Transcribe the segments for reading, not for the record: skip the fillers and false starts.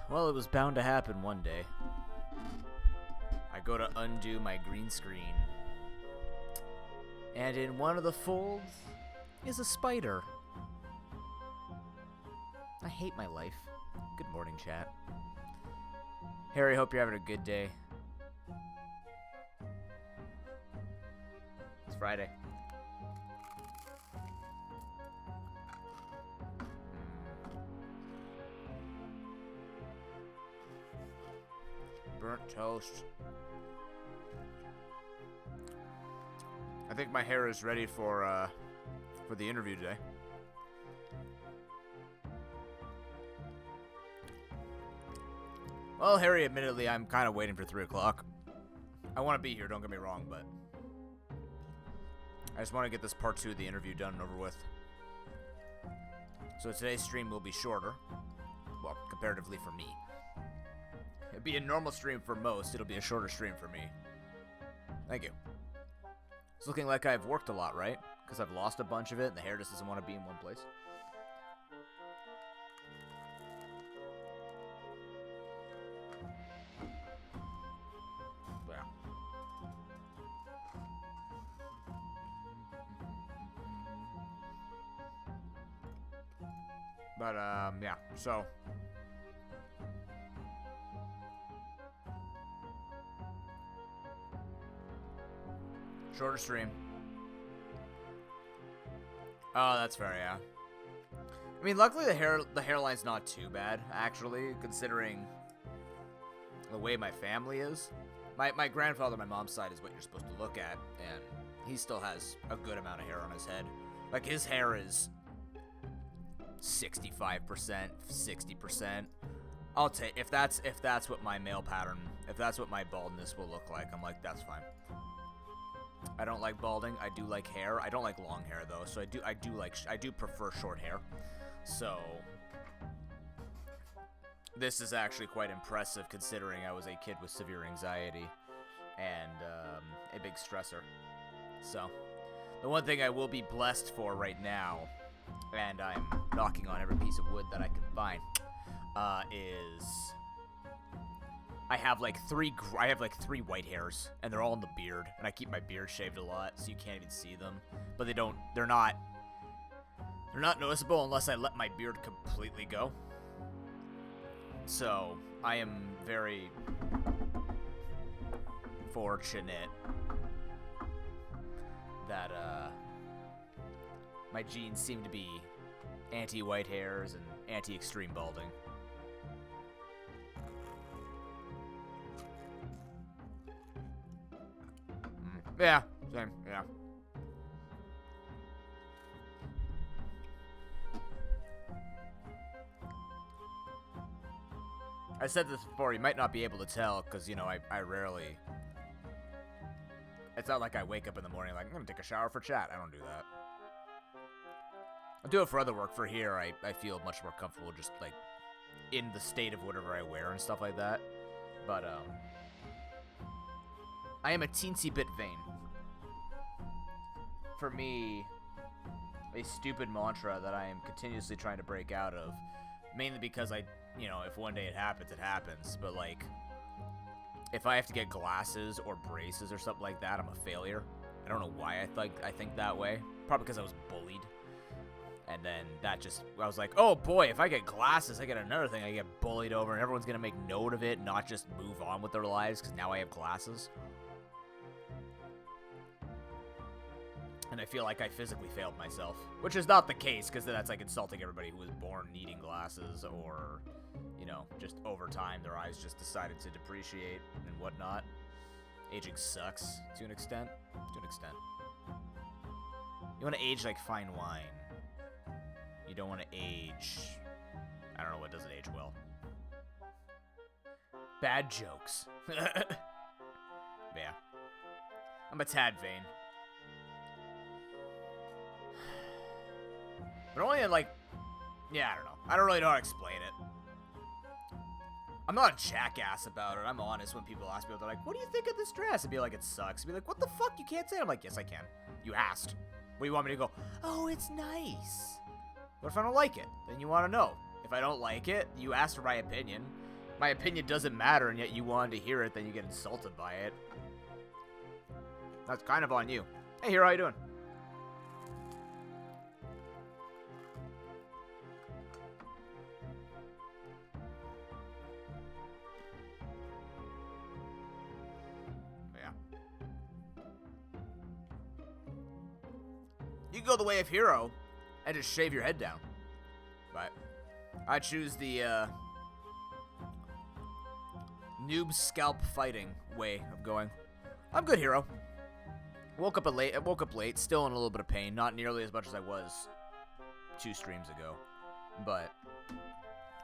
Well, it was bound to happen one day. I go to undo my green screen, and in one of the folds is a spider. I hate my life. Good morning, chat. Harry, hope you're having a good day. It's Friday. Burnt toast. I think my hair is ready for the interview today. Well, Harry, admittedly, I'm kind of waiting for 3 o'clock. I want to be here, don't get me wrong, but I just want to get this part 2 of the interview done and over with. So today's stream will be shorter. Well, comparatively for me. It'd be a normal stream for most. It'll be a shorter stream for me. Thank you. It's looking like I've worked a lot, right? Because I've lost a bunch of it and the hair just doesn't want to be in one place. Yeah. But, yeah, so shorter stream. Oh, that's fair, yeah. I mean, luckily the hairline's not too bad, actually, considering the way my family is. My grandfather on my mom's side is what you're supposed to look at, and he still has a good amount of hair on his head. Like, his hair is 65%, 60%. I'll take if that's what my male pattern, if that's what my baldness will look like, I'm like, that's fine. I don't like balding. I do like hair. I don't like long hair though, so I do prefer short hair. So this is actually quite impressive considering I was a kid with severe anxiety and a big stressor. So the one thing I will be blessed for right now, and I'm knocking on every piece of wood that I can find, is I have like three white hairs, and they're all in the beard, and I keep my beard shaved a lot, so you can't even see them. But they're not noticeable unless I let my beard completely go. So I am very fortunate that my genes seem to be anti-white hairs and anti-extreme balding. Yeah, same, yeah. I said this before, you might not be able to tell, because, you know, I rarely... It's not like I wake up in the morning like, I'm gonna take a shower for chat. I don't do that. I do it for other work. For here, I feel much more comfortable just, like, in the state of whatever I wear and stuff like that. But, I am a teensy bit vain. For me, a stupid mantra that I am continuously trying to break out of, mainly because you know, if one day it happens, but like, if I have to get glasses or braces or something like that, I'm a failure. I don't know why I think that way. Probably because I was bullied. And then I was like, oh boy, if I get glasses, I get another thing I get bullied over, and everyone's gonna make note of it, not just move on with their lives, because now I have glasses. And I feel like I physically failed myself, which is not the case, because that's like insulting everybody who was born needing glasses, or, you know, just over time their eyes just decided to depreciate and whatnot. Aging sucks to an extent. You want to age like fine wine. You don't want to age, I don't know what doesn't age well. Bad jokes. Yeah. I'm a tad vain. But only in, like, yeah, I don't know. I don't really know how to explain it. I'm not a jackass about it. I'm honest when people ask me, they're like, what do you think of this dress? I'd be like, it sucks. I'd be like, what the fuck? You can't say it. I'm like, yes, I can. You asked. What do you want me to go? Oh, it's nice. What if I don't like it? Then you want to know. If I don't like it, you asked for my opinion. my opinion doesn't matter, and yet you wanted to hear it, then you get insulted by it. That's kind of on you. Hey, Hero, how you doing? Yeah. You can go the way of Hero and just shave your head down. But I choose the noob scalp fighting way of going. I'm good, Hero. Woke up late, still in a little bit of pain, not nearly as much as I was 2 streams ago, but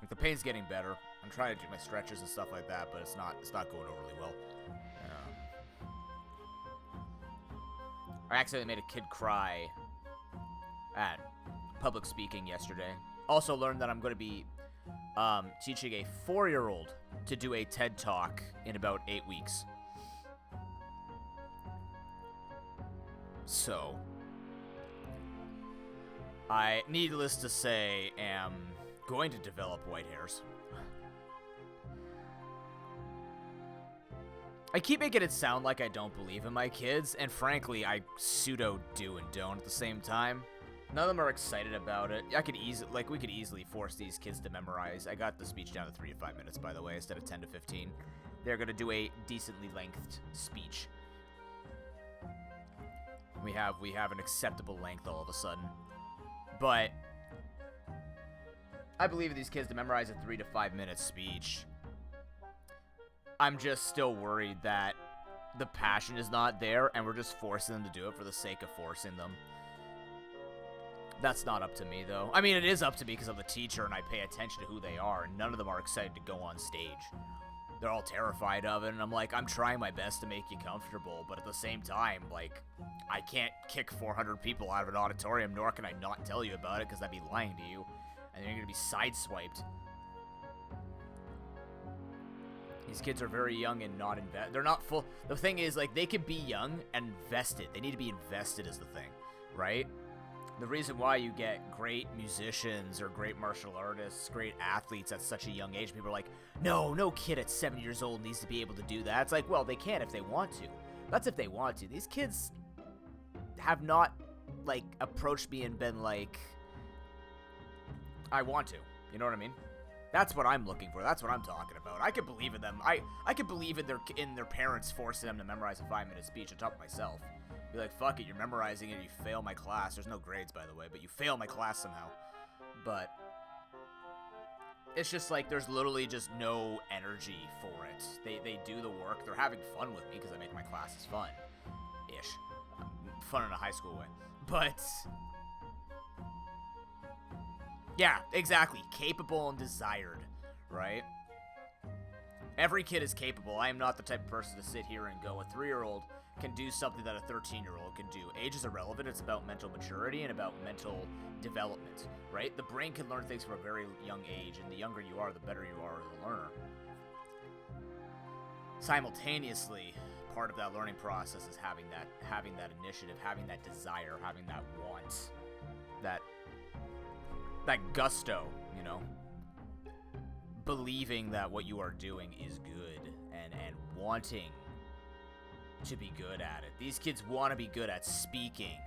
like, the pain's getting better. I'm trying to do my stretches and stuff like that, but it's not going overly well. I accidentally made a kid cry at public speaking yesterday. Also learned that I'm going to be teaching a 4-year-old to do a TED Talk in about 8 weeks. So, I, needless to say, am going to develop white hairs. I keep making it sound like I don't believe in my kids, and frankly, I pseudo do and don't at the same time. None of them are excited about it. We could easily force these kids to memorize. I got the speech down to 3 to 5 minutes, by the way, instead of 10 to 15. They're gonna do a decently lengthed speech. We have an acceptable length all of a sudden. But I believe in these kids to memorize a 3 to 5 minute speech. I'm just still worried that the passion is not there and we're just forcing them to do it for the sake of forcing them. That's not up to me, though. I mean, it is up to me because I'm the teacher and I pay attention to who they are, and none of them are excited to go on stage. They're all terrified of it, and I'm like, I'm trying my best to make you comfortable, but at the same time, like, I can't kick 400 people out of an auditorium, nor can I not tell you about it, because I'd be lying to you, and you're going to be sideswiped. These kids are very young and not invested. They're not full. The thing is, like, they could be young and invested. They need to be invested is the thing, right? The reason why you get great musicians or great martial artists, great athletes at such a young age, people are like, no kid at 7 years old needs to be able to do that. It's like, well, they can if they want to. That's if they want to. These kids have not, like, approached me and been like, I want to. You know what I mean? That's what I'm looking for. That's what I'm talking about. I could believe in them. I could believe in their parents forcing them to memorize a 5-minute speech on top of myself. Be like, fuck it, you're memorizing it, you fail my class. There's no grades, by the way, but you fail my class somehow. But it's just like there's literally just no energy for it. They do the work. They're having fun with me because I make my classes fun. Ish. Fun in a high school way. But yeah, exactly. Capable and desired, right? Every kid is capable. I am not the type of person to sit here and go, a 3-year-old can do something that a 13-year-old can do. Age is irrelevant. It's about mental maturity and about mental development, right? The brain can learn things from a very young age, and the younger you are, the better you are as a learner. Simultaneously, part of that learning process is having that initiative, having that desire, having that want, that gusto, you know? Believing that what you are doing is good and wanting to be good at it. These kids want to be good at speaking,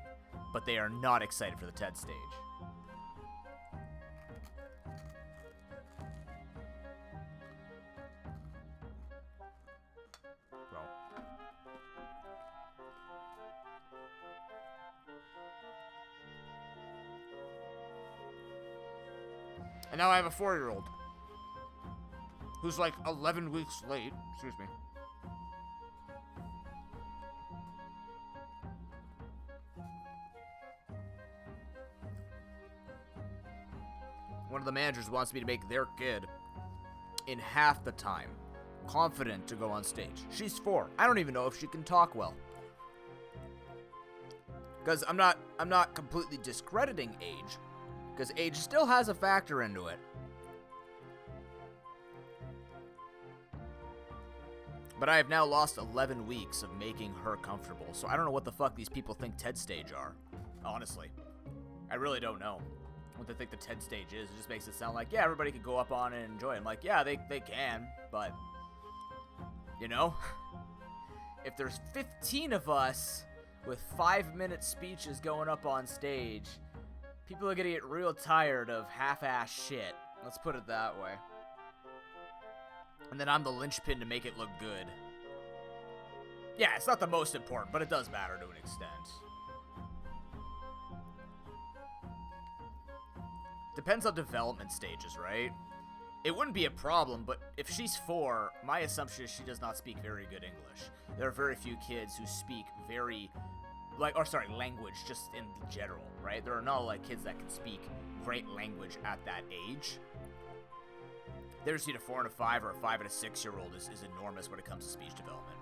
but they are not excited for the TED stage. Bro. And now I have a 4-year-old who's like 11 weeks late. Excuse me. One of the managers wants me to make their kid in half the time confident to go on stage. She's 4. I don't even know if she can talk well. Because I'm not completely discrediting age, because age still has a factor into it. But I have now lost 11 weeks of making her comfortable, so I don't know what the fuck these people think TED stage are. Honestly. I really don't know. what they think the TED stage is. It just makes it sound like, yeah, everybody could go up on it and enjoy it. I'm like, yeah, they can, but, you know, if there's 15 of us with 5-minute speeches going up on stage, people are gonna get real tired of half-ass shit. Let's put it that way. And then I'm the linchpin to make it look good. Yeah, it's not the most important, but it does matter to an extent. Depends on development stages, right? It wouldn't be a problem, but if she's 4, my assumption is she does not speak very good English. There are very few kids who speak very, language just in general, right? There are not a lot of kids that can speak great language at that age. There's a 4 and a 5 or a 5 and a 6-year-old is enormous when it comes to speech development.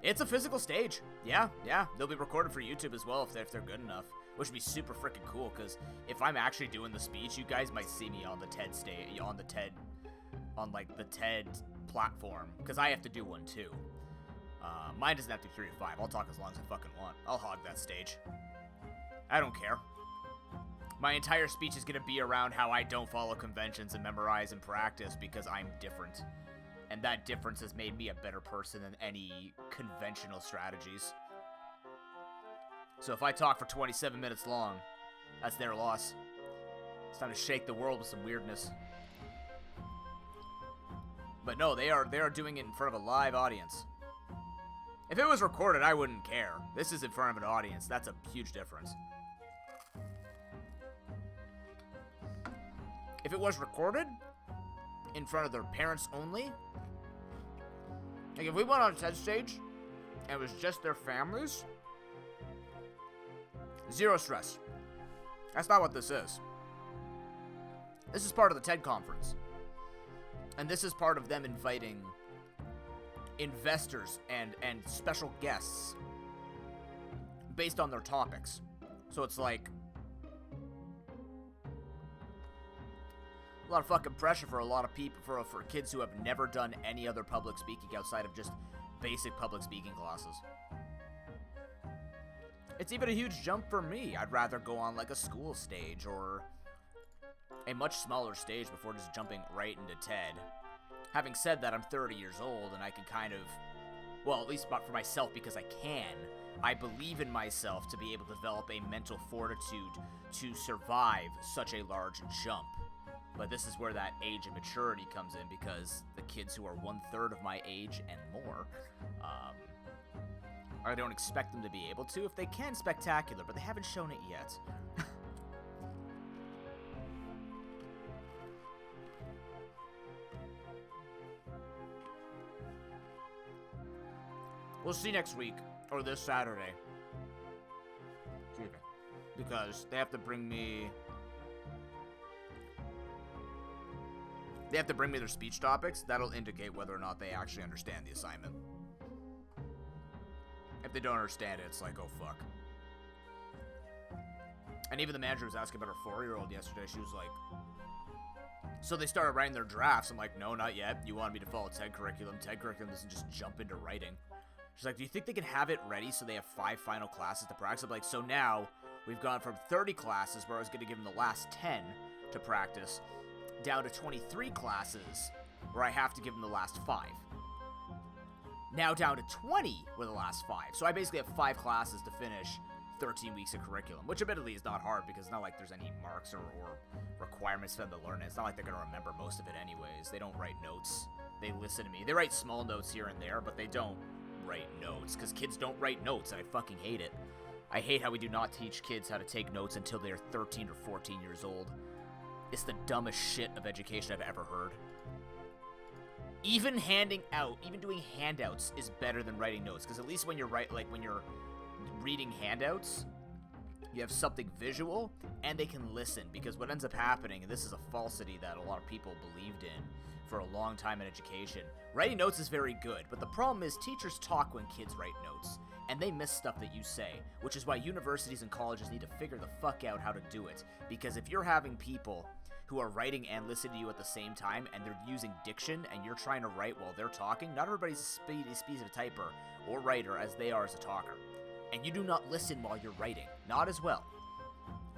It's a physical stage. Yeah. They'll be recorded for YouTube as well if they're good enough, which would be super freaking cool, because if I'm actually doing the speech, you guys might see me on the TED stage, on the TED platform, because I have to do one too. Mine doesn't have to be 3 to 5. I'll talk as long as I fucking want. I'll hog that stage. I don't care. My entire speech is going to be around how I don't follow conventions and memorize and practice because I'm different. And that difference has made me a better person than any conventional strategies. So if I talk for 27 minutes long, that's their loss. It's time to shake the world with some weirdness. But no, they are doing it in front of a live audience. If it was recorded, I wouldn't care. This is in front of an audience. That's a huge difference. If it was recorded in front of their parents only, like if we went on a TED stage and it was just their families, zero stress. That's not what this is. This is part of the TED conference. And this is part of them inviting investors and special guests based on their topics. So it's like a lot of fucking pressure for a lot of people, for kids who have never done any other public speaking outside of just basic public speaking classes. It's even a huge jump for me. I'd rather go on like a school stage or a much smaller stage before just jumping right into TED. Having said that, I'm 30 years old and I can kind of, well, at least for myself, because I believe in myself to be able to develop a mental fortitude to survive such a large jump. But this is where that age and maturity comes in, because the kids who are 1/3 of my age and more, I don't expect them to be able to. If they can, spectacular, but they haven't shown it yet. We'll see next week, or this Saturday. Because they have to bring me... They have to bring me their speech topics. That'll indicate whether or not they actually understand the assignment. If they don't understand it, it's like, oh fuck. And even the manager was asking about her 4-year-old yesterday. She was like... So they started writing their drafts. I'm like, no, not yet. You want me to follow TED curriculum. TED curriculum doesn't just jump into writing. She's like, do you think they can have it ready so they have 5 final classes to practice? I'm like, so now we've gone from 30 classes where I was going to give them the last 10 to practice, down to 23 classes where I have to give them the last 5. Now down to 20 with the last 5. So I basically have 5 classes to finish 13 weeks of curriculum, which admittedly is not hard because it's not like there's any marks or requirements for them to learn it. It's not like they're going to remember most of it anyways. They don't write notes. They listen to me. They write small notes here and there, but they don't write notes, because kids don't write notes, and I fucking hate it. I hate how we do not teach kids how to take notes until they're 13 or 14 years old. It's the dumbest shit of education I've ever heard. Even doing handouts is better than writing notes, because at least when you're when you're reading handouts, you have something visual, and they can listen, because what ends up happening, and this is a falsity that a lot of people believed in for a long time in education, writing notes is very good, but the problem is teachers talk when kids write notes, and they miss stuff that you say, which is why universities and colleges need to figure the fuck out how to do it, because if you're having people who are writing and listening to you at the same time, and they're using diction, and you're trying to write while they're talking, not everybody's as speedy of a typer or writer as they are as a talker, and you do not listen while you're writing, not as well.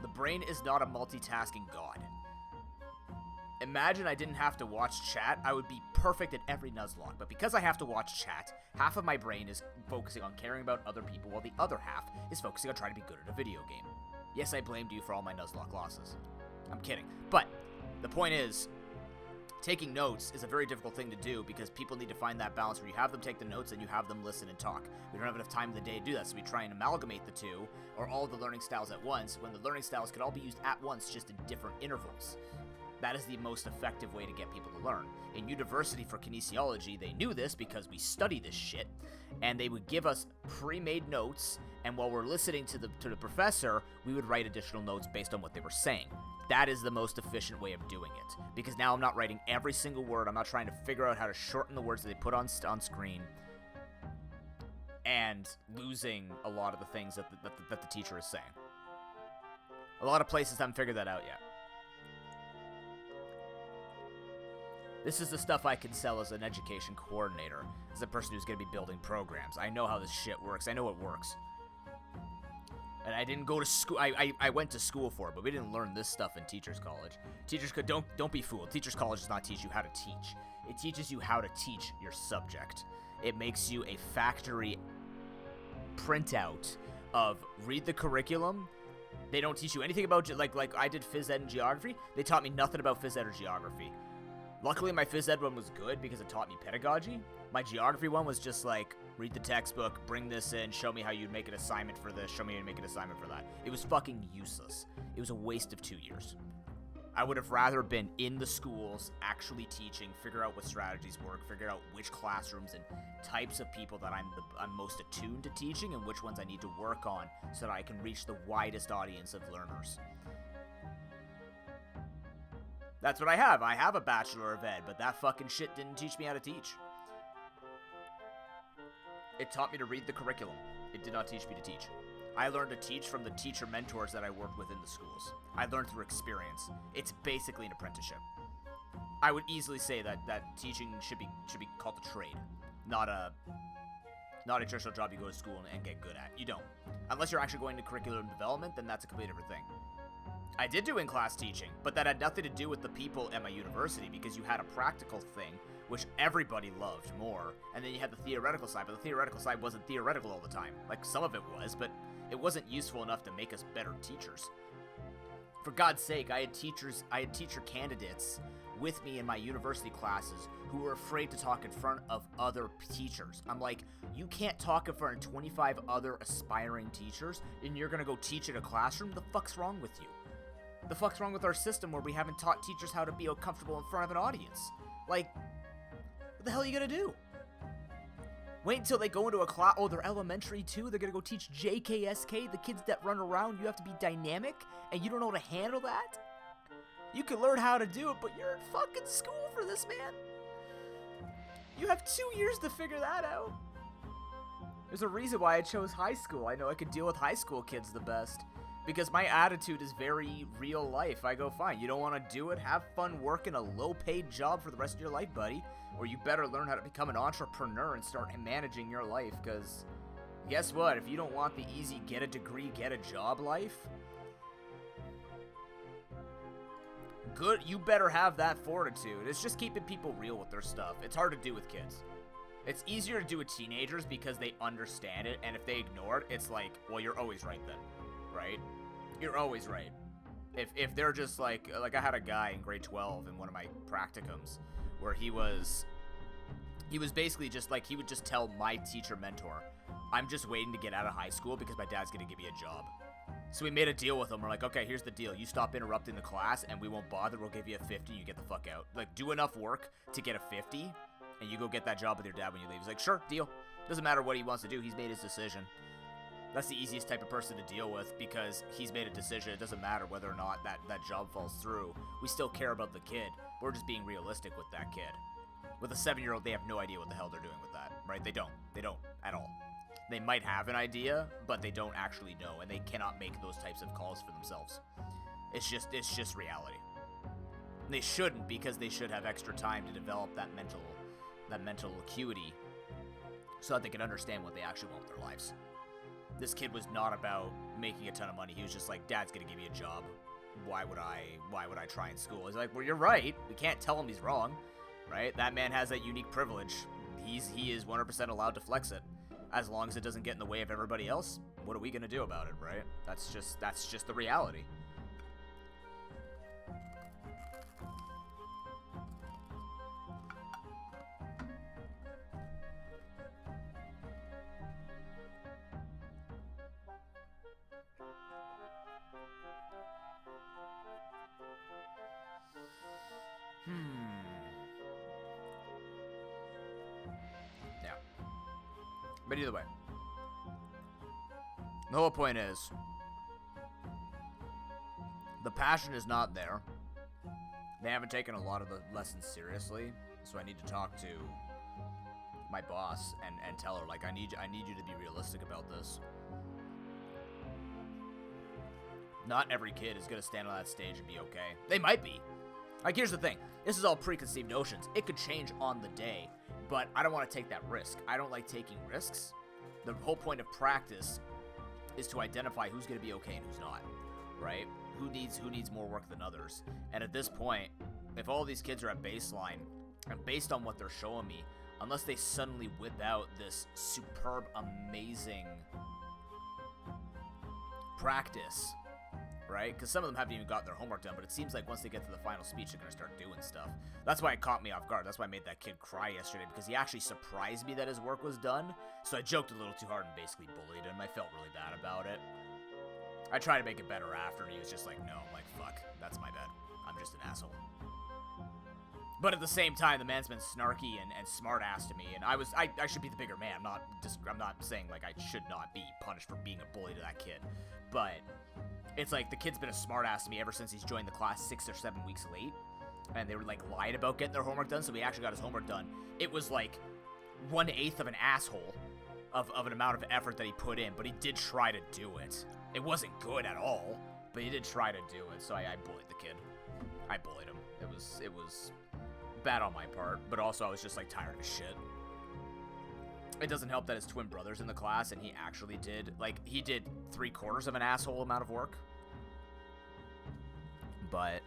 The brain is not a multitasking god. Imagine I didn't have to watch chat, I would be perfect at every Nuzlocke, but because I have to watch chat, half of my brain is focusing on caring about other people, while the other half is focusing on trying to be good at a video game. Yes, I blamed you for all my Nuzlocke losses. I'm kidding. But the point is, taking notes is a very difficult thing to do because people need to find that balance where you have them take the notes and you have them listen and talk. We don't have enough time in the day to do that, so we try and amalgamate the two, or all the learning styles at once, when the learning styles could all be used at once, just in different intervals. That is the most effective way to get people to learn. In university for kinesiology, they knew this because we study this shit, and they would give us pre-made notes, and while we're listening to the professor, we would write additional notes based on what they were saying. That is the most efficient way of doing it, because now I'm not writing every single word, I'm not trying to figure out how to shorten the words that they put on screen, and losing a lot of the things that the teacher is saying. A lot of places haven't figured that out yet. This is the stuff I can sell as an education coordinator, as a person who's going to be building programs. I know how this shit works. I know it works. And I didn't go to school. I went to school for it, but we didn't learn this stuff in teachers college. Don't be fooled. Teachers college does not teach you how to teach. It teaches you how to teach your subject. It makes you a factory printout of read the curriculum. They don't teach you anything about, like I did phys ed and geography. They taught me nothing about phys ed or geography. Luckily, my phys ed one was good because it taught me pedagogy. My geography one was just like, read the textbook, bring this in, show me how you'd make an assignment for this, show me how you'd make an assignment for that. It was fucking useless. It was a waste of 2 years. I would have rather been in the schools, actually teaching, figure out what strategies work, figure out which classrooms and types of people that I'm most attuned to teaching and which ones I need to work on so that I can reach the widest audience of learners. That's what I have. I have a Bachelor of Ed, but that fucking shit didn't teach me how to teach. It taught me to read the curriculum. It did not teach me to teach. I learned to teach from the teacher mentors that I worked with in the schools. I learned through experience. It's basically an apprenticeship. I would easily say that teaching should be called a trade, not a traditional job you go to school and get good at. You don't. Unless you're actually going to curriculum development, then that's a completely different thing. I did do in-class teaching, but that had nothing to do with the people at my university because you had a practical thing, which everybody loved more, and then you had the theoretical side, but the theoretical side wasn't theoretical all the time. Like, some of it was, but it wasn't useful enough to make us better teachers. For God's sake, I had teacher candidates with me in my university classes who were afraid to talk in front of other teachers. I'm like, you can't talk in front of 25 other aspiring teachers, and you're gonna go teach in a classroom? The fuck's wrong with you? The fuck's wrong with our system where we haven't taught teachers how to be comfortable in front of an audience? Like, what the hell are you gonna do? Wait until they go into a class. Oh, they're elementary too? They're gonna go teach JKSK, the kids that run around. You have to be dynamic, and you don't know how to handle that? You can learn how to do it, but you're in fucking school for this, man. You have 2 years to figure that out. There's a reason why I chose high school. I know I could deal with high school kids the best. Because my attitude is very real life. I go, fine, you don't want to do it? Have fun working a low-paid job for the rest of your life, buddy. Or you better learn how to become an entrepreneur and start managing your life. Because guess what? If you don't want the easy get a degree, get a job life, good, you better have that fortitude. It's just keeping people real with their stuff. It's hard to do with kids. It's easier to do with teenagers because they understand it, and if they ignore it, it's like, well, you're always right then, right? You're always right. If they're just like I had a guy in grade 12 in one of my practicums where he was basically just like, he would just tell my teacher mentor, I'm just waiting to get out of high school because my dad's gonna give me a job. So we made a deal with him. We're like, okay, here's the deal. You stop interrupting the class and we won't bother. We'll give you a 50. You get the fuck out. Like, do enough work to get a 50 and you go get that job with your dad when you leave. He's like, sure, deal. Doesn't matter what he wants to do. He's made his decision. That's the easiest type of person to deal with because he's made a decision. It doesn't matter whether or not that job falls through. We still care about the kid. We're just being realistic with that kid. With a 7-year-old, they have no idea what the hell they're doing with that, right? They don't. They don't at all. They might have an idea, but they don't actually know, and they cannot make those types of calls for themselves. It's just reality. And they shouldn't, because they should have extra time to develop that mental acuity so that they can understand what they actually want with their lives. This kid was not about making a ton of money. He was just like, Dad's gonna give you a job. Why would I try in school? He's like, well, you're right. We can't tell him he's wrong, right? That man has that unique privilege. He is 100% allowed to flex it, as long as it doesn't get in the way of everybody else. What are we gonna do about it, right? That's just the reality. Yeah. But either way, the whole point is, the passion is not there. They haven't taken a lot of the lessons seriously, so I need to talk to my boss and tell her, like, I need you to be realistic about this. Not every kid is gonna stand on that stage and be okay. They might be. Like, here's the thing. This is all preconceived notions. It could change on the day, but I don't want to take that risk. I don't like taking risks. The whole point of practice is to identify who's going to be okay and who's not, right? Who needs more work than others. And at this point, if all these kids are at baseline, and based on what they're showing me, unless they suddenly whip out this superb, amazing practice, right? Because some of them haven't even got their homework done, but it seems like once they get to the final speech, they're going to start doing stuff. That's why it caught me off guard. That's why I made that kid cry yesterday, because he actually surprised me that his work was done. So I joked a little too hard and basically bullied him. I felt really bad about it. I tried to make it better after, and he was just like, no. I'm like, fuck, that's my bad. I'm just an asshole. But at the same time, the man's been snarky and smart-ass to me, and I should be the bigger man. I'm not saying, like, I should not be punished for being a bully to that kid. But it's like the kid's been a smart-ass to me ever since he's joined the class 6 or 7 weeks late. And they were, like, lied about getting their homework done, so he actually got his homework done. It was, like, 1/8 of an asshole of an amount of effort that he put in, but he did try to do it. It wasn't good at all, but he did try to do it, so I bullied the kid. I bullied him. It was bad on my part, but also I was just, like, tired of shit. It doesn't help that his twin brother's in the class, and he actually did, like, he did 3/4 of an asshole amount of work. But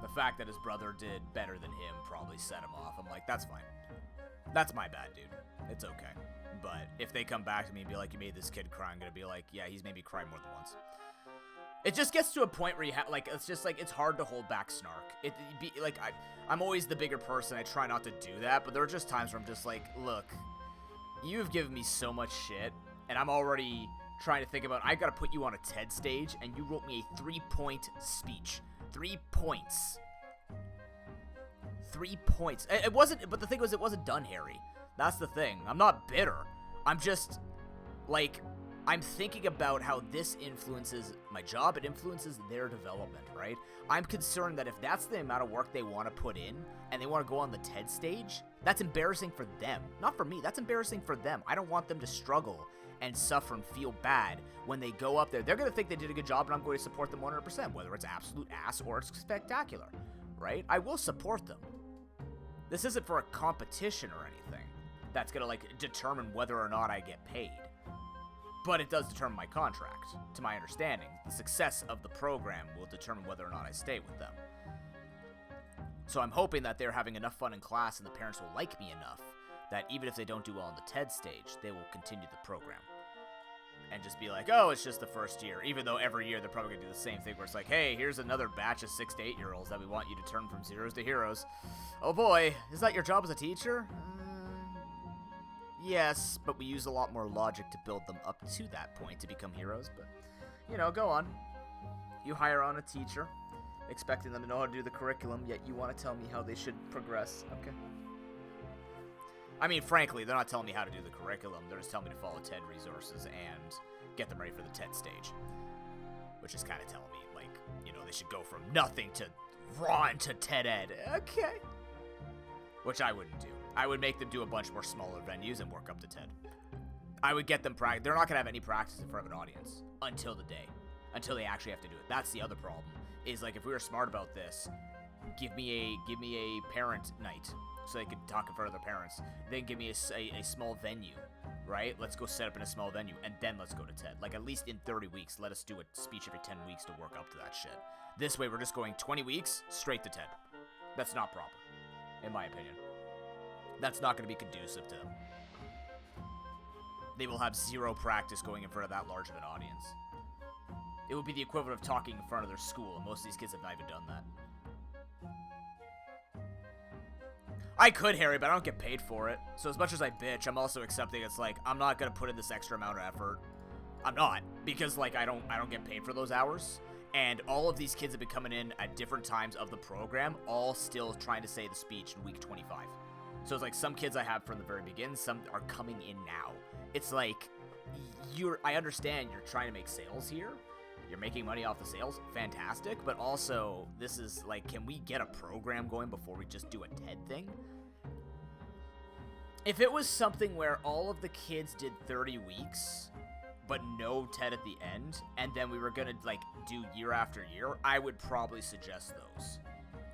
the fact that his brother did better than him probably set him off. I'm like, that's fine. That's my bad, dude. It's okay. But if they come back to me and be like, you made this kid cry, I'm gonna be like, yeah, he's made me cry more than once. It just gets to a point where you have, like, it's just, like, it's hard to hold back snark. I'm always the bigger person. I try not to do that, but there are just times where I'm just like, look, you have given me so much shit, and I'm already trying to think about, I gotta put you on a TED stage, and you wrote me a 3-point speech. 3 points. 3 points. It wasn't, but the thing was, it wasn't done, Harry. That's the thing. I'm not bitter. I'm just, like, I'm thinking about how this influences my job. It influences their development, right? I'm concerned that if that's the amount of work they want to put in, and they want to go on the TED stage, that's embarrassing for them. Not for me. That's embarrassing for them. I don't want them to struggle and suffer and feel bad when they go up there. They're going to think they did a good job, and I'm going to support them 100%, whether it's absolute ass or it's spectacular, right? I will support them. This isn't for a competition or anything that's going to, like, determine whether or not I get paid. But it does determine my contract, to my understanding. The success of the program will determine whether or not I stay with them. So I'm hoping that they're having enough fun in class and the parents will like me enough that even if they don't do well on the TED stage, they will continue the program. And just be like, oh, it's just the first year. Even though every year they're probably going to do the same thing where it's like, hey, here's another batch of 6 to 8-year-olds that we want you to turn from zeros to heroes. Oh boy, is that your job as a teacher? Yes, but we use a lot more logic to build them up to that point to become heroes. But, you know, go on. You hire on a teacher, expecting them to know how to do the curriculum, yet you want to tell me how they should progress. Okay. I mean, frankly, they're not telling me how to do the curriculum. They're just telling me to follow TED resources and get them ready for the TED stage. Which is kind of telling me, like, you know, they should go from nothing to raw into TED Ed. Okay. Which I wouldn't do. I would make them do a bunch more smaller venues and work up to TED. I would get them practice. They're not going to have any practice in front of an audience until the day. Until they actually have to do it. That's the other problem. Is, like, if we were smart about this, give me a parent night so they could talk in front of their parents. Then give me a small venue, right? Let's go set up in a small venue, and then let's go to TED. Like, at least in 30 weeks, let us do a speech every 10 weeks to work up to that shit. This way, we're just going 20 weeks, straight to TED. That's not proper, in my opinion. That's not going to be conducive to them. They will have zero practice going in front of that large of an audience. It would be the equivalent of talking in front of their school, and most of these kids have not even done that. I could, Harry, but I don't get paid for it. So as much as I bitch, I'm also accepting it's like, I'm not going to put in this extra amount of effort. I'm not, because like I don't get paid for those hours. And all of these kids have been coming in at different times of the program, all still trying to say the speech in week 25. So it's like some kids I have from the very beginning, some are coming in now. It's like, I understand you're trying to make sales here. You're making money off the sales, fantastic, but also, this is like, can we get a program going before we just do a TED thing? If it was something where all of the kids did 30 weeks, but no TED at the end, and then we were gonna, like, do year after year, I would probably suggest those,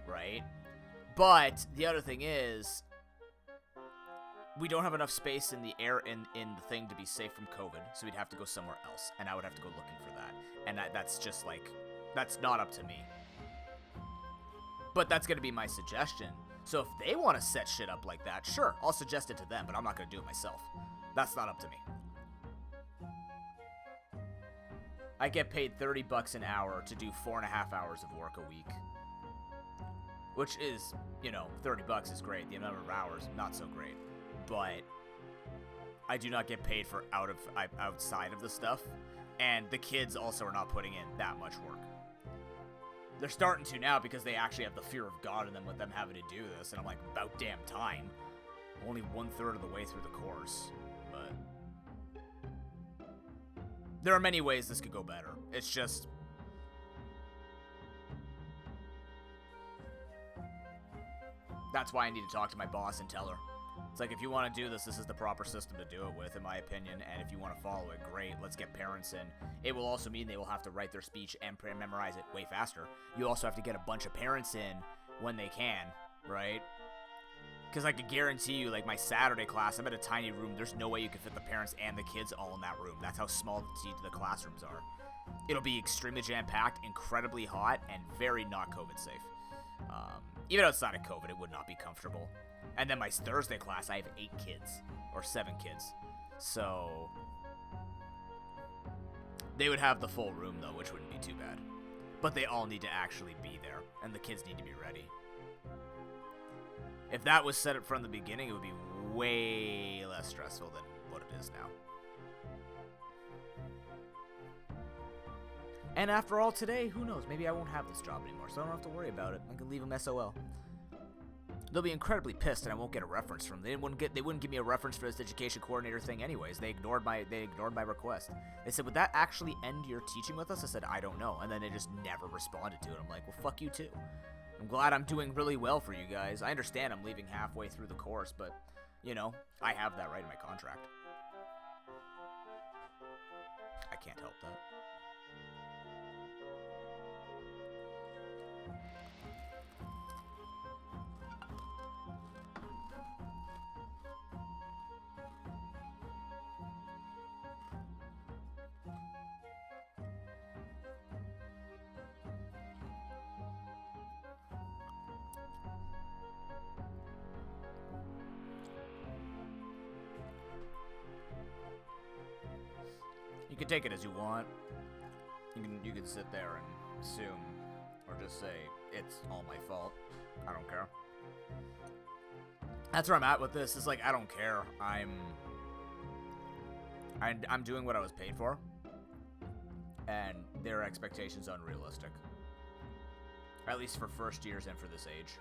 right? But, the other thing is, we don't have enough space in the the thing to be safe from COVID, so we'd have to go somewhere else, and I would have to go looking for that. And that's just like, that's not up to me. But that's going to be my suggestion. So if they want to set shit up like that, sure, I'll suggest it to them, but I'm not going to do it myself. That's not up to me. I get paid $30 an hour to do 4.5 hours of work a week. Which is, you know, $30 is great. The number of hours, not so great. But I do not get paid for outside of the stuff, and the kids also are not putting in that much work. They're starting to now because they actually have the fear of God in them with them having to do this, and I'm like, about damn time. Only 1/3 of the way through the course, but there are many ways this could go better. It's just, that's why I need to talk to my boss and tell her. It's like, if you want to do this, this is the proper system to do it with, in my opinion, and if you want to follow it, great, let's get parents in. It will also mean they will have to write their speech and memorize it way faster. You also have to get a bunch of parents in when they can, right? Because I can guarantee you, like, my Saturday class, I'm in a tiny room, there's no way you can fit the parents and the kids all in that room. That's how small the classrooms are. It'll be extremely jam-packed, incredibly hot, and very not COVID safe. Even outside of COVID, it would not be comfortable. And then my Thursday class, I have 8 kids, or 7 kids. So they would have the full room, though, which wouldn't be too bad. But they all need to actually be there, and the kids need to be ready. If that was set up from the beginning, it would be way less stressful than what it is now. And after all, today, who knows? Maybe I won't have this job anymore, so I don't have to worry about it. I can leave them SOL. They'll be incredibly pissed, and I won't get a reference from them. They wouldn't give me a reference for this education coordinator thing, anyways. They ignored my request. They said, "Would that actually end your teaching with us?" I said, "I don't know," and then they just never responded to it. I'm like, well, fuck you too. I'm glad I'm doing really well for you guys. I understand I'm leaving halfway through the course, but you know, I have that right in my contract. I can't help that. You can take it as you want. You can sit there and assume, or just say, it's all my fault. I don't care. That's where I'm at with this. It's like, I don't care. I'm doing what I was paid for, and their expectations unrealistic. At least for first years and for this age.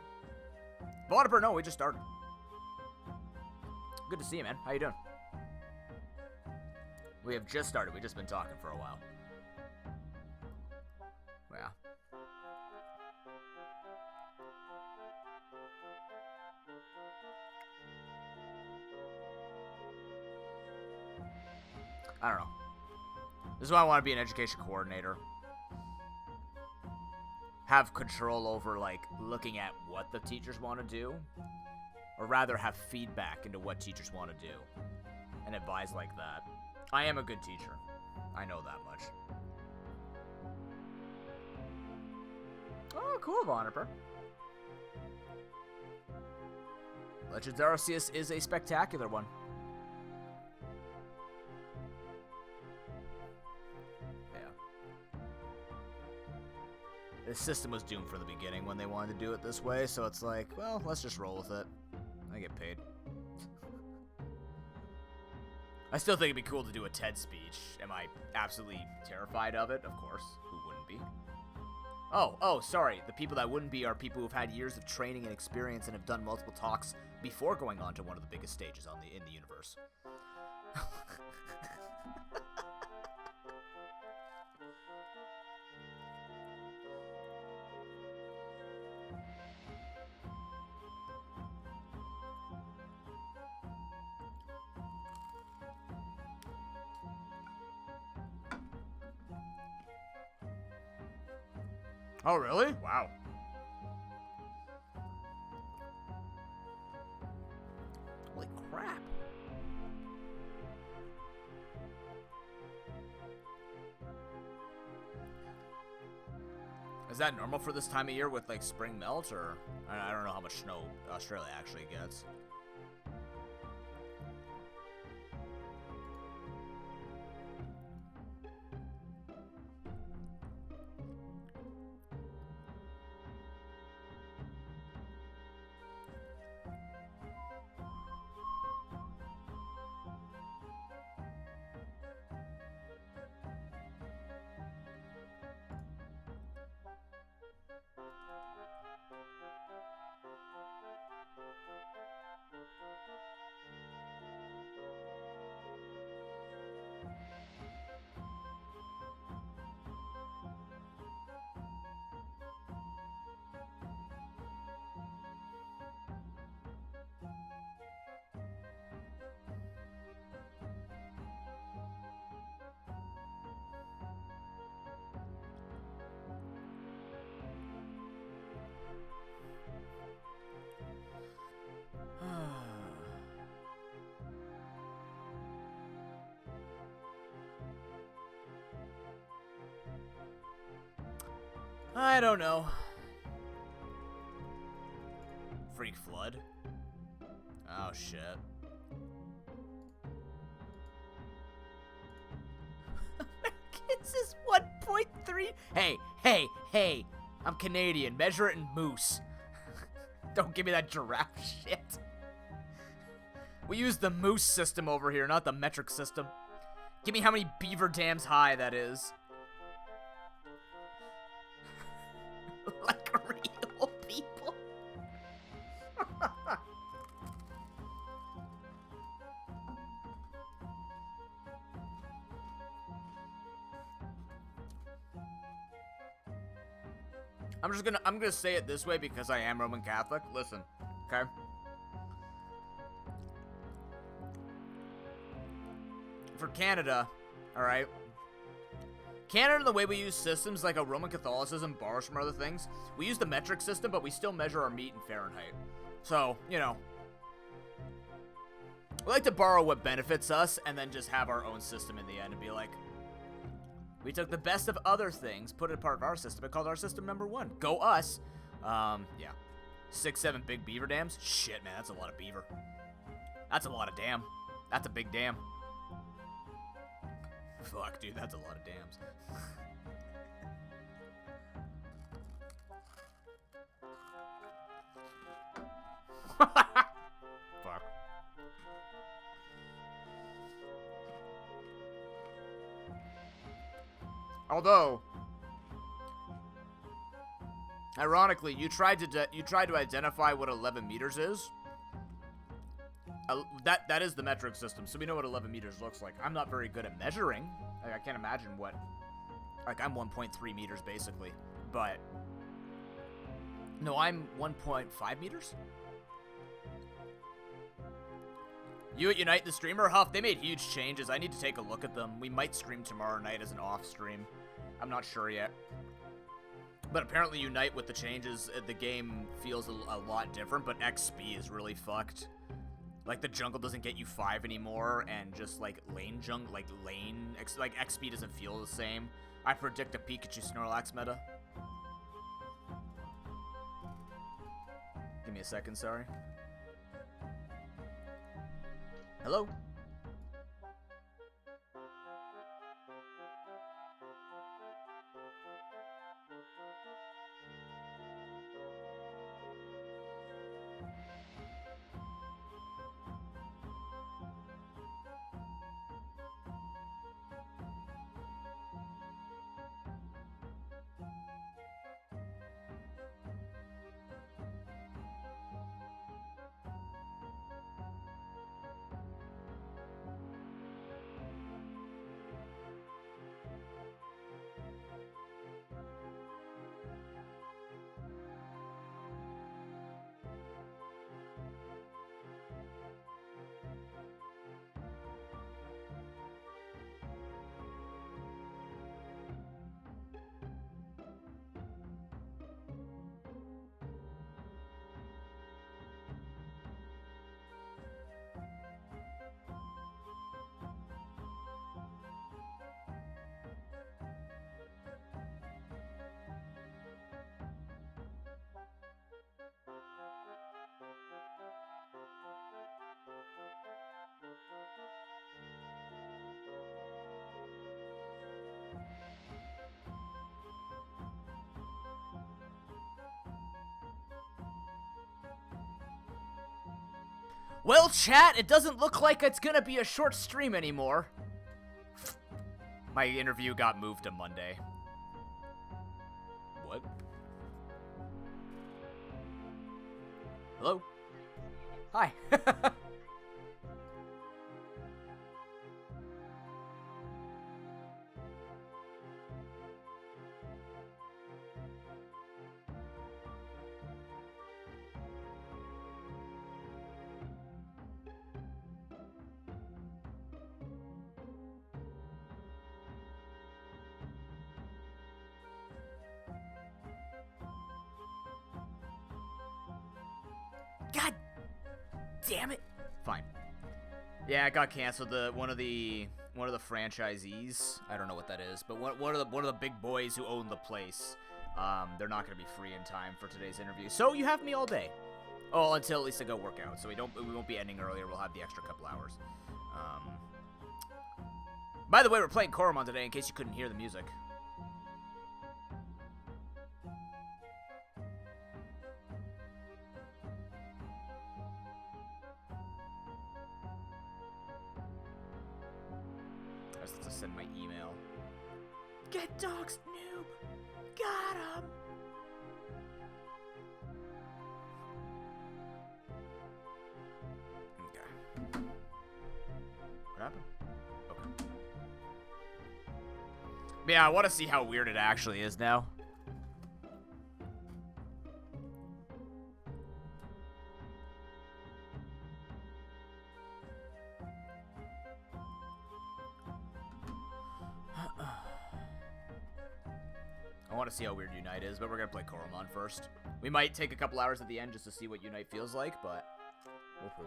Vaudeper, no, we just started. Good to see you, man. How you doing? We have just started. We've just been talking for a while. Yeah. I don't know. This is why I want to be an education coordinator. Have control over, like, looking at what the teachers want to do. or rather have feedback into what teachers want to do, and advise like that. I am a good teacher. I know that much. Oh, cool, Voniper. Legends Arceus is a spectacular one. The system was doomed from the beginning when they wanted to do it this way, so it's like, well, let's just roll with it. I get paid. I still think it'd be cool to do a TED speech. Am I absolutely terrified of it? Of course. Who wouldn't be? Oh, sorry. The people that wouldn't be are people who've had years of training and experience and have done multiple talks before going on to one of the biggest stages in the universe. Oh, really? Wow. Holy crap. Is that normal for this time of year with, like, spring melt, or... I don't know how much snow Australia actually gets. I don't know. Freak flood? Oh, shit. Americans is 1.3. Hey. I'm Canadian. Measure it in moose. Don't give me that giraffe shit. We use the moose system over here, not the metric system. Give me how many beaver dams high that is. Like real people. I'm gonna say it this way because I am Roman Catholic. Listen, okay? For Canada, alright? Canada, the way we use systems like a Roman Catholicism borrows from other things. We use the metric system, but we still measure our meat in Fahrenheit. So, you know. We like to borrow what benefits us and then just have our own system in the end and be like, we took the best of other things, put it part of our system, and called our system number one. Go us. Yeah. 6-7 big beaver dams? Shit, man, that's a lot of beaver. That's a lot of dam. That's a big dam. Fuck, dude, that's a lot of dams. Fuck. Although, ironically, you tried to identify what 11 meters is. That is the metric system, so we know what 11 meters looks like. I'm not very good at measuring. Like, I can't imagine what... Like, I'm 1.3 meters, basically. But... No, I'm 1.5 meters? You at Unite the Streamer? Huff, they made huge changes. I need to take a look at them. We might stream tomorrow night as an off stream. I'm not sure yet. But apparently Unite with the changes, the game feels a lot different, but XP is really fucked. Like, the jungle doesn't get you 5 anymore, and just, like, XP doesn't feel the same. I predict a Pikachu Snorlax meta. Give me a second, sorry. Hello? Well, chat, it doesn't look like it's gonna be a short stream anymore. My interview got moved to Monday. What? Hello? Hi. God damn it! Fine. Yeah, it got canceled. One of the franchisees, I don't know what that is, but one of the big boys who own the place, they're not gonna be free in time for today's interview. So you have me all day. Oh, until at least I go work out. So we won't be ending earlier. We'll have the extra couple hours. By the way, we're playing Koromon today, in case you couldn't hear the music. I just have to send my email. Get dogs, noob! Got him! Okay. What happened? Okay. Yeah, I want to see how weird it actually is now. I want to see how weird Unite is, but we're going to play Koromon first. We might take a couple hours at the end just to see what Unite feels like, but we'll see.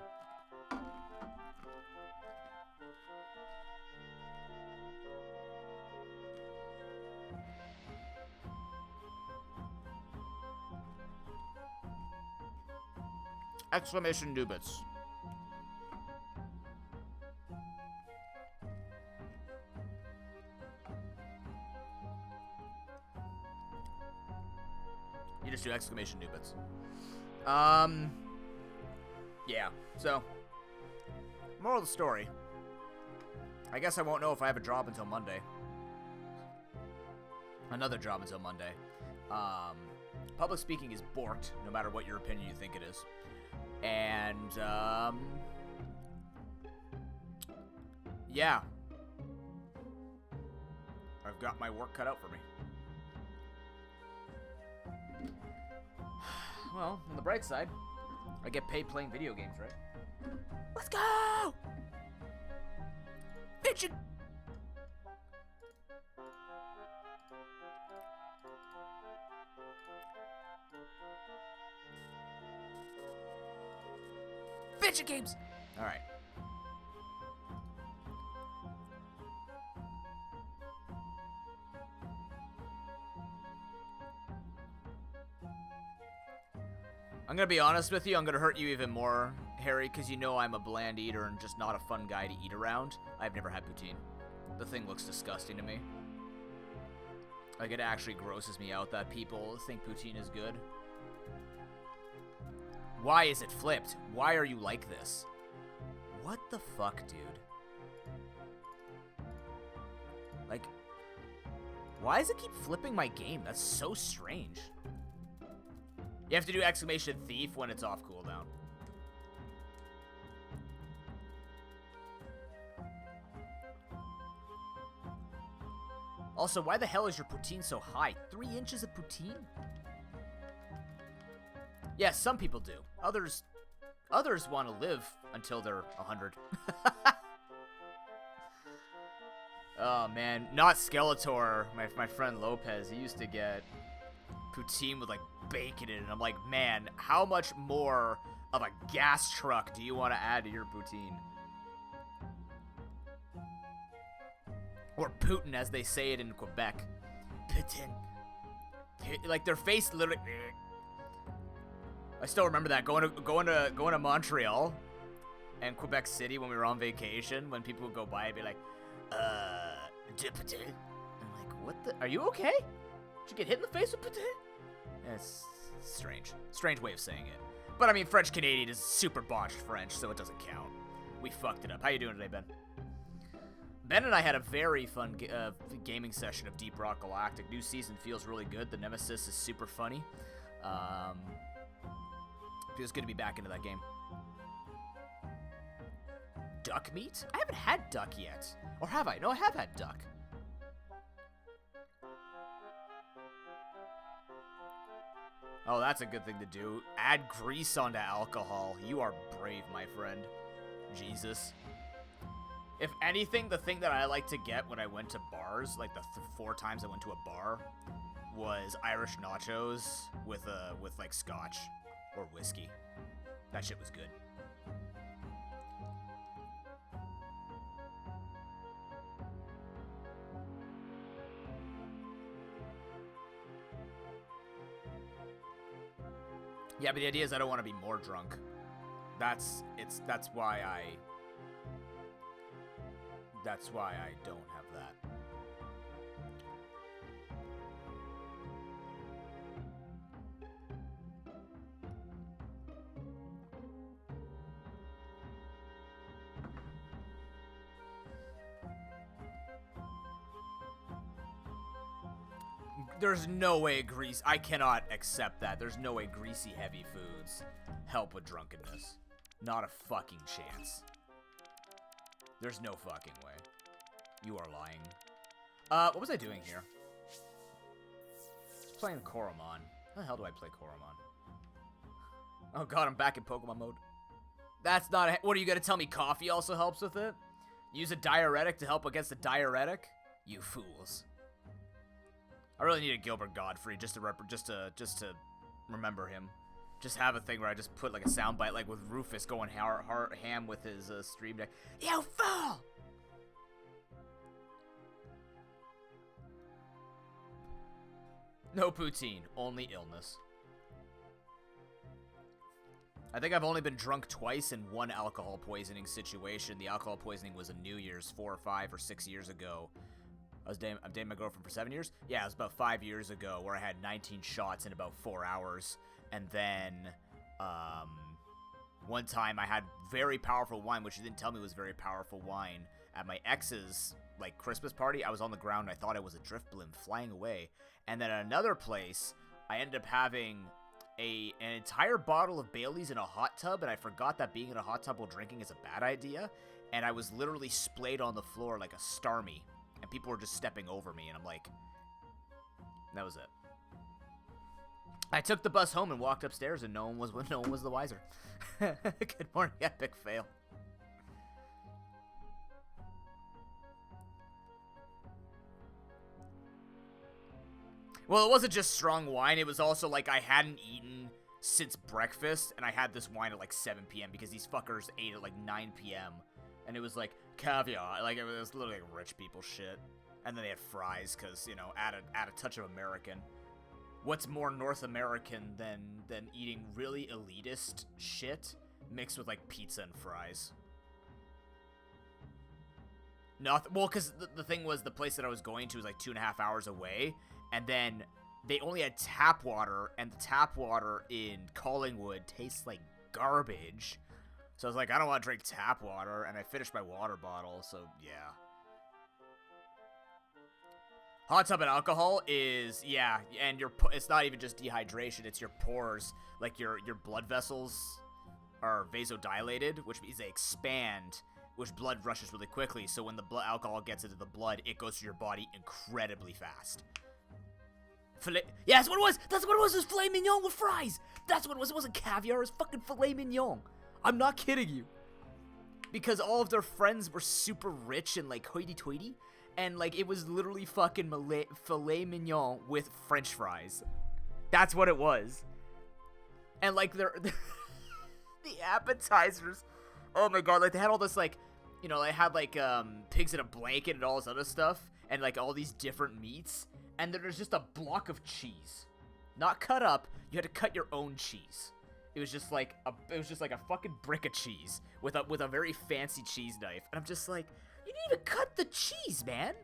Exclamation Noobits. You just do exclamation Noobits. Yeah, so, moral of the story. I guess I won't know if I have a job until Monday. Another job until Monday. Public speaking is borked, no matter what your opinion you think it is. And, yeah. I've got my work cut out for me. Well, on the bright side, I get paid playing video games, right? Let's go! Fidget! attention games. All right. I'm gonna be honest with you, I'm gonna hurt you even more, Harry, because you know I'm a bland eater and just not a fun guy to eat around. I've never had poutine. The thing looks disgusting to me. Like, it actually grosses me out that people think poutine is good. Why is it flipped? Why are you like this? What the fuck, dude? Like, why does it keep flipping my game? That's so strange. You have to do exclamation thief when it's off cooldown. Also, why the hell is your poutine so high? 3 inches of poutine? Yeah, some people do. Others want to live until they're 100. Oh, man. Not Skeletor. My friend Lopez, he used to get poutine with, like, bacon in it. And I'm like, man, how much more of a gas truck do you want to add to your poutine? Or Putin, as they say it in Quebec. Putin. Like, their face literally... I still remember that, going to Montreal and Quebec City when we were on vacation, when people would go by and be like, Putin. I'm like, what the... Are you okay? Did you get hit in the face with Putin? It's strange. Strange way of saying it. But, I mean, French-Canadian is super botched French, so it doesn't count. We fucked it up. How you doing today, Ben? Ben and I had a very fun gaming session of Deep Rock Galactic. New season feels really good. The Nemesis is super funny. Feels good to be back into that game. Duck meat? I haven't had duck yet. Or have I? No, I have had duck. Oh, that's a good thing to do. Add grease onto alcohol. You are brave, my friend. Jesus. If anything, the thing that I like to get when I went to bars, like the 4 times I went to a bar, was Irish nachos with like scotch or whiskey. That shit was good. Yeah, but the idea is I don't want to be more drunk. That's why I don't have that. There's no way grease... I cannot accept that. There's no way greasy, heavy foods help with drunkenness. Not a fucking chance. There's no fucking way. You are lying. What was I doing here? Just playing Koromon. How the hell do I play Koromon? Oh god, I'm back in Pokemon mode. That's not a... What, are you gonna tell me coffee also helps with it? Use a diuretic to help against a diuretic? You fools. I really need a Gilbert Godfrey just to remember him. Just have a thing where I just put like a soundbite, like with Rufus going ham with his stream deck. You fool! No poutine, only illness. I think I've only been drunk twice in one alcohol poisoning situation. The alcohol poisoning was a New Year's 4 or 5 or 6 years ago. I'm dating my girlfriend for 7 years? Yeah, it was about 5 years ago where I had 19 shots in about 4 hours. And then, one time I had very powerful wine, which she didn't tell me was very powerful wine, at my ex's, like, Christmas party. I was on the ground and I thought it was a drift blimp flying away. And then at another place, I ended up having an entire bottle of Bailey's in a hot tub, and I forgot that being in a hot tub while drinking is a bad idea. And I was literally splayed on the floor like a Starmie. And people were just stepping over me, and I'm like, that was it. I took the bus home and walked upstairs, and no one was the wiser. Good morning, epic fail. Well, it wasn't just strong wine. It was also like I hadn't eaten since breakfast, and I had this wine at like 7 p.m. because these fuckers ate at like 9 p.m. And it was like caviar, like it was literally like rich people shit. And then they had fries, because, you know, add a touch of American. What's more North American than eating really elitist shit mixed with like pizza and fries? Nothing. Well, because the thing was, the place that I was going to was like 2.5 hours away, and then they only had tap water, and the tap water in Collingwood tastes like garbage. So I was like, I don't want to drink tap water, and I finished my water bottle, so yeah. Hot tub and alcohol is, yeah, and it's not even just dehydration, it's your pores, like your blood vessels are vasodilated, which means they expand, which blood rushes really quickly, so when the alcohol gets into the blood, it goes through your body incredibly fast. Yeah, that's what it was! That's what it was! It was filet mignon with fries! That's what it was! It wasn't caviar, it was fucking filet mignon! I'm not kidding you! Because all of their friends were super rich and, like, hoity-toity, and, like, it was literally fucking filet mignon with french fries. That's what it was. And, like, the appetizers, oh my god, like, they had all this, like, you know, they had, like, pigs in a blanket and all this other stuff, and, like, all these different meats, and then there's just a block of cheese. Not cut up, you had to cut your own cheese. It was just like a fucking brick of cheese with a very fancy cheese knife, and I'm just like, you didn't even cut the cheese, man.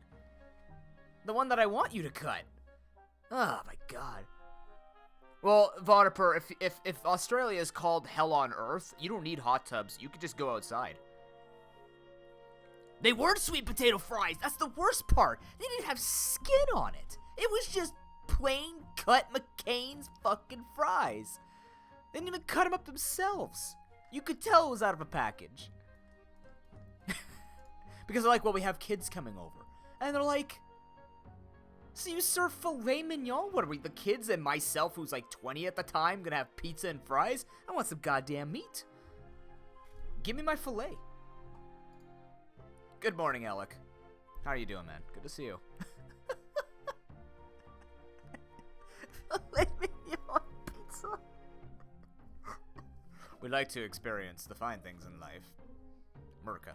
The one that I want you to cut. Oh my god. Well, Vaudeper, if Australia is called hell on earth, you don't need hot tubs. You could just go outside. They weren't sweet potato fries. That's the worst part. They didn't have skin on it. It was just plain cut McCain's fucking fries. They didn't even cut them up themselves. You could tell it was out of a package. Because they're like, well, we have kids coming over. And they're like, so you serve filet mignon? What are we, the kids and myself, who's like 20 at the time, gonna have pizza and fries? I want some goddamn meat. Give me my filet. Good morning, Alec. How are you doing, man? Good to see you. Filet mignon pizza. We like to experience the fine things in life. Merca.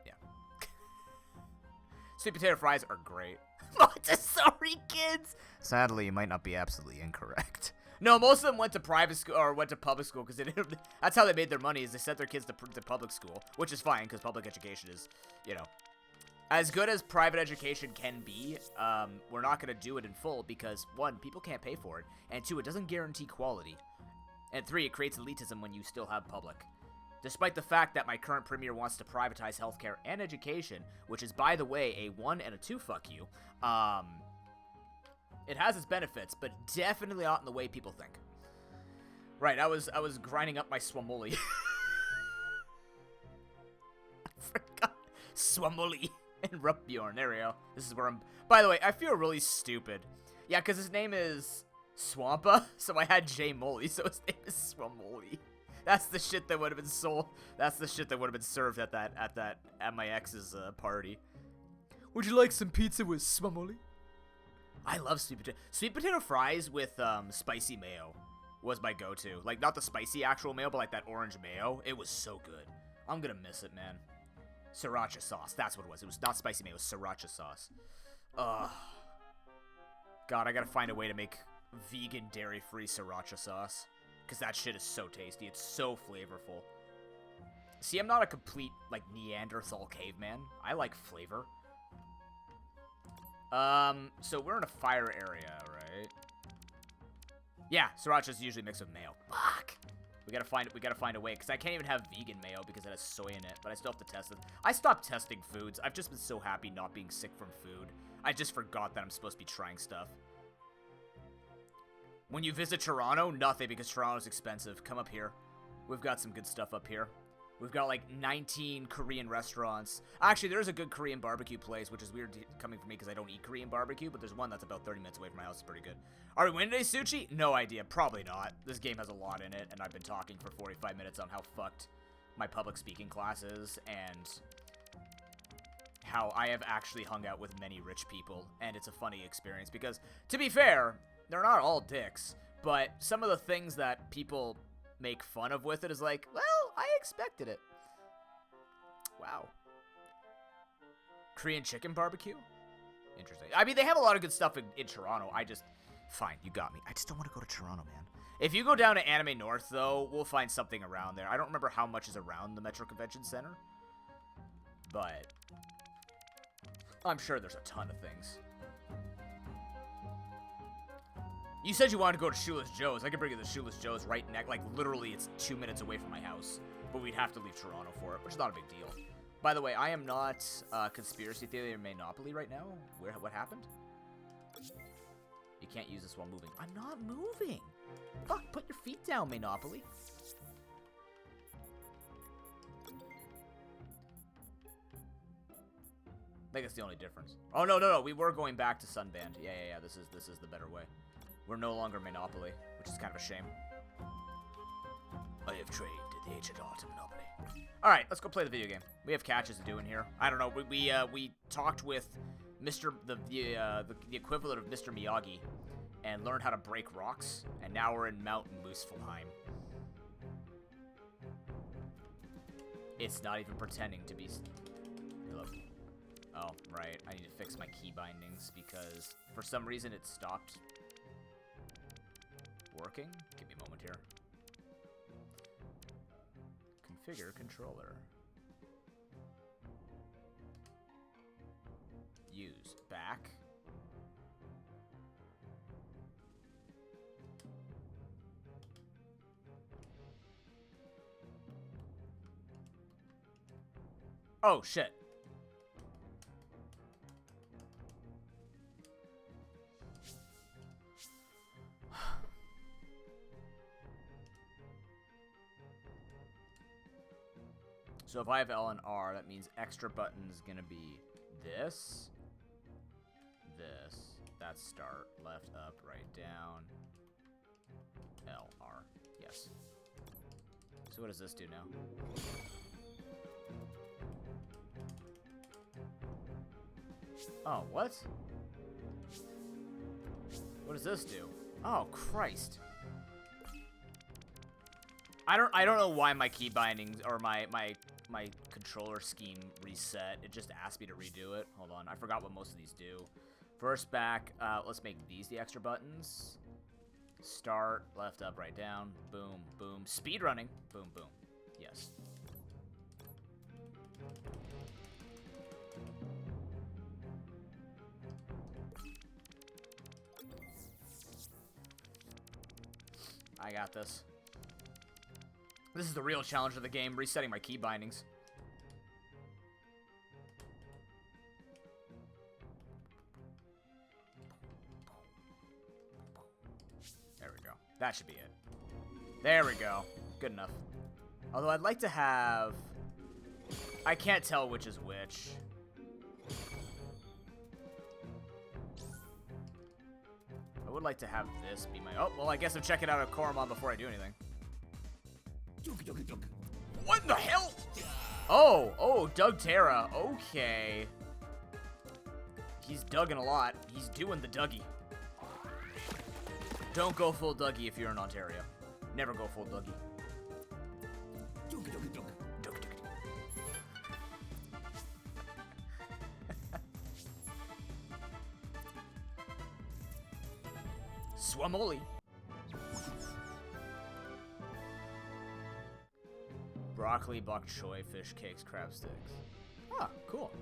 Yeah. Sweet potato fries are great. Montessori kids! Sadly, you might not be absolutely incorrect. No, most of them went to private school, or went to public school, because that's how they made their money, is they sent their kids to public school, which is fine, because public education is, you know, as good as private education can be. We're not going to do it in full, because, 1, people can't pay for it, and 2, it doesn't guarantee quality, and 3, it creates elitism when you still have public. Despite the fact that my current premier wants to privatize healthcare and education, which is, by the way, a 1 and a 2 fuck you, it has its benefits, but definitely not in the way people think. Right, I was grinding up my swamuli. I forgot. Swamuli and Rupbjorn. There we go. This is where I'm... By the way, I feel really stupid. Yeah, because his name is Swampa, so I had J Molly, so his name is Swamoli. That's the shit that would have been sold. That's the shit that would have been served at my ex's party. Would you like some pizza with Swamoli? I love sweet potato fries with spicy mayo was my go-to. Like, not the spicy actual mayo, but like that orange mayo. It was so good. I'm gonna miss it, man. Sriracha sauce. That's what it was. It was not spicy mayo. It was sriracha sauce. Ugh. God, I gotta find a way to make vegan, dairy-free sriracha sauce. Because that shit is so tasty. It's so flavorful. See, I'm not a complete, like, Neanderthal caveman. I like flavor. So we're in a fire area, right? Yeah, sriracha's usually mixed with mayo. Fuck! We gotta find a way, because I can't even have vegan mayo because it has soy in it, but I still have to test it. I stopped testing foods. I've just been so happy not being sick from food. I just forgot that I'm supposed to be trying stuff. When you visit Toronto, nothing, because Toronto's expensive. Come up here. We've got some good stuff up here. We've got, like, 19 Korean restaurants. Actually, there's a good Korean barbecue place, which is weird coming from me because I don't eat Korean barbecue, but there's one that's about 30 minutes away from my house. It's pretty good. Are we winning today, Suchi? No idea. Probably not. This game has a lot in it, and I've been talking for 45 minutes on how fucked my public speaking class is, and how I have actually hung out with many rich people, and it's a funny experience because, to be fair, they're not all dicks, but some of the things that people make fun of with it is like, well, I expected it. Wow. Korean chicken barbecue? Interesting. I mean, they have a lot of good stuff in Toronto. Fine, you got me. I just don't want to go to Toronto, man. If you go down to Anime North, though, we'll find something around there. I don't remember how much is around the Metro Convention Center, but I'm sure there's a ton of things. You said you wanted to go to Shoeless Joe's. I could bring you to Shoeless Joe's right next, like literally it's 2 minutes away from my house, but we'd have to leave Toronto for it, which is not a big deal. By the way, I am not conspiracy theory or Monopoly right now. What happened? You can't use this while moving. I'm not moving. Fuck, put your feet down, Monopoly. I think that's the only difference. Oh, no. We were going back to Sunband. Yeah. This is the better way. We're no longer Monopoly, which is kind of a shame. I have trained in the ancient art of Monopoly. All right, let's go play the video game. We have catches to do in here. I don't know. We talked with the equivalent of Mr. Miyagi and learned how to break rocks, and now we're in Mount Muspelheim. It's not even pretending to be. Hello. Oh, right. I need to fix my key bindings because for some reason it stopped working. Give me a moment here. Configure controller. Use back. Oh, shit. So if I have L and R, that means extra button is going to be this. That's start, left, up, right, down. L, R. Yes. So what does this do now? Oh, what? What does this do? Oh, Christ. I don't know why my key bindings or my controller scheme reset. It just asked me to redo it. Hold on. I forgot what most of these do. First back, let's make these the extra buttons. Start, left, up, right, down. Boom, boom. Speedrunning. Boom, boom. Yes. I got this. This is the real challenge of the game, resetting my key bindings. There we go. That should be it. There we go. Good enough. Although I'd like to have... I can't tell which is which. I would like to have this be my... Oh, well, I guess I'm checking out a Koromon before I do anything. What the hell? Oh, Doug Terra. Okay. He's dugging a lot. He's doing the Dougie. Don't go full Dougie if you're in Ontario. Never go full Dougie. Swamoli. Broccoli, bok choy, fish cakes, crab sticks. Ah, cool.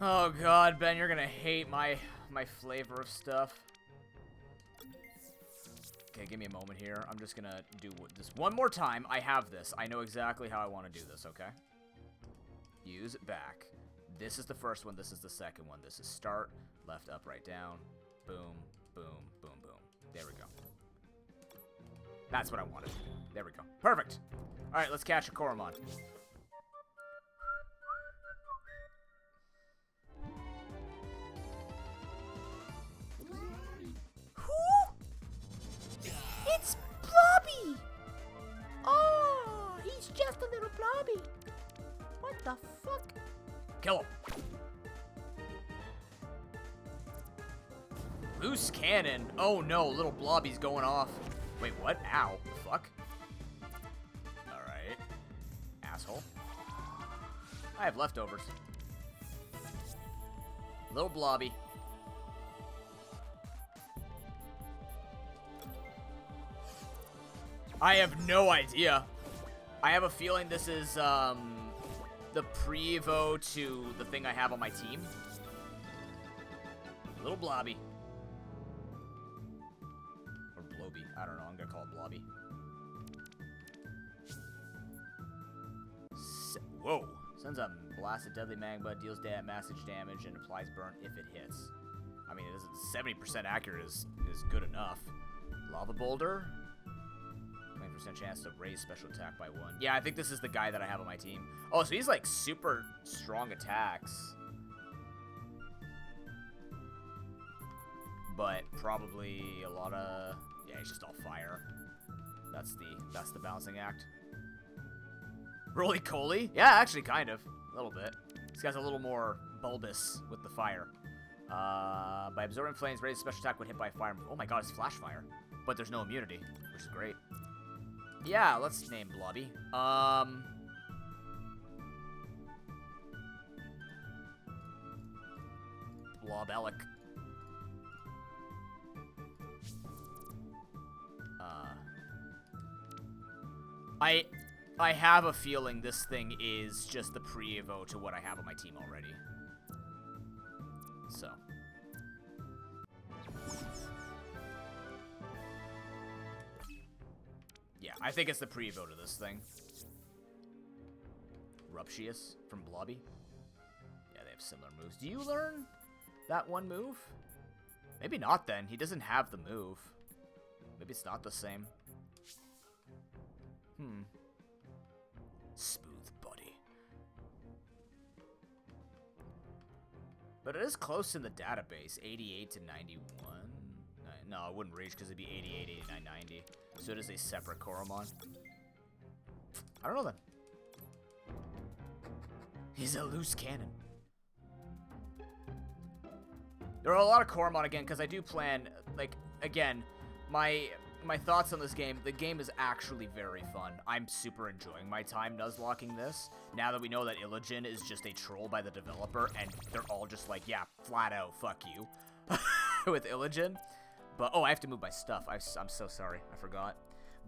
Oh god, Ben, you're gonna hate my flavor of stuff. Okay, give me a moment here. I'm just gonna do this one more time. I have this. I know exactly how I want to do this, okay? Use back. This is the first one. This is the second one. This is start, left, up, right, down. Boom, boom, boom, boom. There we go. That's what I wanted. There we go. Perfect. All right, let's catch a Koromon. the fuck? Kill him. Loose cannon. Oh no, little blobby's going off. Wait, what? Ow. Fuck. Alright. Asshole. I have leftovers. Little blobby. I have no idea. I have a feeling this is, the pre-evo to the thing I have on my team. Little blobby. Or bloby. I don't know. I'm gonna call it blobby. Whoa. Sends a blast of deadly magma, deals massive damage, and applies burn if it hits. I mean, it isn't 70% accurate is good enough. Lava boulder. 20% chance to raise special attack by 1. Yeah, I think this is the guy that I have on my team. Oh, so he's like super strong attacks. But probably a lot of... Yeah, he's just all fire. That's the balancing act. Roly-Coly? Yeah, actually, kind of. A little bit. This guy's a little more bulbous with the fire. By absorbing flames, raise special attack when hit by fire. Oh my god, it's flash fire. But there's no immunity, which is great. Yeah, let's name Blobby. Blobelic. I have a feeling this thing is just the pre-evo to what I have on my team already. So. Yeah, I think it's the pre-evo to this thing. Ruptious from Blobby. Yeah, they have similar moves. Do you learn that one move? Maybe not then. He doesn't have the move. Maybe it's not the same. Smooth body. But it is close in the database. 88 to 91. No, I wouldn't reach because it'd be 88, 89, 90. So it is a separate Koromon. I don't know then. He's a loose cannon. There are a lot of Koromon again because I do plan, like, again, my thoughts on this game, the game is actually very fun. I'm super enjoying my time nuzlocking this. Now that we know that Illigen is just a troll by the developer, and they're all just like, yeah, flat out, fuck you. With Illigen. But, oh, I have to move my stuff. I'm so sorry. I forgot.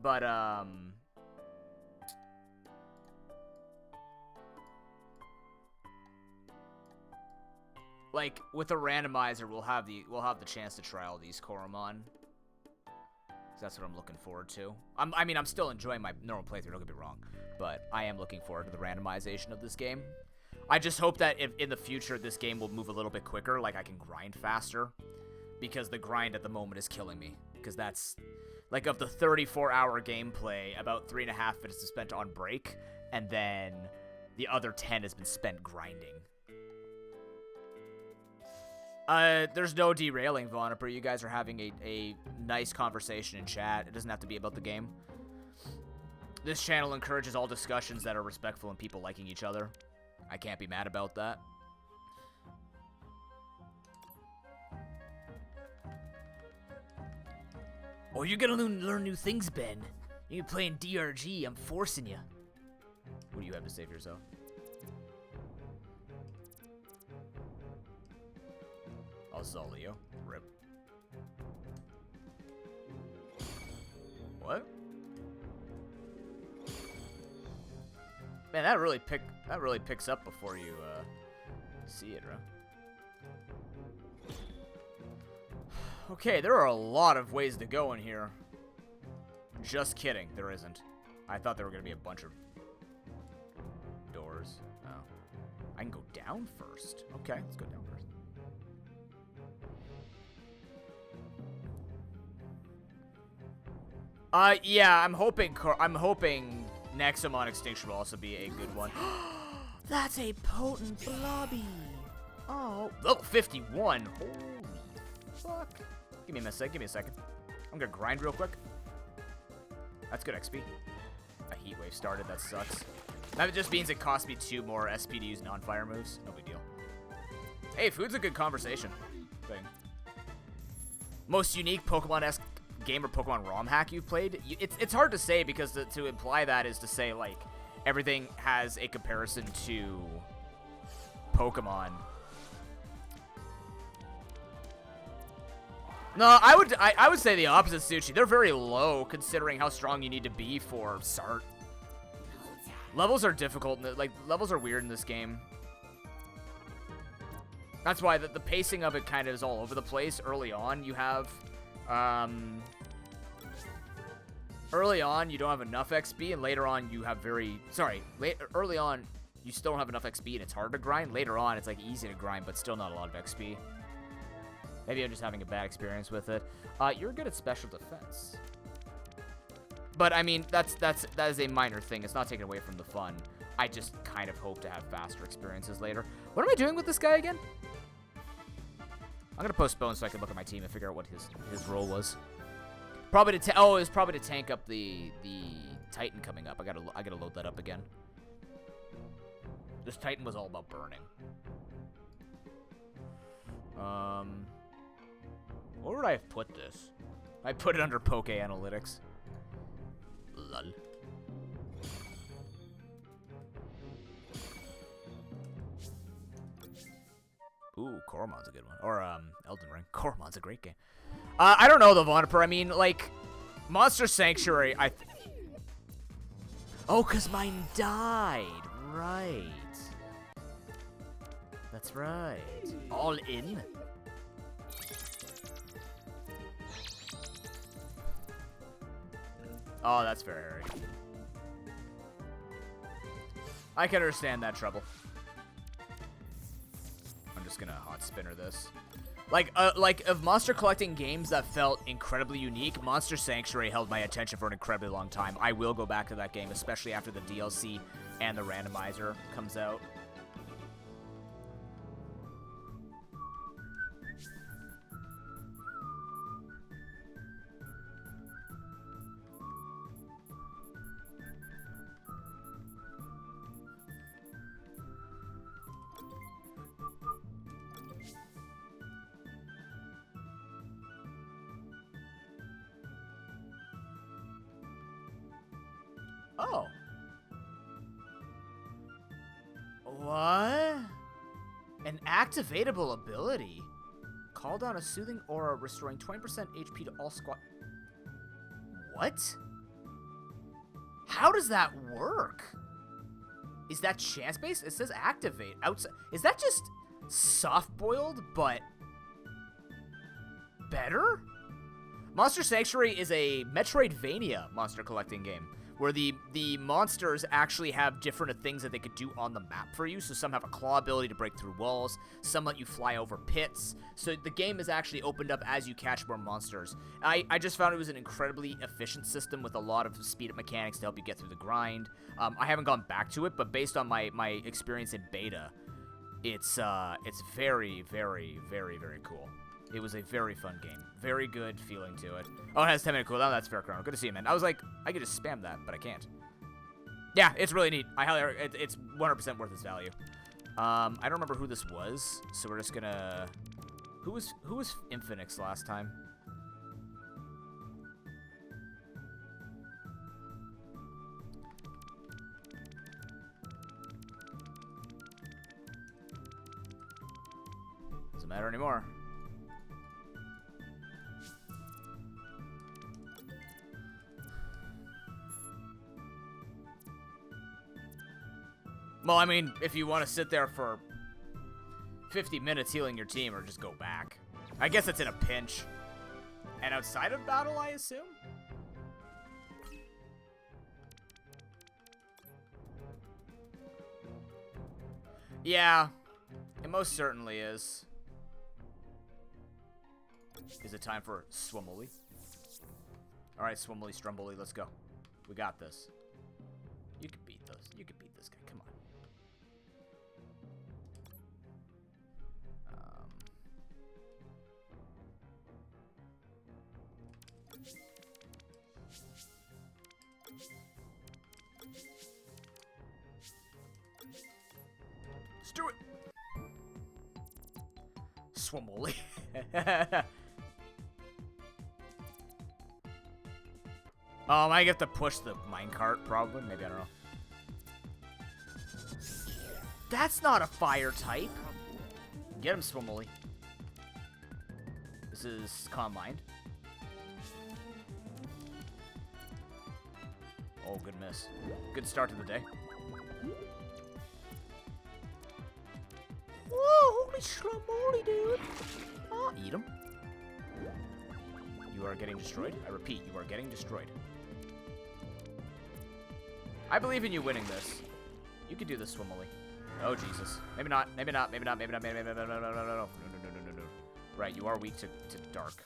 But, like, with a randomizer, we'll have the chance to try all these Koromon. That's what I'm looking forward to. I mean, I'm still enjoying my normal playthrough, don't get me wrong. But I am looking forward to the randomization of this game. I just hope that if in the future this game will move a little bit quicker, like I can grind faster. Because the grind at the moment is killing me. Because that's, like, of the 34-hour gameplay, about 3.5 minutes is spent on break. And then the other 10 has been spent grinding. There's no derailing, Voniper. You guys are having a nice conversation in chat. It doesn't have to be about the game. This channel encourages all discussions that are respectful and people liking each other. I can't be mad about that. Oh, you're gonna learn new things, Ben. You're playing DRG. I'm forcing you. What do you have to say for yourself? Zolio. Rip. What? Man, that really picks up before you see it, bro. Okay, there are a lot of ways to go in here. Just kidding, there isn't. I thought there were gonna be a bunch of doors. Oh. I can go down first. Okay, let's go down first. Yeah, I'm hoping Nexomon Extinction will also be a good one. That's a potent blobby. Oh, level 51. Holy fuck. Give me a second. I'm gonna grind real quick. That's good XP. A heat wave started, that sucks. That just means it costs me 2 more SP to use non-fire moves. No big deal. Hey, food's a good conversation thing. Most unique Pokemon-esque game or Pokemon ROM hack you've played? It's hard to say because to imply that is to say, like, everything has a comparison to Pokemon. No, I would say the opposite, Sushi. They're very low considering how strong you need to be for Sart. Levels are difficult. Like, levels are weird in this game. That's why the pacing of it kind of is all over the place. Early on, you have... early on, you don't have enough XP, and later on, you have very... Sorry, early on, you still don't have enough XP, and it's hard to grind. Later on, it's, like, easy to grind, but still not a lot of XP. Maybe I'm just having a bad experience with it. You're good at special defense. But, I mean, that is a minor thing. It's not taken away from the fun. I just kind of hope to have faster experiences later. What am I doing with this guy again? I'm gonna postpone so I can look at my team and figure out what his role was. Probably to it was probably to tank up the Titan coming up. I gotta load that up again. This Titan was all about burning. Where would I have put this? I put it under Poke Analytics. Lol. Ooh, Koromon's a good one. Or, Elden Ring. Koromon's a great game. I don't know, though, Voniper. I mean, like, Monster Sanctuary, Oh, because mine died. Right. That's right. All in? Oh, that's fair, Harry. I can understand that trouble. I'm just gonna hot spinner this. Like of monster collecting games that felt incredibly unique, Monster Sanctuary held my attention for an incredibly long time. I will go back to that game, especially after the DLC and the randomizer comes out. Oh. What? An activatable ability. Call down a soothing aura, restoring 20% HP to all squad. What? How does that work? Is that chance-based? It says activate. Outside. Is that just soft-boiled, but better? Monster Sanctuary is a Metroidvania monster collecting game, where the monsters actually have different things that they could do on the map for you. So some have a claw ability to break through walls, some let you fly over pits. So the game is actually opened up as you catch more monsters. I just found it was an incredibly efficient system with a lot of speed-up mechanics to help you get through the grind. I haven't gone back to it, but based on my experience in beta, it's very, very, very, very cool. It was a very fun game. Very good feeling to it. Oh, it has 10-minute cooldown. That's fair, Chrono. Good to see you, man. I was like, I could just spam that, but I can't. Yeah, it's really neat. It's 100% worth its value. I don't remember who this was, so we're just gonna... Who was Infinix last time? Doesn't matter anymore. Well, I mean, if you want to sit there for 50 minutes healing your team, or just go back. I guess it's in a pinch. And outside of battle, I assume? Yeah, it most certainly is. Is it time for Swomoli? Alright, Swomoli, Strumboli, let's go. We got this. You can beat those. You can beat this guy. Come on. Swamoli. I have to push the minecart, probably. Maybe, I don't know. That's not a fire type. Get him, Swamoli. This is Calm Mind. Oh, good miss. Good start to the day. Whoa, holy Swamoli, dude. Oh, eat him. You are getting destroyed. I repeat, you are getting destroyed. I believe in you winning this. You can do this, Swimily. Oh, Jesus. Maybe not. Maybe not. Maybe not. Maybe not. Maybe not. No. Right, you are weak to dark.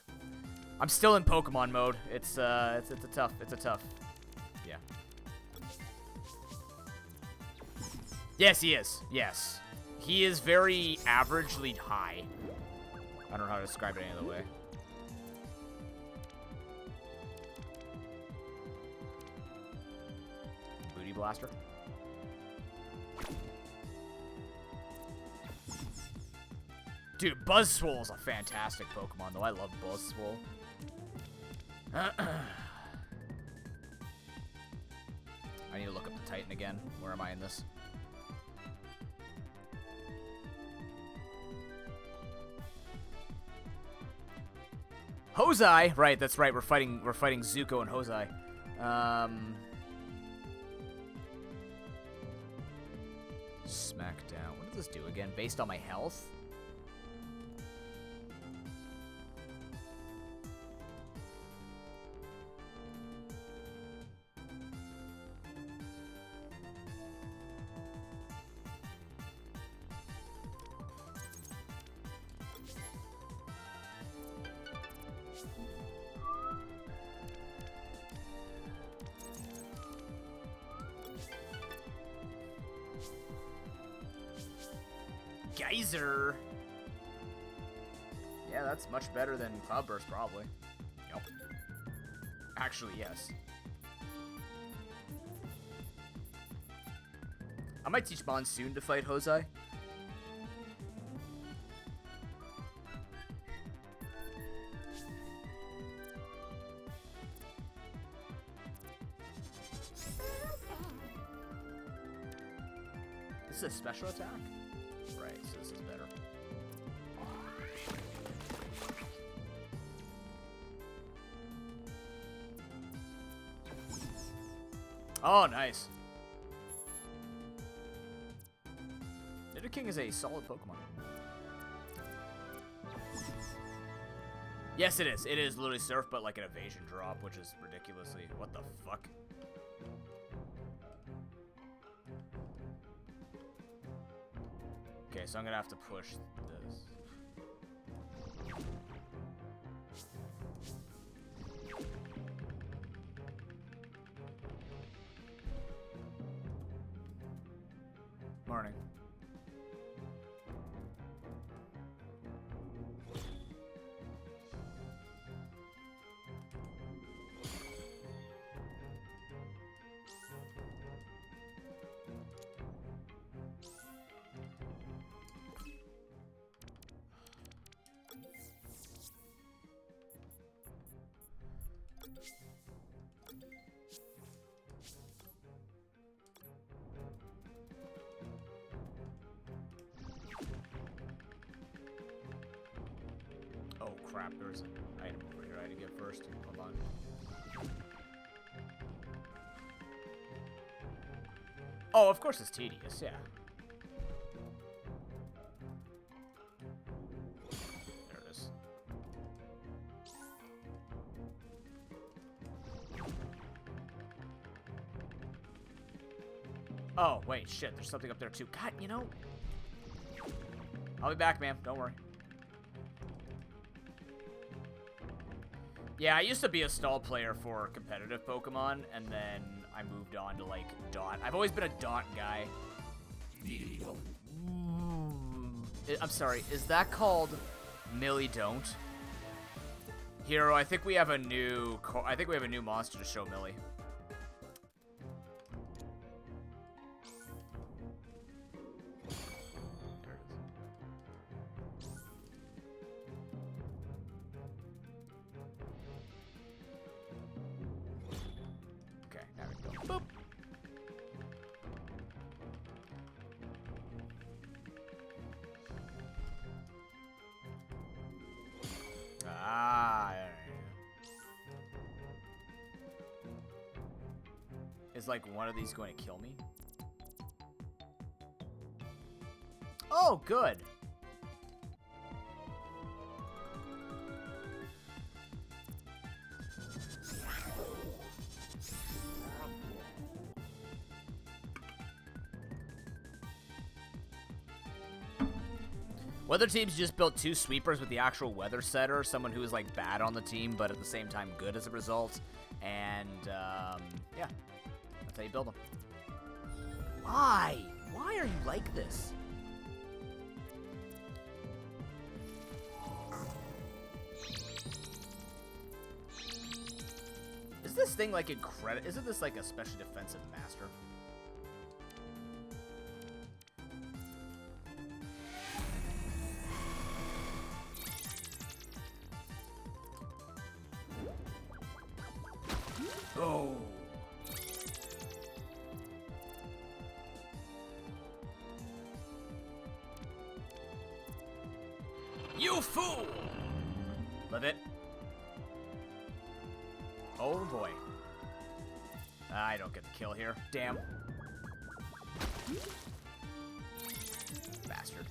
I'm still in Pokemon mode. It's a tough. Yeah. Yes, he is. Yes. He is very averagely high. I don't know how to describe it any other way. Booty Blaster. Dude, Buzzswole is a fantastic Pokemon, though. I love Buzzswole. I need to look up the Titan again. Where am I in this? Hozai! Right, that's right. We're fighting Zuko and Hozai. Smackdown. What does this do again? Based on my health? Geyser. Yeah, that's much better than Cloudburst, probably. Yep. Actually, yes. I might teach Monsoon to fight Hozai. This is a special attack? Right, so this is better. Oh, nice. Nidoking is a solid Pokemon. Yes, it is. It is literally Surf, but like an evasion drop, which is ridiculously... What the fuck? Okay, so I'm gonna have to push this. Morning. Oh crap, there's an item over here I had to get first. Hold on. Oh, of course it's tedious, yeah. There it is. Oh, wait, shit, there's something up there too. God, you know. I'll be back, ma'am. Don't worry. Yeah, I used to be a stall player for competitive Pokemon, and then I moved on to, like, Dot. I've always been a Dot guy. I'm sorry, is that called Millie Don't? Hero, I think we have a new monster to show Millie. There it is. Is, like, one of these going to kill me? Oh, good. Weather teams just built 2 sweepers with the actual weather setter, someone who is like bad on the team, but at the same time good as a result. And yeah, that's how you build them. Why? Why are you like this? Is this thing like incredible? Isn't this like a special defensive master? Oh. You fool! Live it. Oh boy. I don't get the kill here. Damn. Bastard.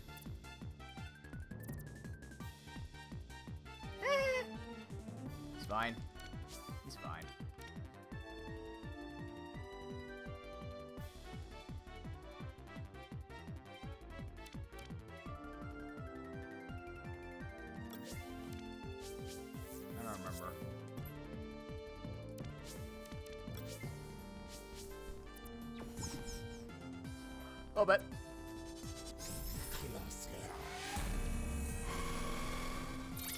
He's fine. He's fine. I don't remember. Oh, but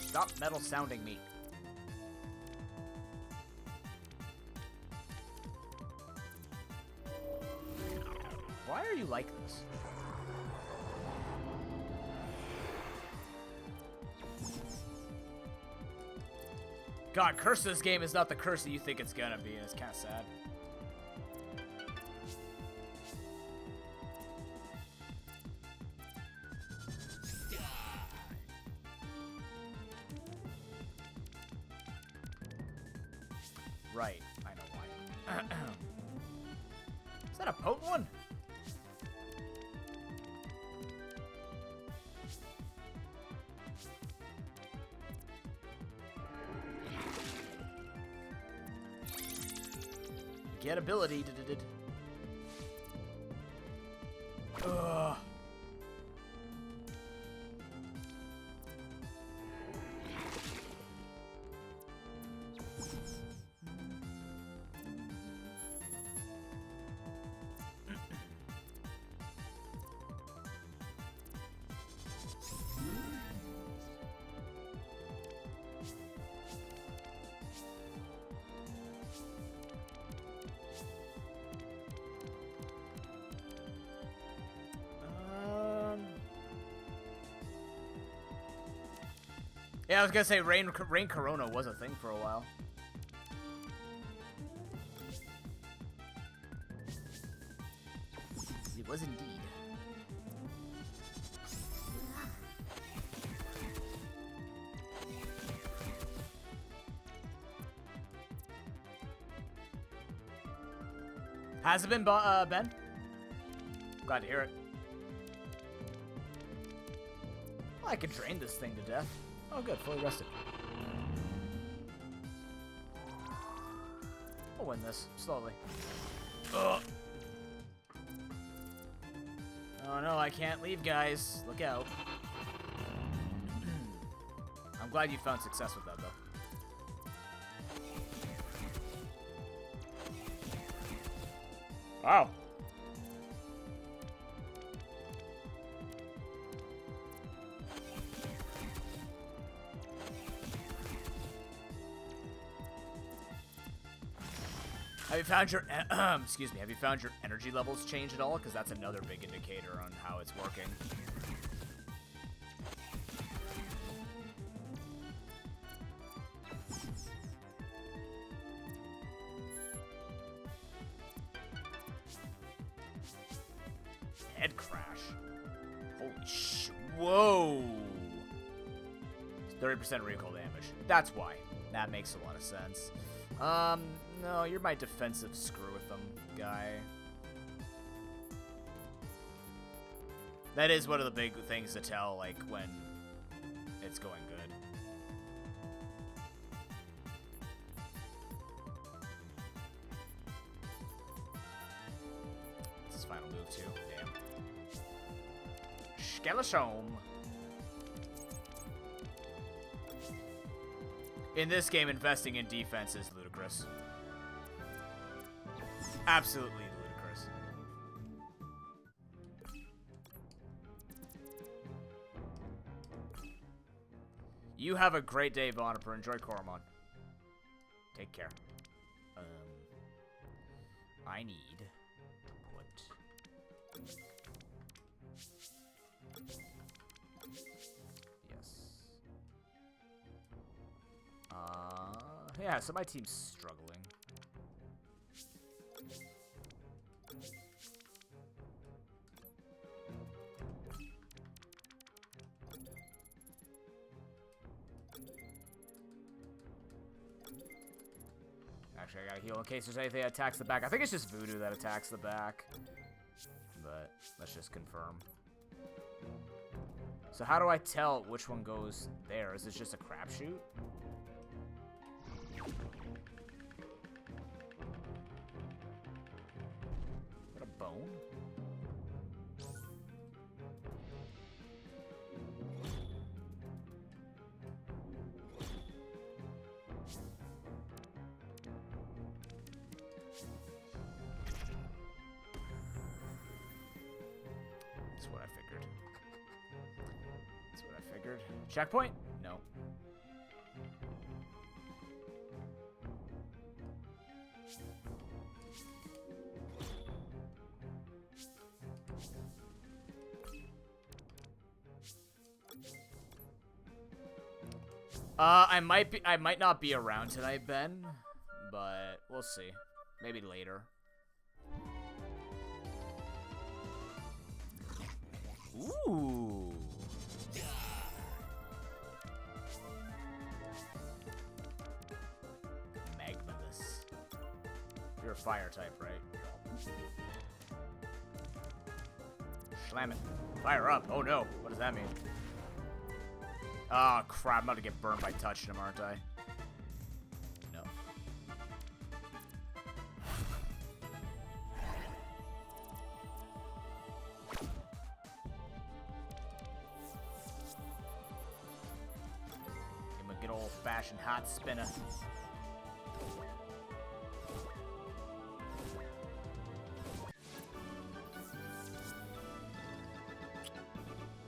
stop metal sounding me. Why are you like this? God, curse of this game is not the curse that you think it's gonna be, and it's kind of sad. Right, I know why. Is that a potent one? Get ability. Ugh. Yeah, I was gonna say Rain Corona was a thing for a while. It was indeed. Has it been, Ben? Glad to hear it. Well, I could drain this thing to death. Oh, good. Fully rested. We'll win this. Slowly. Ugh. Oh, no. I can't leave, guys. Look out. I'm glad you found success with that, though. Wow. Have you found your excuse me? Have you found your energy levels change at all? Because that's another big indicator on how it's working. Head crash. Holy sh! Whoa! 30% recoil damage. That's why. That makes a lot of sense. No, you're my defensive screw with them guy. That is one of the big things to tell, like, when it's going good. It's his final move, too. Damn. Skeleton. In this game, investing in defense is ludicrous. Absolutely ludicrous. You have a great day, Voniper. Enjoy Koromon. Take care. I need to put... Yes. Yeah, so my team's struggling. Actually, I gotta heal in case there's anything that attacks the back. I think it's just Voodoo that attacks the back. But let's just confirm. So how do I tell which one goes there? Is this just a crapshoot? What a bone? That's what I figured. That's what I figured. Checkpoint? No. I might not be around tonight, Ben, but we'll see. Maybe later. Ooh. Magmalus. You're a fire type, right? Slam it. Fire up. Oh no. What does that mean? Oh crap, I'm about to get burned by touching him, aren't I? No. Give him a good old-fashioned hot spinner.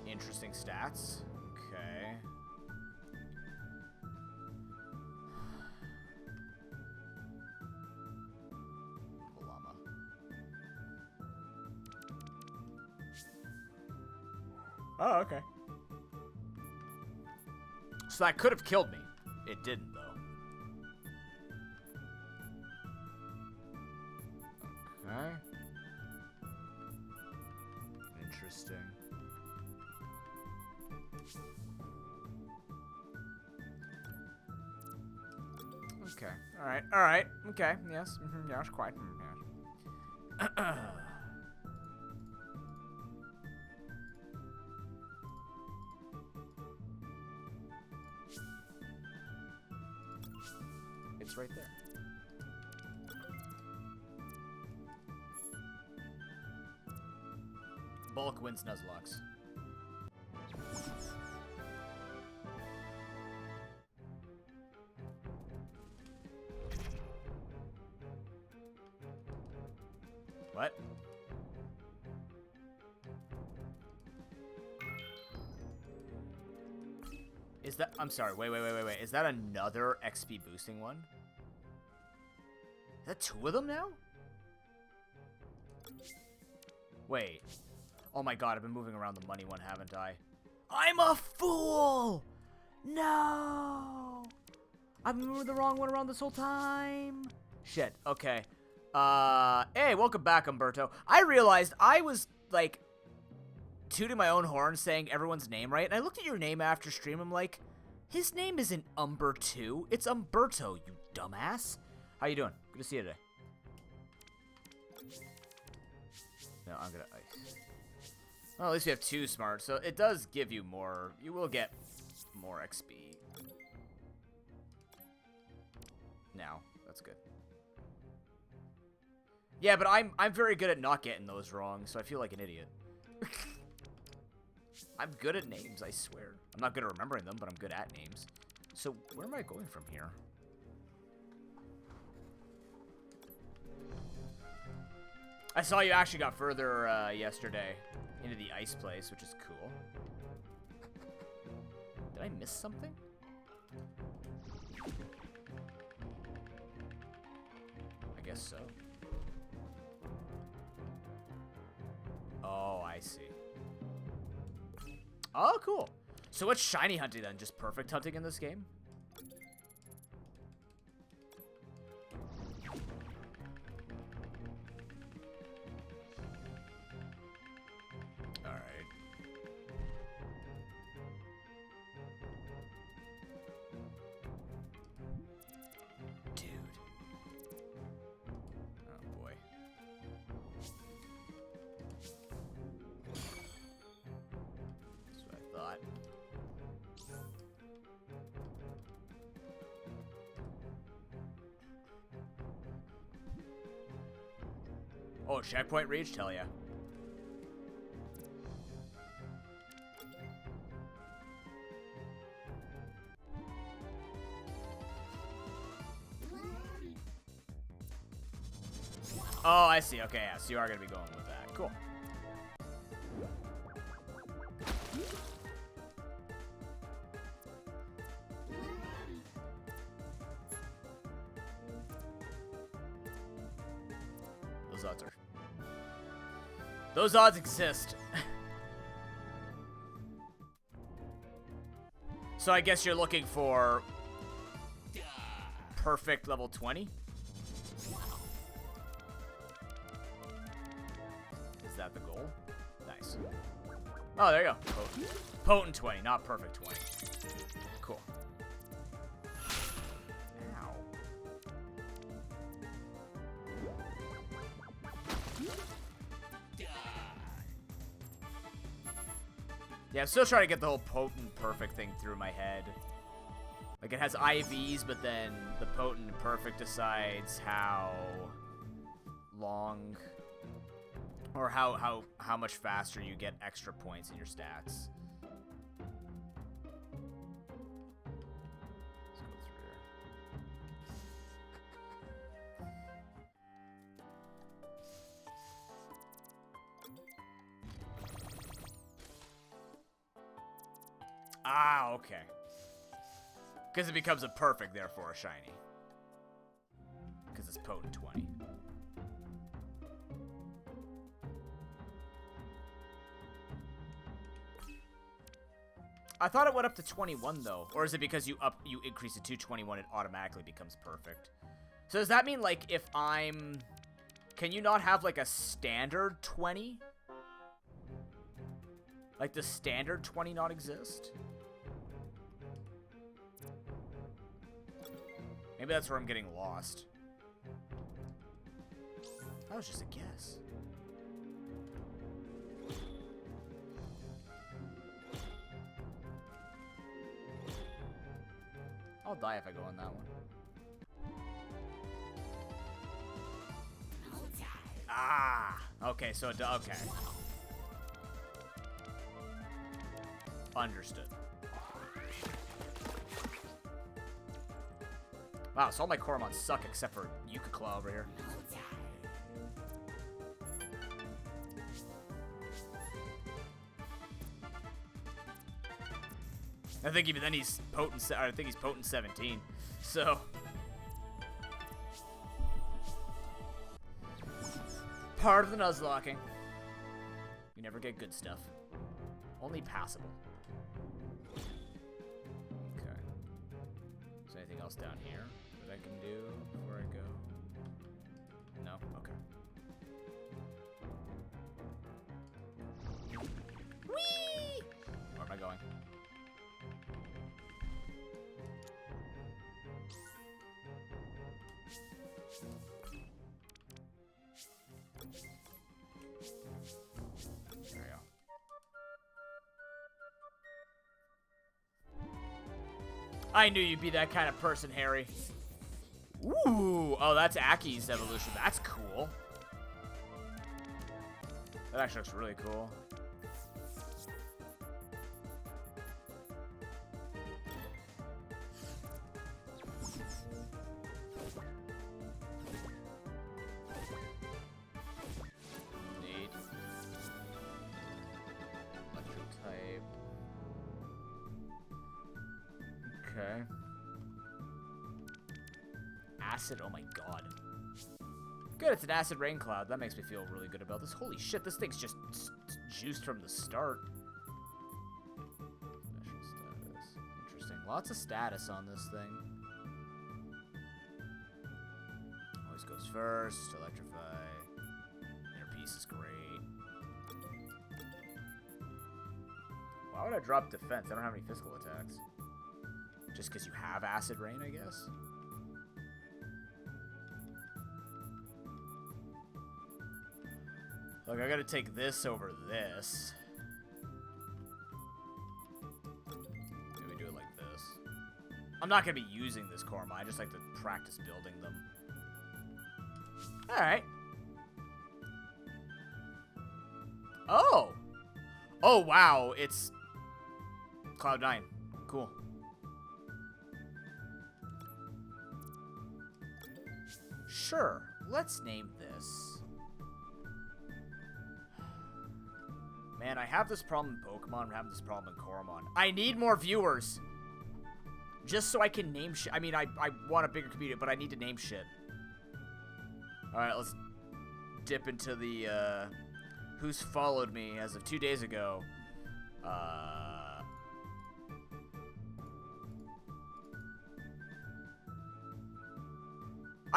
Interesting stats. Okay. Llama. Oh, okay. So that could have killed me. It didn't, though. Okay. Interesting. Okay. Alright. Alright. Okay. Yes. Yes, quite. Yes. It's right there. Bulk wins Nuzlocks. What? Is that... I'm sorry. Wait. Is that another XP boosting one? Is that two of them now? Wait. Oh my god, I've been moving around the money one, haven't I? I'm a fool! No! I've been moving the wrong one around this whole time. Shit. Okay. Hey, welcome back, Umberto. I realized I was, like, tooting my own horn saying everyone's name right, and I looked at your name after stream, I'm like, his name isn't Umberto, it's Umberto, you dumbass. How you doing? Good to see you today. No, I'm gonna ice. Well, at least we have 2 smart, so it does give you more. You will get more XP. Now, that's good. Yeah, but I'm very good at not getting those wrong, so I feel like an idiot. I'm good at names, I swear. I'm not good at remembering them, but I'm good at names. So, where am I going from here? I saw you actually got further yesterday into the ice place, which is cool. Did I miss something? I guess so. Oh, I see. Oh, cool. So what's shiny hunting then? Just perfect hunting in this game? Alright. Dude. Oh, boy. That's what I thought. Oh, checkpoint reached? Hell yeah. Oh, I see. Okay, yeah, so you are going to be going with that. Cool. Those odds are... Those odds exist. So I guess you're looking for... perfect level 20? Is that the goal? Nice. Oh, there you go. Potent. Potent 20, not perfect 20. Cool. Ow. Yeah, I'm still trying to get the whole potent perfect thing through my head. Like, it has IVs, but then the potent perfect decides how long or how much faster you get extra points in your stats. Let's go through here. Ah, okay. Because it becomes a perfect, therefore a shiny. Because it's potent 20. I thought it went up to 21 though. Or is it because you increase it to 21, it automatically becomes perfect? So does that mean, like, if I'm... Can you not have, like, a standard 20? Like, the standard 20 not exist? Maybe that's where I'm getting lost. That was just a guess. I'll die if I go on that one. Ah! Okay, so okay. Understood. Wow, so all my Coromons suck except for Yuka-Claw over here. I think even then he's potent. I think he's potent 17. So part of the Nuzlocking. You never get good stuff. Only passable. Okay. Is there anything else down here that I can do before I go? No? Okay. Whee! Where am I going? I knew you'd be that kind of person, Harry. Ooh. Oh, that's Aki's evolution. That's cool. That actually looks really cool. Neat. Electric type. Okay. Acid. Oh my god. Good, it's an acid rain cloud. That makes me feel really good about this. Holy shit, this thing's just juiced from the start. Special status. Interesting. Lots of status on this thing. Always goes first. Electrify. Inner piece is great. Why would I drop defense? I don't have any physical attacks. Just because you have acid rain, I guess? Look, I gotta take this over this. Maybe do it like this. I'm not gonna be using this Korma. I just like to practice building them. Alright. Oh! Oh, wow. It's Cloud9. Cool. Sure. Let's name this. Man, I have this problem in Pokemon. I'm having this problem in Koromon. I need more viewers. Just so I can name shit. I mean, I want a bigger community, but I need to name shit. Alright, let's dip into the, who's followed me as of 2 days ago. I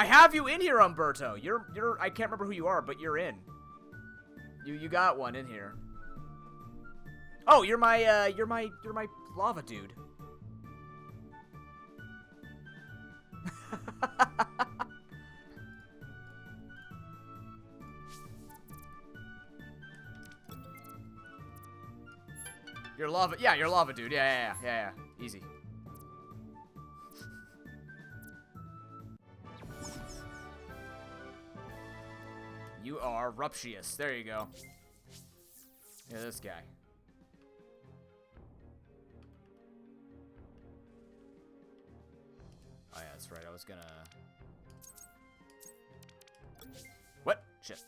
have you in here, Umberto. You're, I can't remember who you are, but you're in. You got one in here. Oh, you're my lava dude. You're lava, yeah, you're lava dude. Yeah. Easy. You are Ruptious. There you go. Yeah, this guy. Oh yeah, that's right. I was gonna... What? Shit.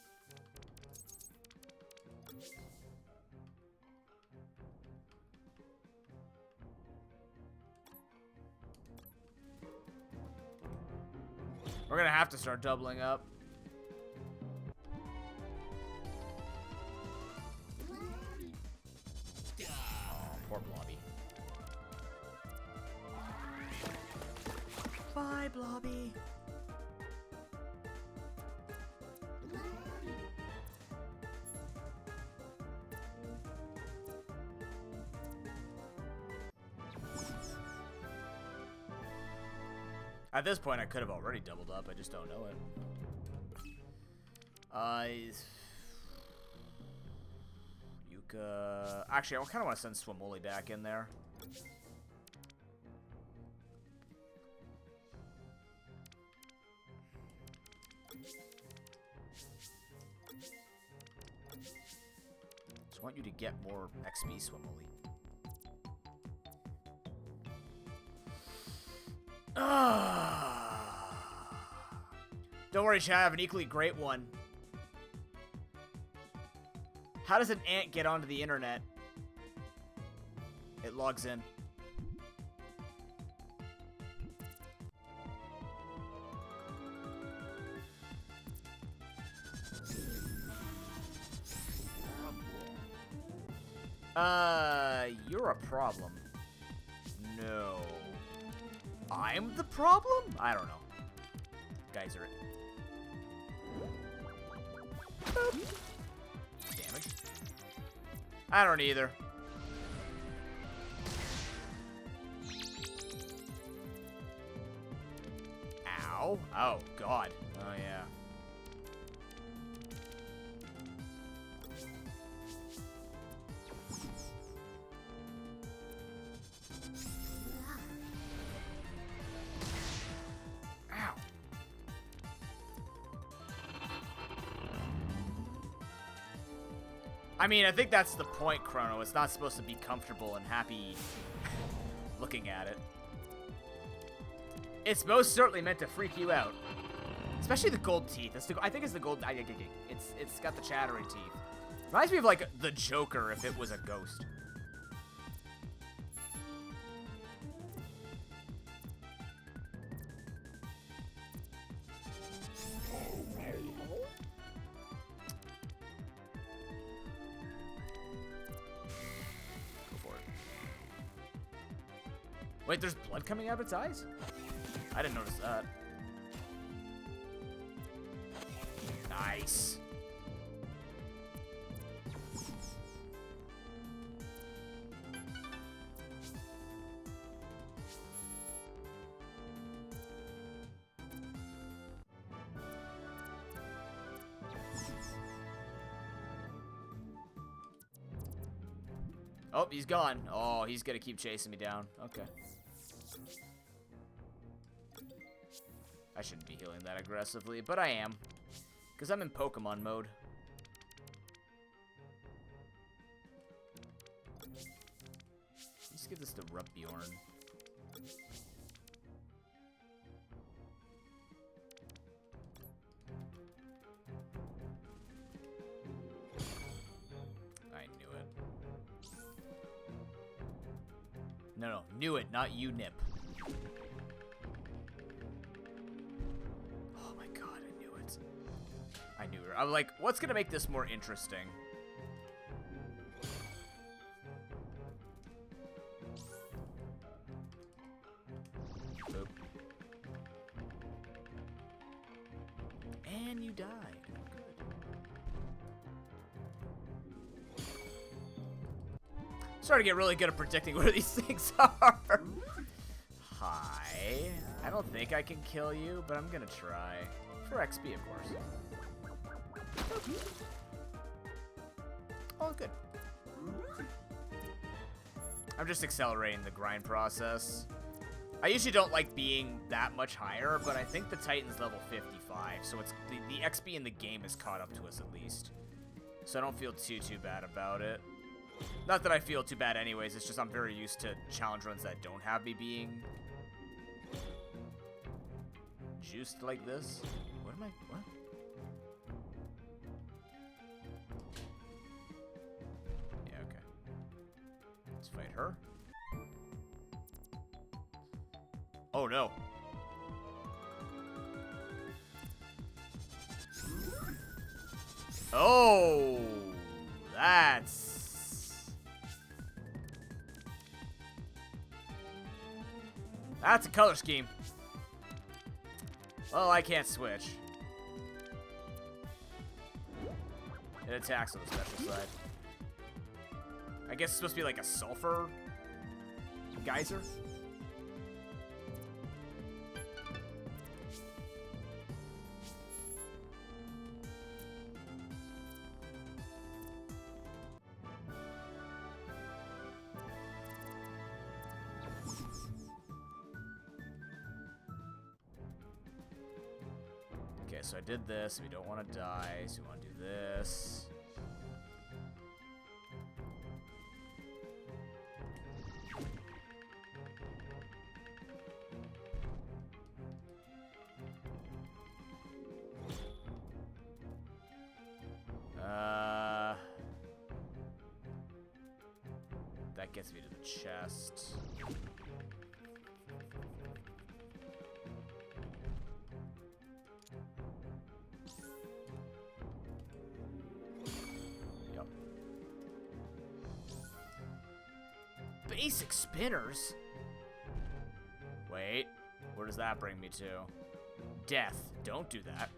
We're gonna have to start doubling up. Poor Blobby. Bye, Blobby. At this point, I could have already doubled up. I just don't know it. Yuka. Actually, I kind of want to send Swamoli back in there. Just want you to get more XP, Swamoli. Don't worry, Chad, I have an equally great one. How does an ant get onto the internet? It logs in. You're a problem. No. I'm the problem? I don't know. Guys are... Damage. I don't either. Ow. Oh, God. Oh, yeah. I mean, I think that's the point, Chrono. It's not supposed to be comfortable and happy looking at it. It's most certainly meant to freak you out. Especially the gold teeth. I think it's the gold... It's got the chattery teeth. Reminds me of, like, the Joker if it was a ghost. Go for it. Wait, there's blood coming out of its eyes? I didn't notice that. Nice. Oh, he's gone. Oh, he's gonna keep chasing me down. Okay. I shouldn't be healing that aggressively, but I am. Because I'm in Pokemon mode. Let's give this to Rupbjorn. I knew it. No, knew it, not you, Nip. I knew her. I'm like, what's gonna make this more interesting? Boop. And you died. Good. Starting to get really good at predicting where these things are. Hi. I don't think I can kill you, but I'm gonna try. For XP, of course. Oh, good. I'm just accelerating the grind process. I usually don't like being that much higher, but I think the Titan's level 55, so it's the XP in the game is caught up to us at least. So I don't feel too bad about it. Not that I feel too bad anyways, it's just I'm very used to challenge runs that don't have me being juiced like this. What? Yeah, okay. Let's fight her. Oh no. Oh, that's a color scheme. Well, I can't switch. It attacks on the special side. I guess it's supposed to be like a sulfur geyser. Okay, so I did this. We don't want to die, so we want to do this. That gets me to the chest. Yep. Basic spinners? Wait, where does that bring me to? Death. Don't do that.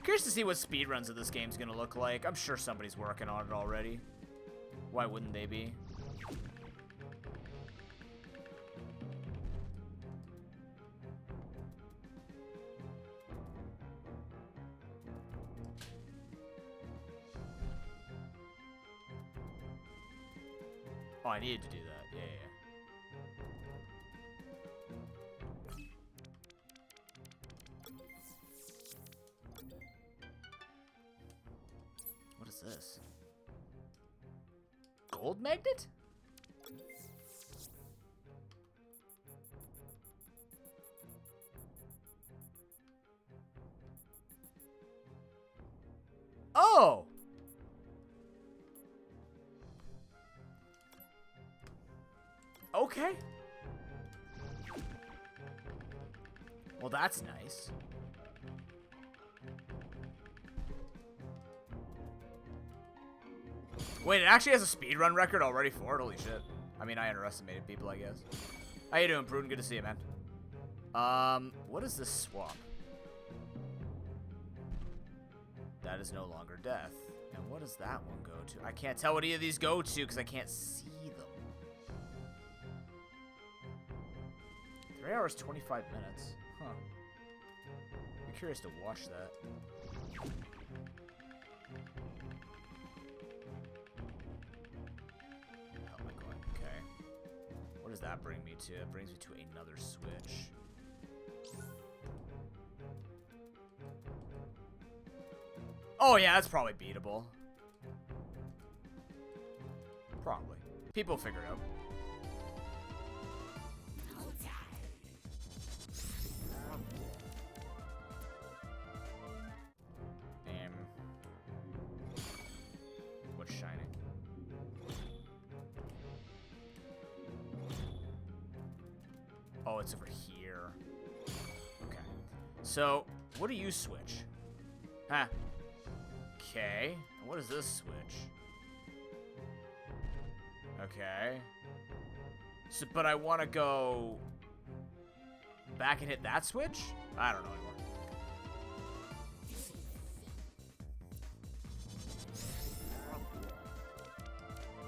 Curious to see what speedruns of this game's gonna look like. I'm sure somebody's working on it already. Why wouldn't they be? Oh, I needed to do that. Yeah. gold magnet? Oh! Okay. Well, that's nice. Wait, it actually has a speedrun record already for it? Holy shit. I mean, I underestimated people, I guess. How you doing, Pruden? Good to see you, man. What is this swap? That is no longer death. And what does that one go to? I can't tell what any of these go to because I can't see them. 3 hours, 25 minutes. Huh. I'm curious to watch that. How am I going? Okay. What does that bring me to? It brings me to another switch. Oh yeah, that's probably beatable. Probably. People figure it out. What's shining? Oh, it's over here. Okay. So, what do you switch? Huh. Okay. What is this switch? Okay. So, but I want to go back and hit that switch? I don't know anymore.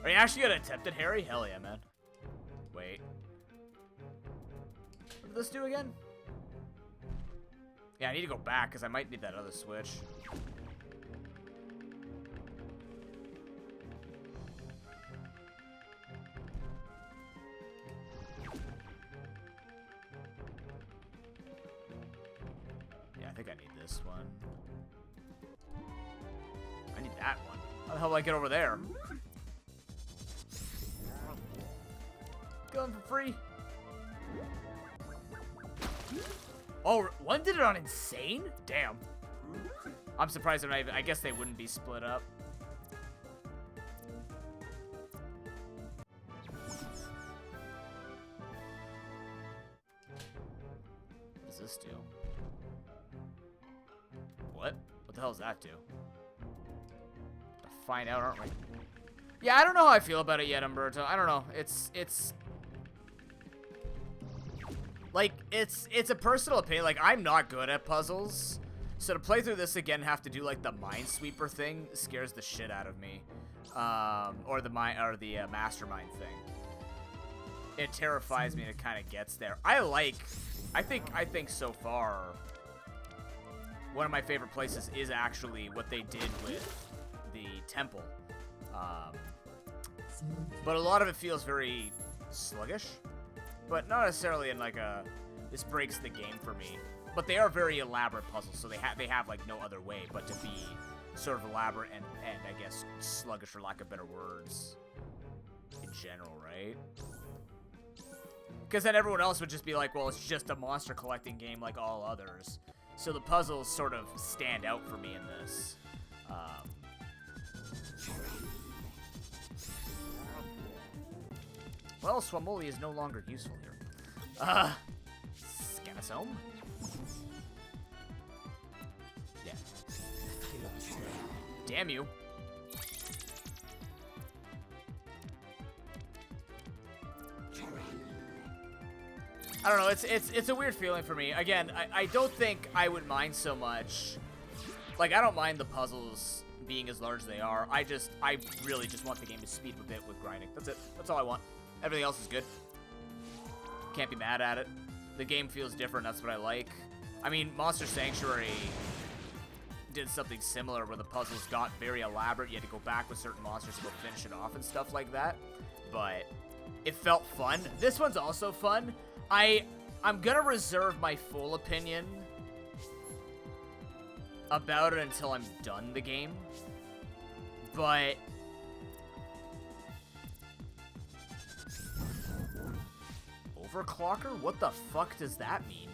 Are you actually gonna attempt it, Harry? Hell yeah, man. Wait. What did this do again? Yeah, I need to go back because I might need that other switch. Yeah, I think I need this one. I need that one. How the hell do I get over there? Going for free. Oh, one did it on insane? Damn. I'm surprised they're not even, I guess they wouldn't be split up. What does this do? What? What the hell does that do? To find out, aren't we? Yeah, I don't know how I feel about it yet, Umberto. I don't know. It's like, it's a personal opinion. Like, I'm not good at puzzles. So to play through this again and have to do, like, the Minesweeper thing scares the shit out of me. Or the Mastermind thing. It terrifies me and it kind of gets there. I think so far, one of my favorite places is actually what they did with the temple. But a lot of it feels very sluggish. But not necessarily in like a, this breaks the game for me. But they are very elaborate puzzles, so they have like no other way but to be sort of elaborate and I guess sluggish for lack of better words in general, right? Because then everyone else would just be like, well, it's just a monster collecting game like all others. So the puzzles sort of stand out for me in this. Well, Swamoli is no longer useful here. Scanisome? Yeah. Damn you. I don't know, it's a weird feeling for me. Again, I don't think I would mind so much. Like, I don't mind the puzzles being as large as they are. I really just want the game to speed a bit with grinding. That's it. That's all I want. Everything else is good. Can't be mad at it. The game feels different, that's what I like. I mean, Monster Sanctuary did something similar where the puzzles got very elaborate. You had to go back with certain monsters to go finish it off and stuff like that. But it felt fun. This one's also fun. I'm gonna reserve my full opinion about it until I'm done the game. But overclocker? What the fuck does that mean?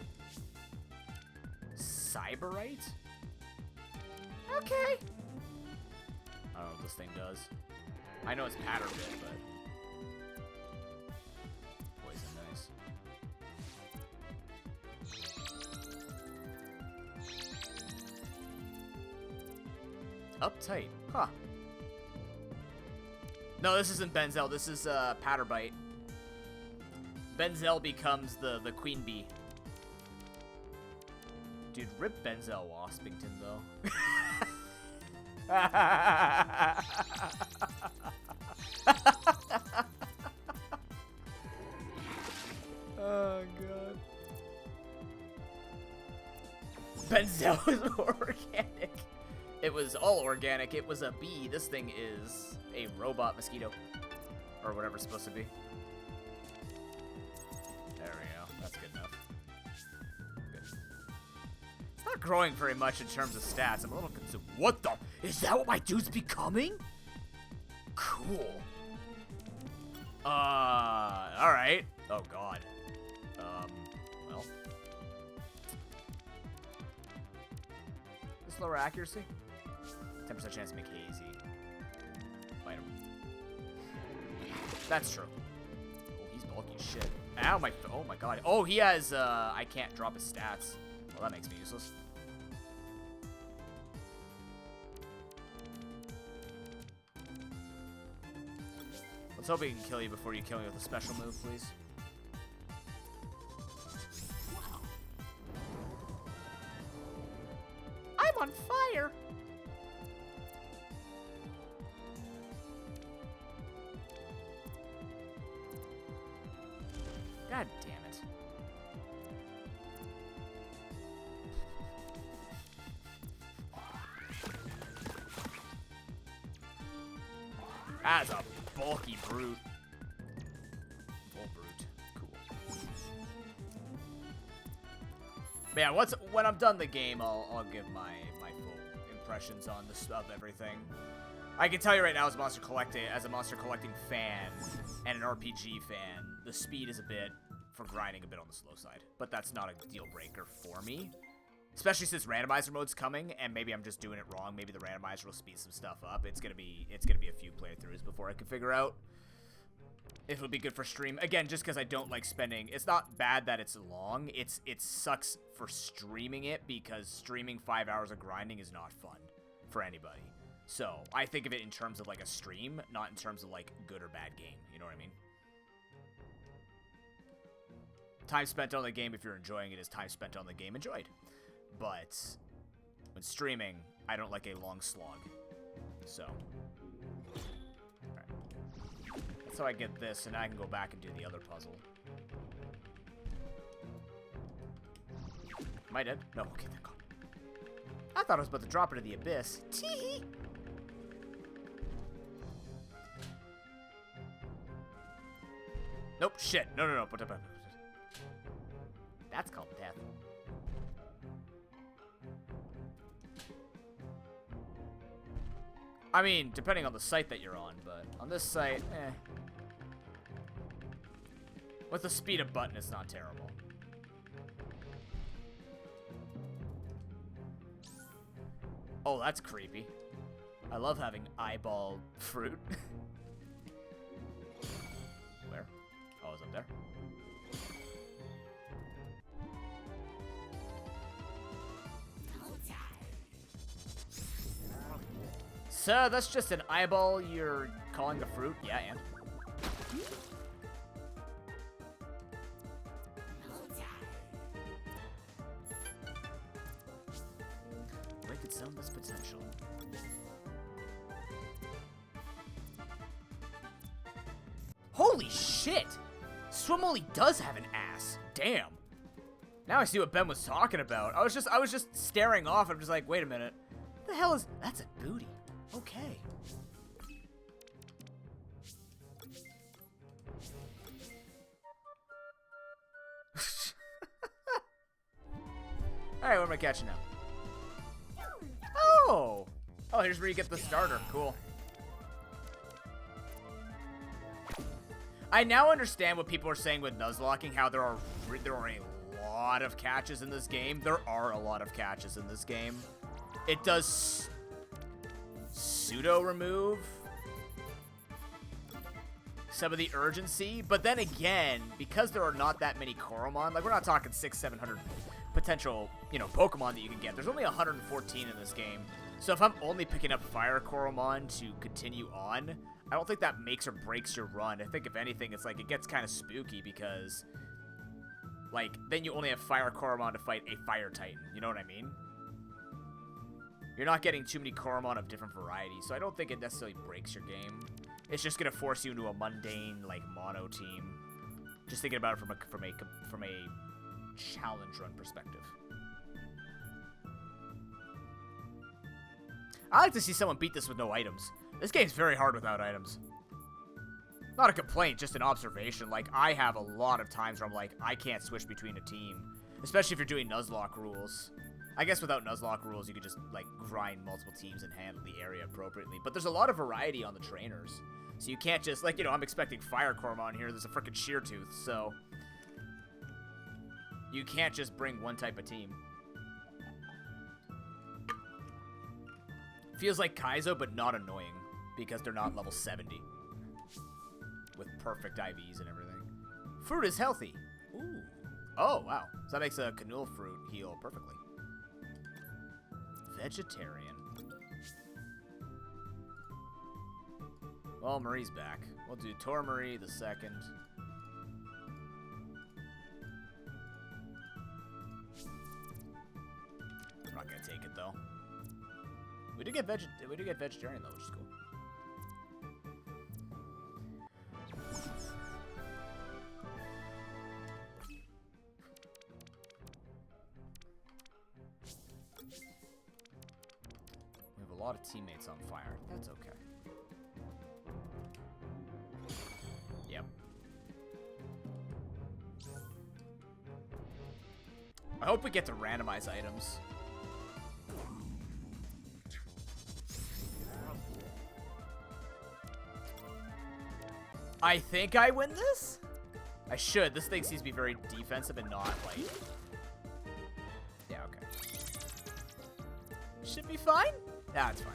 Cyberite? Okay. I don't know what this thing does. I know it's pattern bit, but... Poison, nice. Uptight. Huh. No, this isn't Benzel. This is Patterbite. Benzel becomes the queen bee. Dude, rip Benzel Waspington, though. Oh, God. Benzel is organic. It was all organic. It was a bee. This thing is a robot mosquito. Or whatever it's supposed to be. There we go. That's good enough. Good. It's not growing very much in terms of stats. I'm a little concerned. What the? Is that what my dude's becoming? Cool. Alright. Oh, God. Well. Just lower accuracy. 10% chance to make hazy. Fight him. That's true. Oh, he's bulky as shit. Ow, oh my god. Oh, he has, I can't drop his stats. Well, that makes me useless. Let's hope he can kill you before you kill me with a special move, please. I'm on fire! God damn it. That's a bulky brute. Full brute. Cool. But yeah, when I'm done the game, I'll give my full impressions on this of everything. I can tell you right now, as a monster collecting fan and an RPG fan, the speed is for grinding a bit on the slow side. But that's not a deal breaker for me. Especially since randomizer mode's coming, and maybe I'm just doing it wrong. Maybe the randomizer will speed some stuff up. It's gonna be a few playthroughs before I can figure out if it'll be good for stream. Again, just because I don't like spending. It's not bad that it's long. It sucks for streaming it because streaming 5 hours of grinding is not fun for anybody. So I think of it in terms of like a stream, not in terms of like good or bad game. You know what I mean? Time spent on the game, if you're enjoying it, is time spent on the game enjoyed. But when streaming, I don't like a long slog. So, alright. That's how I get this, and now I can go back and do the other puzzle. Am I dead? No, okay, they're gone. I thought I was about to drop into the abyss. Tee-hee! Nope, shit. No. That's called death. I mean, depending on the site that you're on, but on this site, eh. With the speed of button, it's not terrible. Oh, that's creepy. I love having eyeball fruit. Where? Oh, it's up there. So, that's just an eyeball you're calling a fruit? Yeah, and? Wicked soundless potential. Holy shit! Swimoli does have an ass. Damn. Now I see what Ben was talking about. I was just staring off. I'm just like, wait a minute. What the hell is... That's a booty. Okay. Alright, what am I catching now? Oh! Oh, here's where you get the starter. Cool. I now understand what people are saying with nuzlocking, how there are a lot of catches in this game. There are a lot of catches in this game. It does pseudo remove some of the urgency, but then again, because there are not that many Koromon, like we're not talking 600-700 potential, you know, Pokemon that you can get. There's only 114 in this game. So if I'm only picking up Fire Koromon to continue on, I don't think that makes or breaks your run. I think if anything, it's like it gets kind of spooky because, like, then you only have Fire Koromon to fight a Fire Titan. You know what I mean? You're not getting too many Koromon of different varieties, so I don't think it necessarily breaks your game. It's just gonna force you into a mundane, like, mono team. Just thinking about it from a challenge run perspective. I like to see someone beat this with no items. This game's very hard without items. Not a complaint, just an observation. Like, I have a lot of times where I'm like, I can't switch between a team. Especially if you're doing Nuzlocke rules. I guess without Nuzlocke rules, you could just, like, grind multiple teams and handle the area appropriately. But there's a lot of variety on the trainers. So you can't just, like, you know, I'm expecting Fire Koromon here. There's a frickin' Sheartooth, so you can't just bring one type of team. Feels like Kaizo, but not annoying, because they're not level 70. With perfect IVs and everything. Fruit is healthy. Ooh. Oh, wow. So that makes a Canool fruit heal perfectly. Vegetarian. Well, Marie's back. We'll do Tormarie the second. I'm not gonna take it though. We do get vegetarian though, which is cool. We have a lot of teammates on fire. That's okay. Yep. I hope we get to randomize items. I think I win this? I should. This thing seems to be very defensive and not, like... Yeah, okay. Should be fine? Yeah, it's fine.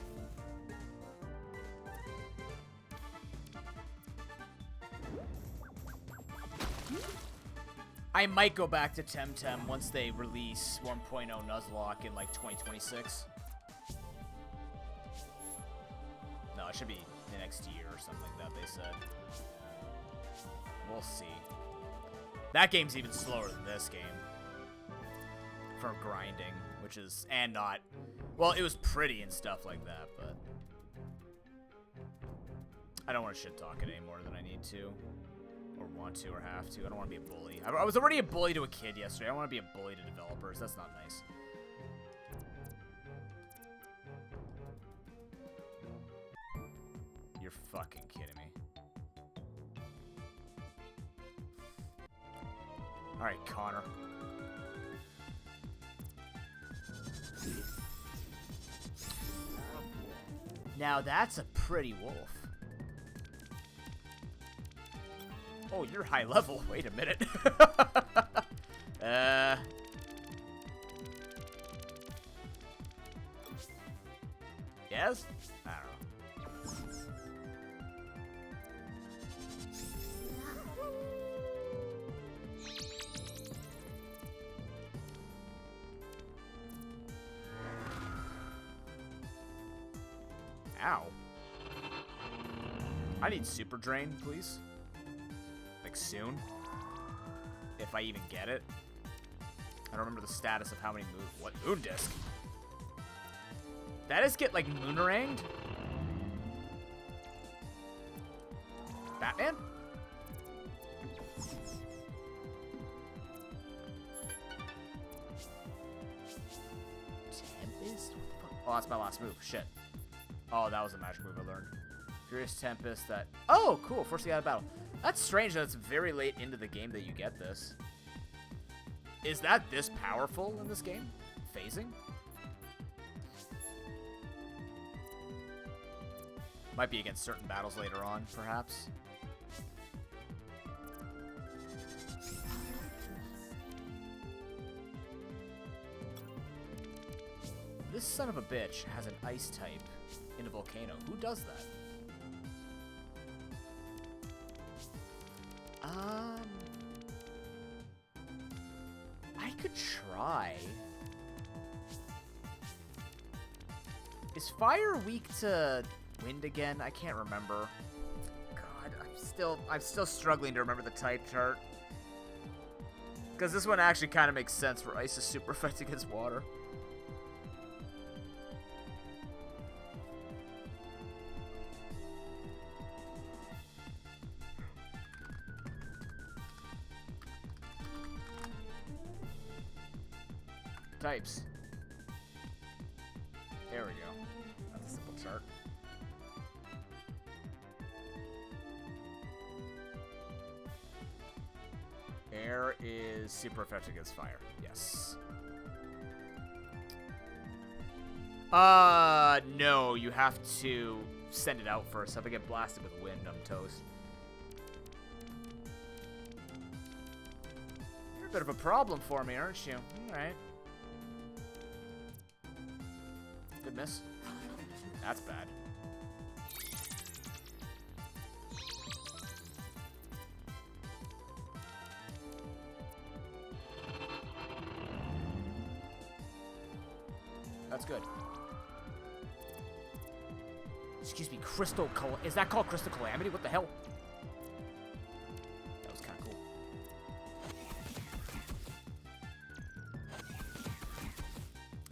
I might go back to Temtem once they release 1.0 Nuzlocke in, like, 2026. No, it should be the next year or something like that, they said. We'll see. That game's even slower than this game. For grinding, which is... And not... Well, it was pretty and stuff like that, but... I don't want to shit-talk it any more than I need to. Or want to, or have to. I don't want to be a bully. I was already a bully to a kid yesterday. I don't want to be a bully to developers. That's not nice. You're fucking kidding me. Alright, Connor. Now that's a pretty wolf. Oh, you're high level. Wait a minute. Yes? I don't know. Ow. I need Super Drain, please. Like, soon. If I even get it. I don't remember the status of how many moves. What? Moon Disc? That is get, like, Mooneranged? Batman? Tempest? Oh, that's my last move. Shit. Oh, that was a magic move I learned. Furious Tempest that... Oh, cool. Forcing out of battle. That's strange that it's very late into the game that you get this. Is that this powerful in this game? Phasing? Might be against certain battles later on, perhaps. This son of a bitch has an ice type in a volcano. Who does that? I could try. Is fire weak to wind again? I can't remember. God, I'm still struggling to remember the type chart. Because this one actually kind of makes sense where ice is super effective against water. Types. There we go. That's a simple chart. Air is super effective against fire. Yes. No, you have to send it out first. If I get blasted with wind, I'm toast. You're a bit of a problem for me, aren't you? Alright. Good miss. That's bad. That's good. Excuse me, Crystal is that called Crystal Calamity? What the hell? That was kind of cool.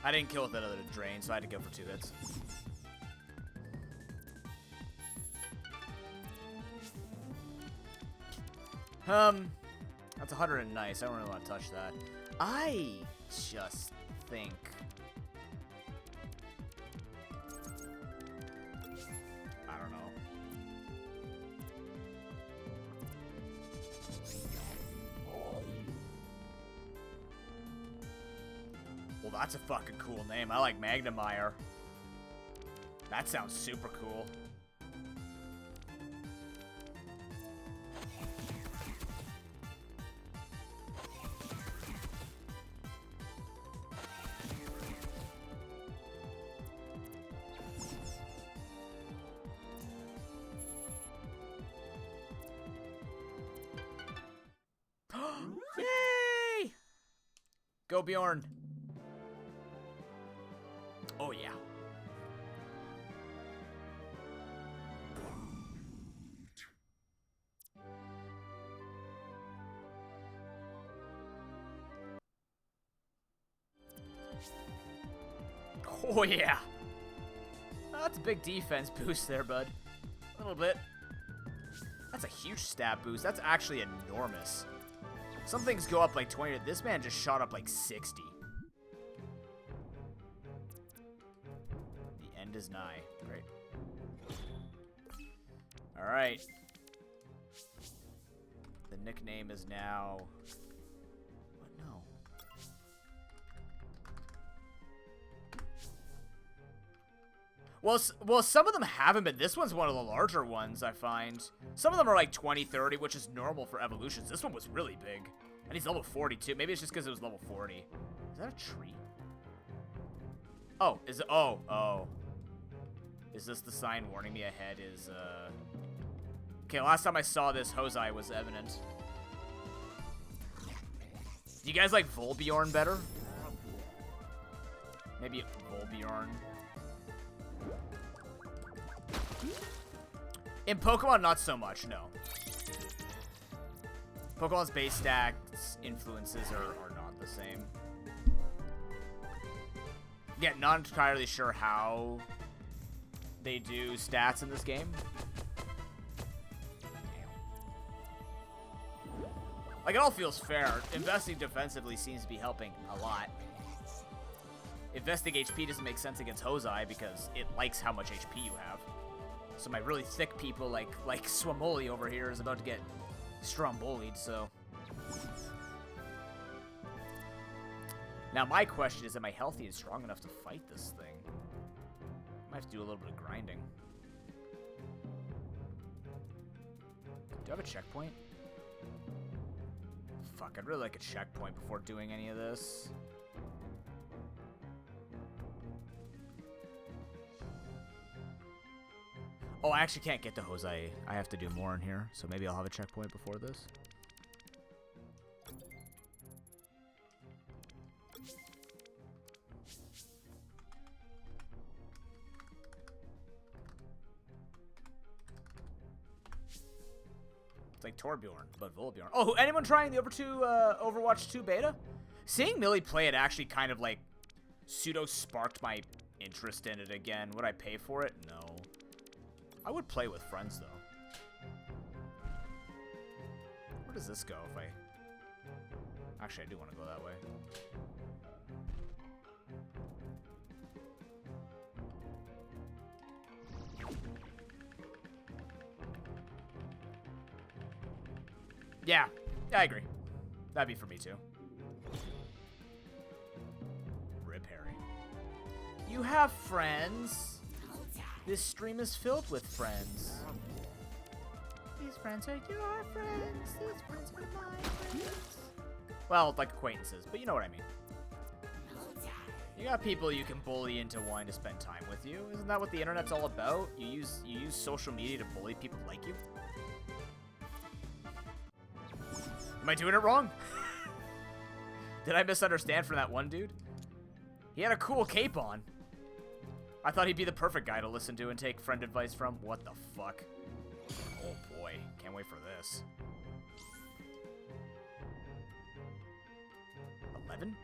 I didn't kill with that other drain, so I had to go for 2 hits. That's 100 and nice. I don't really want to touch that. I just think... I don't know. Well, that's a fucking cool name. I like Magnemire. That sounds super cool. Yay! Go Bjorn. Oh yeah. Oh yeah. Oh, that's a big defense boost there, bud. A little bit. That's a huge stat boost. That's actually enormous. Some things go up like 20. This man just shot up like 60. The end is nigh. Great. Alright. The nickname is now... What? No. Well, some of them haven't been. This one's one of the larger ones, I find. Some of them are like 20, 30, which is normal for evolutions. This one was really big. And he's level 42. Maybe it's just because it was level 40. Is that a tree? Oh, is it? Oh, oh. Is this the sign warning me ahead is, Okay, last time I saw this, Hosei was evident. Do you guys like Volbjorn better? Maybe Volbjorn. In Pokemon, not so much, no. Pokemon's base stats influences are not the same. Yeah, not entirely sure how they do stats in this game. Like, it all feels fair. Investing defensively seems to be helping a lot. Investing HP doesn't make sense against Hosei because it likes how much HP you have. So my really thick people like Swamoli over here is about to get Strombolied, so. Now my question is, am I healthy and strong enough to fight this thing? Might have to do a little bit of grinding. Do I have a checkpoint? Fuck, I'd really like a checkpoint before doing any of this. Oh, I actually can't get to Jose. I have to do more in here, so maybe I'll have a checkpoint before this. It's like Torbjorn, but Volbjorn. Oh, anyone trying the Overwatch 2 beta? Seeing Millie play it actually kind of like pseudo-sparked my interest in it again. Would I pay for it? No. I would play with friends, though. Where does this go if I... Actually, I do want to go that way. Yeah, I agree. That'd be for me, too. Rip Harry. You have friends. This stream is filled with friends. These friends are your friends. These friends are my friends. Well, like acquaintances, but you know what I mean. You got people you can bully into wanting to spend time with you. Isn't that what the internet's all about? You use social media to bully people like you? Am I doing it wrong? Did I misunderstand from that one dude? He had a cool cape on. I thought he'd be the perfect guy to listen to and take friend advice from. What the fuck? Oh boy, can't wait for this. 11?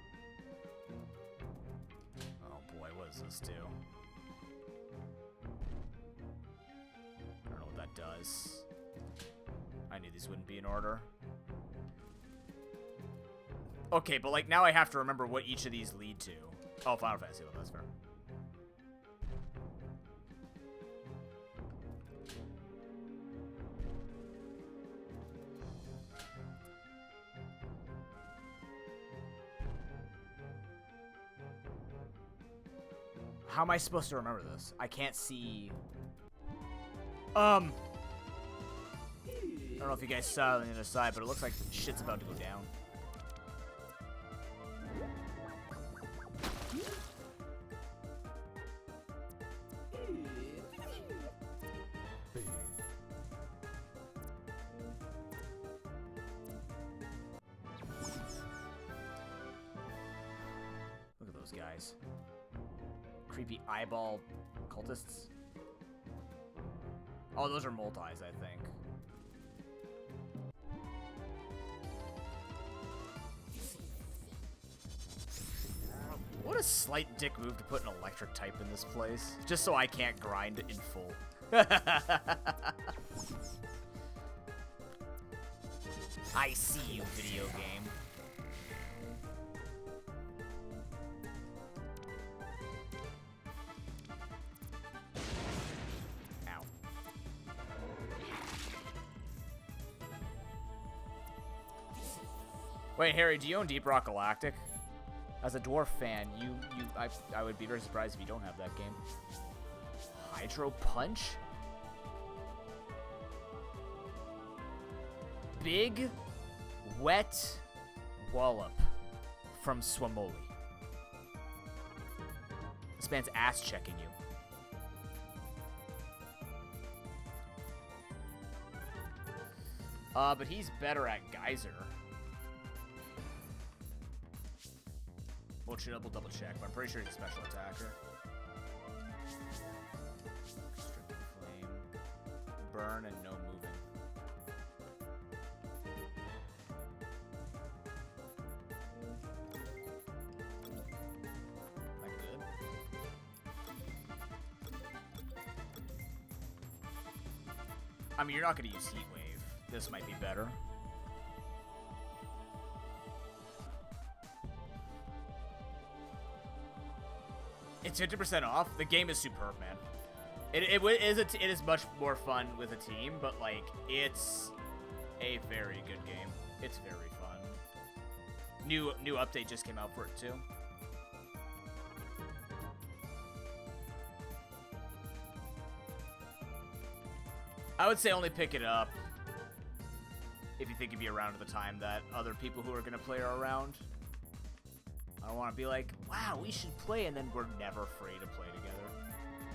Oh boy, what does this do? I don't know what that does. I knew these wouldn't be in order. Okay, but like now I have to remember what each of these lead to. Oh, Final Fantasy, well, that's fair. How am I supposed to remember this? I can't see. I don't know if you guys saw it on the other side, but it looks like shit's about to go down. Look at those guys. Creepy eyeball cultists. Oh, those are multis, I think. What a slight dick move to put an electric type in this place. Just so I can't grind in full. I see you, video game. Wait, Harry, do you own Deep Rock Galactic? As a dwarf fan, I would be very surprised if you don't have that game. Hydro Punch? Big, wet wallop from Swamoli. This man's ass-checking you. But he's better at Geyser. We'll double check, but I'm pretty sure he's a special attacker. Restricted flame. Burn and no moving. That good? I mean, you're not going to use Heat Wave. This might be better. It's 50% off. The game is superb, man. It is much more fun with a team, but like it's a very good game. It's very fun. New update just came out for it too. I would say only pick it up if you think you'd be around at the time that other people who are gonna play are around. I don't want to be like, wow, we should play, and then we're never free to play together.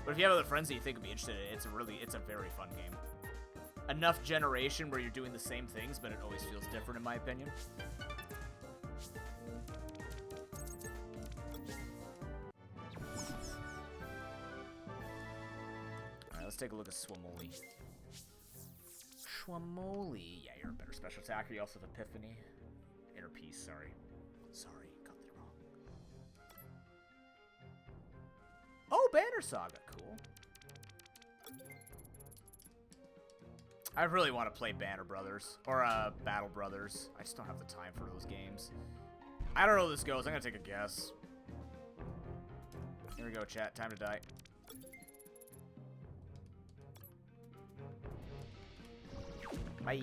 But if you have other friends that you think would be interested in it, it's a very fun game. Enough generation where you're doing the same things, but it always feels different, in my opinion. Alright, let's take a look at Swamoli. Swamoli. Yeah, you're a better special attacker. You also have Epiphany. Inner Peace, sorry. Sorry, got that wrong. Oh, Banner Saga. Cool. I really want to play Banner Brothers. Or, Battle Brothers. I just don't have the time for those games. I don't know how this goes. I'm gonna take a guess. Here we go, chat. Time to die. Bye.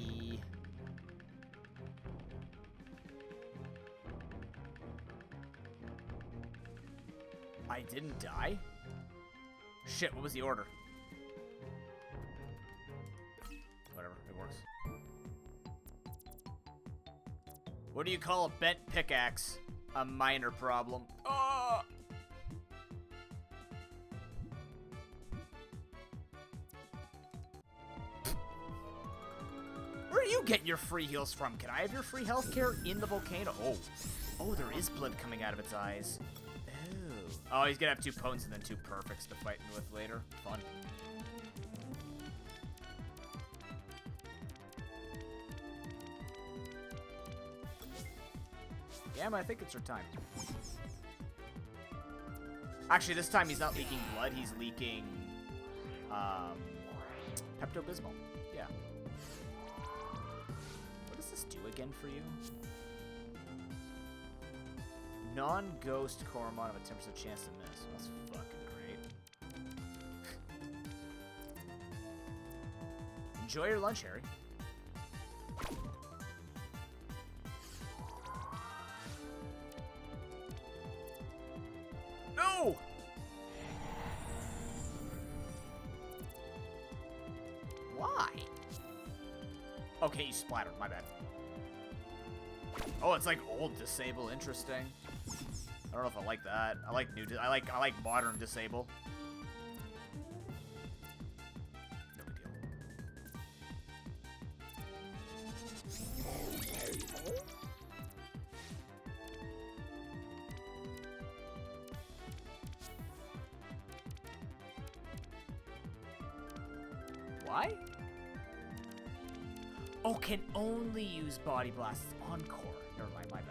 I didn't die? Shit, what was the order? Whatever, it works. What do you call a bent pickaxe? A minor problem. Oh! Where are you getting your free heals from? Can I have your free healthcare in the volcano? Oh. Oh, there is blood coming out of its eyes. Oh, he's gonna have 2 potents and then 2 perfects to fight with later. Fun. Yeah, but I think it's her time. Actually, this time he's not leaking blood. He's leaking Pepto-Bismol. Yeah. What does this do again for you? Non-ghost Coromon of a 10% chance to miss. That's fucking great. Enjoy your lunch, Harry. No! Why? Okay, you splattered. My bad. Oh, it's like old disable. Interesting. I don't know if I like that. I like I like modern disable. No big deal. Why? Oh, can only use body blasts encore. Never mind, my bad.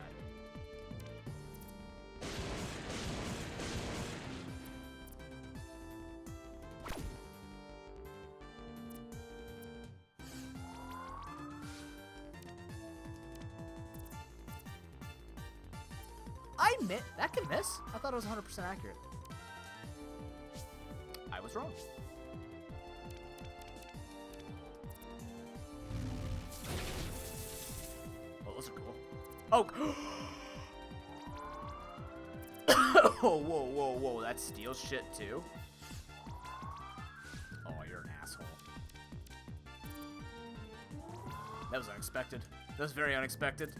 That can miss. I thought it was 100% accurate. I was wrong. Oh, those are cool. Oh! Oh, whoa, whoa, whoa. That steals shit, too? Oh, you're an asshole. That was unexpected. That was very unexpected.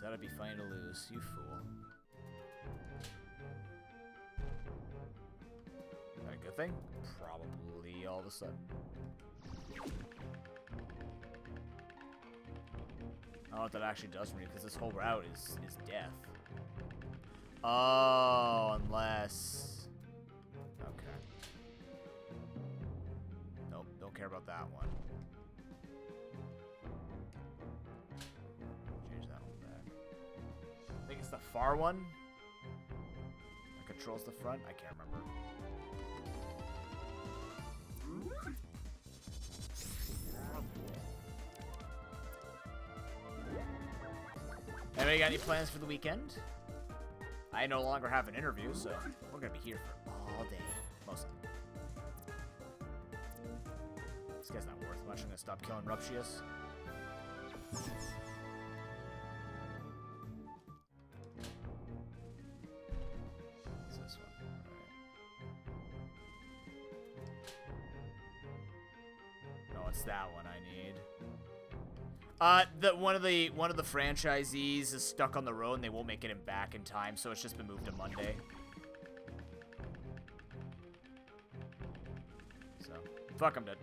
That'd be funny to lose, you fool. Is that a good thing? Probably all of a sudden. I don't know what that actually does for me, because this whole route is death. Oh, unless... Okay. Nope, don't care about that one. I think it's the far one that controls the front. I can't remember. Anybody got any plans for the weekend? I no longer have an interview, so We're gonna be here for all day. Mostly. This guy's not worth much. I'm gonna stop killing Ruptius. What's this one? Alright. No, it's that one I need. One of the franchisees is stuck on the road and they won't make it back in time, so it's just been moved to Monday. So, fuck, I'm dead.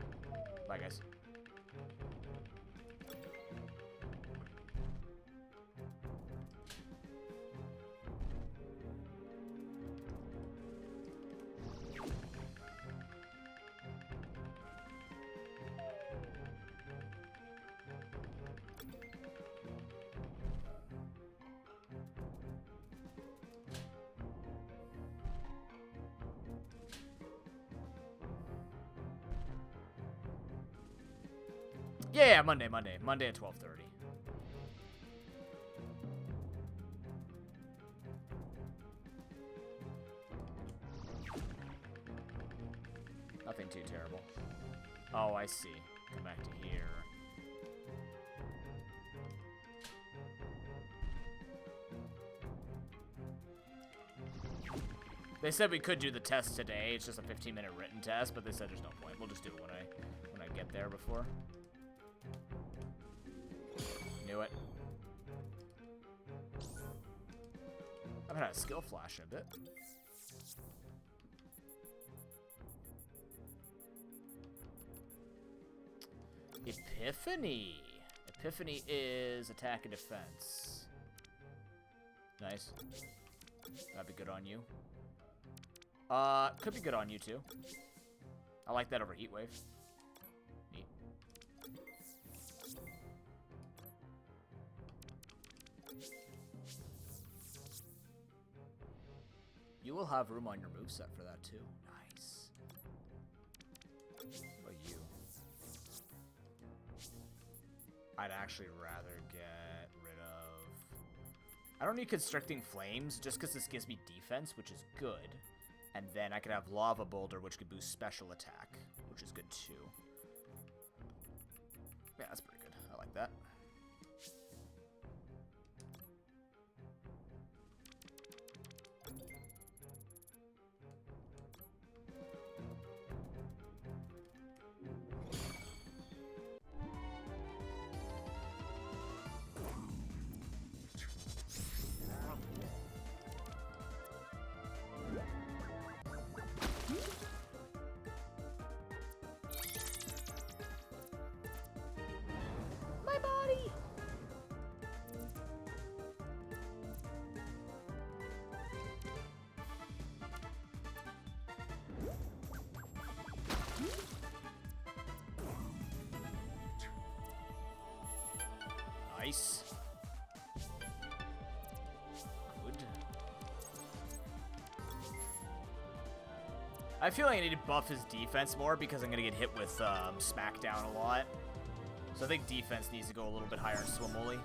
Bye, guys. Yeah, Monday at 12:30. Nothing too terrible. Oh, I see. Come back to here. They said we could do the test today. It's just a 15-minute written test, but they said there's no point. We'll just do it when I get there before. Knew it. I haven't had a skill flash in a bit. Epiphany. Epiphany is attack and defense. Nice. That'd be good on you. Could be good on you too. I like that over Heatwave. Neat. You will have room on your moveset for that too. Nice. What about you? I'd actually rather get rid of... I don't need Constricting Flames, just because this gives me defense, which is good. And then I could have Lava Boulder, which could boost special attack, which is good too. Yeah, that's pretty good. I like that. Nice. Good. I feel like I need to buff his defense more because I'm going to get hit with Smackdown a lot. So I think defense needs to go a little bit higher in Swimoli.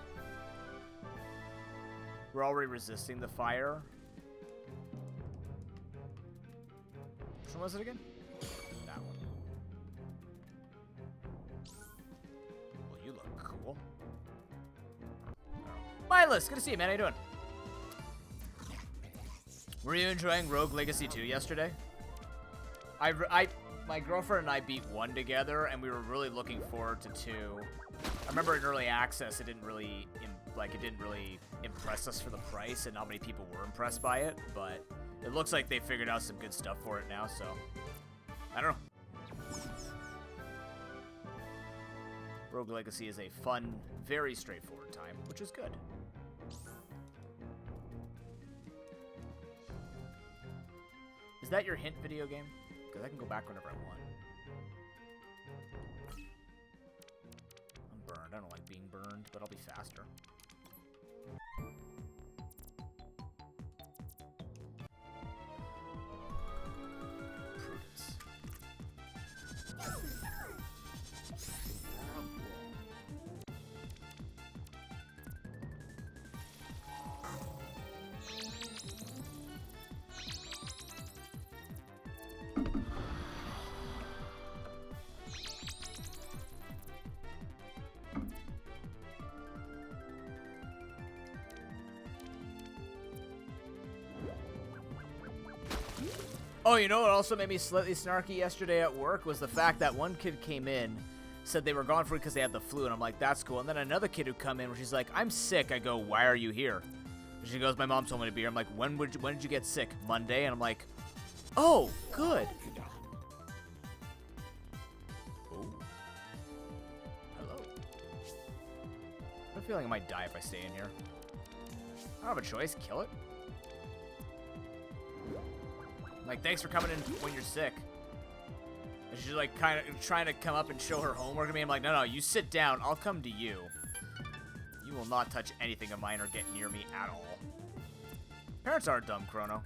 We're already resisting the fire. Which one was it again? That one. Well, you look cool. Milas, good to see you, man. How you doing? Were you enjoying Rogue Legacy 2 yesterday? My girlfriend and I beat 1 together, and we were really looking forward to 2. I remember in early access, it didn't really impress us for the price, and not many people were impressed by it. But it looks like they figured out some good stuff for it now. So I don't know. Rogue Legacy is a fun, very straightforward time, which is good. Is that your hint video game? Because I can go back whenever I want. I'm burned. I don't like being burned, but I'll be faster. Prudence. Oh, you know what also made me slightly snarky yesterday at work was the fact that one kid came in, said they were gone for it because they had the flu, and I'm like, that's cool. And then another kid who come in where she's like, I'm sick. I go, why are you here? And she goes, my mom told me to be here. I'm like, when did you get sick? Monday? And I'm like, oh, good. Oh. Hello. I have a feeling I might die if I stay in here. I don't have a choice. Kill it. Like, thanks for coming in when you're sick. And she's like kind of trying to come up and show her homework to me. I'm like, no, you sit down. I'll come to you. You will not touch anything of mine or get near me at all. Parents aren't dumb, Chrono.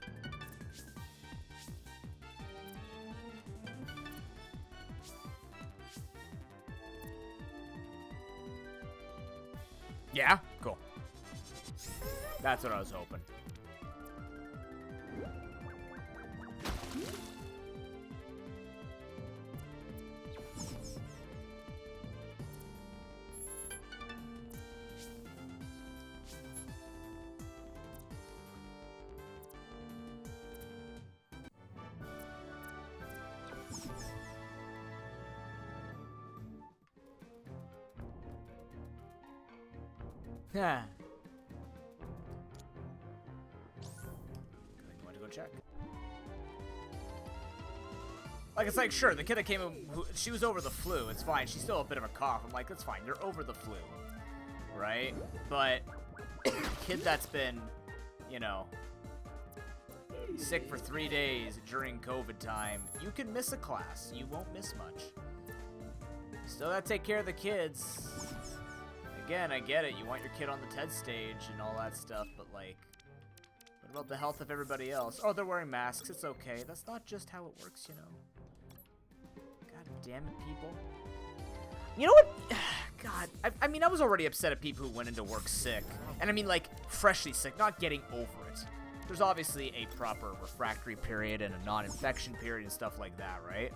Yeah? Cool. That's what I was hoping. Yeah. I want to go check. Like, it's like, sure, the kid that came in, she was over the flu. It's fine. She's still a bit of a cough. I'm like, that's fine. You're over the flu. Right? But the kid that's been, you know, sick for 3 days during COVID time, you can miss a class. You won't miss much. Still gotta take care of the kids. Again, I get it. You want your kid on the TED stage and all that stuff, but, like, what about the health of everybody else? Oh, they're wearing masks. It's okay. That's not just how it works, you know. God damn it, people. You know what? God, I mean, I was already upset at people who went into work sick. And I mean, like, freshly sick, not getting over it. There's obviously a proper refractory period and a non-infection period and stuff like that, right?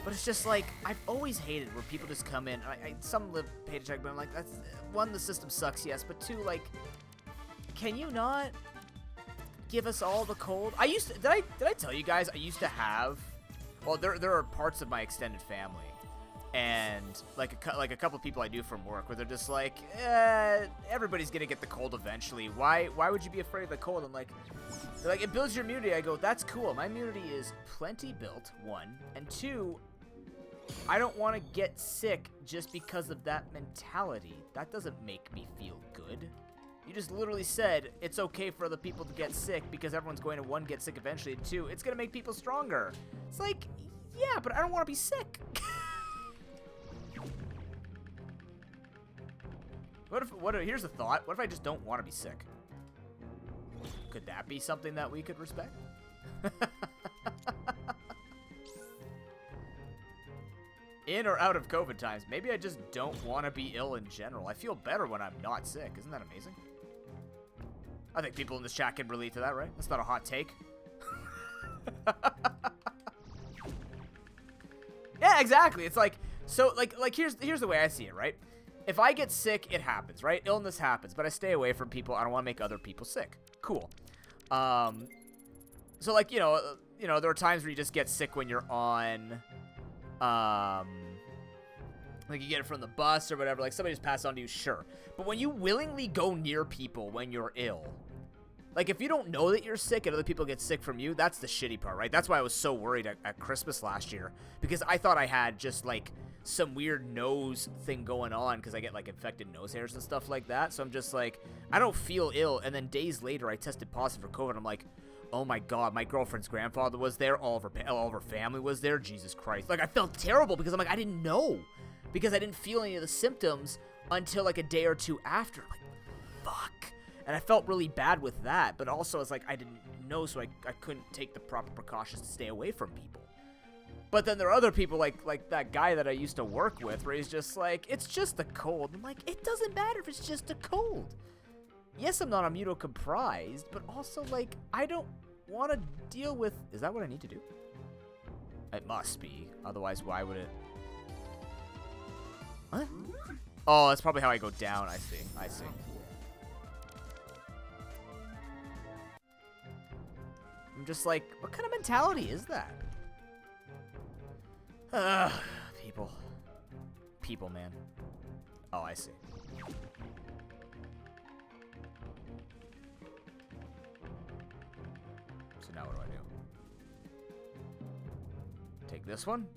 But it's just like, I've always hated where people just come in, and some live paycheck, but I'm like, that's, one, the system sucks, yes, but two, like, can you not give us all the cold? I used to, did I tell you guys, I used to have, well, there are parts of my extended family, and, like a couple of people I do from work, where they're just like, everybody's gonna get the cold eventually, why would you be afraid of the cold? I'm like, they're like, it builds your immunity. I go, that's cool. My immunity is plenty built, one. And two, I don't want to get sick just because of that mentality. That doesn't make me feel good. You just literally said it's okay for other people to get sick because everyone's going to, one, get sick eventually, and two, it's going to make people stronger. It's like, yeah, but I don't want to be sick. Here's a thought. What if I just don't want to be sick? Could that be something that we could respect? In or out of COVID times, maybe I just don't want to be ill in general. I feel better when I'm not sick. Isn't that amazing? I think people in this chat can relate to that, right? That's not a hot take. Yeah, exactly. It's like, so like here's the way I see it, right? If I get sick, it happens, right? Illness happens, but I stay away from people. I don't want to make other people sick. Cool. So like, you know, there are times where you just get sick when you're on, like you get it from the bus or whatever, like somebody just passed on to you, sure. But when you willingly go near people when you're ill, like if you don't know that you're sick and other people get sick from you, that's the shitty part, right? That's why I was so worried at Christmas last year, because I thought I had just like some weird nose thing going on because I get like infected nose hairs and stuff like that. So I'm just like, I don't feel ill. And then days later, I tested positive for COVID. I'm like, oh my God, my girlfriend's grandfather was there. All of her family was there. Jesus Christ. Like I felt terrible because I'm like, I didn't know, because I didn't feel any of the symptoms until like a day or two after. I'm like, fuck. And I felt really bad with that. But also it's like, I didn't know, so I couldn't take the proper precautions to stay away from people. But then there are other people like that guy that I used to work with where he's just like, it's just a cold. I'm like, it doesn't matter if it's just a cold. Yes, I'm not immunocompromised, but also like, I don't want to deal with, is that what I need to do? It must be. Otherwise, why would it? What? Oh, that's probably how I go down. I see. I'm just like, what kind of mentality is that? People. People, man. Oh, I see. So now what do I do? Take this one?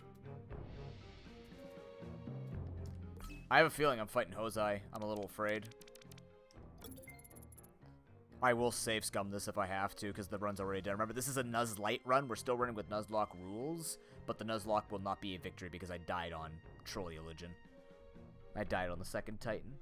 I have a feeling I'm fighting Hosei. I'm a little afraid. I will save scum this if I have to, because the run's already done. Remember, this is a Nuzlite run. We're still running with Nuzlocke rules, but the Nuzlocke will not be a victory because I died on Trolley-Illusion. I died on the second Titan.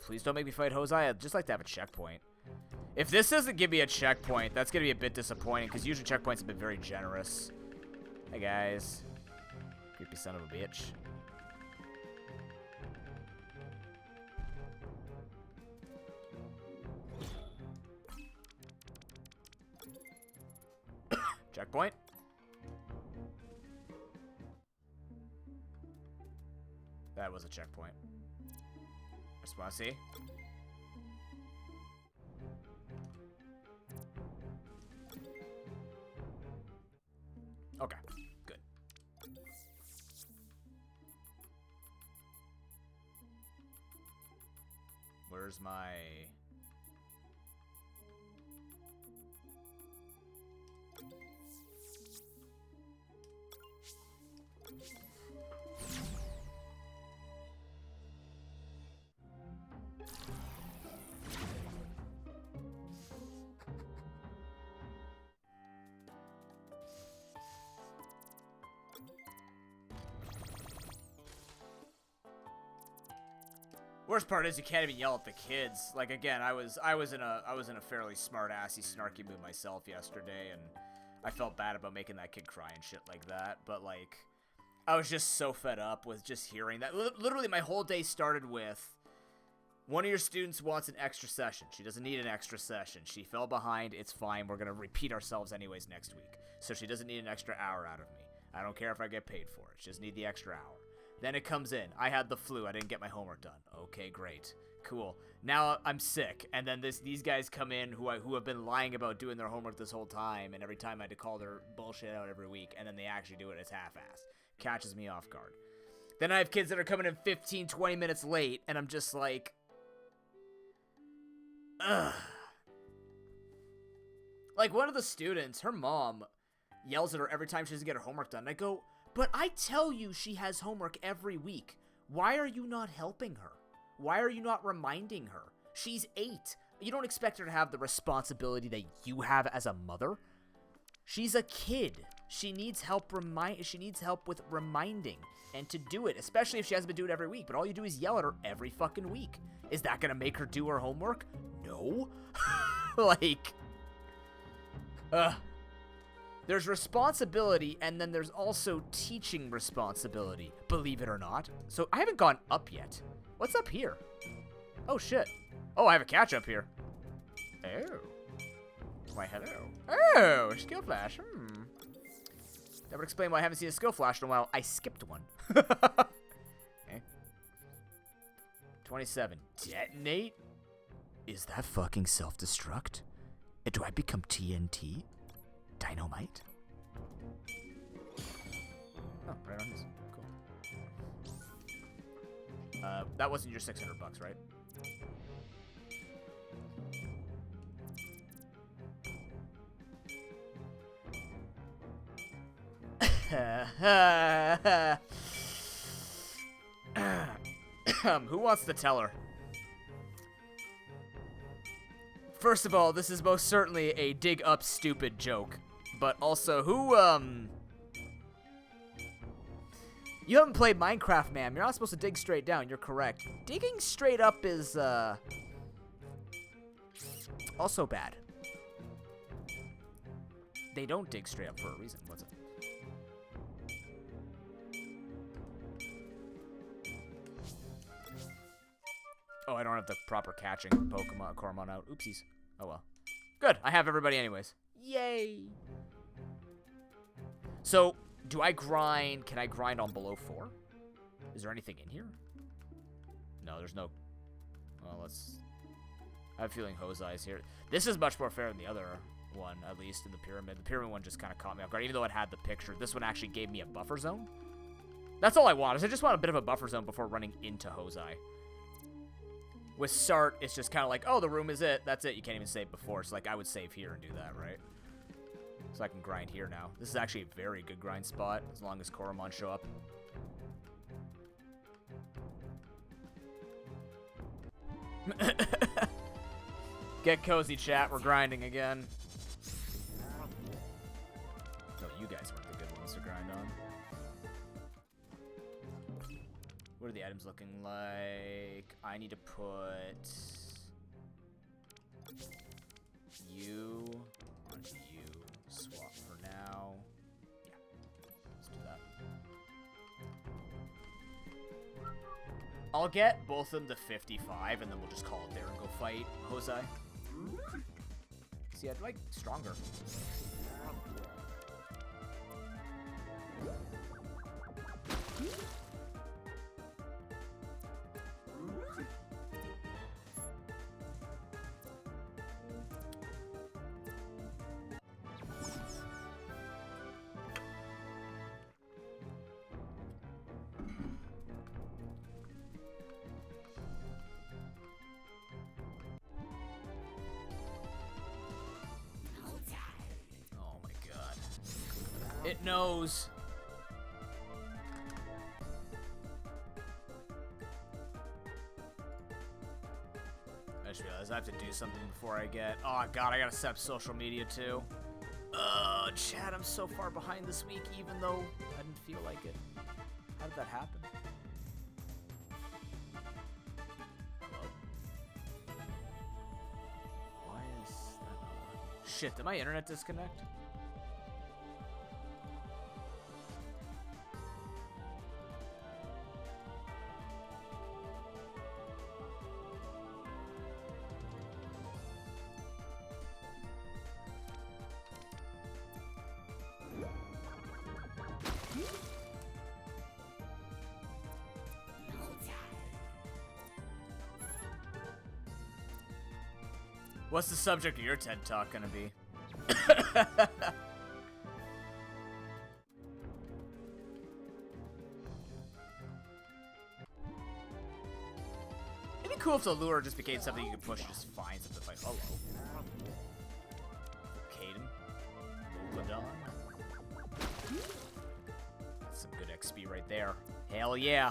Please don't make me fight Hosei. I'd just like to have a checkpoint. If this doesn't give me a checkpoint, that's going to be a bit disappointing, because usually checkpoints have been very generous. Hey, guys. Creepy son of a bitch. Checkpoint. That was a checkpoint. Just want to see. Okay, good. Where's my... Worst part is you can't even yell at the kids. Like, again, I was in a fairly smart-assy, snarky mood myself yesterday, and I felt bad about making that kid cry and shit like that. But like, I was just so fed up with just hearing that. Literally, my whole day started with, one of your students wants an extra session. She doesn't need an extra session. She fell behind. It's fine. We're gonna repeat ourselves anyways next week. So she doesn't need an extra hour out of me. I don't care if I get paid for it. She just need the extra hour. Then it comes in. I had the flu. I didn't get my homework done. Okay, great. Cool. Now I'm sick. And then these guys come in who have been lying about doing their homework this whole time. And every time I had to call their bullshit out every week. And then they actually do it. It's half-assed. Catches me off guard. Then I have kids that are coming in 15, 20 minutes late. And I'm just like... Ugh. Like, one of the students, her mom yells at her every time she doesn't get her homework done. And I go... But I tell you she has homework every week. Why are you not helping her? Why are you not reminding her? She's 8. You don't expect her to have the responsibility that you have as a mother. She's a kid. She needs help with reminding and to do it, especially if she hasn't been doing it every week. But all you do is yell at her every fucking week. Is that gonna make her do her homework? No. Like, there's responsibility, and then there's also teaching responsibility, believe it or not. So I haven't gone up yet. What's up here? Oh, shit. Oh, I have a catch up here. Oh. Why, hello. Oh, skill flash. That would explain why I haven't seen a skill flash in a while. I skipped one. Okay. 27. Detonate? Is that fucking self-destruct? Do I become TNT? Dynamite? Oh, right on his. Cool. That wasn't your $600, right? Who wants to tell her? First of all, this is most certainly a dig up stupid joke. But also, you haven't played Minecraft, ma'am. You're not supposed to dig straight down. You're correct. Digging straight up is, also bad. They don't dig straight up for a reason. What's it? Oh, I don't have the proper catching Pokemon Cormon out. Oopsies. Oh well. Good. I have everybody anyways. Yay. So, do I grind? Can I grind on below 4? Is there anything in here? No, there's no... Well, let's... I have a feeling Hosei's here. This is much more fair than the other one, at least in the pyramid. The pyramid one just kind of caught me off guard, even though it had the picture. This one actually gave me a buffer zone. That's all I want, is I just want a bit of a buffer zone before running into Hosei. With Sart, it's just kind of like, oh, the room is it. That's it. You can't even save before. So, like, I would save here and do that, right? So I can grind here now. This is actually a very good grind spot, as long as Koromon show up. Get cozy, chat. We're grinding again. No, you guys weren't the good ones to grind on. What are the items looking like? I need to put you on you. Swap for now. Yeah, let's do that. I'll get both of them to 55, and then we'll just call it there and go fight Hosei. See, I'd like stronger. It knows. I just realized I have to do something before I get... Oh, God, I gotta set up social media, too. Chat, I'm so far behind this week, even though I didn't feel like it. How did that happen? Hello? Why is that not... Shit, did my internet disconnect? What's the subject of your TED Talk gonna be? It'd be cool if the lure just became something you could push and just find something like, hello. Caden. Mogadon. That's some good XP right there. Hell yeah.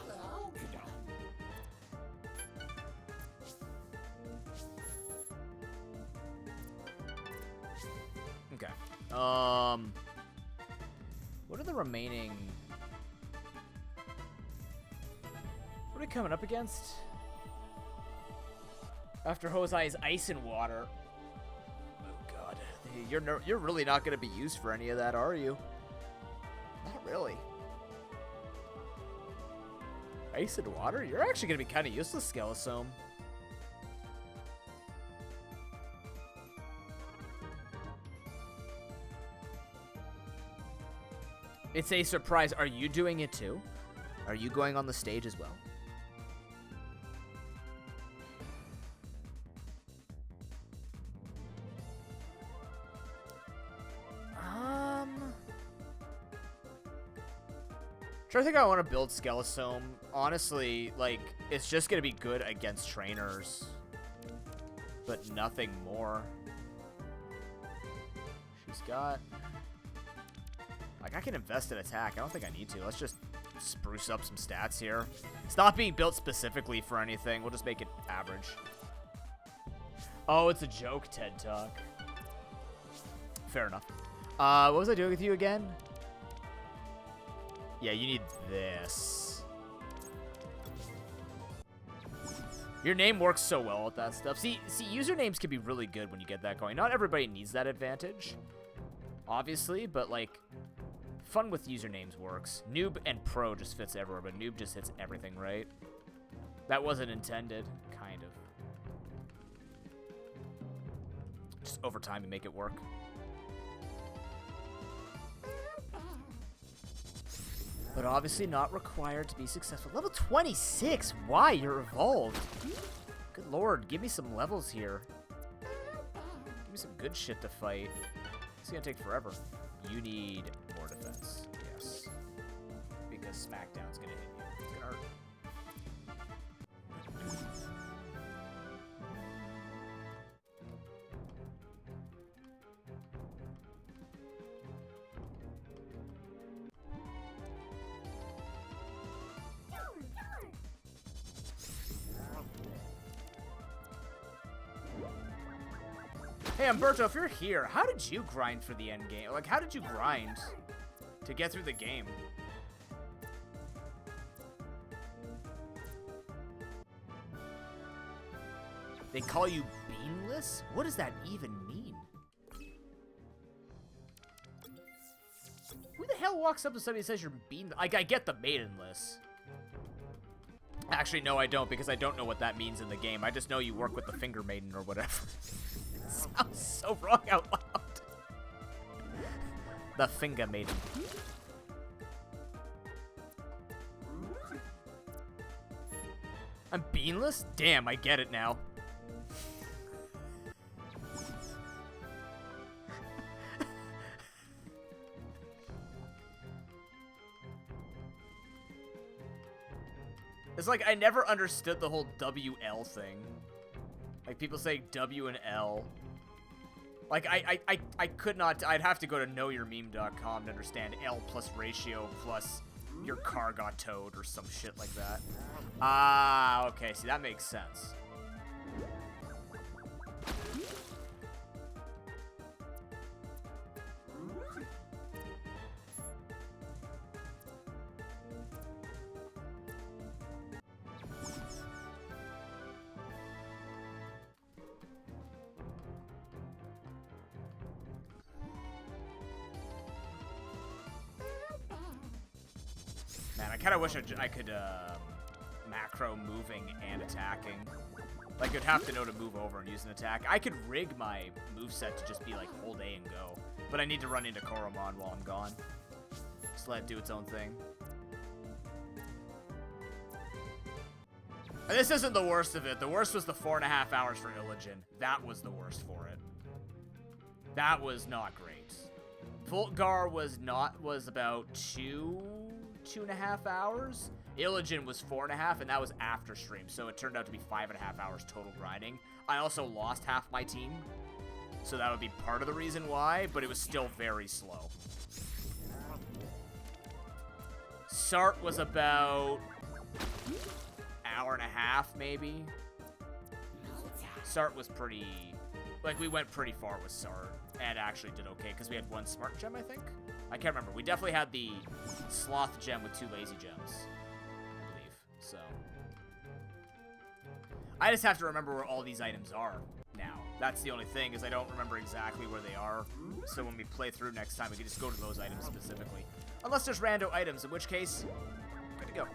Okay. What are the remaining... What are we coming up against? After Hosei's Ice and Water. Oh, God. You're really not going to be used for any of that, are you? Not really. Ice and Water? You're actually going to be kind of useless, Skelisome. It's a surprise. Are you doing it too? Are you going on the stage as well? Sure, I think I want to build Skelisome. Honestly, like, it's just going to be good against trainers. But nothing more. She's got... Like, I can invest in attack. I don't think I need to. Let's just spruce up some stats here. It's not being built specifically for anything. We'll just make it average. Oh, it's a joke, TED Talk. Fair enough. What was I doing with you again? Yeah, you need this. Your name works so well with that stuff. See, usernames can be really good when you get that going. Not everybody needs that advantage, obviously, but, like, fun with usernames works. Noob and Pro just fits everywhere, but Noob just hits everything, right? That wasn't intended, kind of. Just over time you make it work. But obviously not required to be successful. Level 26? Why? You're evolved. Good lord, give me some levels here. Give me some good shit to fight. It's gonna take forever. You need more defense. Yes. Because Smackdown's gonna hit you. It's gonna hurt. Hey, Umberto, if you're here, how did you grind for the end game? Like, how did you grind to get through the game? They call you beanless? What does that even mean? Who the hell walks up to somebody and says you're bean? Like, I get the maidenless. Actually, no, I don't, because I don't know what that means in the game. I just know you work with the finger maiden or whatever. Sounds so wrong out loud. The finger maiden. I'm beanless? Damn, I get it now. It's like I never understood the whole WL thing. Like people say W and L. Like I could not. I'd have to go to knowyourmeme.com to understand L plus ratio plus your car got towed or some shit like that. Ah, okay. See, that makes sense. Man, I kind of wish I could macro moving and attacking. Like, you'd have to know to move over and use an attack. I could rig my moveset to just be like hold A and go, but I need to run into Koromon while I'm gone. Just let it do its own thing. And this isn't the worst of it. The worst was the 4.5 hours for Illigen. That was the worst for it. That was not great. Voltgar was about 2.5 hours. Illigen was 4.5, and that was after stream, so it turned out to be 5.5 hours total grinding. I also lost half my team, so that would be part of the reason why, but it was still very slow. Sart was about 1.5 hours, maybe. Sart was pretty... Like, we went pretty far with Sart, and actually did okay, because we had 1 smart gem, I think? I can't remember. We definitely had the sloth gem with 2 lazy gems, I believe. So, I just have to remember where all these items are now. That's the only thing, is I don't remember exactly where they are. So when we play through next time, we can just go to those items specifically. Unless there's rando items, in which case, good to go.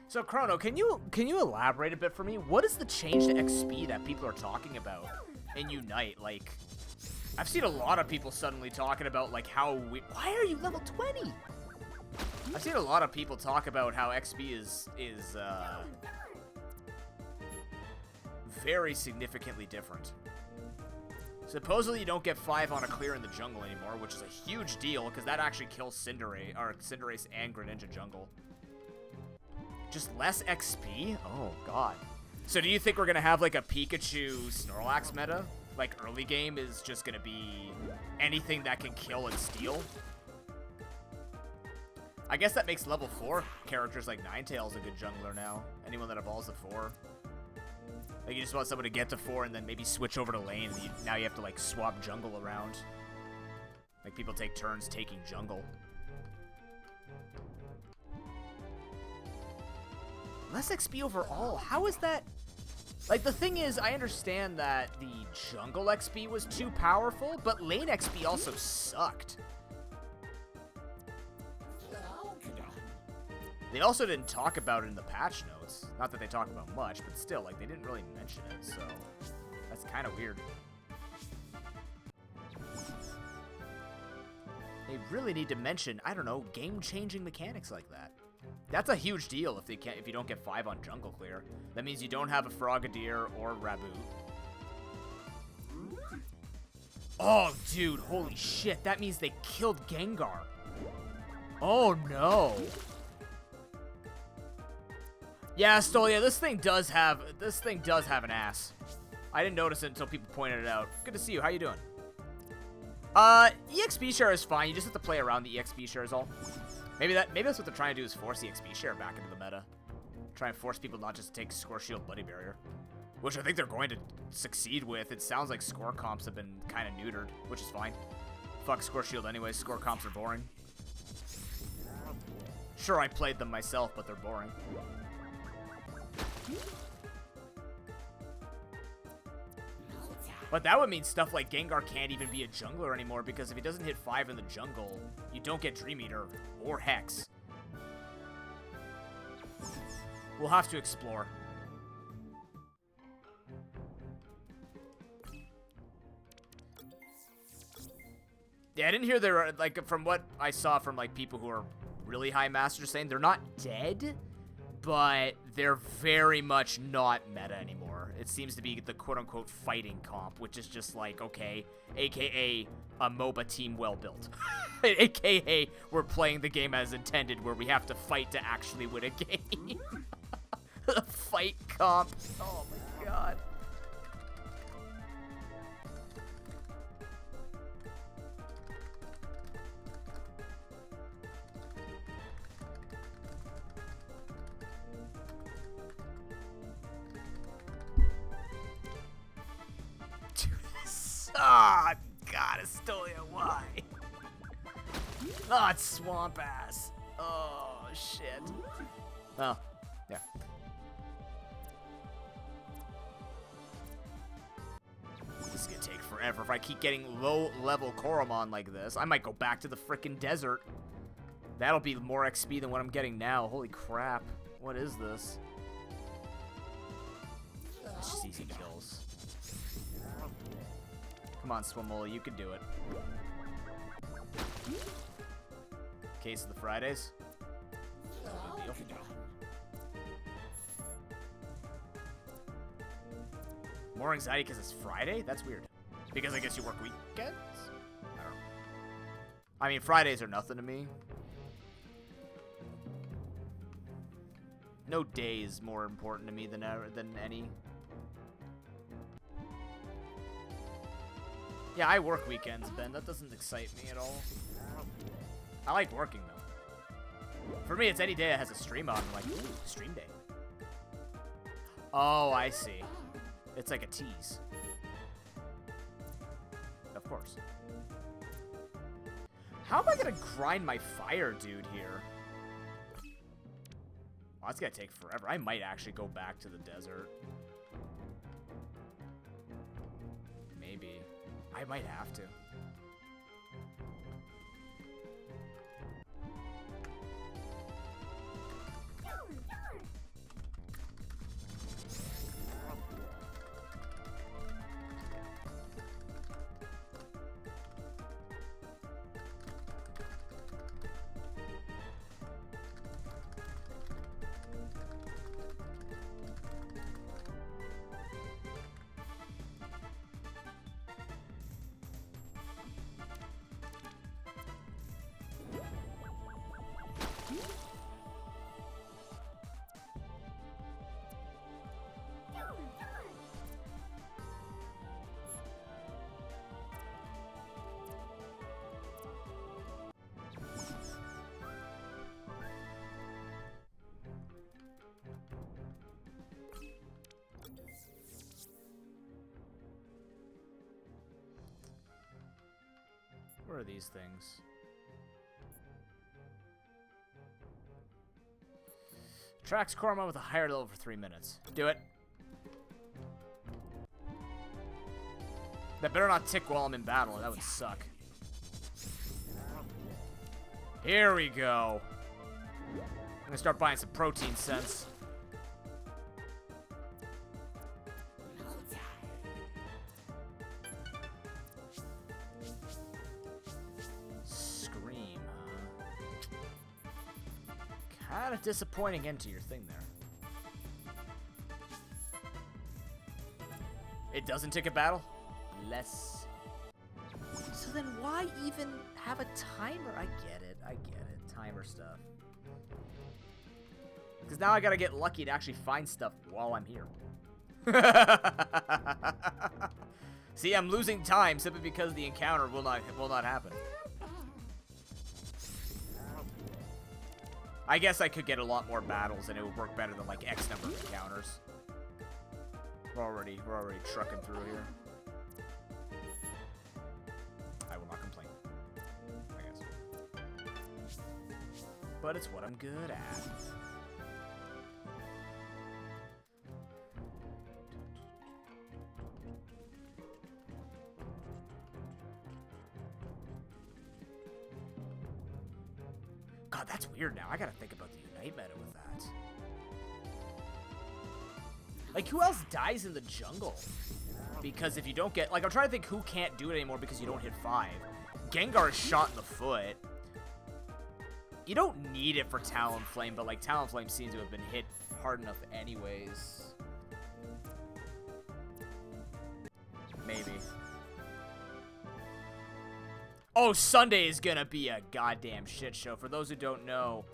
So Chrono, can you elaborate a bit for me? What is the change to XP that people are talking about in Unite? Like, I've seen a lot of people suddenly talking about like how why are you level 20? I've seen a lot of people talk about how XP is very significantly different. Supposedly you don't get 5 on a clear in the jungle anymore, which is a huge deal because that actually kills Cinderace and Greninja jungle. Just less XP? Oh, God. So do you think we're going to have, like, a Pikachu Snorlax meta? Like, early game is just going to be anything that can kill and steal? I guess that makes level 4 characters like Ninetales a good jungler now. Anyone that evolves to 4. Like, you just want someone to get to 4 and then maybe switch over to lane, and now you have to, like, swap jungle around. Like, people take turns taking jungle. Less XP overall? How is that? Like, the thing is, I understand that the jungle XP was too powerful, but lane XP also sucked. They also didn't talk about it in the patch notes. Not that they talk about much, but still, like, they didn't really mention it, so that's kind of weird. They really need to mention, I don't know, game-changing mechanics like that. That's a huge deal if you don't get 5 on jungle clear. That means you don't have a Frogadier or Raboot. Oh, dude, holy shit. That means they killed Gengar. Oh, no. Yeah, Stolia, this thing does have an ass. I didn't notice it until people pointed it out. Good to see you. How you doing? EXP share is fine. You just have to play around the EXP share is all. Maybe that's what they're trying to do is force EXP share back into the meta. Try and force people not just to take Score Shield Bloody Barrier. Which I think they're going to succeed with. It sounds like score comps have been kind of neutered, which is fine. Fuck Score Shield anyways. Score comps are boring. Sure, I played them myself, but they're boring. But that would mean stuff like Gengar can't even be a jungler anymore, because if he doesn't hit 5 in the jungle, you don't get Dream Eater or Hex. We'll have to explore. Yeah, I didn't hear there, like, from what I saw from, like, people who are really high masters saying they're not dead, but they're very much not meta anymore. It seems to be the quote-unquote fighting comp, which is just like, okay, aka a MOBA team well built. Aka we're playing the game as intended, where we have to fight to actually win a game. The fight comp. Oh my god. Ah, oh, God, Estolia, why? Oh, it's swamp ass. Oh, shit. Well, yeah. This is gonna take forever. If I keep getting low-level Koromon like this, I might go back to the frickin' desert. That'll be more XP than what I'm getting now. Holy crap. What is this? It's just easy kills. Come on, Swimmola, you can do it. Case of the Fridays. No big deal. More anxiety because it's Friday? That's weird. Because I guess you work weekends? I don't know. I mean, Fridays are nothing to me. No day is more important to me than any. Yeah, I work weekends, Ben. That doesn't excite me at all. I like working, though. For me, it's any day that has a stream on. I'm like, ooh, stream day. Oh, I see. It's like a tease. Of course. How am I going to grind my fire dude here? Oh, it's going to take forever. I might actually go back to the desert. Maybe. I might have to. Where are these things? Tracks Korma with a higher level for 3 minutes. Do it. That better not tick while I'm in battle. That would suck. Here we go. I'm gonna start buying some protein cents. Scream, huh? Kind of disappointing end to your thing there. It doesn't tick a battle? Less. So then why even have a timer? I get it. Timer stuff. Because now I gotta get lucky to actually find stuff while I'm here. See, I'm losing time simply because the encounter will not happen. I guess I could get a lot more battles and it would work better than like X number of encounters. We're already trucking through here. I will not complain. I guess. But it's what I'm good at. God, that's weird now. I gotta think about the Unite meta with that. Like, who else dies in the jungle? Because if you don't get... Like, I'm trying to think who can't do it anymore because you don't hit 5. Gengar is shot in the foot. You don't need it for Talonflame, but, like, Talonflame seems to have been hit hard enough anyways. Maybe. Oh, Sunday is gonna be a goddamn shit show. For those who don't know,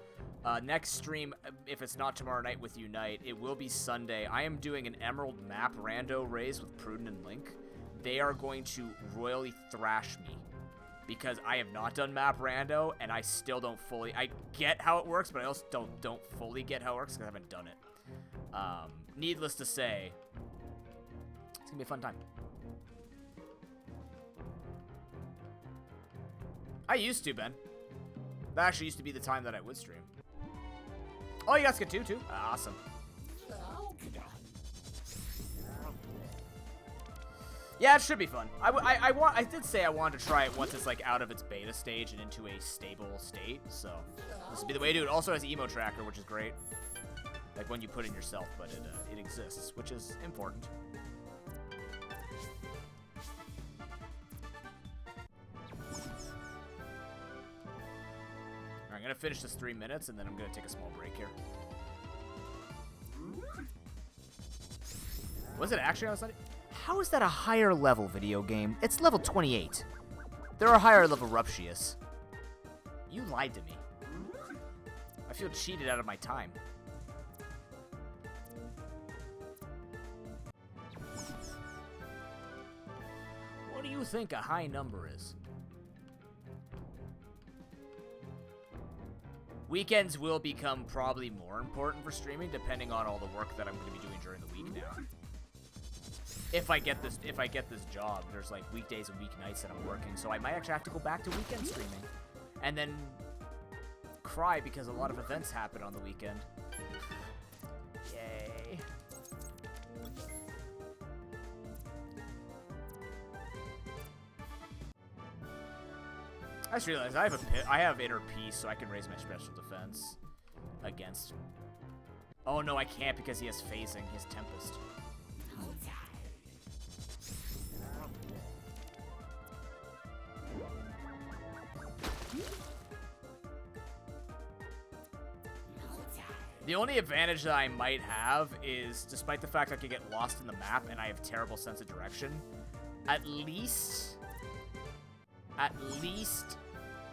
next stream, if it's not tomorrow night with Unite, it will be Sunday. I am doing an Emerald map rando raise with Pruden and Link. They are going to royally thrash me because I have not done map rando and I still don't fully... I get how it works, but I also don't fully get how it works because I haven't done it. Needless to say, it's gonna be a fun time. I used to, Ben. That actually used to be the time that I would stream. Oh, you guys get two, too? Awesome. Yeah, it should be fun. I did say I wanted to try it once it's, like, out of its beta stage and into a stable state, so this would be the way to do it. It also has emo tracker, which is great. Like, when you put in yourself, but it exists, which is important. I'm gonna finish this 3 minutes, and then I'm gonna take a small break here. Was it actually on Sunday? How is that a higher level video game? It's level 28. There are higher level Ruptius. You lied to me. I feel cheated out of my time. What do you think a high number is? Weekends will become probably more important for streaming, depending on all the work that I'm going to be doing during the week now. If I get this job, there's like weekdays and weeknights that I'm working, so I might actually have to go back to weekend streaming, and then cry because a lot of events happen on the weekend. Yay! I just realized I have inner peace, so I can raise my special defense against. Oh no, I can't because he has phasing. He has Tempest. The only advantage that I might have is, despite the fact I could get lost in the map and I have terrible sense of direction, at least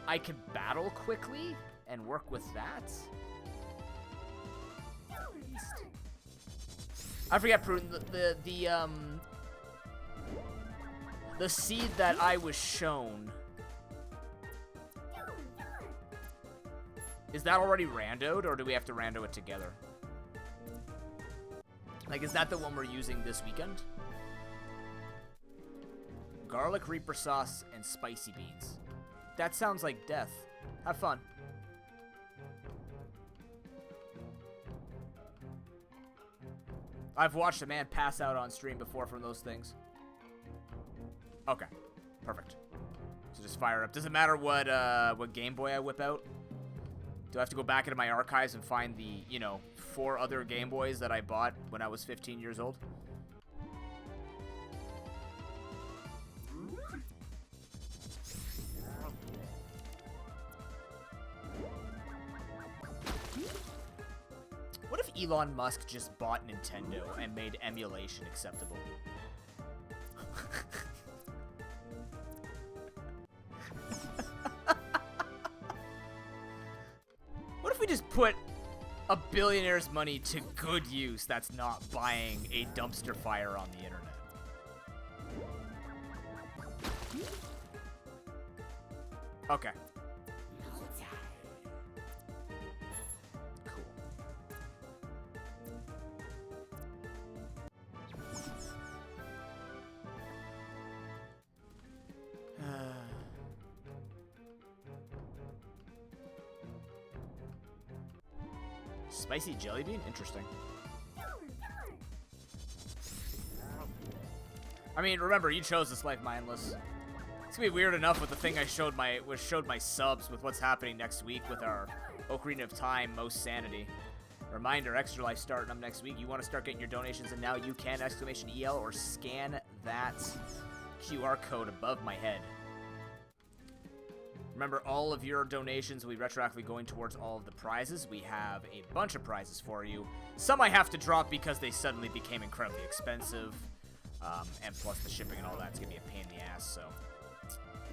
I can battle quickly and work with that. I forget, Pruden, the seed that I was shown. Is that already randoed, or do we have to rando it together? Like, is that the one we're using this weekend? Garlic Reaper sauce and spicy beans. That sounds like death. Have fun. I've watched a man pass out on stream before from those things. Okay, perfect. So just fire up. Doesn't matter what Game Boy I whip out. Do I have to go back into my archives and find the, 4 other Game Boys that I bought when I was 15 years old? What if Elon Musk just bought Nintendo and made emulation acceptable? What if we just put a billionaire's money to good use that's not buying a dumpster fire on the internet? Okay. Cool. Spicy jelly bean? Interesting. I mean, remember, you chose this life mindless. It's gonna be weird enough with the thing I showed my subs with what's happening next week with our Ocarina of Time Most Sanity. Reminder, Extra Life starting up next week. You want to start getting your donations, and now you can! EL or scan that QR code above my head. Remember, all of your donations will be retroactively going towards all of the prizes. We have a bunch of prizes for you. Some I have to drop because they suddenly became incredibly expensive. And plus the shipping and all that's going to be a pain in the ass, so.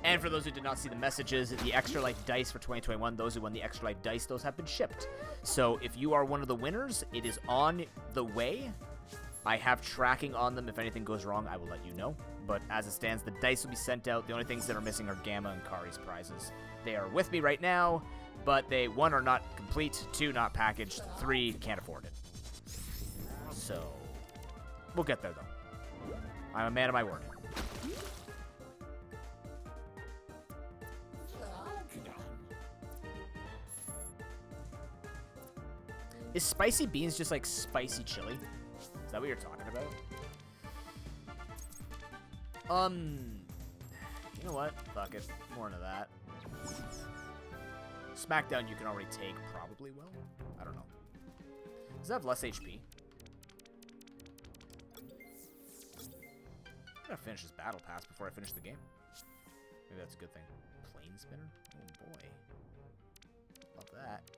And for those who did not see the messages, the Extra Life Dice for 2021, those who won the Extra Life Dice, those have been shipped. So if you are one of the winners, it is on the way. I have tracking on them. If anything goes wrong, I will let you know. But as it stands, the dice will be sent out. The only things that are missing are Gamma and Kari's prizes. They are with me right now, but they, 1, are not complete, 2, not packaged, 3, can't afford it. So, we'll get there, though. I'm a man of my word. Is spicy beans just like spicy chili? Is that what you're talking about? You know what? Fuck it. More into that. SmackDown you can already take probably will. I don't know. Does that have less HP? I gotta finish this battle pass before I finish the game. Maybe that's a good thing. Plane spinner? Oh boy. Love that.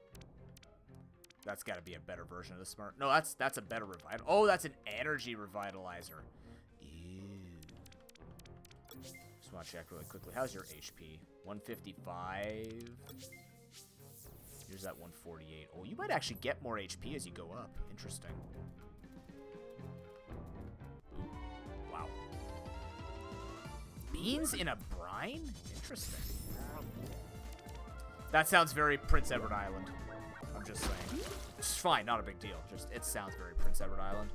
That's gotta be a better version of the smart. No, that's a better revital. Oh, that's an energy revitalizer. Ew. Just want to check really quickly. How's your HP? 155. Here's that 148. Oh, you might actually get more HP as you go up. Interesting. Ooh. Wow. Beans in a brine? Interesting. That sounds very Prince Edward Island. I'm just saying. It's fine, not a big deal. Just, it sounds very Prince Edward Island.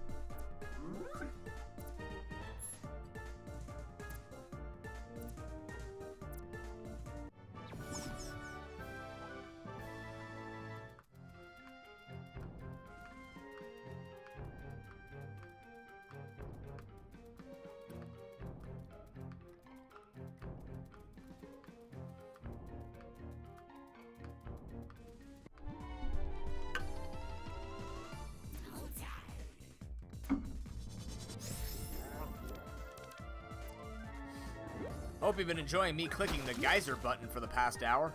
Hope you've been enjoying me clicking the geyser button for the past hour.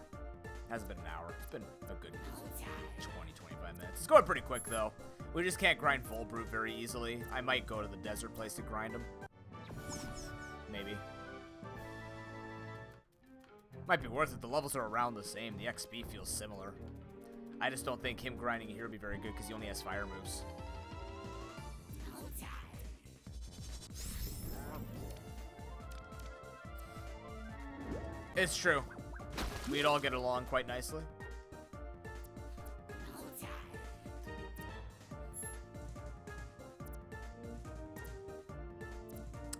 Hasn't been an hour. It's been a good 20-25 minutes. It's going pretty quick, though. We just can't grind full brute very easily. I might go to the desert place to grind them. Maybe. Might be worth it. The levels are around the same. The XP feels similar. I just don't think him grinding here would be very good because he only has fire moves. It's true. We'd all get along quite nicely.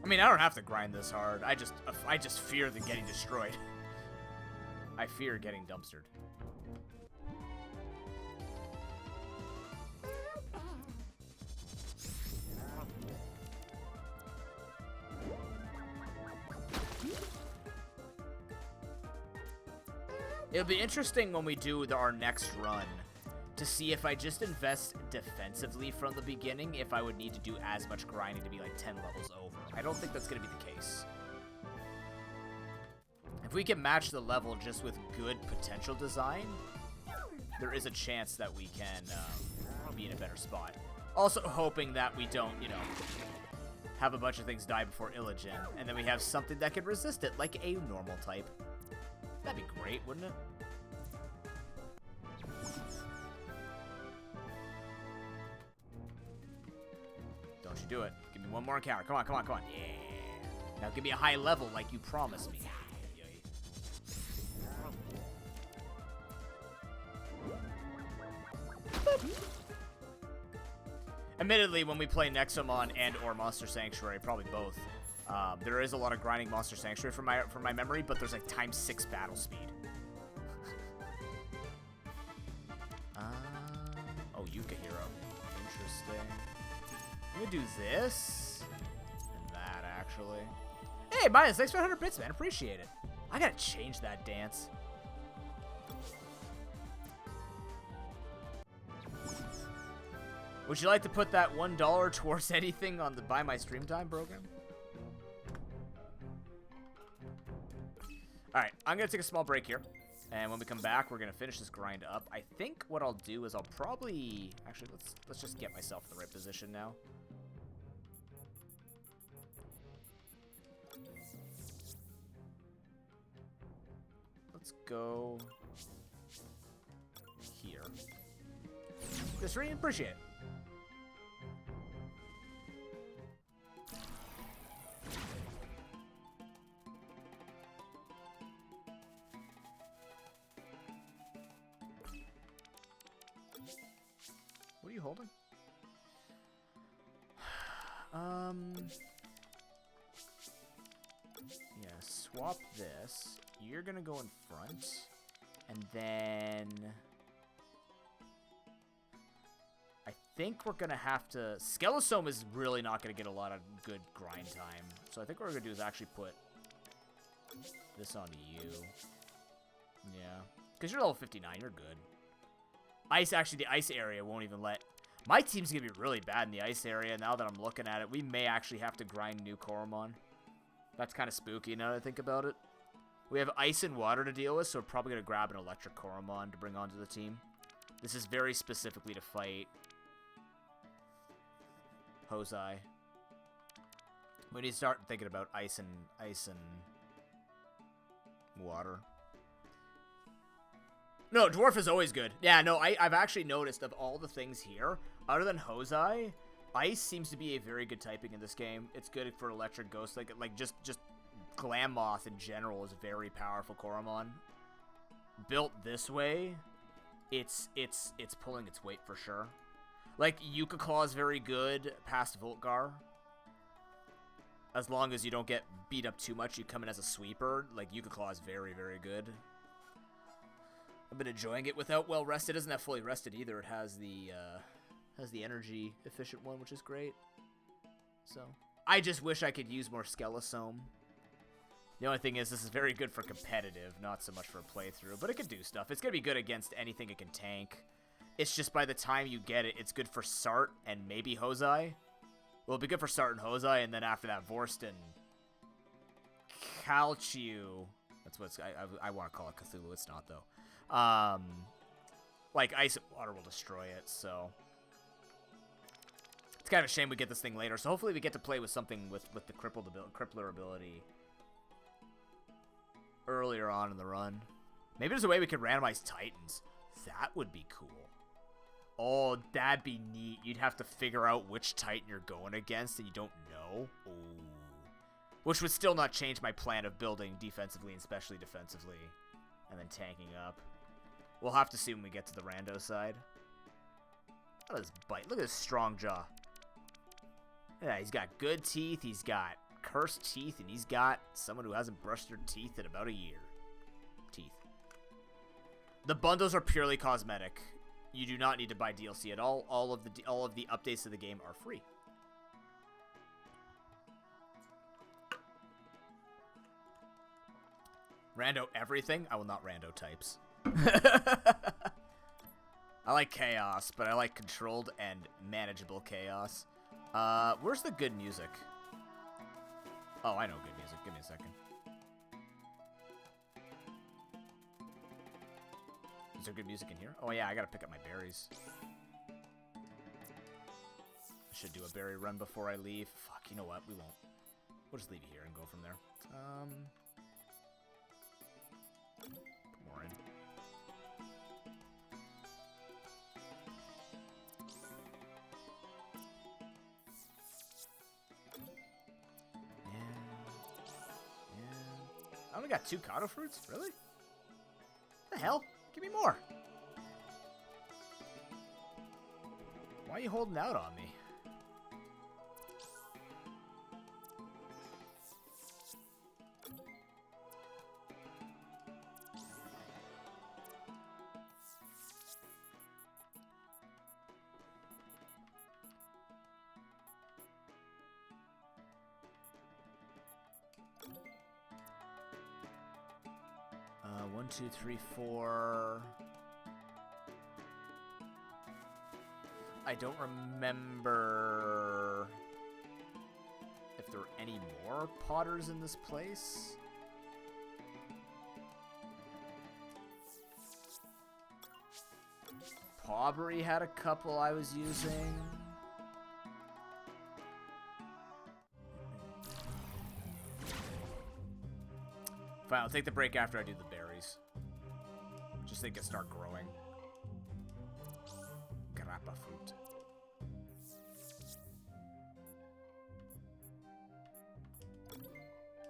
I mean, I don't have to grind this hard. I just fear the getting destroyed. I fear getting dumpstered. It'll be interesting when we do our next run to see if I just invest defensively from the beginning, if I would need to do as much grinding to be like 10 levels over. I don't think that's going to be the case. If we can match the level just with good potential design, there is a chance that we can be in a better spot. Also hoping that we don't, you know, have a bunch of things die before Illigen, and then we have something that can resist it, like a normal type. That'd be great, wouldn't it? Don't you do it. Give me one more encounter. Come on, come on, come on. Yeah. Now give me a high level like you promised me. Admittedly, when we play Nexomon and or Monster Sanctuary, probably both, there is a lot of grinding Monster Sanctuary from my memory, but there's like ×6 battle speed. Oh, Yuka Hero. Interesting. I'm gonna do this and that, actually. Hey, minus thanks for 100 bits, man. Appreciate it. I gotta change that dance. Would you like to put that $1 towards anything on the Buy My Stream Time program? Alright, I'm going to take a small break here. And when we come back, we're going to finish this grind up. I think what I'll do is I'll probably... Actually, let's just get myself in the right position now. Let's go... here. Just really appreciate it. What are you holding? Yeah, swap this. You're gonna go in front. And then... I think we're gonna have to... Skeletosome is really not gonna get a lot of good grind time. So I think what we're gonna do is actually put this onto you. Yeah. Because you're level 59, you're good. Ice, actually, the ice area won't even let... My team's going to be really bad in the ice area. Now that I'm looking at it, we may actually have to grind new Koromon. That's kind of spooky now that I think about it. We have ice and water to deal with, so we're probably going to grab an electric Koromon to bring onto the team. This is very specifically to fight Hosei. We need to start thinking about ice and water. No, Dwarf is always good. Yeah, no, I've actually noticed of all the things here, other than Hosei, Ice seems to be a very good typing in this game. It's good for Electric Ghost. Like just Glammoth in general is a very powerful Koromon. Built this way, it's pulling its weight for sure. Like, Yuka Claw is very good past Voltgar. As long as you don't get beat up too much, you come in as a sweeper. Like, Yuka Claw is very, very good. I've been enjoying it without well rested. It doesn't have fully rested either. It has the energy efficient one, which is great. So I just wish I could use more Skeletosome. The only thing is this is very good for competitive, not so much for a playthrough, but it can do stuff. It's gonna be good against anything it can tank. It's just by the time you get it, it's good for Sart and maybe Hosei. Well, it'll be good for Sart and Hosei, and then after that, Vorst and Calchu. That's what I want to call it Cthulhu. It's not though. Like ice and water will destroy it, so it's kind of a shame we get this thing later. So hopefully we get to play with something with the crippler ability earlier on in the run. Maybe there's a way we could randomize Titans. That would be cool. Oh, that'd be neat. You'd have to figure out which Titan you're going against and you don't know. Ooh. Which would still not change my plan of building defensively and especially defensively and then tanking up. We'll have to see when we get to the rando side. Look at this bite. Look at this strong jaw. Yeah, he's got good teeth. He's got cursed teeth. And he's got someone who hasn't brushed their teeth in about a year. Teeth. The bundles are purely cosmetic. You do not need to buy DLC at all. All of the updates to the game are free. Rando everything? I will not rando types. I like chaos, but I like controlled and manageable chaos. Where's the good music? Oh, I know good music. Give me a second. Is there good music in here? Oh, yeah, I gotta pick up my berries. I should do a berry run before I leave. Fuck, you know what? We won't. We'll just leave it here and go from there. Put more in. I only got 2 Kato fruits? Really? What the hell? Give me more. Why are you holding out on me? One, two, three, four. I don't remember if there were any more potters in this place. Paubery had a couple I was using. Fine, I'll take the break after I do the berries. Just so they can start growing. Grappa fruit.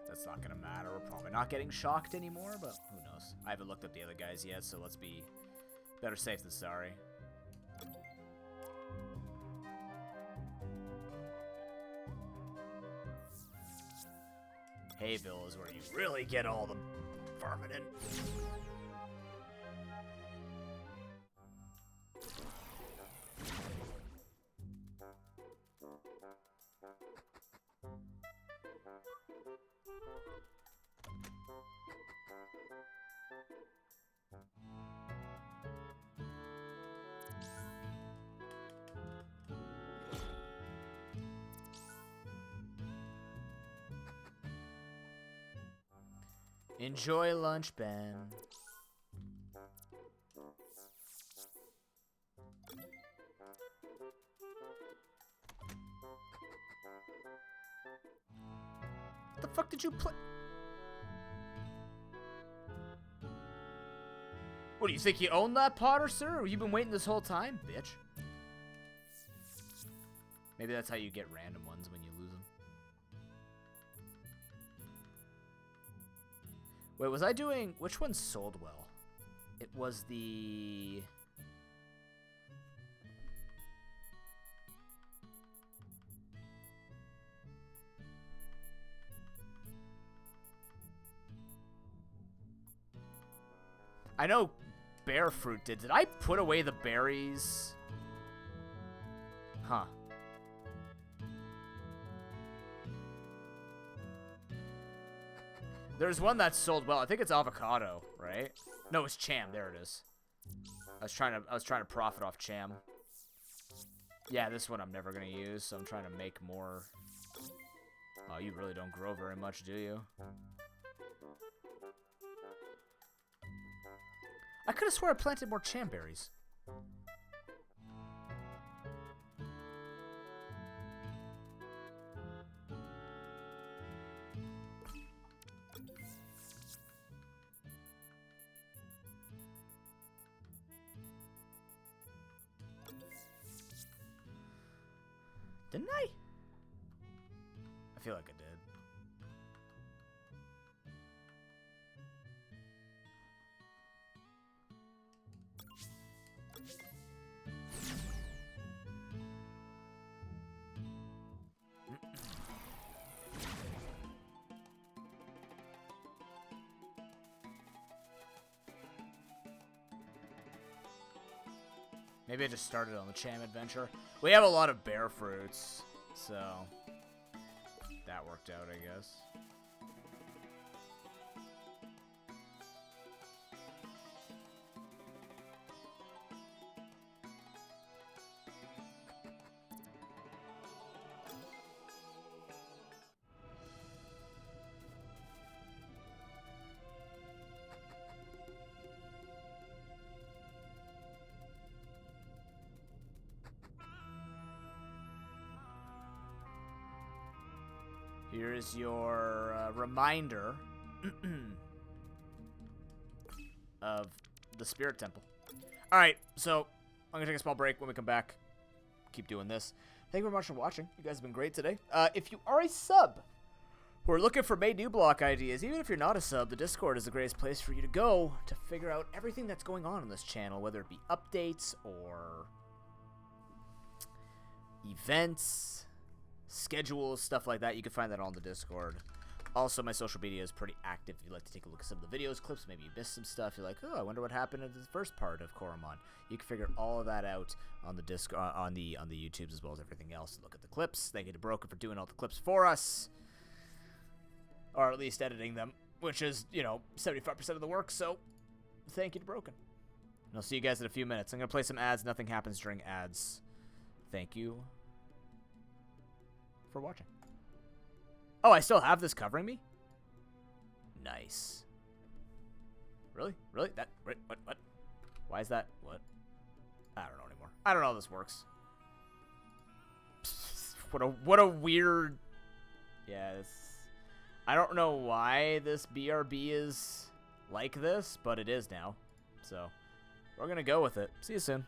That's not gonna matter. We're probably not getting shocked anymore, but who knows? I haven't looked up the other guys yet, so let's be better safe than sorry. Hayville is where you really get all the farming in. Enjoy lunch, Ben. What the fuck did you play? What, do you think you own that Potter, sir? Or you've been waiting this whole time, bitch? Maybe that's how you get random ones when you lose them. Wait, was I doing... Which one sold well? It was the... I know bear fruit did. Did I put away the berries? Huh. There's one that sold well. I think it's avocado, right? No, it's Cham. There it is. I was trying to profit off Cham. Yeah, this one I'm never gonna use, so I'm trying to make more. Oh, you really don't grow very much, do you? I could have swore I planted more Cham berries. Didn't I? I feel like I did. Maybe I just started on the Cham adventure. We have a lot of bear fruits, so that worked out, I guess. Here's your reminder of the Spirit Temple. Alright, so I'm going to take a small break. When we come back, keep doing this. Thank you very much for watching. You guys have been great today. If you are a sub who are looking for made new block ideas, even if you're not a sub, the Discord is the greatest place for you to go to figure out everything that's going on this channel, whether it be updates or events, schedules, stuff like that. You can find that on the Discord. Also, my social media is pretty active. If you'd like to take a look at some of the videos, clips, maybe you missed some stuff. You're like, oh, I wonder what happened in the first part of Koromon. You can figure all of that out on the on the YouTubes as well as everything else. Look at the clips. Thank you to Broken for doing all the clips for us, or at least editing them, which is 75% of the work. So, thank you to Broken. And I'll see you guys in a few minutes. I'm gonna play some ads. Nothing happens during ads. Thank you for watching. Oh, I still have this covering me? Nice. Really? Really? That... What? Why is that? What? I don't know anymore. I don't know how this works. What a weird... Yeah, I don't know why this BRB is like this, but it is now. So, we're gonna go with it. See you soon.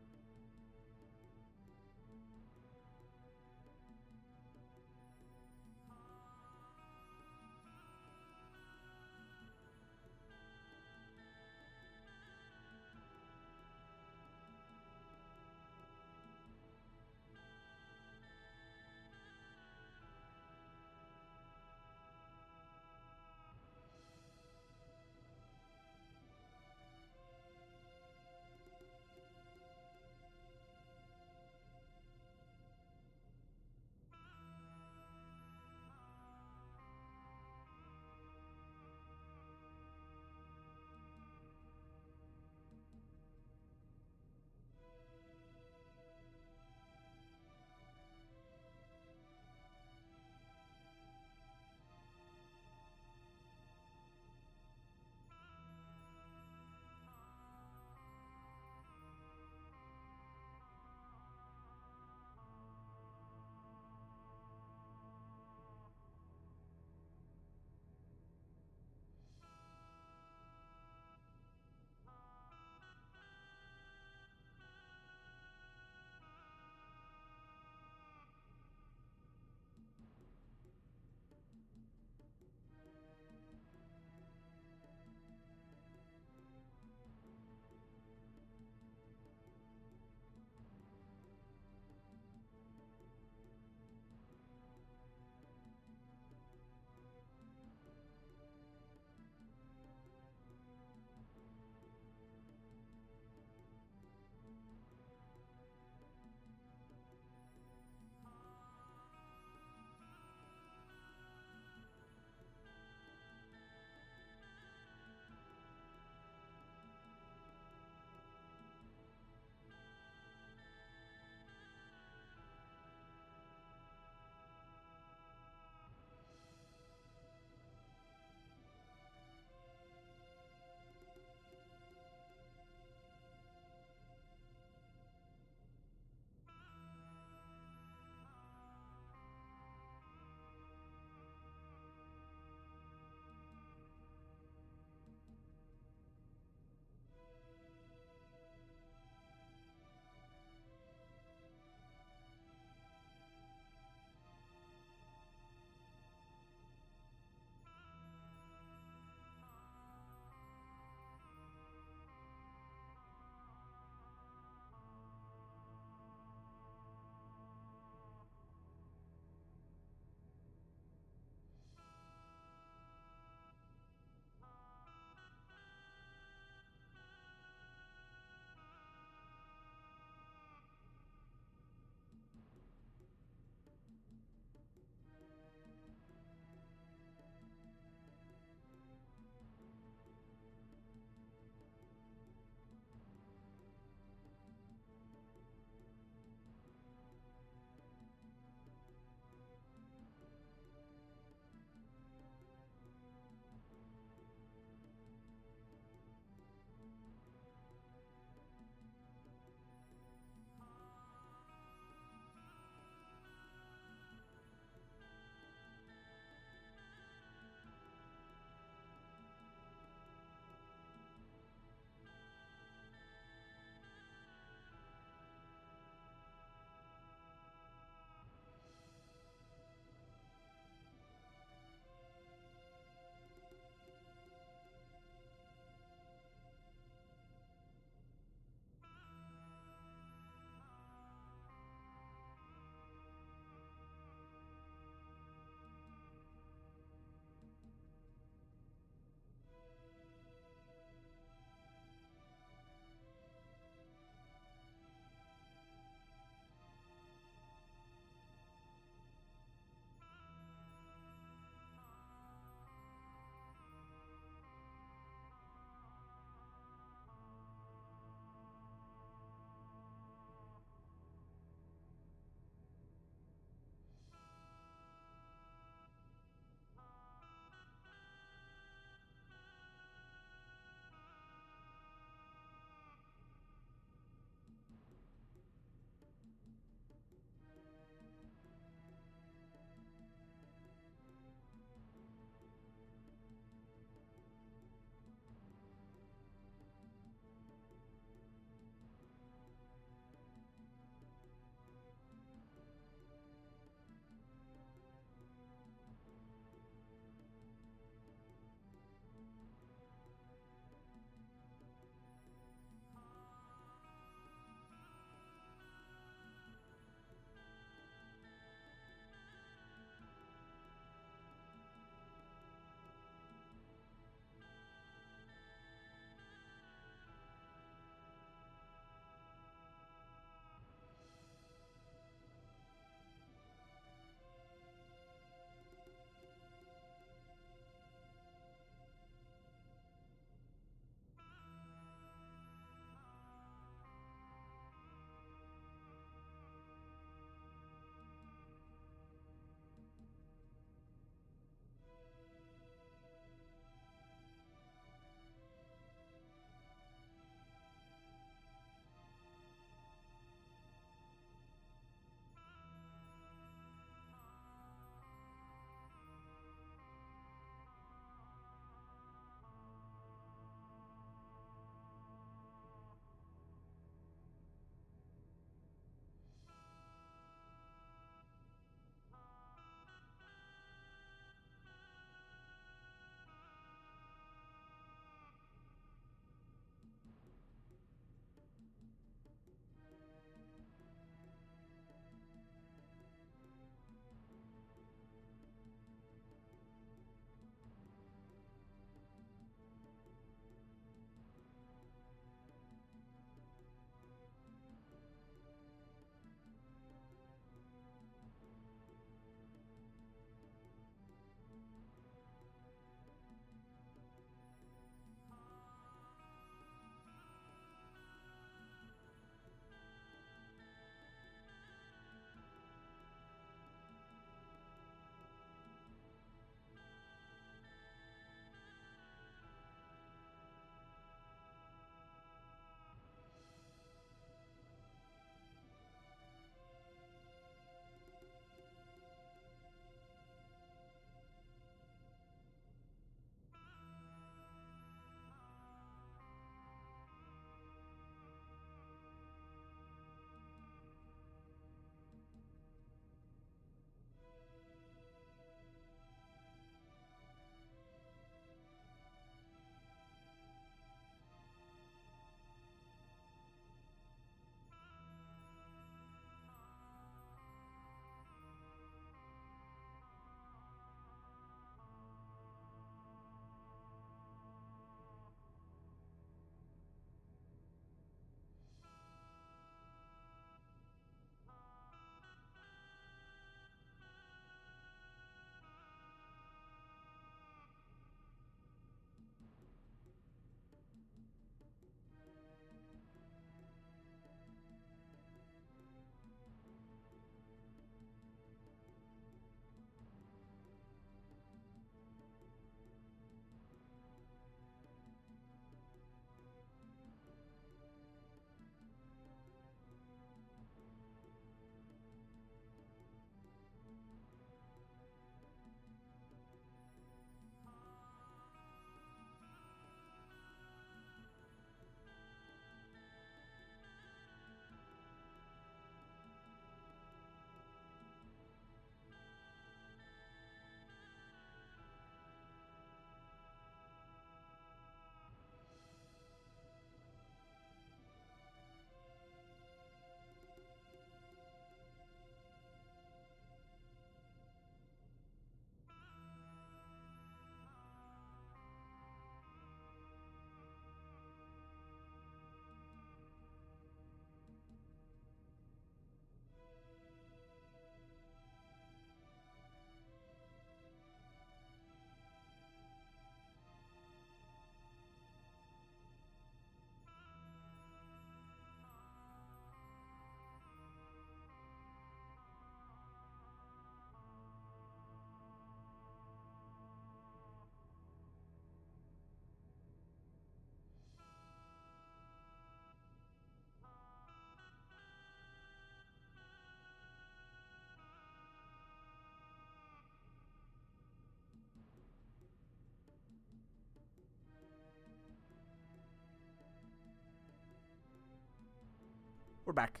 back.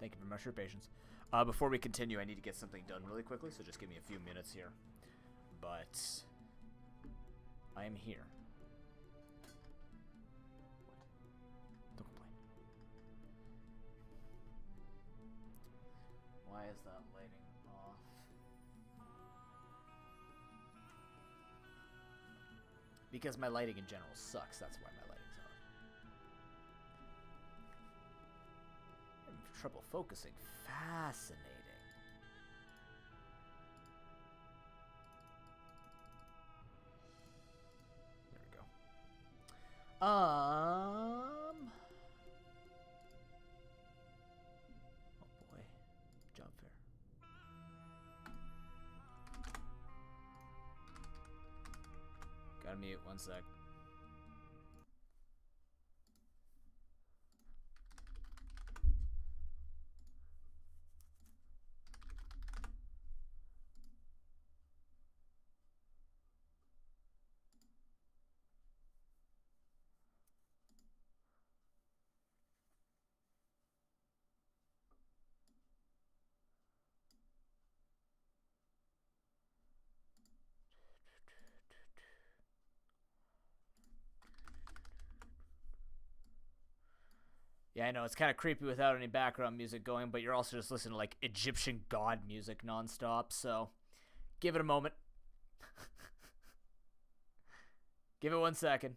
Thank you very much for your patience. Before we continue, I need to get something done really quickly, so just give me a few minutes here. But I am here. Don't complain. Why is that lighting off? Because my lighting in general sucks. That's why my lighting's off. I'm having trouble focusing. Fascinating. There we go. Oh boy. Job fair. Gotta mute 1 sec. Yeah, I know, it's kind of creepy without any background music going, but you're also just listening to, like, Egyptian god music nonstop, so give it a moment. Give it 1 second.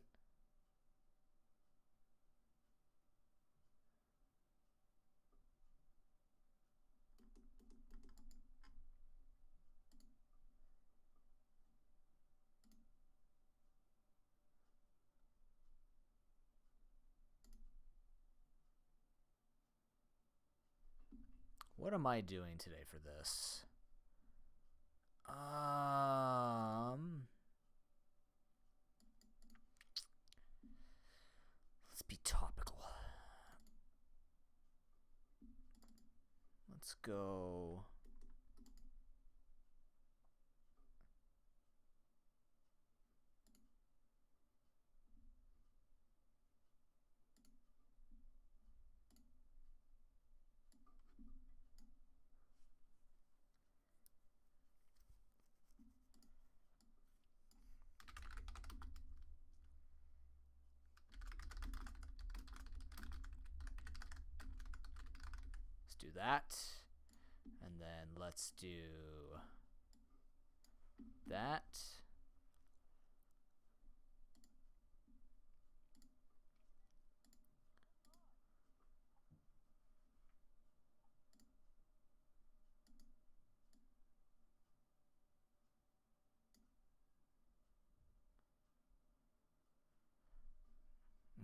What am I doing today for this? Let's be topical. Let's go. Do that, and then let's do that.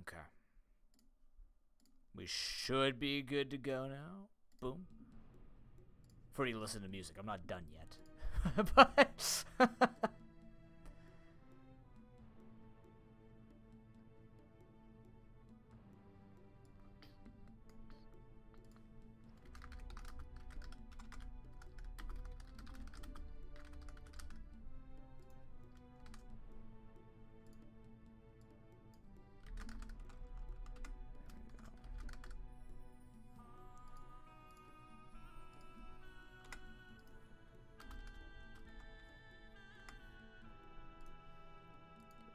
Okay. We should be good to go now. Boom. For you to listen to music. I'm not done yet. But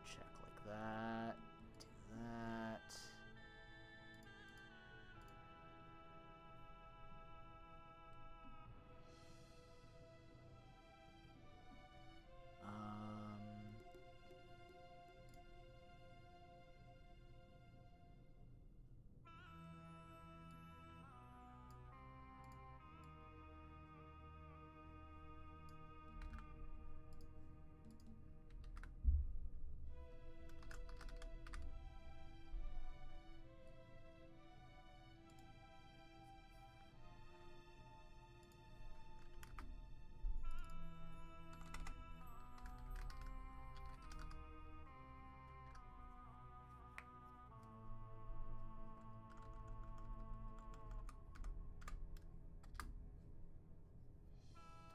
check like that. Do that.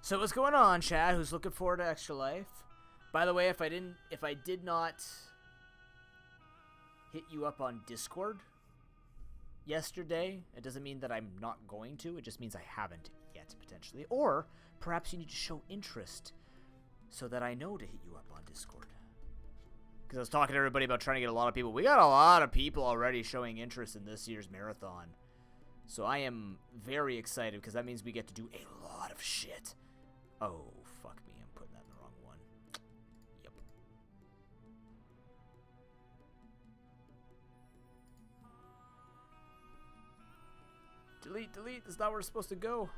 So what's going on, Chad? Who's looking forward to Extra Life? By the way, if I did not hit you up on Discord, yesterday. It doesn't mean that I'm not going to. It just means I haven't yet, potentially. Or perhaps you need to show interest so that I know to hit you up on Discord. Because I was talking to everybody about trying to get a lot of people. We got a lot of people already showing interest in this year's marathon. So I am very excited because that means we get to do a lot of shit. Oh, fuck me. I'm putting that in the wrong one. Yep. Delete, delete. That's not where it's supposed to go.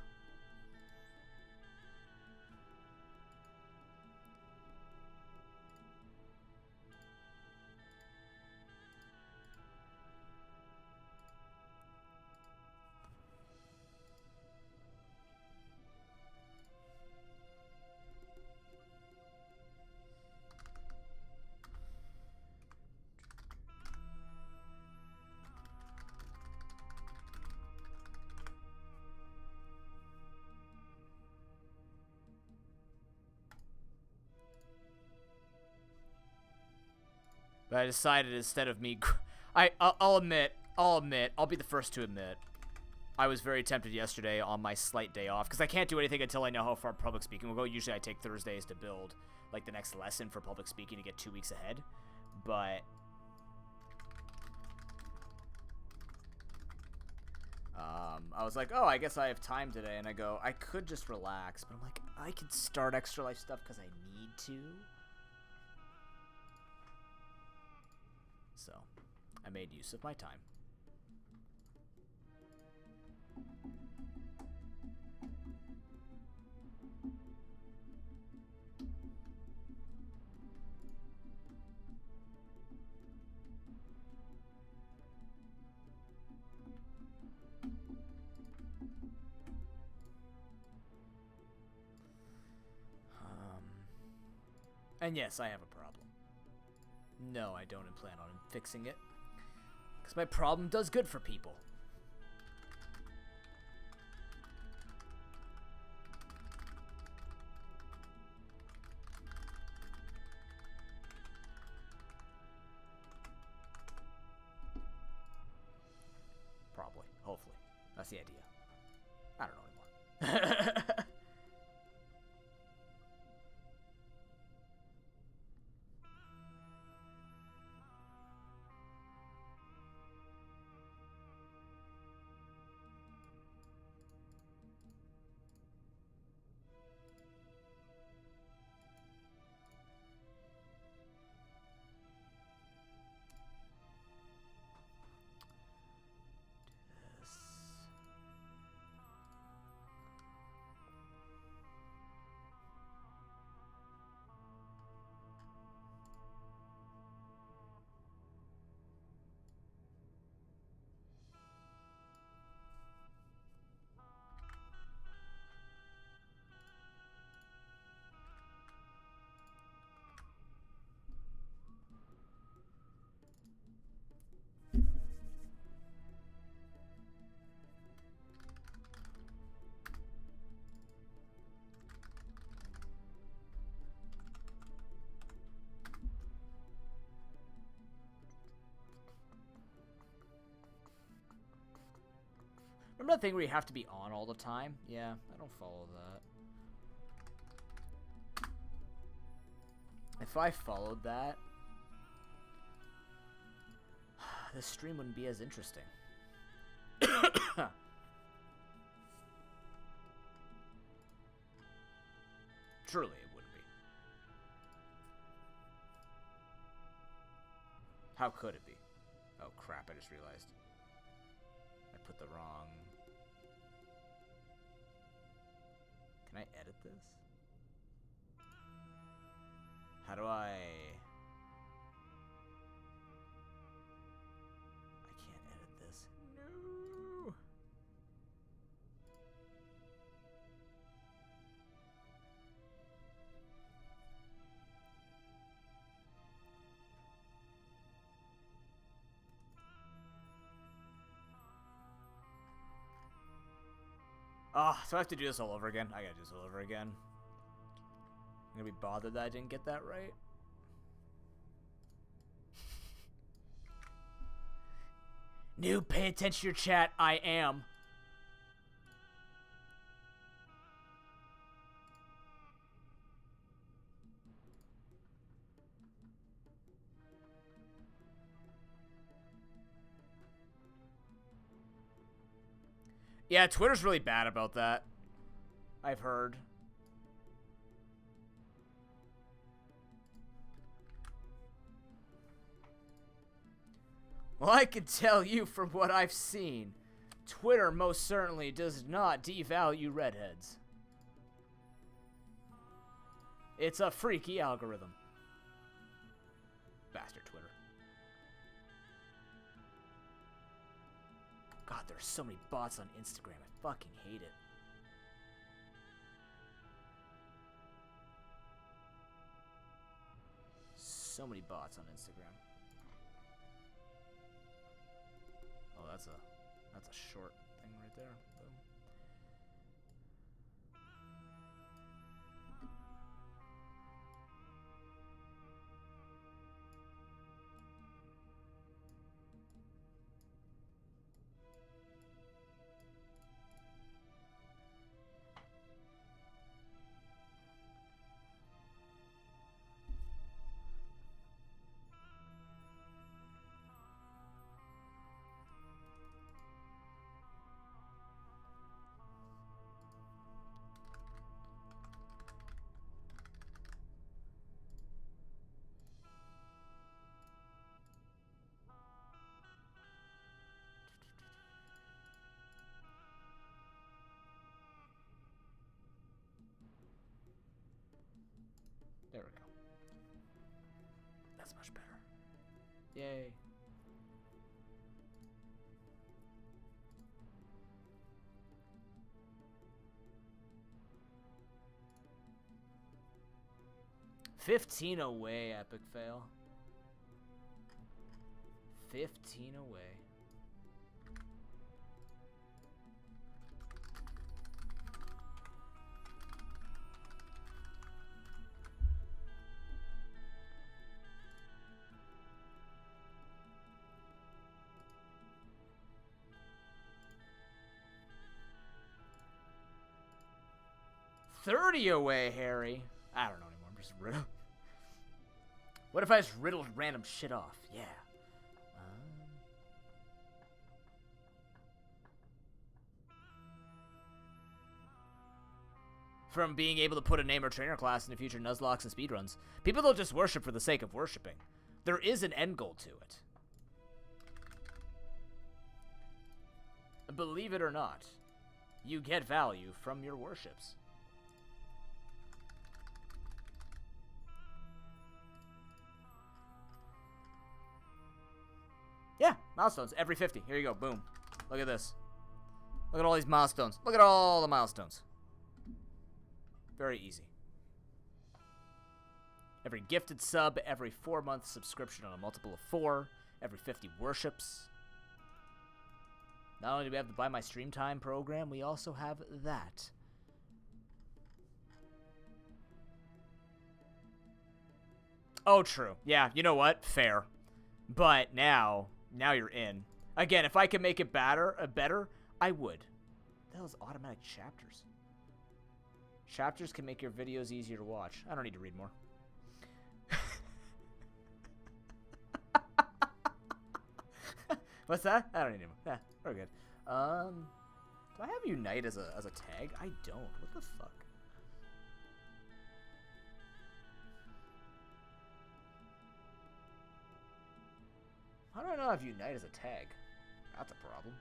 But I decided instead of me, I'll admit, I'll be the first to admit, I was very tempted yesterday on my slight day off, because I can't do anything until I know how far public speaking will go. Usually I take Thursdays to build, like, the next lesson for public speaking to get 2 weeks ahead. But I was like, oh, I guess I have time today, and I go, I could just relax, but I'm like, I could start Extra Life stuff because I need to. So, I made use of my time. And yes, I have a problem. No, I don't plan on fixing it. Because my problem does good for people. Probably. Hopefully. That's the idea. I don't know anymore. Remember that thing where you have to be on all the time? Yeah, I don't follow that. If I followed that, this stream wouldn't be as interesting. Truly, it wouldn't be. How could it be? Oh crap, I just realized. I put the wrong... Can I edit this? How do I can't edit this. No. Oh, so I have to do this all over again? I gotta do this all over again. I'm gonna be bothered that I didn't get that right. Noob, pay attention to your chat. I am. Yeah, Twitter's really bad about that. I've heard. Well, I can tell you from what I've seen, Twitter most certainly does not devalue redheads. It's a freaky algorithm. Bastard Twitter. God, there's so many bots on Instagram. I fucking hate it. So many bots on Instagram. Oh, that's a short thing right there. Boom. There we go. That's much better. Yay. $15 away, epic fail. 15 away. $30 away, Harry. I don't know anymore. I'm just riddle. What if I just riddled random shit off? Yeah. From being able to put a name or trainer class into future Nuzlocks and speedruns. People don't just worship for the sake of worshiping. There is an end goal to it. Believe it or not, you get value from your worships. Yeah, milestones. Every 50. Here you go. Boom. Look at this. Look at all these milestones. Look at all the milestones. Very easy. Every gifted sub, every 4-month subscription on a multiple of 4, every 50 worships. Not only do we have the Buy My Stream Time program, we also have that. Oh, true. Yeah, you know what? Fair. But now you're in. Again, if I could make it better, I would. The hell is automatic chapters? Chapters can make your videos easier to watch. I don't need to read more. What's that? I don't need more. Yeah, we're good. Do I have Unite as a tag? I don't. What the fuck? How do I not have Unite as a tag? That's a problem.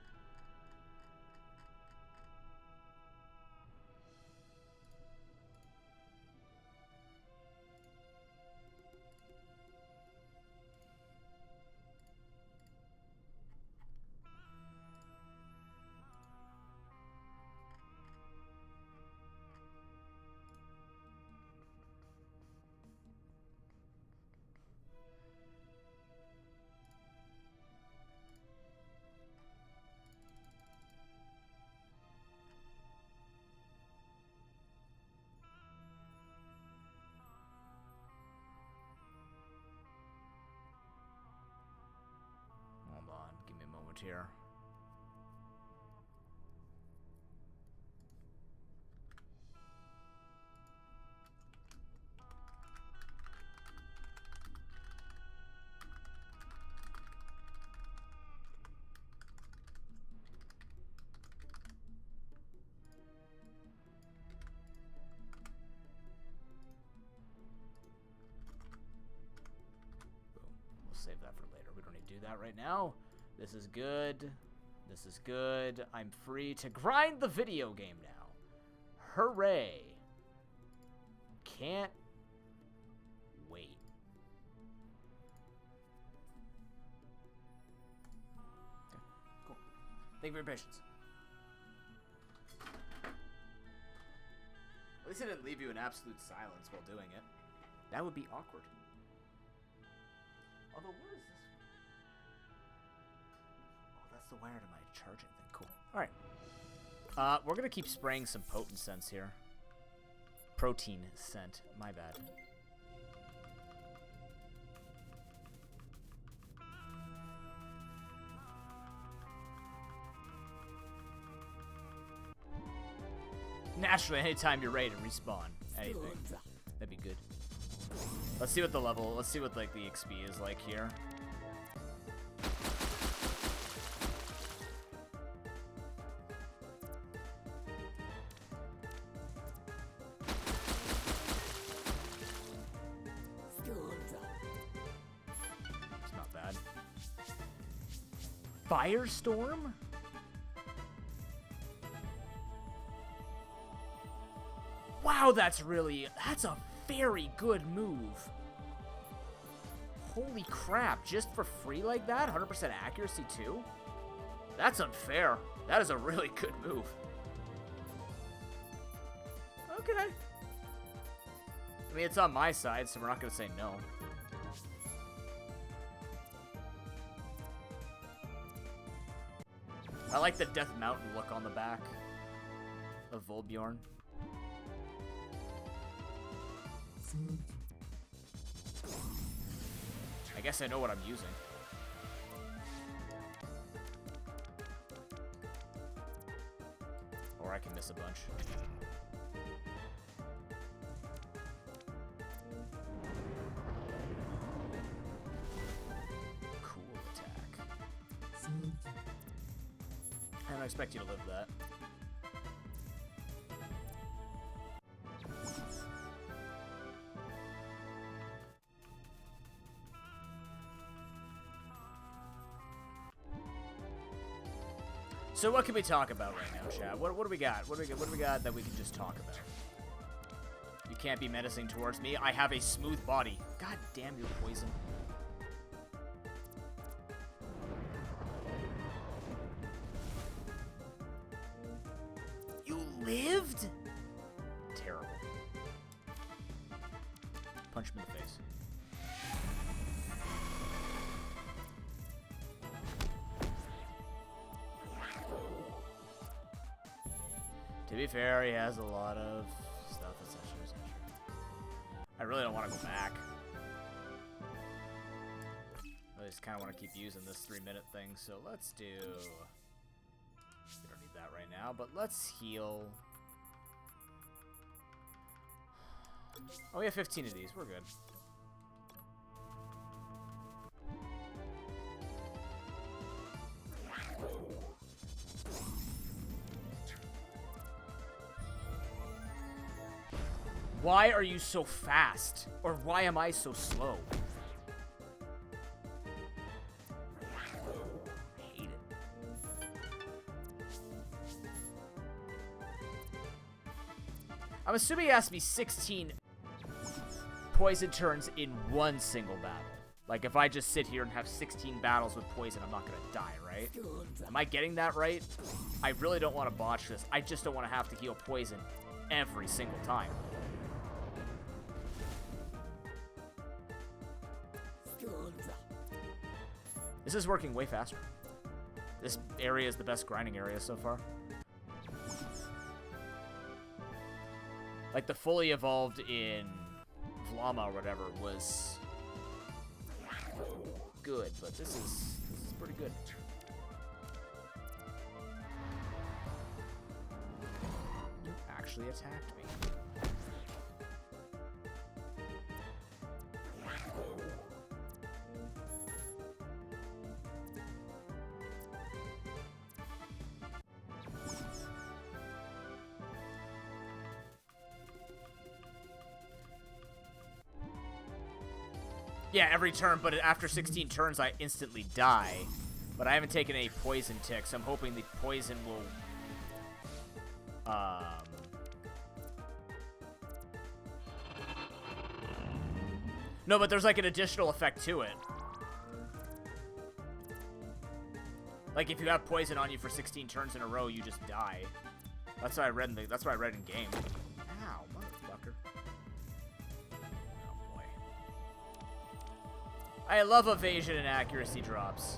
here. Save that for later. We don't need to do that right now. This is good. This is good. I'm free to grind the video game now. Hooray. Can't wait. Okay, cool. Thank you for your patience. At least I didn't leave you in absolute silence while doing it. That would be awkward. Although, what is this? Oh, that's the wire to my charging thing. Cool. Alright. We're going to keep spraying some potent scents here. Protein scent. My bad. Naturally, anytime you're ready to respawn. Anything. That'd be good. Let's see what the level, let's see what like the XP is like here. It's not bad. Firestorm? Wow, that's a very good move. Holy crap, just for free like that? 100% accuracy too? That's unfair. That is a really good move. Okay. I mean, it's on my side, so we're not going to say no. I like the Death Mountain look on the back of Volbjorn. I guess I know what I'm using. Or I can miss a bunch. Cool attack. I don't expect you to live that. So what can we talk about right now, chat? What do we got? What do we got that we can just talk about? You can't be menacing towards me. I have a smooth body. God damn your poison. You lived? Terrible. Punch him in the face. To be fair, he has a lot of stuff. That's not true. I really don't want to go back. I just kind of want to keep using this 3-minute thing, so let's do... We don't need that right now, but let's heal. Oh, we have 15 of these. We're good. Why are you so fast? Or why am I so slow? I hate it. I'm assuming it has to be 16 poison turns in one single battle. Like, if I just sit here and have 16 battles with poison, I'm not gonna die, right? Am I getting that right? I really don't want to botch this. I just don't want to have to heal poison every single time. This is working way faster. This area is the best grinding area so far. Like, the fully evolved in Vlama or whatever was good, but this is pretty good. actually attacked me. Yeah, every turn, but after 16 turns, I instantly die. But I haven't taken any poison ticks. I'm hoping the poison will... No, but there's like an additional effect to it. Like if you have poison on you for 16 turns in a row, you just die. That's what I read in the, that's what I read in game. Ow, motherfucker. Oh boy. I love evasion and accuracy drops.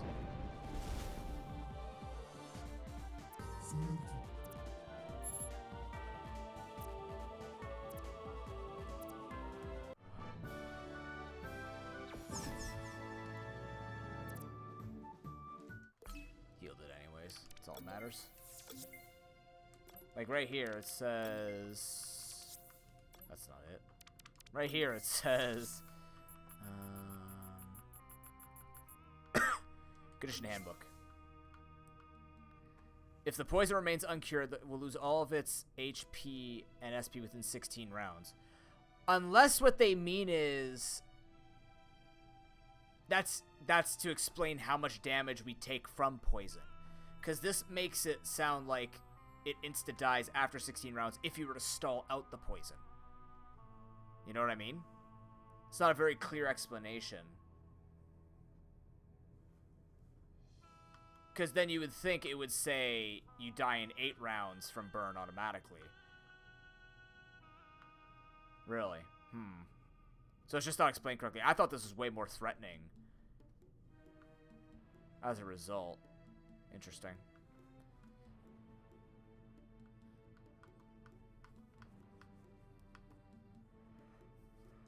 Healed it anyways. That's all that matters. Like right here, it says... That's not it. Right here, it says... Condition Handbook. If the poison remains uncured, it will lose all of its HP and SP within 16 rounds. Unless what they mean is... That's to explain how much damage we take from poison. Because this makes it sound like it insta-dies after 16 rounds if you were to stall out the poison. You know what I mean? It's not a very clear explanation. Because then you would think it would say you die in 8 rounds from burn automatically. Really? So it's just not explained correctly. I thought this was way more threatening. As a result. Interesting.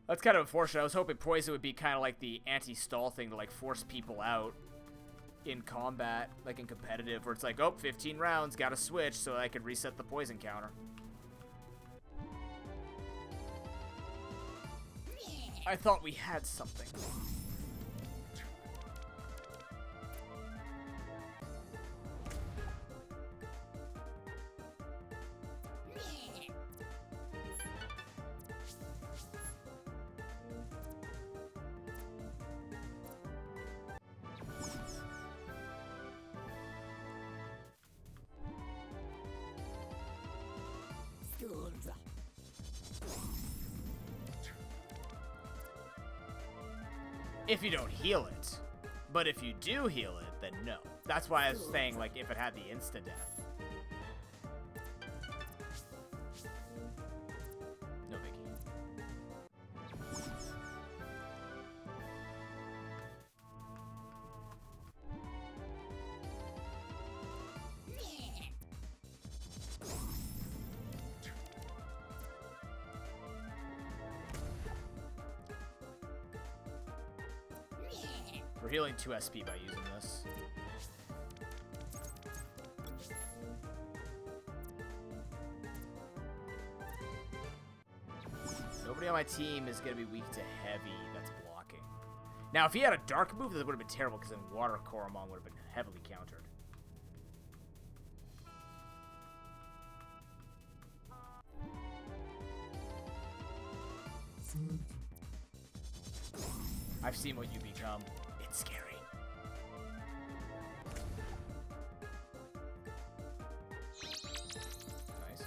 That's kind of unfortunate. I was hoping poison would be kind of like the anti-stall thing to like force people out in combat, like in competitive, where it's like, oh, 15 rounds, gotta switch so I could reset the poison counter. I thought we had something. If you don't heal it. But if you do heal it, then no. That's why I was saying, like, if it had the insta-death. No biggie. We're healing 2 SP by using this. Nobody on my team is going to be weak to heavy that's blocking. Now, if he had a dark move, that would have been terrible, because then Water Koromon would have been heavily countered. I've seen what you become. It's scary. Nice.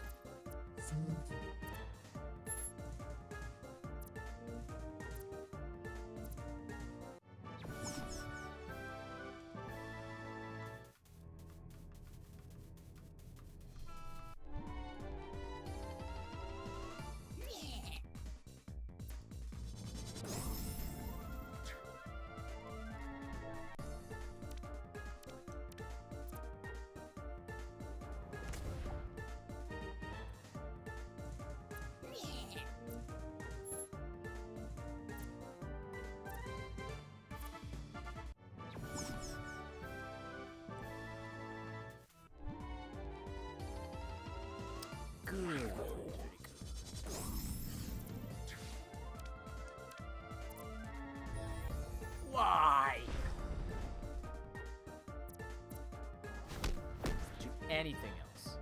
anything else.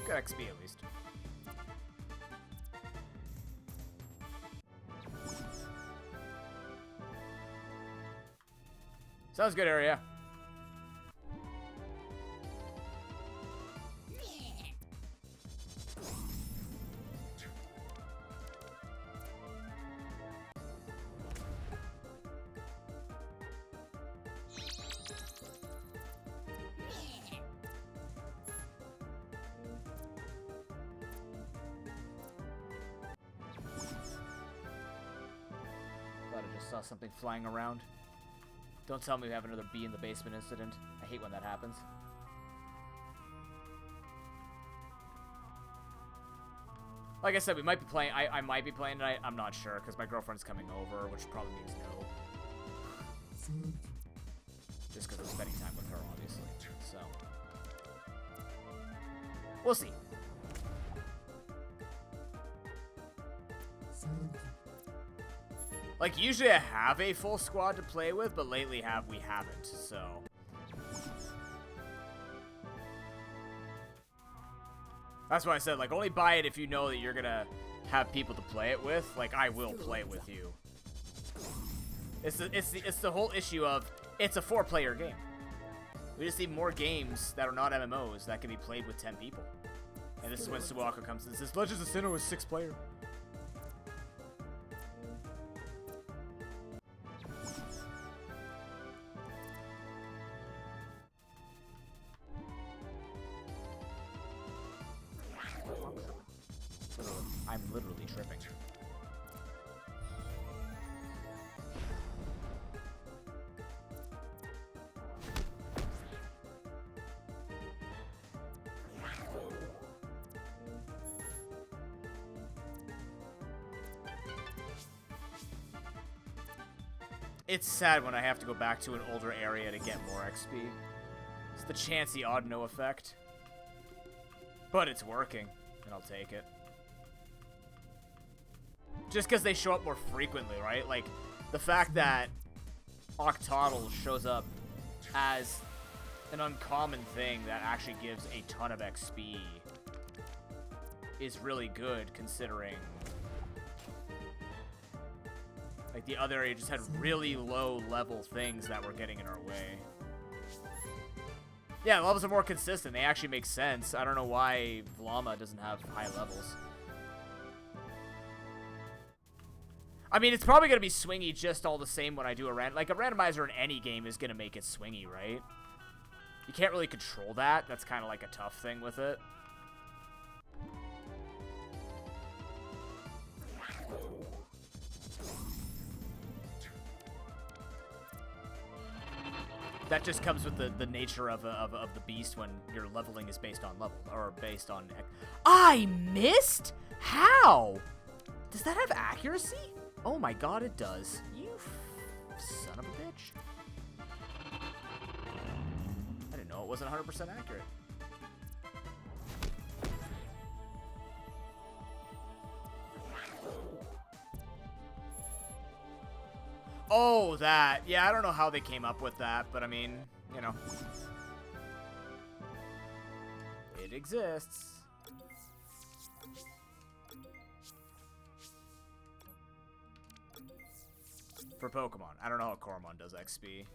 Got XP at least. Sounds good, area. Thought I just saw something flying around. Don't tell me we have another bee in the basement incident. I hate when that happens. Like I said, we might be playing. I might be playing tonight. I'm not sure because my girlfriend's coming over, which probably means no. Just because I'm spending time with her, obviously. So we'll see. Like, usually I have a full squad to play with, but lately we haven't, so. That's why I said, like, only buy it if you know that you're gonna have people to play it with. Like, I will play it with you. It's the whole issue of, it's a 4-player game. We just need more games that are not MMOs that can be played with 10 people. And this is when Suwaka comes and says, Legends of Sinnoh is 6-player. I'm literally tripping. It's sad when I have to go back to an older area to get more XP. It's the chancy odd no effect. But it's working, and I'll take it. Just because they show up more frequently, right? Like, the fact that Octodle shows up as an uncommon thing that actually gives a ton of XP is really good, considering like the other area just had really low level things that were getting in our way. Yeah, the levels are more consistent. They actually make sense. I don't know why Vlama doesn't have high levels. I mean, it's probably going to be swingy just all the same when I do a randomizer in any game is going to make it swingy, right? You can't really control that. That's kind of like a tough thing with it. That just comes with the nature of the beast when your leveling is based on level, or based on... I missed? How? Does that have accuracy? Oh my god, it does. You son of a bitch. I didn't know it wasn't 100% accurate. Oh, that. Yeah, I don't know how they came up with that, but I mean, you know. It exists. For Pokemon. I don't know how Coromon does XP.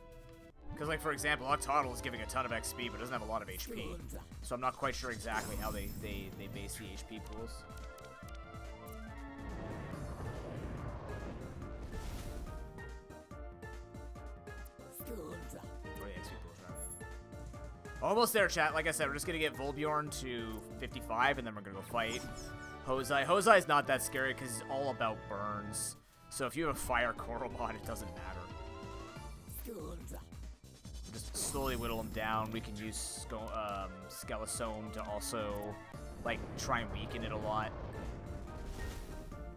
Because, like, for example, Octodle is giving a ton of XP, but doesn't have a lot of HP. So I'm not quite sure exactly how they base the HP pools. Almost there, chat. Like I said, we're just going to get Volbjorn to 55, and then we're going to go fight Hosei. Hosei is not that scary because it's all about burns. So if you have a fire Coromon, it doesn't matter. Just slowly whittle him down. We can use Skelisome to also, like, try and weaken it a lot.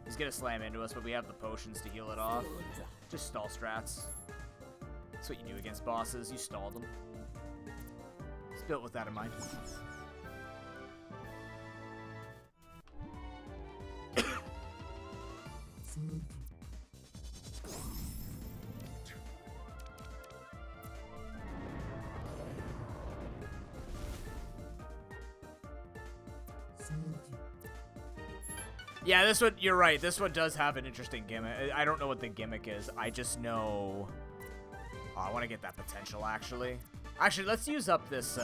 He's going to slam into us, but we have the potions to heal it off. Just stall strats. That's what you do against bosses. You stall them. It's built with that in mind. Yeah, this one, you're right. This one does have an interesting gimmick. I don't know what the gimmick is. I just know... Oh, I want to get that potential, actually. Actually, let's use up this,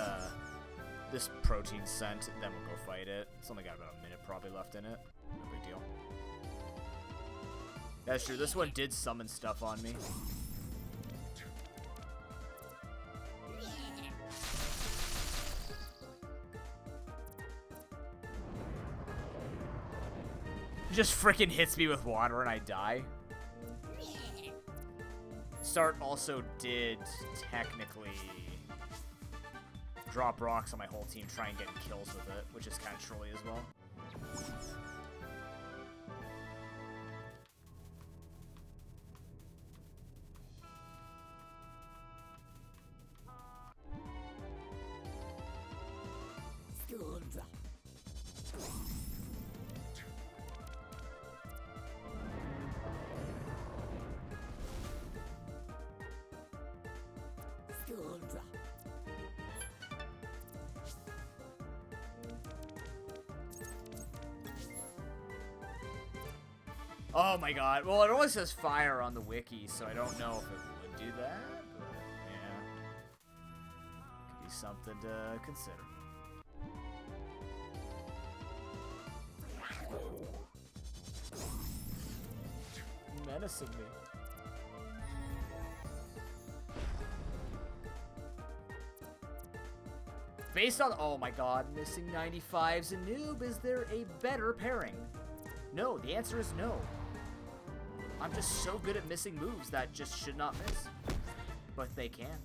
this protein scent, then we'll go fight it. It's only got about a minute probably left in it. No big deal. That's true. This one did summon stuff on me. Just freaking hits me with water and I die. Start also did technically drop rocks on my whole team, try and get kills with it, which is kind of trolly as well. Oh my god. Well, it only says fire on the wiki, so I don't know if it would do that, but yeah. Could be something to consider. Menacing me. Based on, oh my god, missing 95's a noob, is there a better pairing? No, the answer is no. I'm just so good at missing moves that just should not miss. But they can.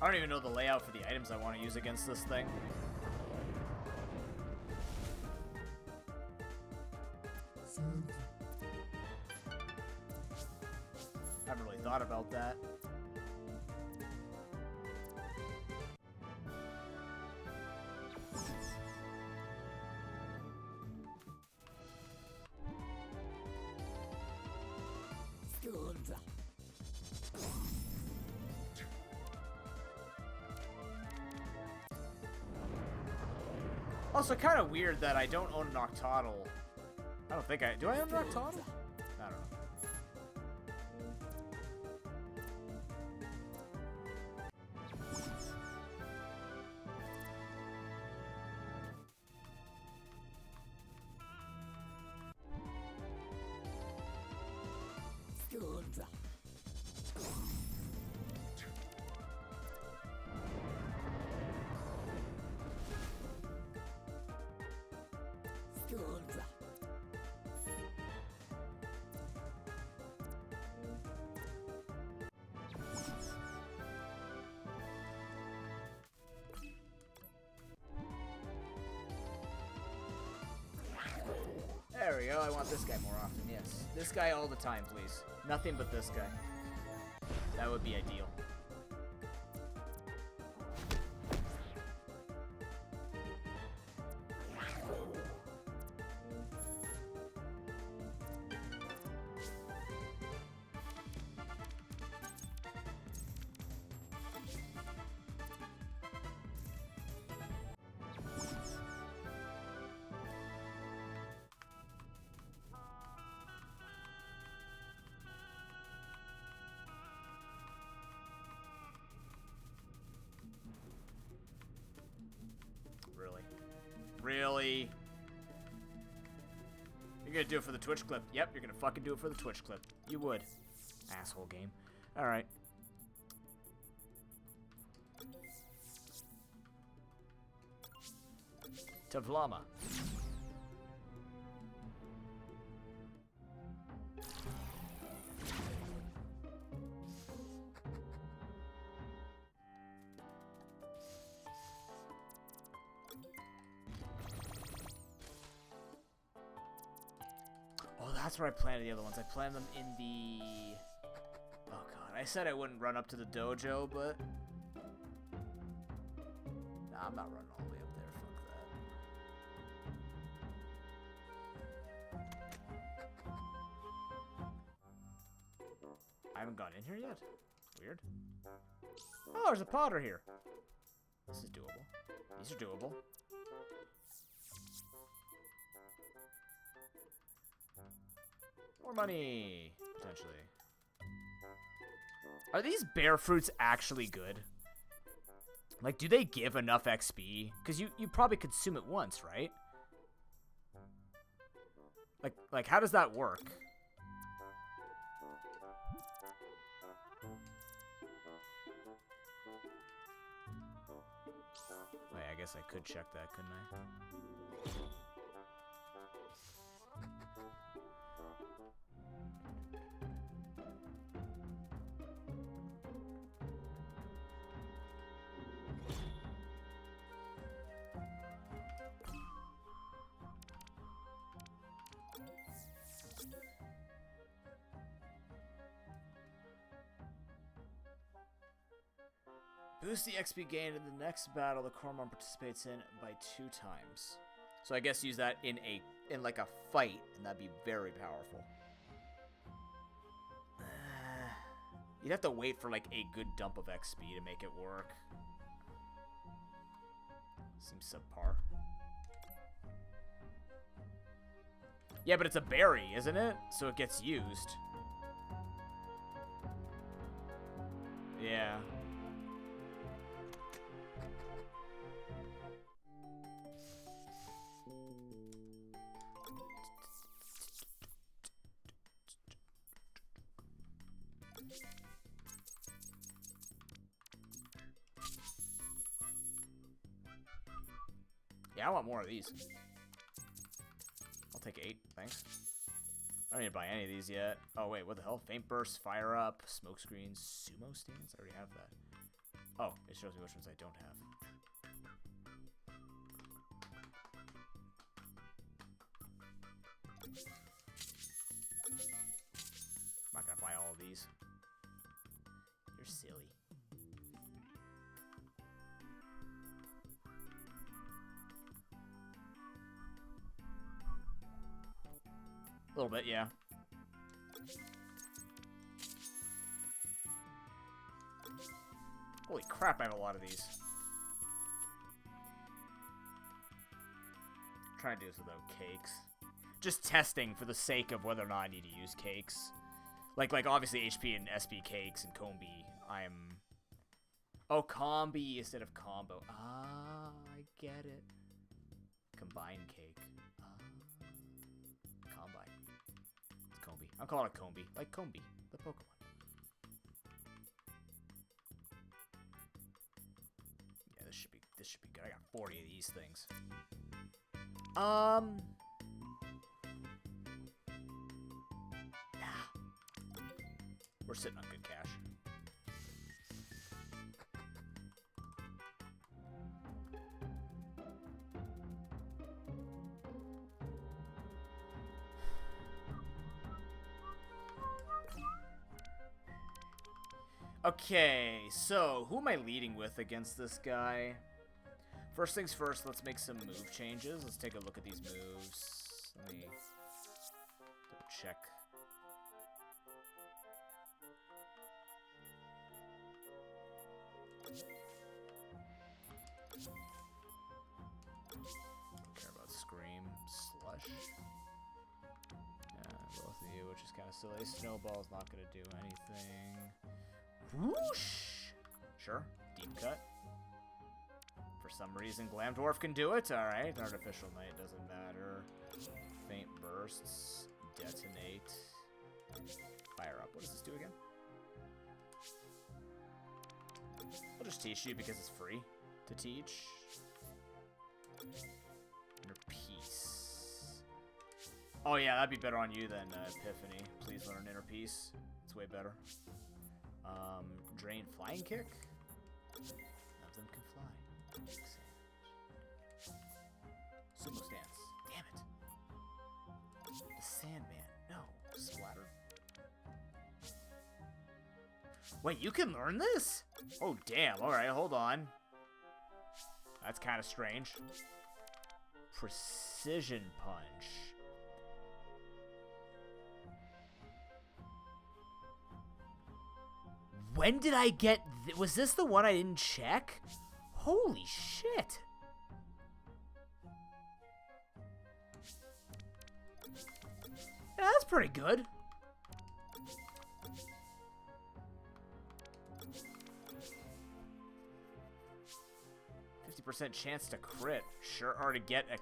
I don't even know the layout for the items I want to use against this thing. I haven't really thought about that. Also, kind of weird that I don't own an Octodle. I don't think I... Do I own an Octodle? I don't know. There we go, I want this guy more often, yes. This guy all the time, please. Nothing but this guy. That would be ideal. Really? You're gonna do it for the Twitch clip. Yep, you're gonna fucking do it for the Twitch clip. You would. Asshole game. Alright. Tavlama. Oh, that's where I planted the other ones. I planted them in the... Oh, God. I said I wouldn't run up to the dojo, but... Nah, I'm not running all the way up there. Fuck that. I haven't gone in here yet. Weird. Oh, there's a Potter here. This is doable. These are doable. More money, potentially. Are these bear fruits actually good? Like, do they give enough XP? Because you probably consume it once, right? Like, how does that work? Wait, I guess I could check that, couldn't I? Boost the XP gained in the next battle the Cormorant participates in by 2 times. So I guess use that in like a fight, and that'd be very powerful. You'd have to wait for like a good dump of XP to make it work. Seems subpar. Yeah, but it's a berry, isn't it? So it gets used. Yeah. Yeah, I want more of these. I'll take 8, thanks. I don't need to buy any of these yet. Oh, wait, what the hell? Faint burst, fire up, smoke screens, sumo stands? I already have that. Oh, it shows me which ones I don't have. I'm not gonna buy all of these. You're silly. A little bit, yeah. Holy crap, I have a lot of these. I'm trying to do this without cakes. Just testing for the sake of whether or not I need to use cakes. Like obviously HP and SB cakes and combi, I'm... Oh, combi instead of combo. Ah, I get it. Combine cake. Combine. It's combi. I'll call it a combi. Like Combi, the Pokemon. Yeah, this should be good. I got 40 of these things. We're sitting on good cash. Okay, so who am I leading with against this guy? First things first, let's make some move changes. Let's take a look at these moves. Let me double check. Don't care about Scream. Slush. Yeah, both of you, which is kind of silly. Snowball's not going to do anything. Whoosh! Sure. Deep cut. For some reason, Glam Dwarf can do it. Alright. Artificial Night doesn't matter. Faint bursts. Detonate. Fire up. What does this do again? I'll just teach you because it's free to teach. Oh yeah, that'd be better on you than Epiphany. Please learn Inner Peace. It's way better. Drain Flying Kick. None of them can fly. Sumo Stance. Damn it. The Sandman. No. Splatter. Wait, you can learn this? Oh, damn. Alright, hold on. That's kind of strange. Precision Punch. When did I get... was this the one I didn't check? Holy shit. Yeah, that's pretty good. % chance to crit. Sure, or to get a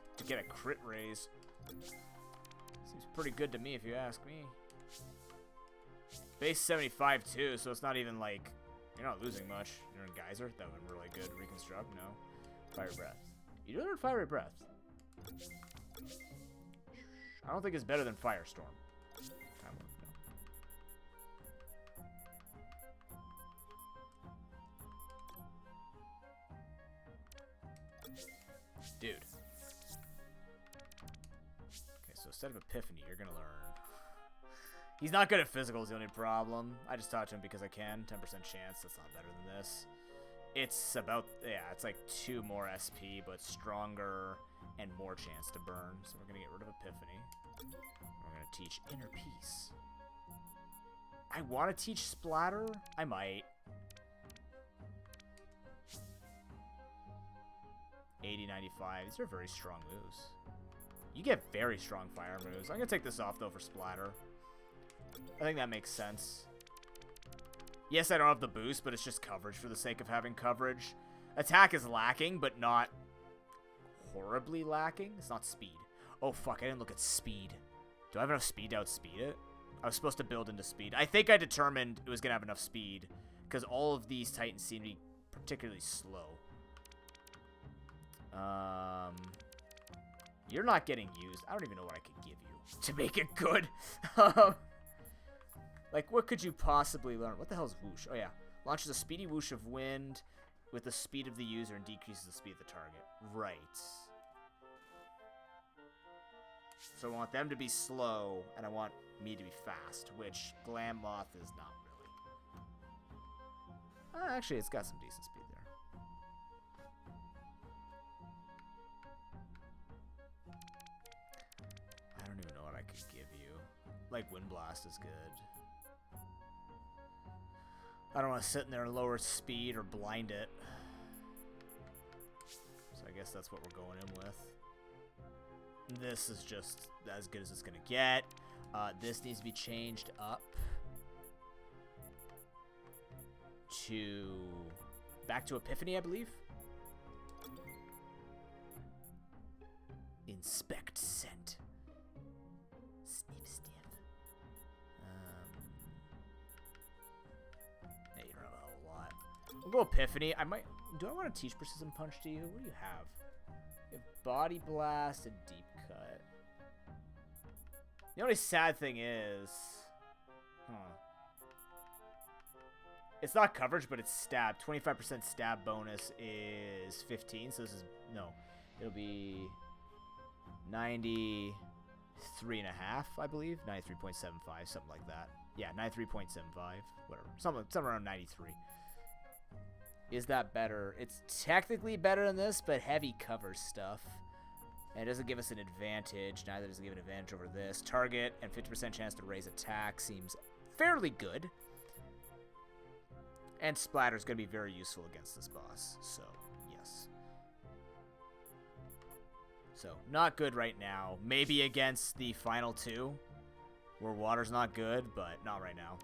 crit raise. Seems pretty good to me if you ask me. Base 75 too, so it's not even like you're not losing much. You're in Geyser. That would be really good. Reconstruct, no. Fiery Breath. You do learn Fiery Breath. I don't think it's better than Firestorm. Time Warp, no. Dude. Okay, so instead of Epiphany, you're gonna learn. He's not good at physicals, the only problem. I just taught him because I can. 10% chance, that's not better than this. It's about, yeah, it's like 2 more SP, but stronger and more chance to burn. So we're gonna get rid of Epiphany. We're gonna teach Inner Peace. I want to teach Splatter. I might. 80, 95. These are very strong moves. You get very strong fire moves. I'm gonna take this off though for Splatter. I think that makes sense. Yes, I don't have the boost, but it's just coverage for the sake of having coverage. Attack is lacking, but not horribly lacking. It's not speed. Oh, fuck, I didn't look at speed. Do I have enough speed to outspeed it? I was supposed to build into speed. I think I determined it was going to have enough speed, because all of these Titans seem to be particularly slow. You're not getting used. I don't even know what I could give you to make it good. Like, what could you possibly learn? What the hell is whoosh? Oh, yeah. Launches a speedy whoosh of wind with the speed of the user and decreases the speed of the target. Right. So I want them to be slow, and I want me to be fast, which Glam Moth is not really. Actually, it's got some decent speed there. I don't even know what I could give you. Like, Wind Blast is good. I don't want to sit in there and lower speed or blind it. So I guess that's what we're going in with. This is just as good as it's going to get. This needs to be changed up to... back to Epiphany, I believe. Inspect Scent. Sniff, sniff. Yeah, you don't have a whole lot. We'll go Epiphany. I might... do I want to teach Precision Punch to you? What do you have? You have Body Blast and Deep Cut. The only sad thing is... it's not coverage, but it's stab. 25% stab bonus is 15, so this is... no. It'll be... 93.5, I believe. 93.75, something like that. Yeah, 93.75, whatever. Something around 93. Is that better? It's technically better than this, but heavy cover stuff. And it doesn't give us an advantage. Neither does it give an advantage over this. Target and 50% chance to raise attack seems fairly good. And Splatter is going to be very useful against this boss. So, yes. So, not good right now. Maybe against the final 2, where water's not good, but not right now.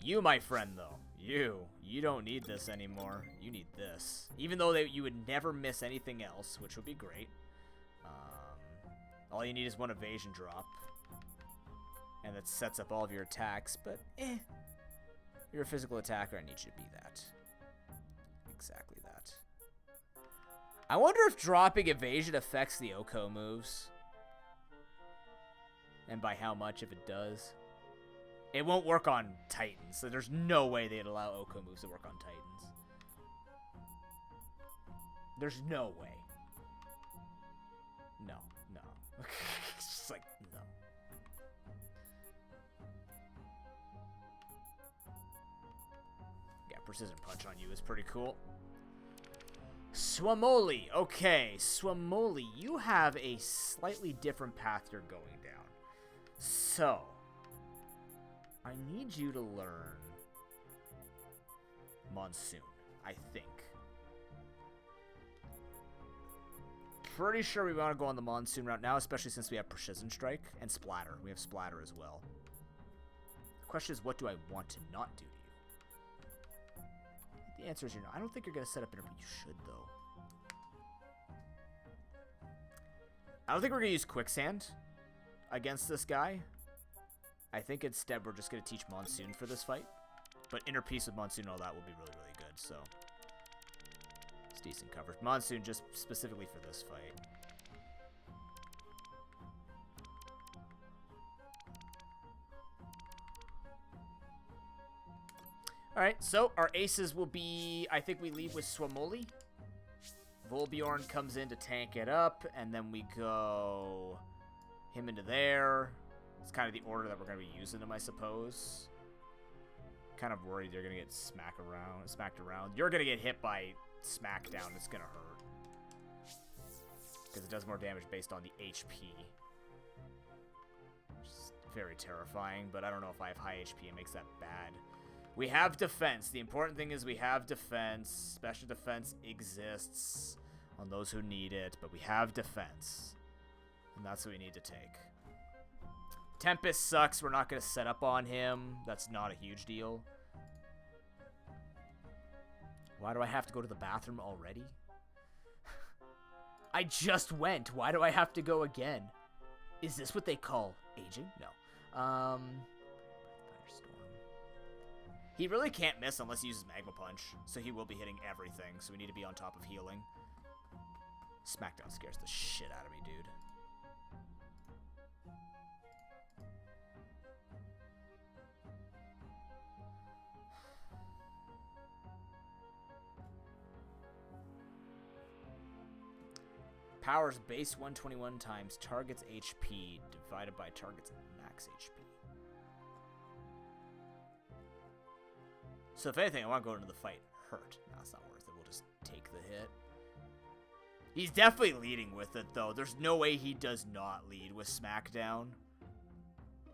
You, my friend, though. You don't need this anymore. You need this. Even though you would never miss anything else, which would be great. All you need is 1 evasion drop. And that sets up all of your attacks, but you're a physical attacker, I need you to be that. Exactly that. I wonder if dropping evasion affects the Oko moves. And by how much if it does. It won't work on Titans, so there's no way they'd allow Oko moves to work on Titans. There's no way. No. It's just like, no. Yeah, Precision Punch on you is pretty cool. Swamoli. Okay, Swamoli, you have a slightly different path you're going down. So, I need you to learn Monsoon, I think. Pretty sure we want to go on the Monsoon route now, especially since we have Precision Strike and Splatter. We have Splatter as well. The question is, what do I want to not do to you? The answer is you're not. I don't think you're going to set up interrupt. You should, though. I don't think we're going to use Quicksand against this guy. I think instead we're just going to teach Monsoon for this fight. But Inner Peace with Monsoon and all that will be really, really good, so... It's decent coverage. Monsoon just specifically for this fight. Alright, so our aces will be... I think we leave with Swamoli. Volbjorn comes in to tank it up, and then we go him into there. It's kind of the order that we're going to be using them, I suppose. Kind of worried they're going to get smacked around. You're going to get hit by Smackdown. It's going to hurt. Because it does more damage based on the HP. Which is very terrifying, but I don't know if I have high HP. It makes that bad. We have defense. The important thing is we have defense. Special defense exists on those who need it, but we have defense. And that's what we need to take. Tempest sucks. We're not going to set up on him. That's not a huge deal. Why do I have to go to the bathroom already? I just went. Why do I have to go again? Is this what they call aging? No. Firestorm. He really can't miss unless he uses Magma Punch, so he will be hitting everything, so we need to be on top of healing. Smackdown scares the shit out of me, dude. Powers base 121 times target's HP divided by target's max HP. So if anything, I want to go into the fight hurt. No, it's not worth it. We'll just take the hit. He's definitely leading with it, though. There's no way he does not lead with Smackdown.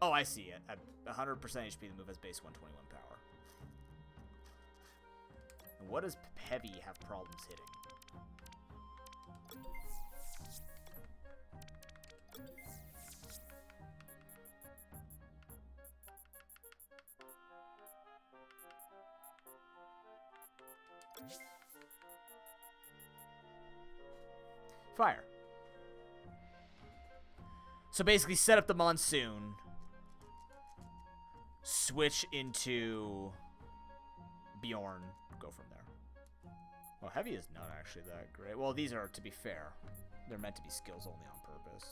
Oh, I see it. At 100% HP, the move has base 121 power. And what does Heavy have problems hitting? Fire. So basically set up the Monsoon. Switch into Bjorn. Go from there. Well, Heavy is not actually that great. Well, these are, to be fair, they're meant to be skills only on purpose.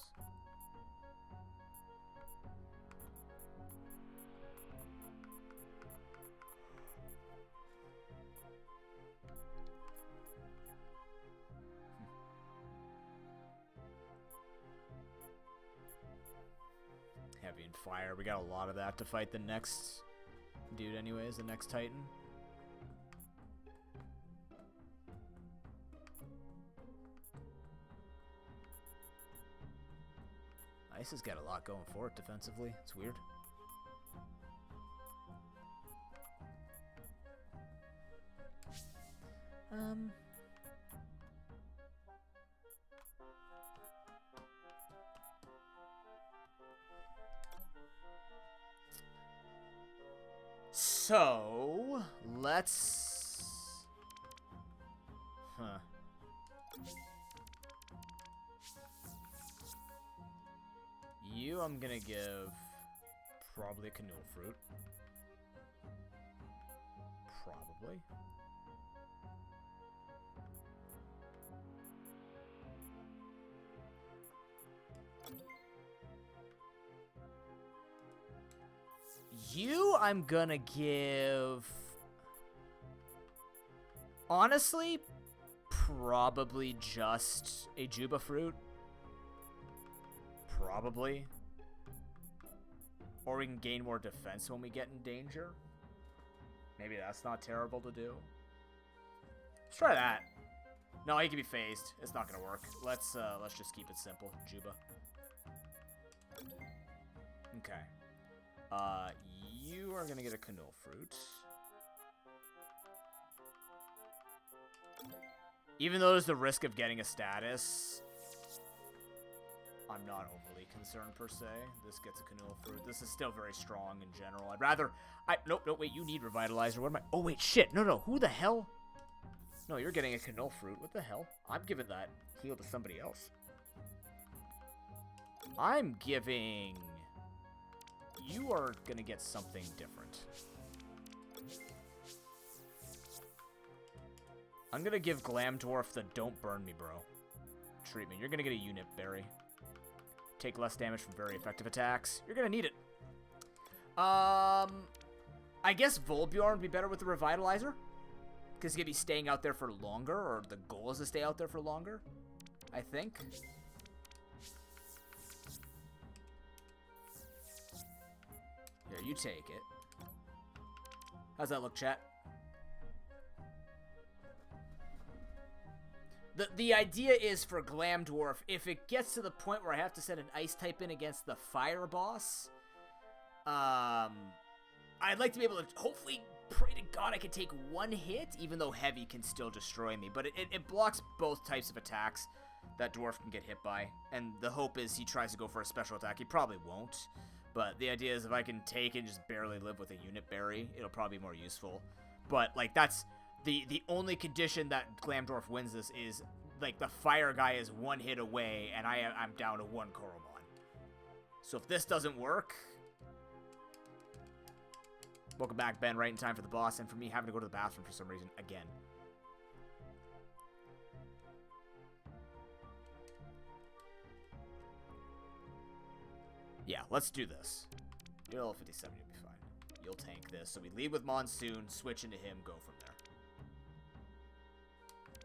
Heavy and Fire. We got a lot of that to fight the next dude anyways, the next Titan. Ice has got a lot going for it defensively. It's weird. So, let's... You, I'm gonna give probably a canoe fruit. Probably. You, I'm gonna give... Honestly, probably just a Juba fruit. Probably. Or we can gain more defense when we get in danger. Maybe that's not terrible to do. Let's try that. No, he can be phased. It's not gonna work. Let's just keep it simple. Juba. Okay. You are gonna get a Canoe fruit. Even though there's the risk of getting a status, I'm not overly concerned per se. This gets a Canoe fruit. This is still very strong in general. I'd rather... Nope, wait, you need Revitalizer. What am I... Oh, wait, shit. No, who the hell? No, you're getting a Canoe fruit. What the hell? I'm giving that heal to somebody else. I'm giving... You are gonna get something different. I'm gonna give Glam Dwarf the Don't Burn Me, Bro treatment. You're gonna get a Unit Berry. Take less damage from very effective attacks. You're gonna need it. I guess Volbjorn would be better with the Revitalizer. Because he's gonna be staying out there for longer, or the goal is to stay out there for longer, I think. Here, you take it. How's that look, chat? The idea is for Glam Dwarf, if it gets to the point where I have to set an ice type in against the fire boss, I'd like to be able to hopefully pray to God I can take one hit, even though heavy can still destroy me. But it blocks both types of attacks that Dwarf can get hit by. And the hope is he tries to go for a special attack. He probably won't. But the idea is if I can take and just barely live with a Unit Berry, it'll probably be more useful. But, like, that's... The only condition that Glamdorf wins this is, like, the fire guy is one hit away, and I'm down to one Koromon. So if this doesn't work... Welcome back, Ben, right in time for the boss, and for me having to go to the bathroom for some reason, again. Yeah, let's do this. You'll level 57, you'll be fine. You'll tank this. So we lead with Monsoon, switch into him, go from there.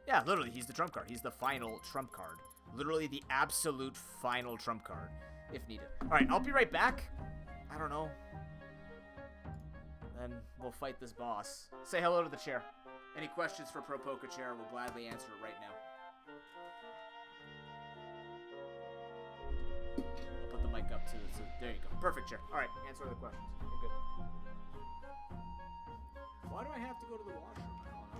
Yeah, literally, he's the trump card. He's the final trump card. Literally the absolute final trump card, if needed. Alright, I'll be right back. I don't know. Then we'll fight this boss. Say hello to the chair. Any questions for ProPoke Chair, we'll gladly answer it right now. I'll put the mic up to there you go. Perfect, chair. Alright, answer the questions. You're good. Why do I have to go to the washroom? I don't know.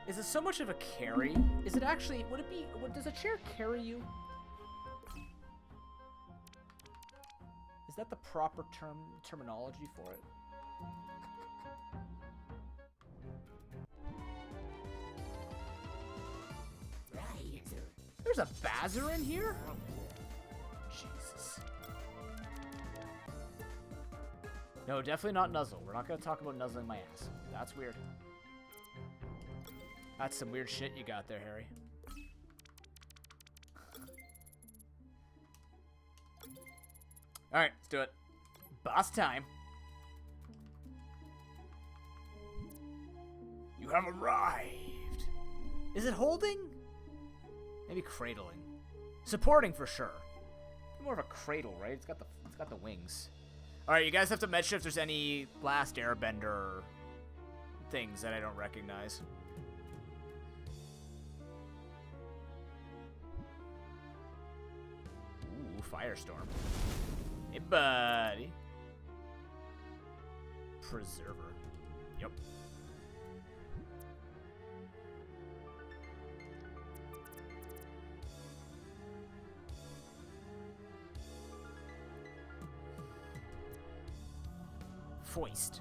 Is it so much of a carry? Is it actually, would it be, does a chair carry you? Is that the proper terminology for it? There's a Bazzer in here? Jesus. No, definitely not nuzzle. We're not going to talk about nuzzling my ass. That's weird. That's some weird shit you got there, Harry. Alright, let's do it. Boss time. You have arrived. Is it holding? Maybe cradling. Supporting for sure. More of a cradle, right? It's got the wings. Alright, you guys have to mention if there's any Last Airbender things that I don't recognize. Ooh, Firestorm. Hey, buddy. Preserver. Yep. Foist.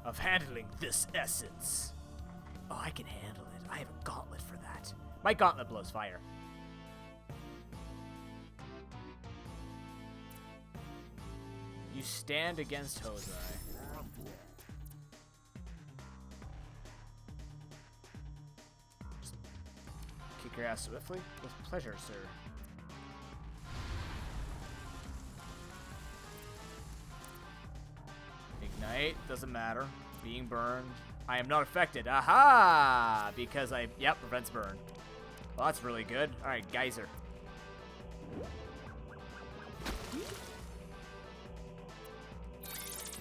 Of handling this essence. Oh, I can handle it. I have a gauntlet for that. My gauntlet blows fire. You stand against Hozai. Just kick your ass swiftly? With pleasure, sir. Ignite, doesn't matter. Being burned. I am not affected. Aha! Because prevents burn. Well, that's really good. Alright, Geyser.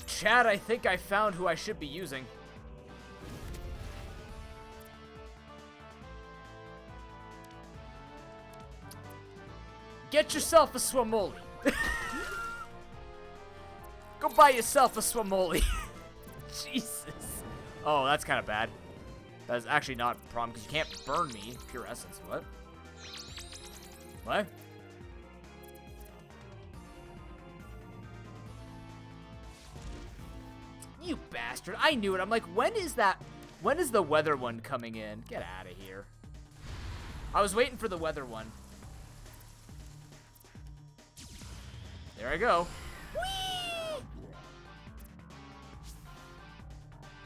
Chad, I think I found who I should be using. Get yourself a Swamoli. Go buy yourself a Swamoli. Jesus. Oh, that's kind of bad. That's actually not a problem because you can't burn me. Pure essence. What? What? You bastard. I knew it. I'm like, when is that? When is the weather one coming in? Get out of here. I was waiting for the weather one. There I go. Whee!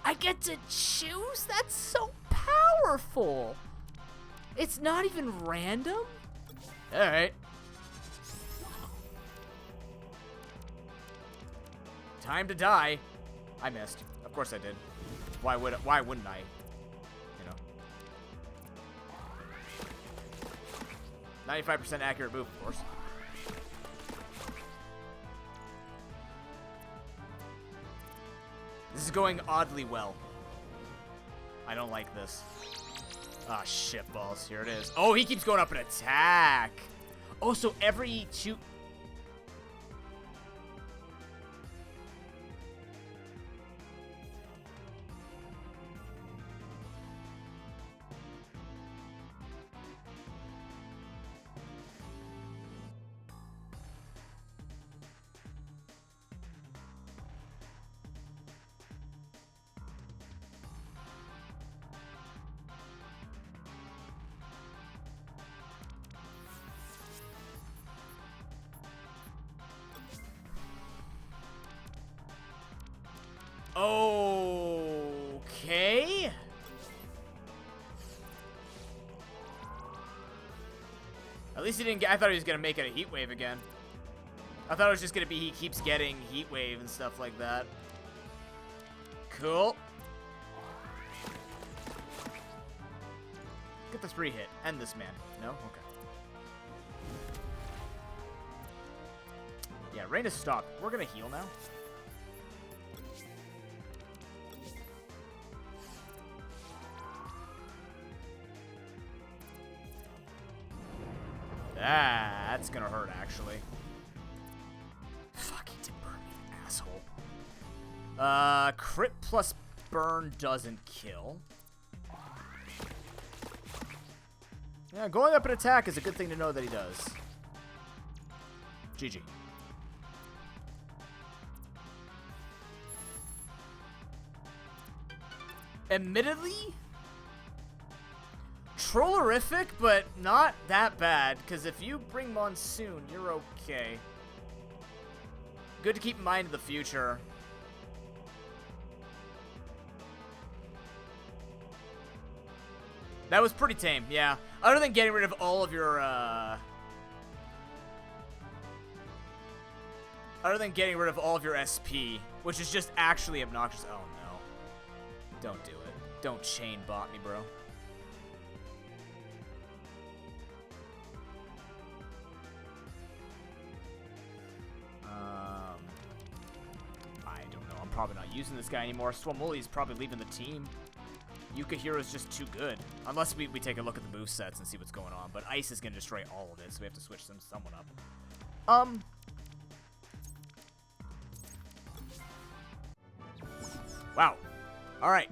I get to choose? That's so powerful. It's not even random? Alright. Time to die. I missed. Of course I did. Why wouldn't I? You know. 95% accurate move, of course. This is going oddly well. I don't like this. Ah, shit balls. Here it is. Oh, he keeps going up an attack. Oh, so every two... Okay. At least he didn't get... I thought he was going to make it a heat wave again. I thought it was just going to be he keeps getting heat wave and stuff like that. Cool. Get this free hit. End this man. No? Okay. Yeah, rain has stopped. We're going to heal now. That's gonna hurt, actually. Fuck, he did burn me, asshole. Crit plus burn doesn't kill. Yeah, going up an attack is a good thing to know that he does. GG. Admittedly, trollerific, but not that bad, because if you bring Monsoon, you're okay. Good to keep in mind in the future. That was pretty tame, yeah. Other than getting rid of all of your, Other than getting rid of all of your SP, which is just actually obnoxious. Oh, no. Don't do it. Don't chain bot me, bro. I don't know. I'm probably not using this guy anymore. Swamuli's probably leaving the team. Yukahiro's just too good. Unless we take a look at the movesets and see what's going on. But Ice is going to destroy all of it, so we have to switch someone up. Wow. Alright.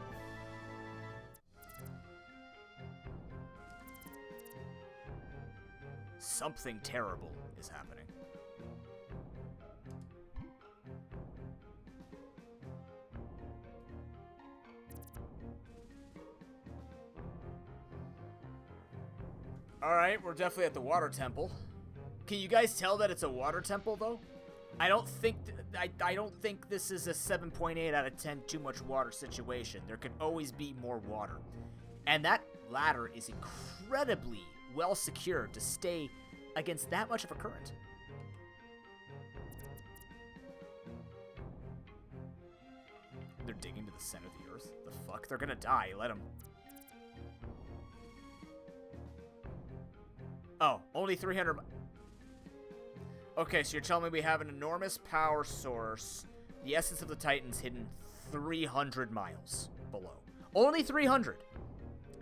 Something terrible is happening. Alright, we're definitely at the water temple. Can you guys tell that it's a water temple, though? I don't think I don't think this is a 7.8 out of 10 too much water situation. There could always be more water. And that ladder is incredibly well secured to stay against that much of a current. They're digging to the center of the earth. The fuck? They're gonna die. Let them. Oh, only 300. Okay, so you're telling me we have an enormous power source. The essence of the Titans hidden 300 miles below. Only 300.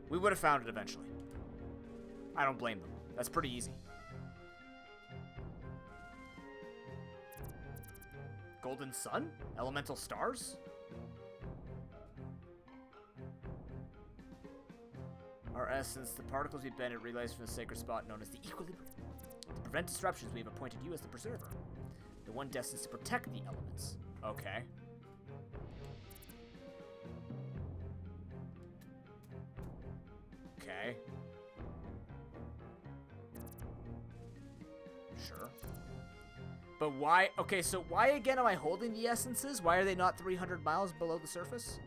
We would have found it eventually. I don't blame them. That's pretty easy. Golden Sun? Elemental stars? Our essence, the particles we bend, it relays from the sacred spot known as the equilibrium. To prevent disruptions, we have appointed you as the preserver. The one destined to protect the elements. Okay. Okay. Sure. But why? Okay, so why again am I holding the essences? Why are they not 300 miles below the surface?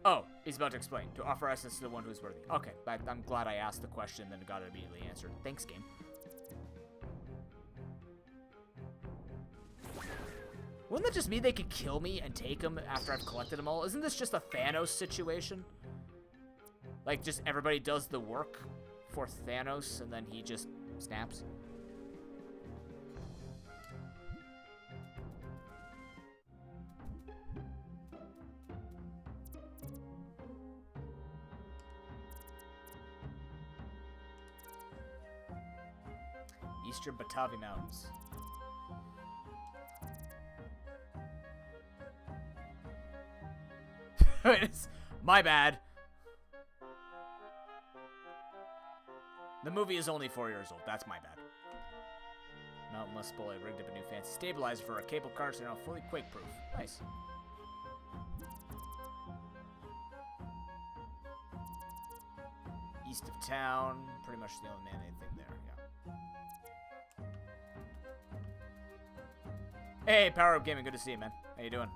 Oh, he's about to explain. To offer essence to the one who is worthy. Okay, I'm glad I asked the question, then got it immediately answered. Thanks, game. Wouldn't that just mean they could kill me and take them after I've collected them all? Isn't this just a Thanos situation? Like, just everybody does the work for Thanos, and then he just snaps? Eastern Batavi Mountains. My bad. The movie is only 4 years old. That's my bad. Mountain must spoil. I rigged up a new fancy stabilizer for our cable cars. They're now fully quake-proof. Nice. East of town. Pretty much the only man-made thing there. Yeah. Hey, Power Up Gaming. Good to see you, man. How you doing?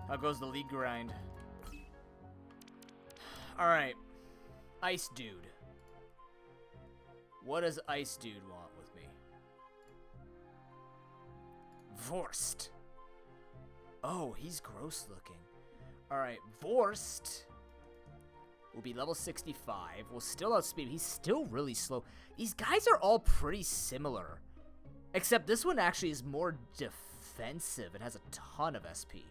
How goes the league grind? Alright. Ice Dude. What does Ice Dude want with me? Vorst. Oh, he's gross looking. Alright, Vorst will be level 65. We'll still outspeed him. He's still really slow. These guys are all pretty similar. Except this one actually is more defensive. It has a ton of SP.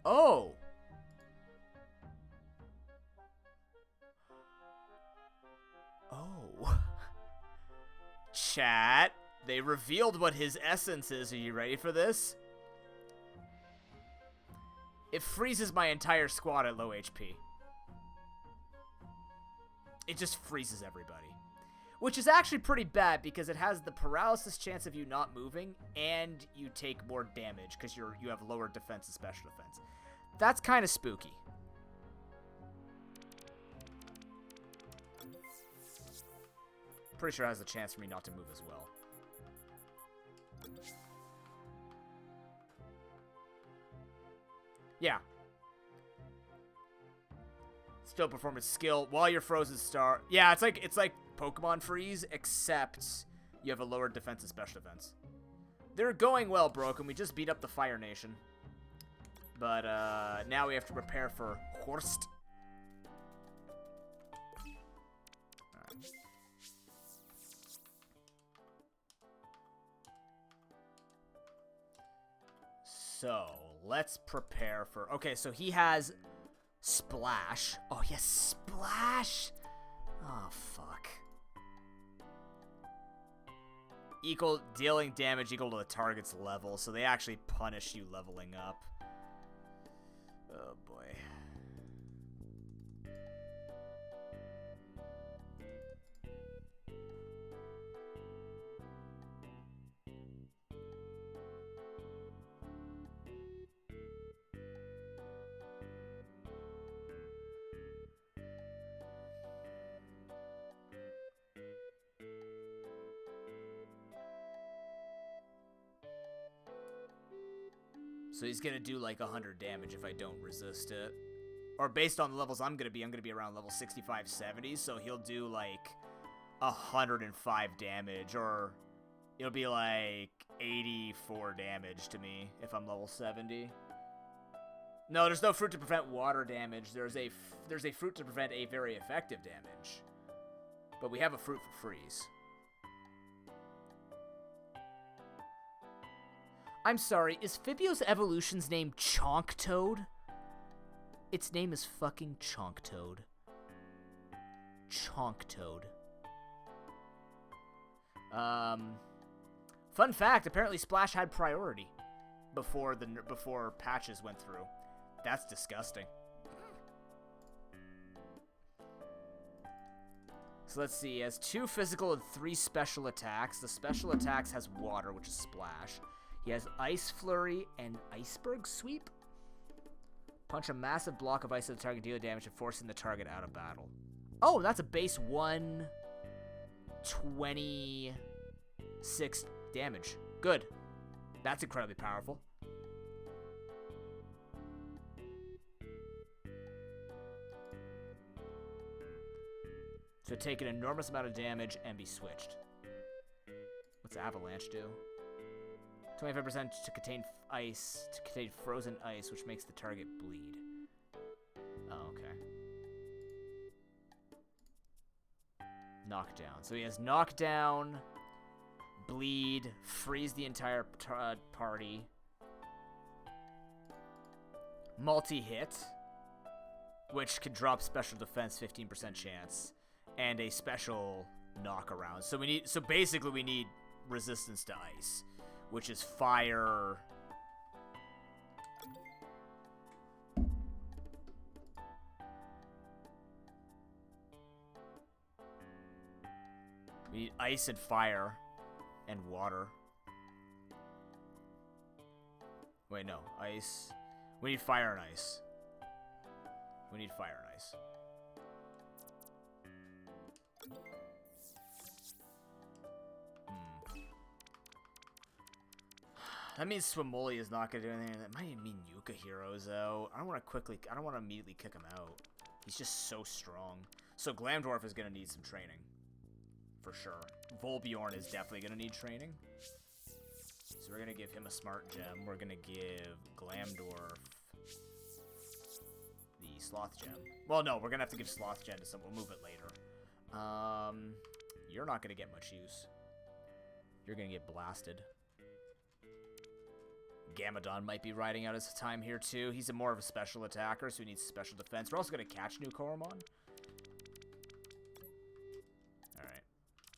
Oh! Oh. Chat. They revealed what his essence is. Are you ready for this? It freezes my entire squad at low HP. It just freezes everybody. Which is actually pretty bad because it has the paralysis chance of you not moving, and you take more damage because you have lower defense and special defense. That's kind of spooky. Pretty sure it has a chance for me not to move as well. Yeah. Still performance skill while you're frozen star. Yeah, it's like Pokemon Freeze, except you have a lower defense and special defense. They're going well, Broken. We just beat up the Fire Nation. But now we have to prepare for Horst. Alright. So, let's prepare for... Okay, so he has Splash. Oh, yes, Splash! Oh, fuck. Dealing damage equal to the target's level, so they actually punish you leveling up. Oh, boy. So he's going to do like 100 damage if I don't resist it. Or based on the levels I'm going to be around level 65, 70. So he'll do like 105 damage. Or it'll be like 84 damage to me if I'm level 70. No, there's no fruit to prevent water damage. There's a fruit to prevent a very effective damage. But we have a fruit for freeze. I'm sorry, is Fibio's evolution's name Chonktoad? Its name is fucking Chonktoad. Chonktoad. Fun fact, apparently Splash had priority before patches went through. That's disgusting. So let's see, he has 2 physical and 3 special attacks. The special attacks has water, which is Splash. He has Ice Flurry and Iceberg Sweep. Punch a massive block of ice at the target, deal damage, and forcing the target out of battle. Oh, that's a base 126 damage. Good. That's incredibly powerful. So take an enormous amount of damage and be switched. What's Avalanche do? 25% to contain ice, to contain frozen ice, which makes the target bleed. Oh, okay. Knockdown. So he has knockdown, bleed, freeze the entire party, multi-hit, which can drop special defense 15% chance, and a special knock around. So basically we need resistance to ice, which is fire. We need ice and fire and water. Wait, no. Ice. We need fire and ice. We need fire and ice. That means Swimoli is not going to do anything. That might even mean Yuka Heroes, though. I don't want to immediately kick him out. He's just so strong. So Glamdorf is going to need some training. For sure. Volbjorn is definitely going to need training. So we're going to give him a smart gem. We're going to give Glamdorf the sloth gem. Well, no, we're going to have to give sloth gem to someone. We'll move it later. You're not going to get much use. You're going to get blasted. Gamadon might be riding out his time here, too. He's more of a special attacker, so he needs special defense. We're also going to catch new Koromon. Alright.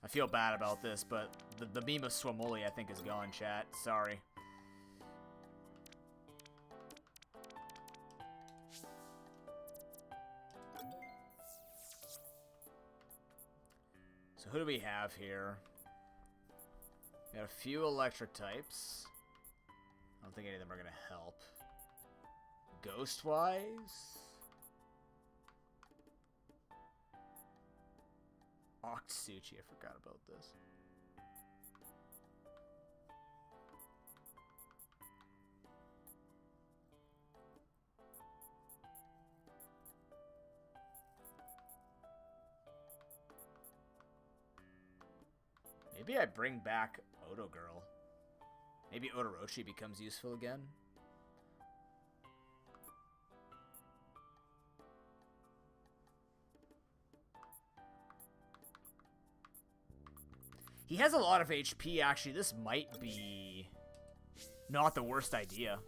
I feel bad about this, but the meme of Swamoli, I think, is gone, chat. Sorry. So who do we have here? We got a few electric types. I don't think any of them are going to help. Ghost-wise? Octsuchi, I forgot about this. Maybe I bring back Odo Girl. Maybe Odoroshi becomes useful again. He has a lot of HP, actually. This might be not the worst idea.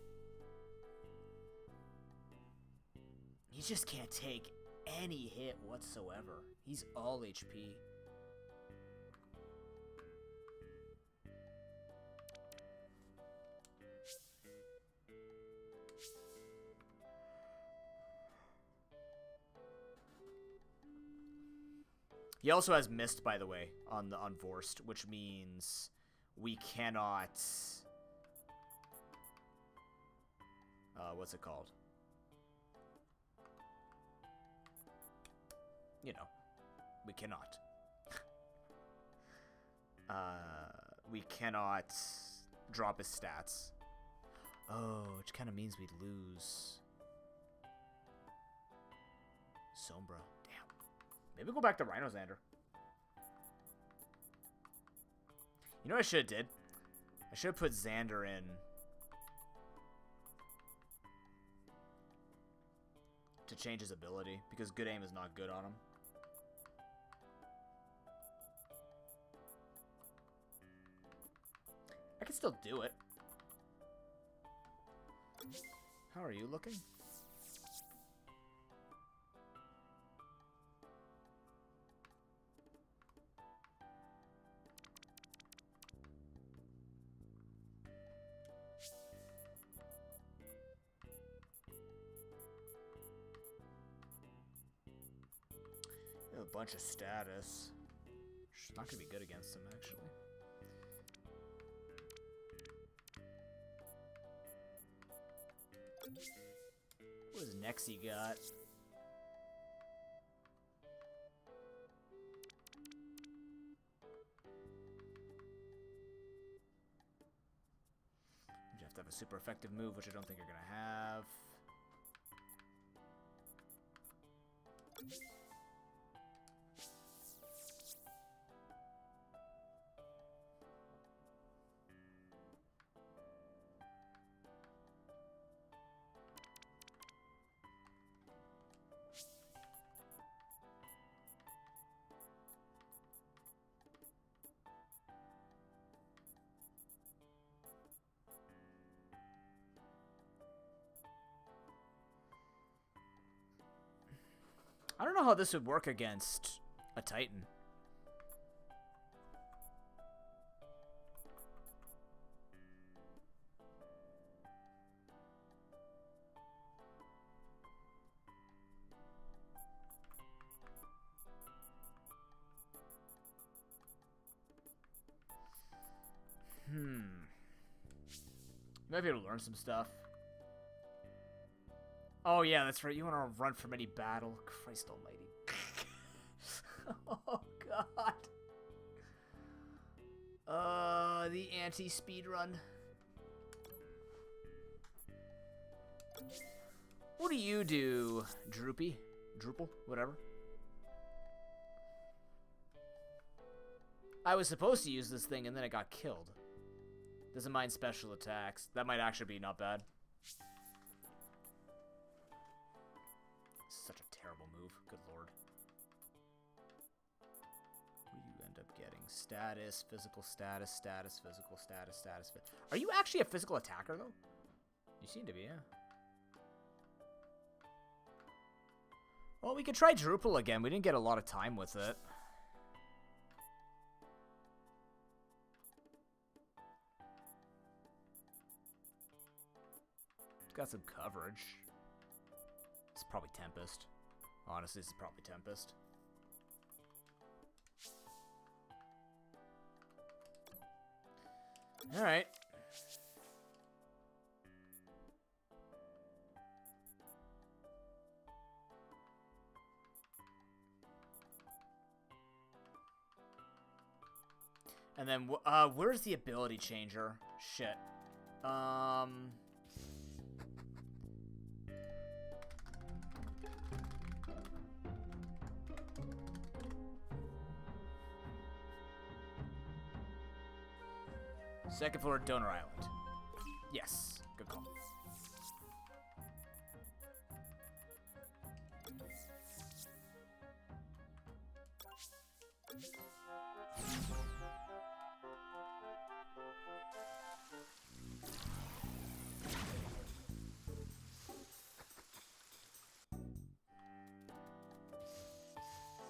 He just can't take any hit whatsoever. He's all HP. He also has Mist, by the way, on the Unforced, which means we cannot... what's it called? You know, we cannot. We cannot drop his stats. Oh, which kind of means we'd lose Sombra. Maybe go back to Rhino Xander. You know what I should have did? I should have put Xander in to change his ability, because good aim is not good on him. I can still do it. How are you looking? A bunch of status. It's not gonna be good against him, actually. What does Nexi got? You have to have a super effective move, which I don't think you're gonna have. I don't know how this would work against a Titan. Might be able to learn some stuff. Oh, yeah, that's right. You want to run from any battle? Christ almighty. Oh, God. The anti-speedrun. What do you do, Droopy? Drupal? Whatever. I was supposed to use this thing, and then it got killed. Doesn't mind special attacks. That might actually be not bad. Such a terrible move. Good lord. What do you end up getting? Status, physical status, status, physical status, status. Are you actually a physical attacker, though? You seem to be, yeah. Well, we could try Drupal again. We didn't get a lot of time with it. got some coverage. It's probably Tempest. Honestly, it's probably Tempest. Alright. And then, where's the ability changer? Shit. Second floor, Donor Island. Yes, good call.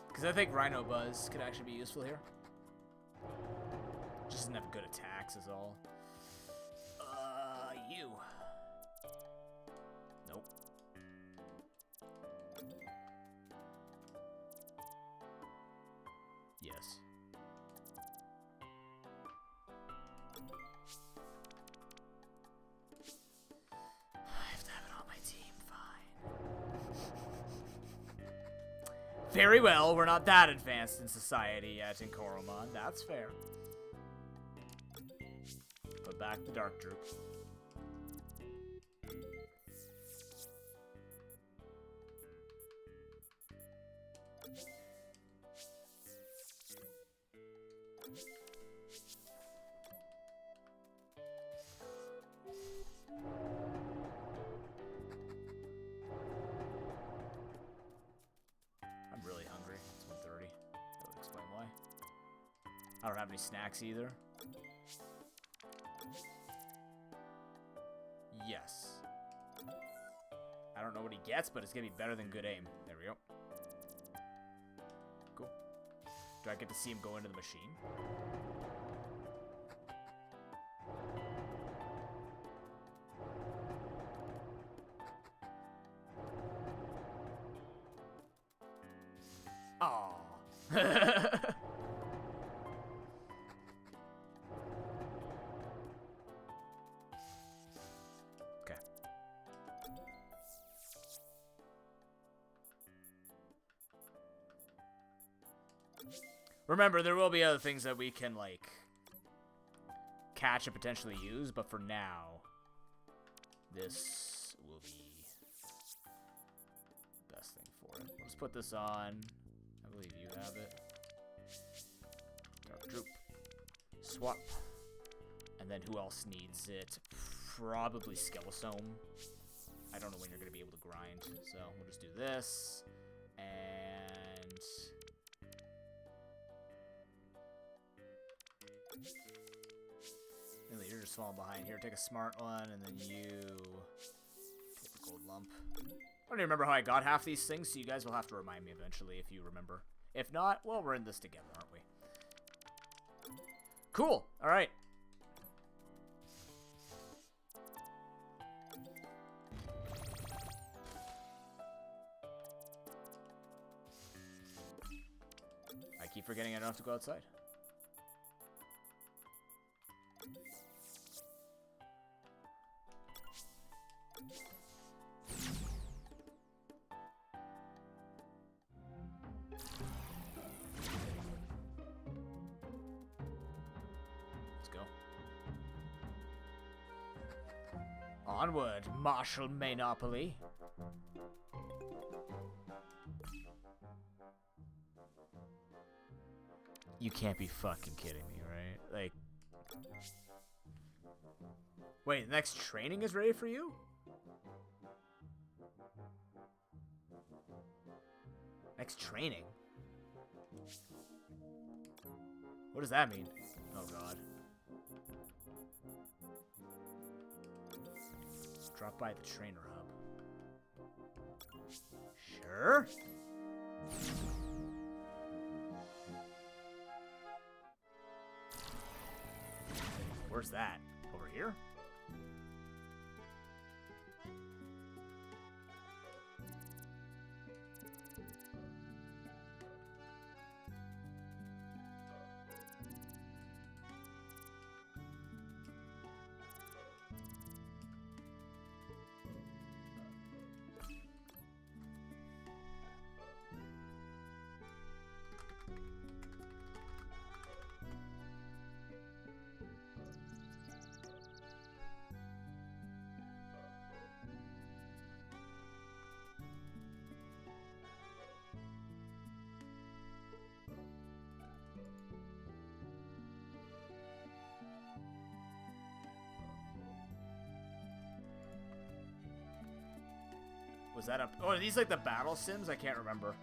Because I think Rhino Buzz could actually be useful here. Just doesn't have good attacks is all. You. Nope. Yes. I have to have it on my team, fine. Very well, we're not that advanced in society yet in Koromon, that's fair. Put back the Dark Droop. I'm really hungry. It's 1:30. That would explain why. I don't have any snacks either. Yes. I don't know what he gets, but it's gonna be better than good aim. There we go. Cool. Do I get to see him go into the machine? Aww. Remember, there will be other things that we can, like, catch and potentially use, but for now, this will be the best thing for it. Let's put this on. I believe you have it. Dark Droop. Swap. And then who else needs it? Probably Skeletome. I don't know when you're going to be able to grind, so we'll just do this. And... Really, you're just falling behind here. Take a smart one, and then you take the gold lump. I don't even remember how I got half these things, so you guys will have to remind me eventually if you remember. If not, well, we're in this together, aren't we? Cool. All right. I keep forgetting I don't have to go outside. Let's go. Onward, Marshal Monopoly. You can't be fucking kidding me, right? Like... Wait, the next training is ready for you? Next training? What does that mean? Oh god. Drop by the trainer hub. Sure? Where's that? Over here? Was that up? Oh, are these like the battle sims? I can't remember.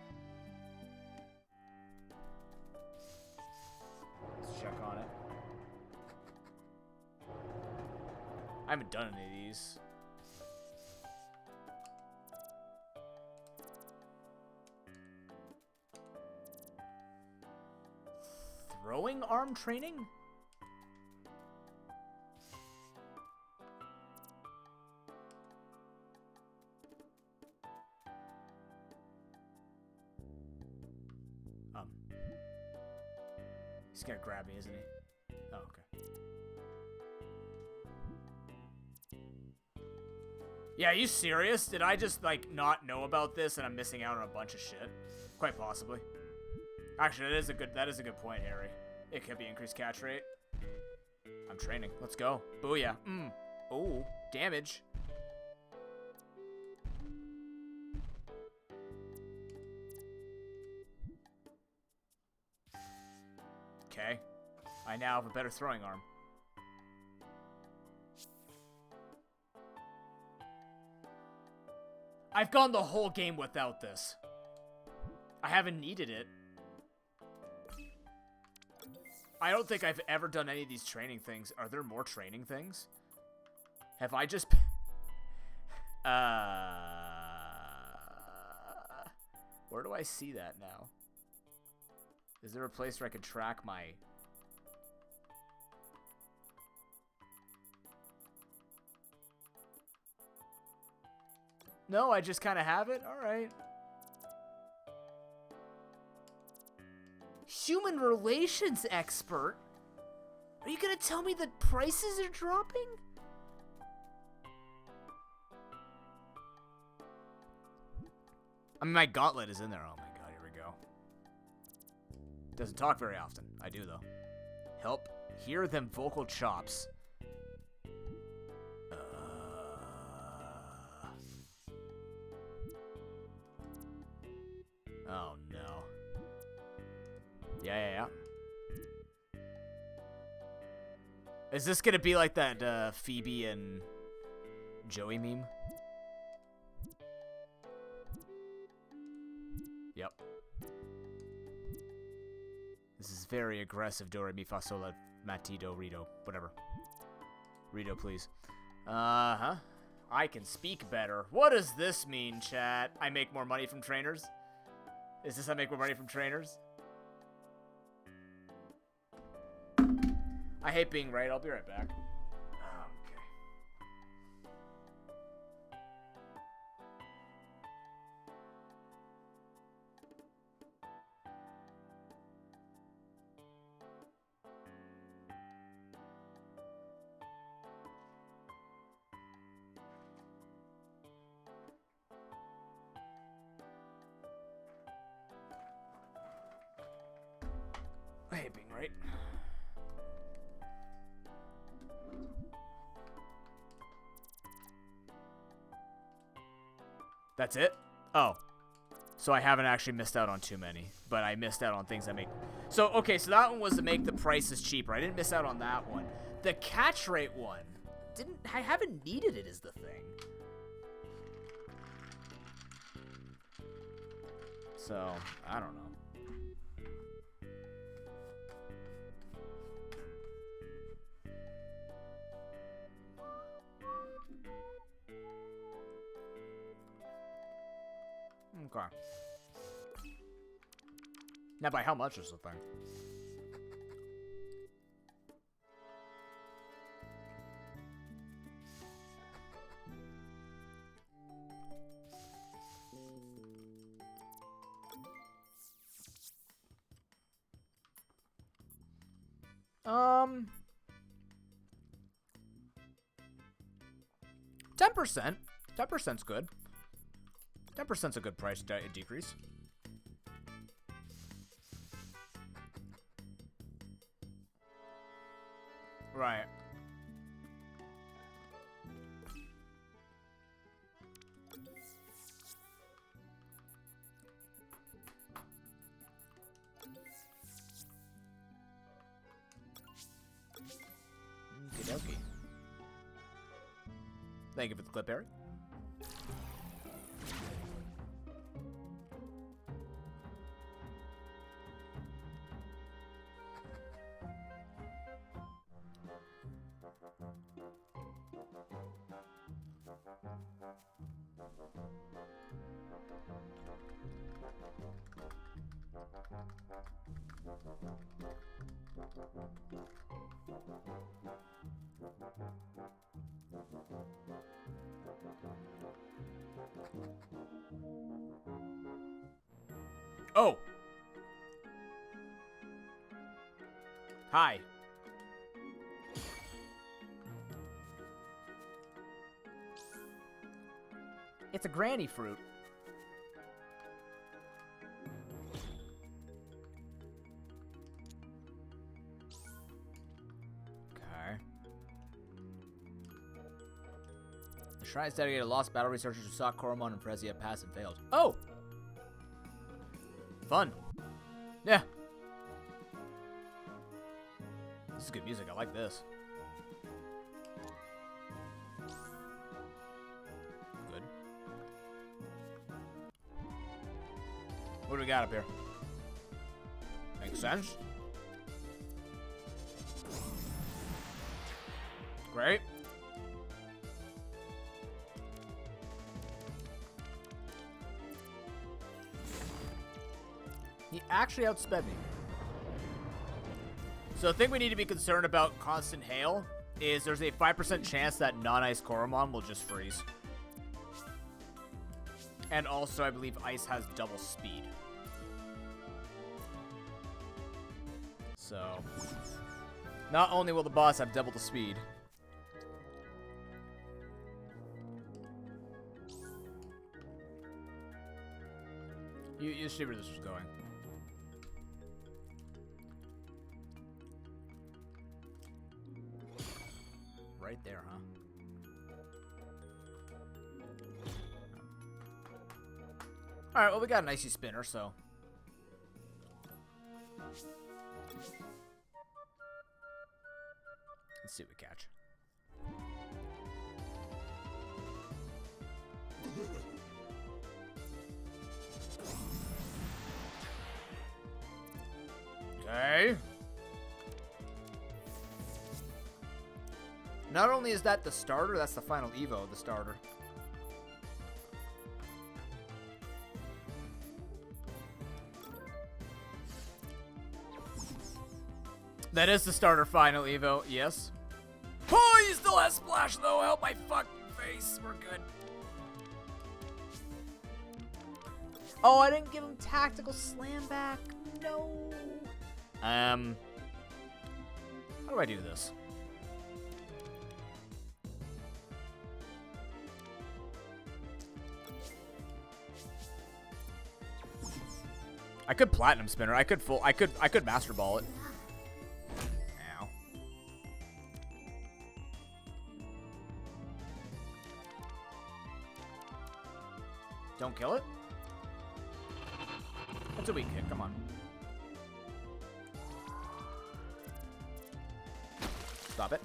Let's check on it. I haven't done any of these. Throwing arm training? He's gonna grab me, isn't he? Oh, okay. Yeah, are you serious? Did I just, like, not know about this and I'm missing out on a bunch of shit? Quite possibly. Actually, that is a good point, Harry. It could be increased catch rate. I'm training. Let's go. Booyah. Oh, damage. Okay. I now have a better throwing arm. I've gone the whole game without this. I haven't needed it. I don't think I've ever done any of these training things. Are there more training things? Have I just... Where do I see that now? Is there a place where I can track my... No, I just kind of have it? Alright. Human relations expert? Are you gonna tell me that prices are dropping? I mean, my gauntlet is in there. Oh my god, here we go. Doesn't talk very often. I do, though. Help hear them vocal chops. Oh, no. Yeah. Is this gonna be like that Phoebe and Joey meme? Yep. This is very aggressive. Do, re, mi, fa, sol, la, ma, ti, do, re, do. Whatever. Redo, please. Uh-huh. I can speak better. What does this mean, chat? I make more money from trainers? Is this I make more money from trainers? I hate being right. I'll be right back. Okay. I hate being right. That's it? Oh. So I haven't actually missed out on too many, but I missed out on things that make... So, okay, so that one was to make the prices cheaper. I didn't miss out on that one. The catch rate one, I haven't needed it is the thing. So, I don't know. Okay. Now, by how much is the thing? Um, 10%. 10%'s good. 10%'s a good price decrease. Right. Okey-dokey. Thank you for the clip, Eric. Oh! Hi. It's a granny fruit. Okay. The shrine is dedicated to lost battle researchers who sought Koromon and Frezia passed and failed. Oh! Fun. Yeah. This is good music. I like this. Good. What do we got up here? Makes sense. Great. He actually outsped me. So the thing we need to be concerned about constant hail is there's a 5% chance that non-ice Koromon will just freeze. And also, I believe ice has double speed. So, not only will the boss have double the speed, you see where this was going. Right there, huh? Alright, well, we got an icy spinner, so. Let's see what we catch. Okay. Not only is that the starter, that's the final Evo, the starter. That is the starter final Evo, yes. Oh, he still has splash though. Help my fucking face. We're good. Oh, I didn't give him tactical slam back. No. How do I do this? I could platinum spinner. I could master ball it. Ow. Don't kill it. That's a weak hit. Come on. Stop it.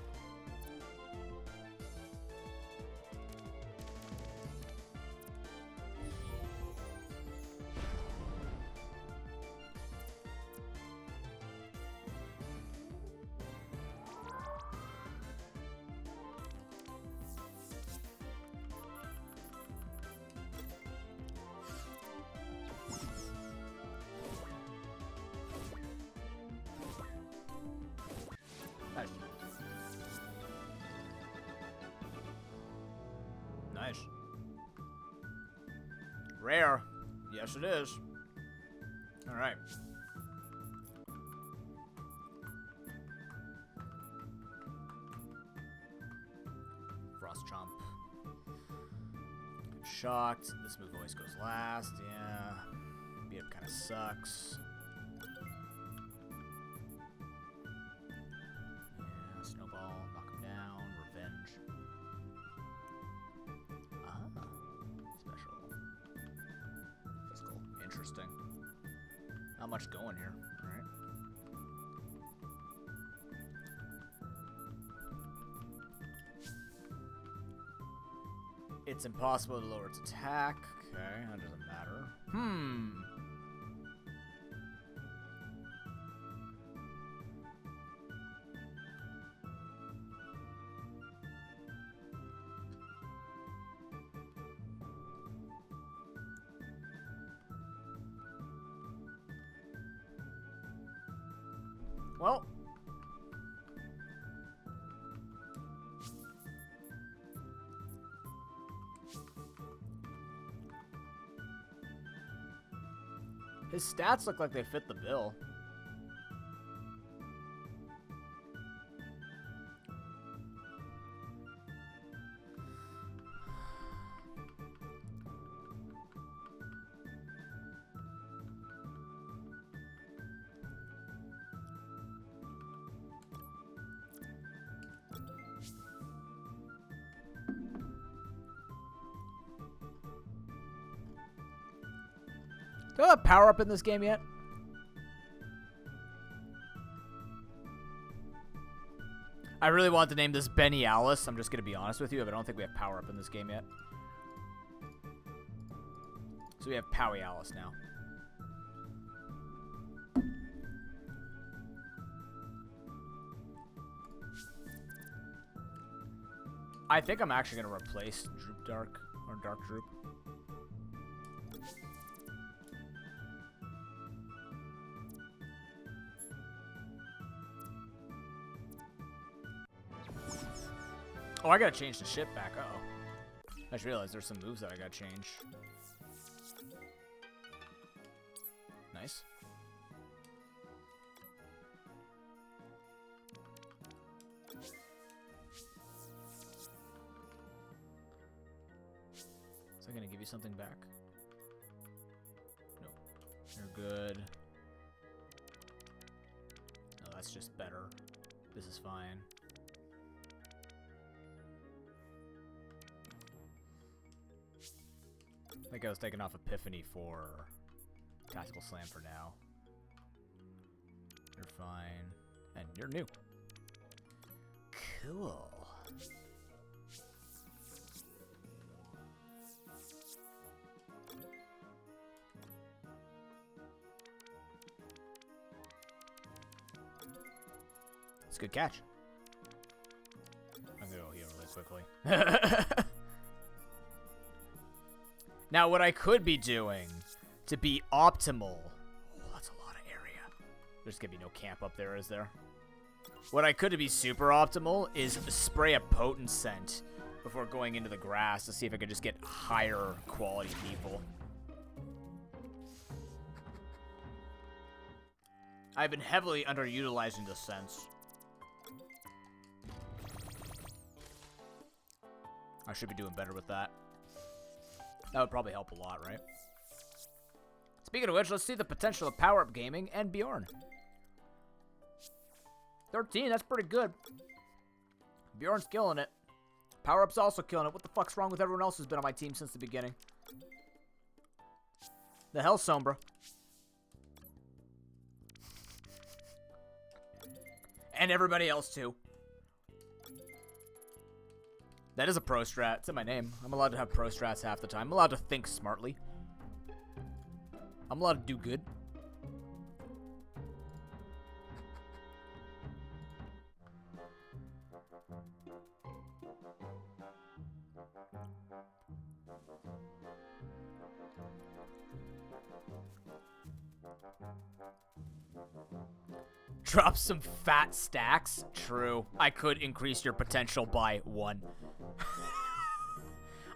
Nice. Nice. Rare. Yes, it is. All right. Frost Chomp. Shocked. This move always goes last. Yeah. Beat up kind of sucks. Yeah. Snowball. Knock him down. Revenge. Ah. Special. Physical. Interesting. Not much going here. All right. It's impossible to lower its attack. Okay, that doesn't matter. Well. His stats look like they fit the bill. Do I have a power up in this game yet? I really want to name this Benny Alice. I'm just going to be honest with you, but I don't think we have power up in this game yet. So we have Powie Alice now. I think I'm actually going to replace Droop Dark, or Dark Droop. Oh, I gotta change the ship back. Uh-oh. I just realized there's some moves that I gotta change. Nice. Is that gonna give you something back? Nope. You're good. No, that's just better. This is fine. I think I was taking off Epiphany for Tactical Slam for now. You're fine. And you're new. Cool. It's a good catch. I'm gonna go heal really quickly. Now, what I could be doing to be optimal... Oh, that's a lot of area. There's going to be no camp up there, is there? What I could be super optimal is spray a potent scent before going into the grass to see if I could just get higher quality people. I've been heavily underutilizing the scents. I should be doing better with that. That would probably help a lot, right? Speaking of which, let's see the potential of power-up gaming and Bjorn. 13, that's pretty good. Bjorn's killing it. Power-up's also killing it. What the fuck's wrong with everyone else who's been on my team since the beginning? The hell, Sombra. And everybody else, too. That is a pro strat. It's in my name. I'm allowed to have pro strats half the time. I'm allowed to think smartly. I'm allowed to do good. Drop some fat stacks. True. I could increase your potential by 1.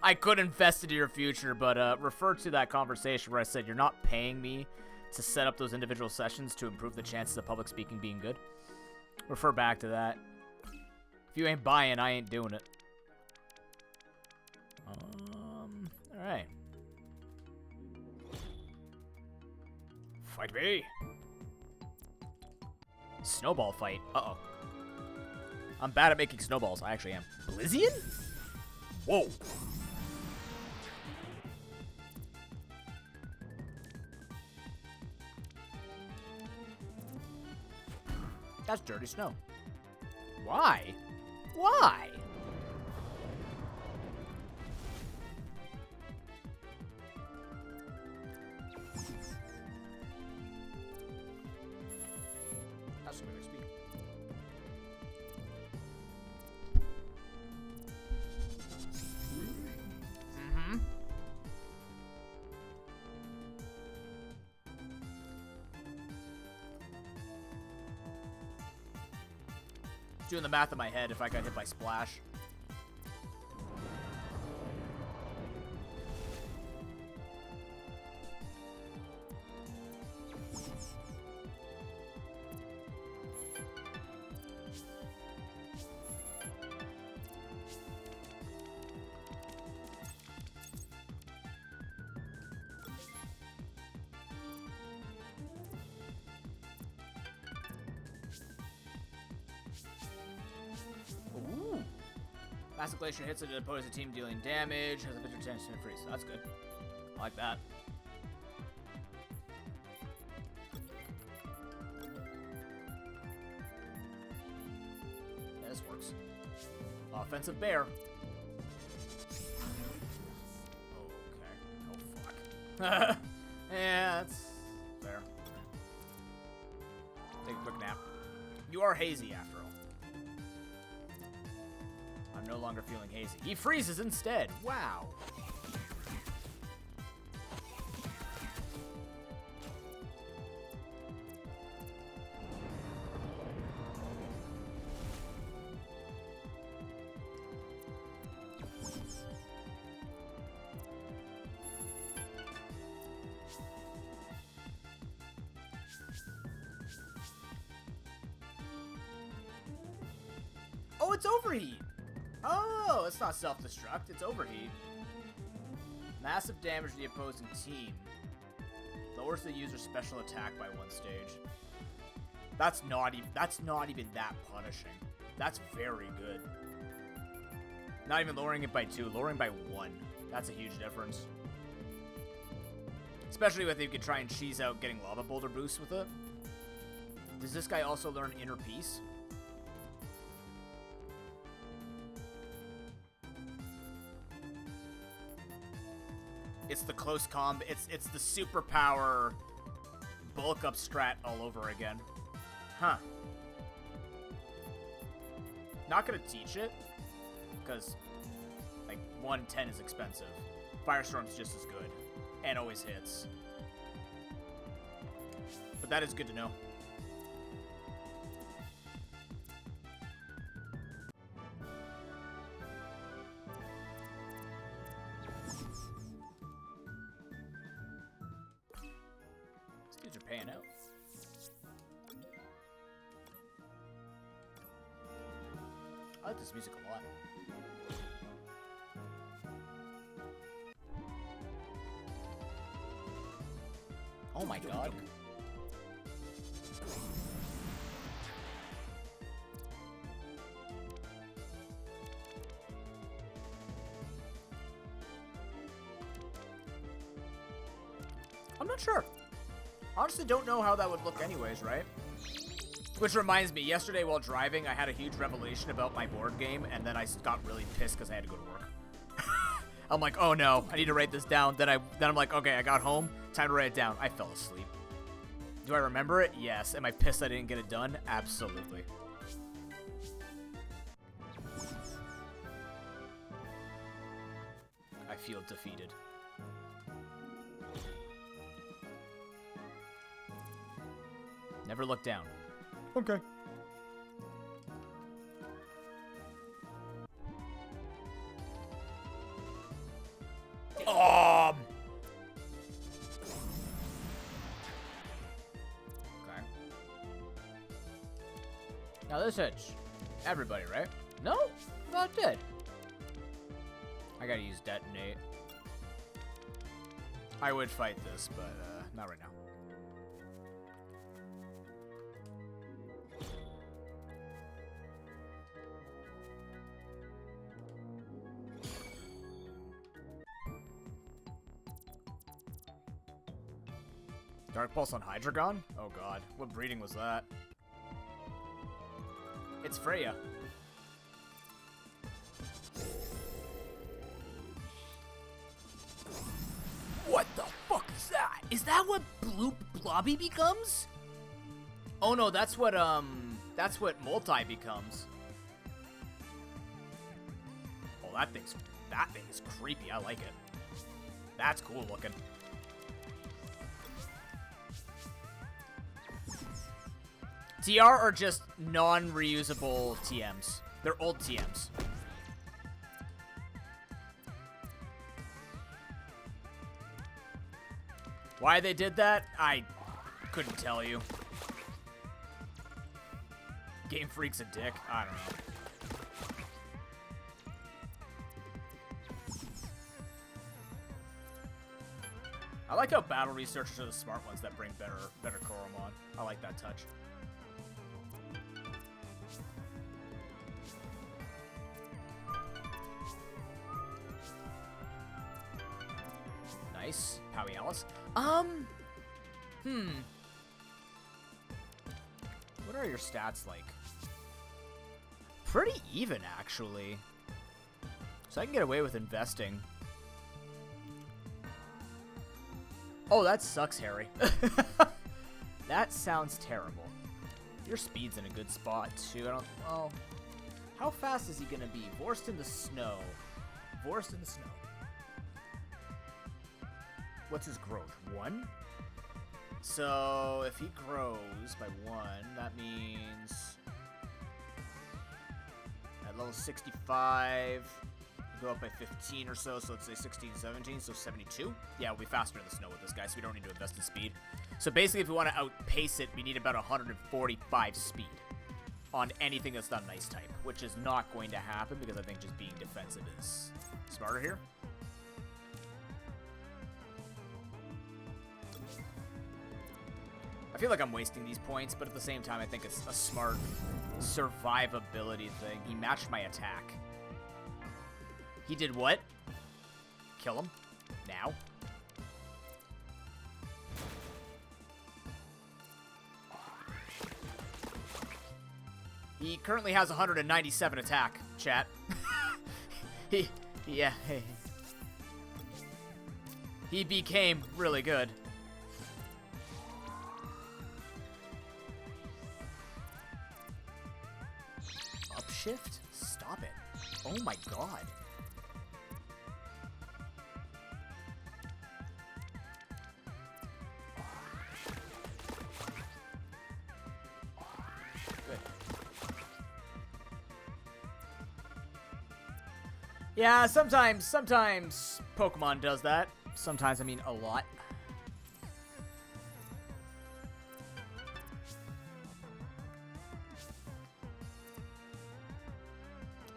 I could invest into your future, but refer to that conversation where I said you're not paying me to set up those individual sessions to improve the chances of public speaking being good. Refer back to that. If you ain't buying, I ain't doing it. Alright. Fight me! Snowball fight. Uh-oh. I'm bad at making snowballs. I actually am. Blizzian? Whoa. That's dirty snow. Why? Why? That's some XP. Mm-hmm. doing the math in my head if I got hit by Splash. Massive Glacier hits an opposing team dealing damage, has a bit of chance to freeze. That's good. I like that. Yeah, this works. Offensive Bear. Okay. Oh, fuck. Yeah, that's fair. Take a quick nap. You are hazy after all. I'm no longer feeling hazy. He freezes instead. Wow. Oh, it's overheat. Oh, it's not self-destruct, it's overheat. Massive damage to the opposing team. Lowers the user's special attack by 1 stage. That's not even that punishing. That's very good. Not even lowering it by 2, lowering by 1. That's a huge difference. Especially if you could try and cheese out getting lava boulder boosts with it. Does this guy also learn Inner Peace? It's the close comb. It's the superpower bulk up strat all over again. Huh. Not gonna teach it, because like 110 is expensive. Firestorm's just as good, and always hits. But that is good to know. Paying out. I like this music a lot. Oh my god. I'm not sure. Honestly, don't know how that would look anyways, right? Which reminds me, yesterday while driving, I had a huge revelation about my board game, and then I got really pissed because I had to go to work. I'm like, oh no, I need to write this down. Then I'm like, okay, I got home, time to write it down. I fell asleep. Do I remember it? Yes. Am I pissed I didn't get it done? Absolutely. I feel defeated. Never look down. Okay. Okay. Now this hits everybody, right? No? I thought it did. I gotta use detonate. I would fight this, but not right now. Dark Pulse on Hydreigon? Oh god, what breeding was that? It's Freya. What the fuck is that? Is that what Blue Blobby becomes? Oh no, that's what Multi becomes. Oh, that thing is creepy. I like it. That's cool looking. TR are just non-reusable TMs. They're old TMs. Why they did that, I couldn't tell you. Game Freak's a dick. I don't know. I like how battle researchers are the smart ones that bring better Koromon. I like that touch. Nice. Powie Alice. What are your stats like? Pretty even, actually. So I can get away with investing. Oh, that sucks, Harry. That sounds terrible. Your speed's in a good spot, too. Well, how fast is he gonna be? Vorst in the snow. Vorst in the snow. What's his growth? 1? So, if he grows by 1, that means at level 65, go up by 15 or so, so let's say 16, 17, so 72. Yeah, we'll be faster in the snow with this guy, so we don't need to invest in speed. So basically, if we want to outpace it, we need about 145 speed on anything that's not an ice type, which is not going to happen because I think just being defensive is smarter here. I feel like I'm wasting these points, but at the same time, I think it's a smart survivability thing. He matched my attack. He did what? Kill him? Now? He currently has 197 attack, chat. Yeah. He became really good. Upshift? Stop it. Oh my god. Good. Yeah, sometimes Pokemon does that. Sometimes, I mean a lot.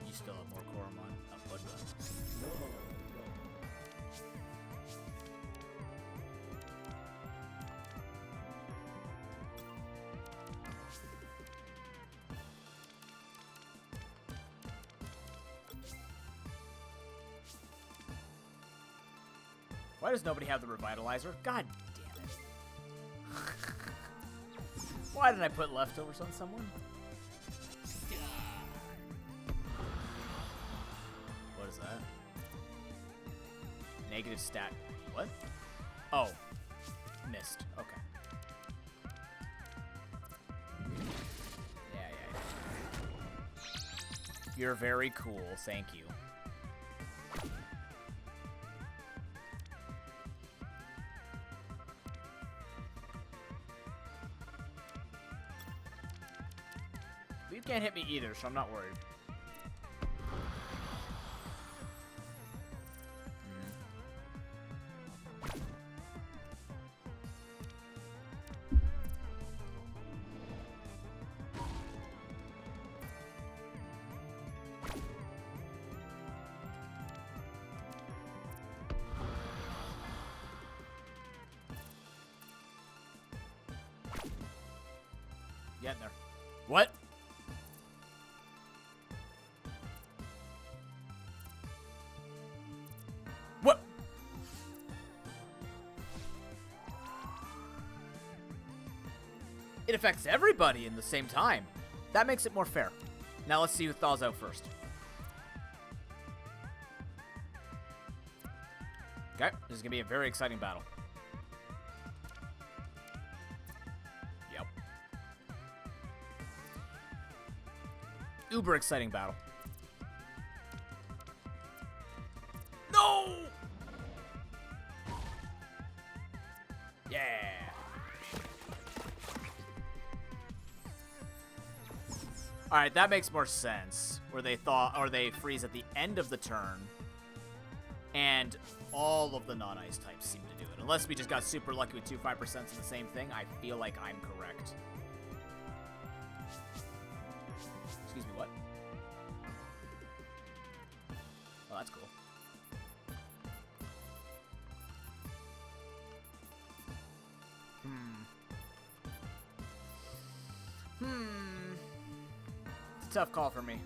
You still have more Koromon. Oh, what the? Why does nobody have the Revitalizer? God damn it. Why did I put leftovers on someone? What is that? Negative stat. What? Oh. Missed. Okay. Yeah. You're very cool. Thank you. You can't hit me either, so I'm not worried. Getting there. What? What? It affects everybody in the same time. That makes it more fair. Now let's see who thaws out first. Okay, this is gonna be a very exciting battle. Yep. Uber exciting battle. No! Yeah. Alright, that makes more sense. Where they they freeze at the end of the turn. And all of the non-ice types seem to do it. Unless we just got super lucky with 2 5% in the same thing, I feel like I'm correct. Excuse me, what? Oh, that's cool. It's a tough call for me.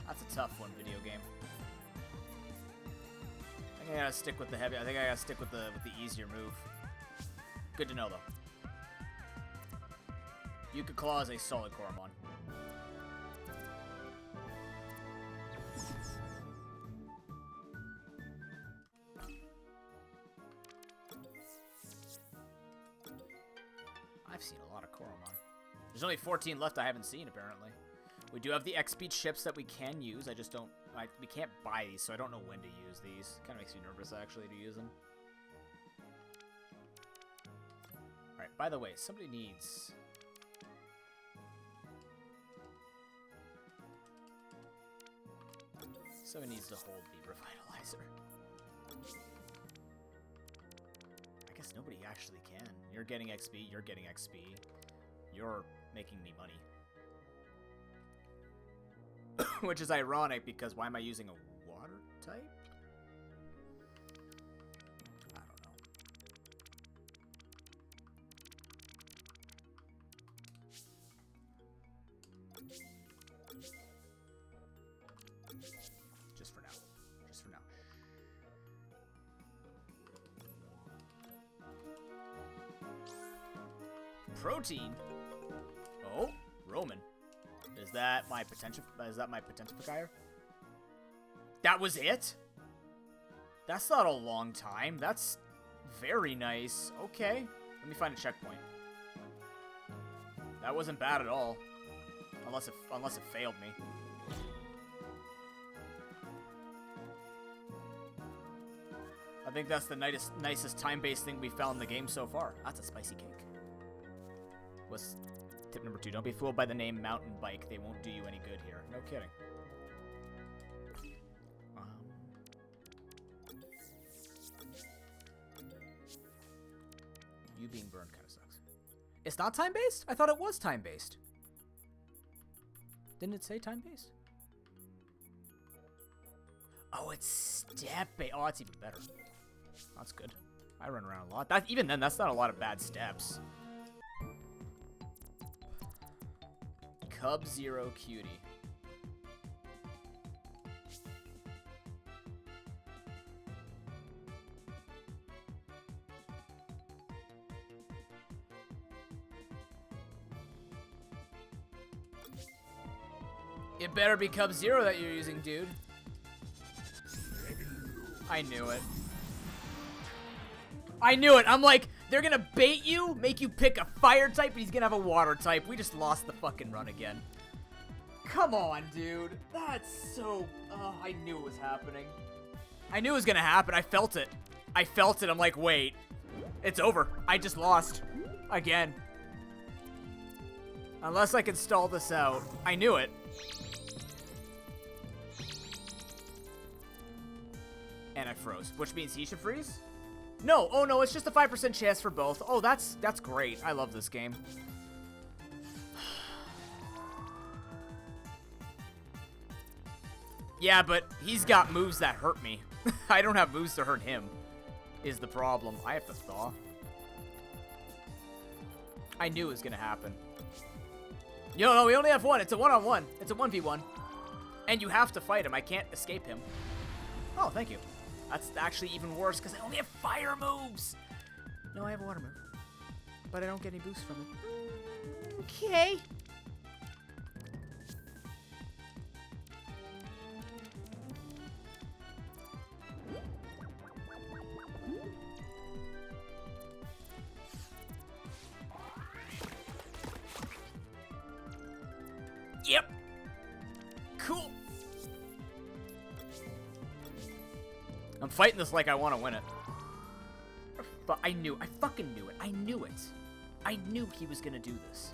That's a tough one, video game. I think I gotta stick with the heavy. I think I gotta stick with the easier move. Good to know, though. Yuka Claw is a solid Koromon. I've seen a lot of Koromon. There's only 14 left I haven't seen, apparently. We do have the X-Speed ships that we can use. I just don't... we can't buy these, so I don't know when to use these. Kind of makes me nervous, actually, to use them. Alright, by the way, somebody needs... Somebody needs to hold the Revitalizer. I guess nobody actually can. You're getting XP, you're getting XP. You're making me money. Which is ironic, because why am I using a water type? I don't know. Just for now. Just for now. Protein? Oh, Roman. Is that my potentifier? That was it? That's not a long time. That's very nice. Okay. Let me find a checkpoint. That wasn't bad at all. Unless it failed me. I think that's the nicest time-based thing we found in the game so far. That's a spicy cake. What's tip number 2? Don't be fooled by the name mountain bike. They won't do you any good here. No kidding. You being burned kind of sucks. It's not time-based? I thought it was time-based. Didn't it say time-based? Oh, it's step-based. Oh, that's even better. That's good. I run around a lot. Even then, that's not a lot of bad steps. Cub Zero Cutie. It better be Cub Zero that you're using, dude. I knew it. I knew it. I'm like, they're gonna bait you, make you pick a fire type, and he's gonna have a water type. We just lost the fucking run again. Come on, dude. That's so... I knew it was happening. I knew it was gonna happen. I felt it. I felt it. I'm like, wait. It's over. I just lost. Again. Unless I can stall this out. I knew it. And I froze, which means he should freeze? No, oh no, it's just a 5% chance for both. Oh, that's great. I love this game. Yeah, but he's got moves that hurt me. I don't have moves to hurt him, is the problem. I have to thaw. I knew it was gonna happen. Yo, no, we only have one. It's a one-on-one. It's a 1v1. And you have to fight him. I can't escape him. Oh, thank you. That's actually even worse, because I only have fire moves. No, I have a water move. But I don't get any boost from it. Okay. Yep. Cool. I'm fighting this like I want to win it. But I fucking knew it. I knew it. I knew he was gonna do this.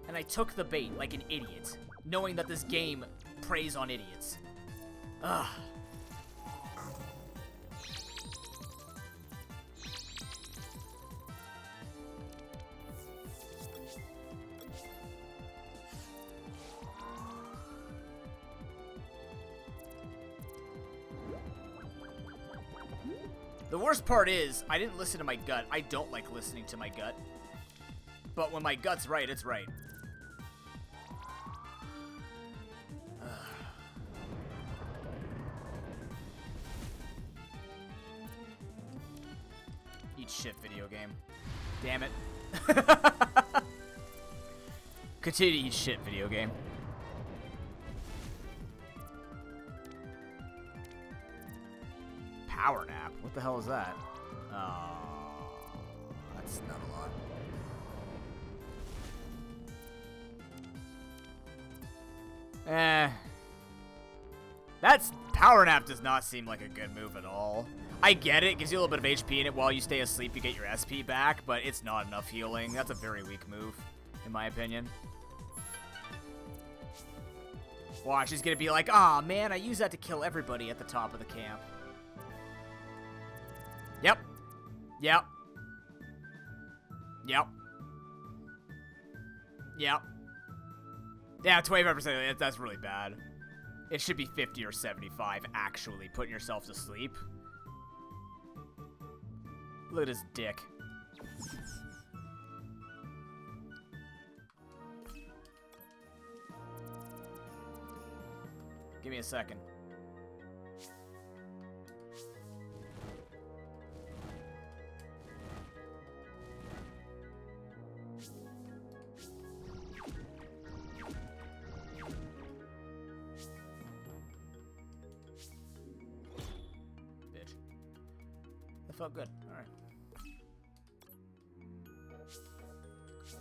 And I took the bait like an idiot, knowing that this game preys on idiots. Ugh. The worst part is, I didn't listen to my gut. I don't like listening to my gut. But when my gut's right, it's right. Eat shit, video game. Damn it. Continue to eat shit, video game. Power nap? What the hell is that? Oh, that's not a lot. Power nap does not seem like a good move at all. I get it, it gives you a little bit of HP in it while you stay asleep, you get your SP back, but it's not enough healing. That's a very weak move, in my opinion. Watch, he's gonna be like, "Aw, man, I use that to kill everybody at the top of the camp." Yep. Yep. Yep. Yep. Yeah, 25%, that's really bad. It should be 50 or 75, actually, putting yourself to sleep. Look at his dick. Give me a second. That felt good. All right.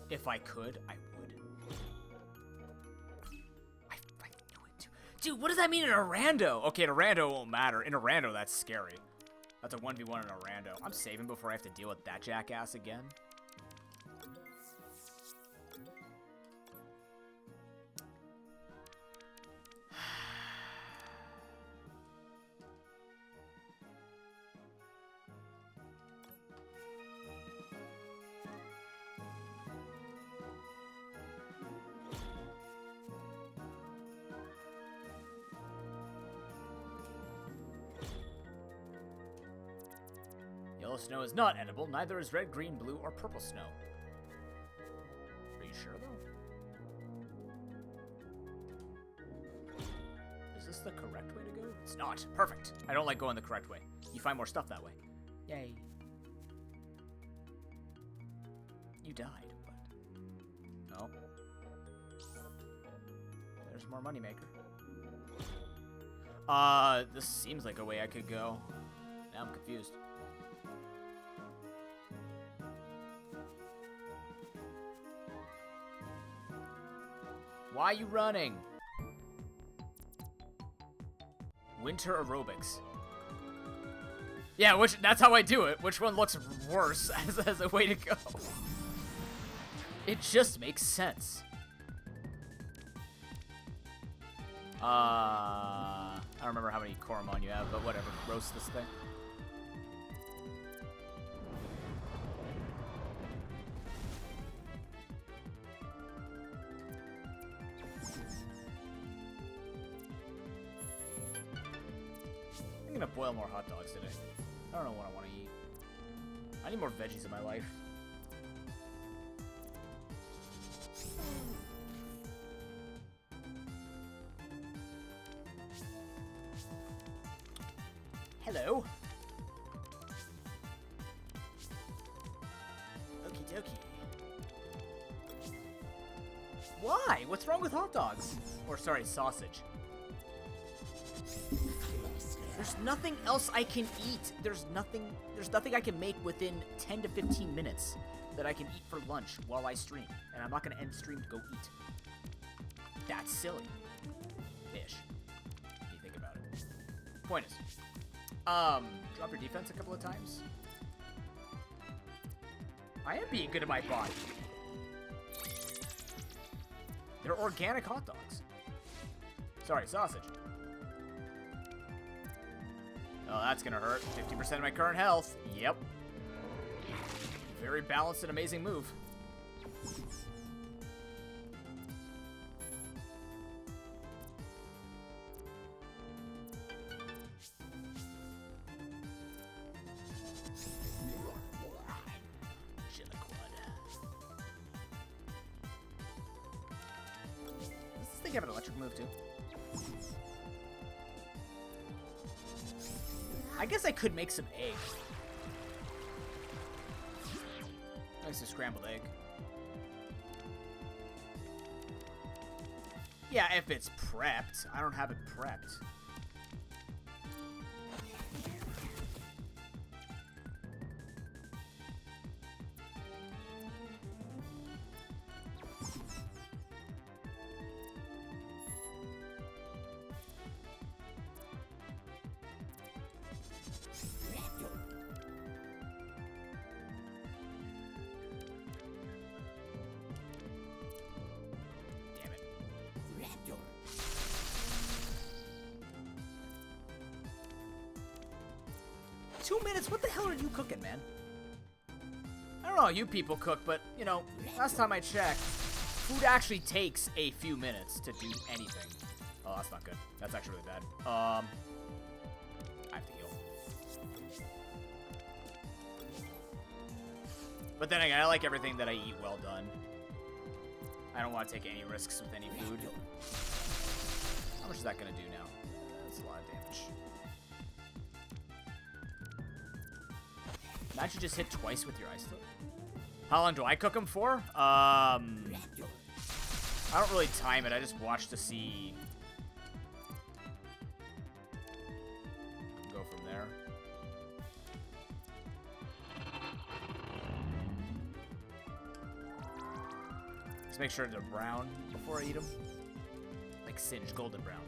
If I could, I would. I knew it too. Dude, what does that mean in a rando? Okay, in a rando it won't matter. In a rando, that's scary. That's a 1v1 in a rando. I'm saving before I have to deal with that jackass again. Yellow snow is not edible, neither is red, green, blue, or purple snow. Are you sure, though? Is this the correct way to go? It's not. Perfect. I don't like going the correct way. You find more stuff that way. Yay. You died, but... No. There's more moneymaker. This seems like a way I could go. Now I'm confused. Why are you running? Winter aerobics. Yeah, that's how I do it. Which one looks worse as a way to go? It just makes sense. I don't remember how many Koromon you have, but whatever. Roast this thing. I'm gonna boil more hot dogs today. I don't know what I want to eat. I need more veggies in my life. Hello. Okie dokie. Why? What's wrong with hot dogs? Or sorry, sausage. There's nothing else I can eat. There's nothing I can make within 10 to 15 minutes that I can eat for lunch while I stream. And I'm not going to end stream to go eat. That's silly. Ish. When you think about it. Point is, drop your defense a couple of times. I am being good to my body. They're organic hot dogs. Sorry, sausage. Oh, that's gonna hurt. 50% of my current health. Yep. Very balanced and amazing move. Does this thing have an electric move too? I guess I could make some egg. Nice, a scrambled egg. Yeah, if it's prepped. I don't have it prepped. What the hell are you cooking, man? I don't know how you people cook, but, you know, last time I checked, food actually takes a few minutes to do anything. Oh, that's not good. That's actually really bad. I have to heal. But then again, I like everything that I eat well done. I don't want to take any risks with any food. How much is that going to do now? That's a lot of damage. That should just hit twice with your ice throw. How long do I cook them for? I don't really time it. I just watch to see. Go from there. Just make sure they're brown before I eat them. Like singed golden brown.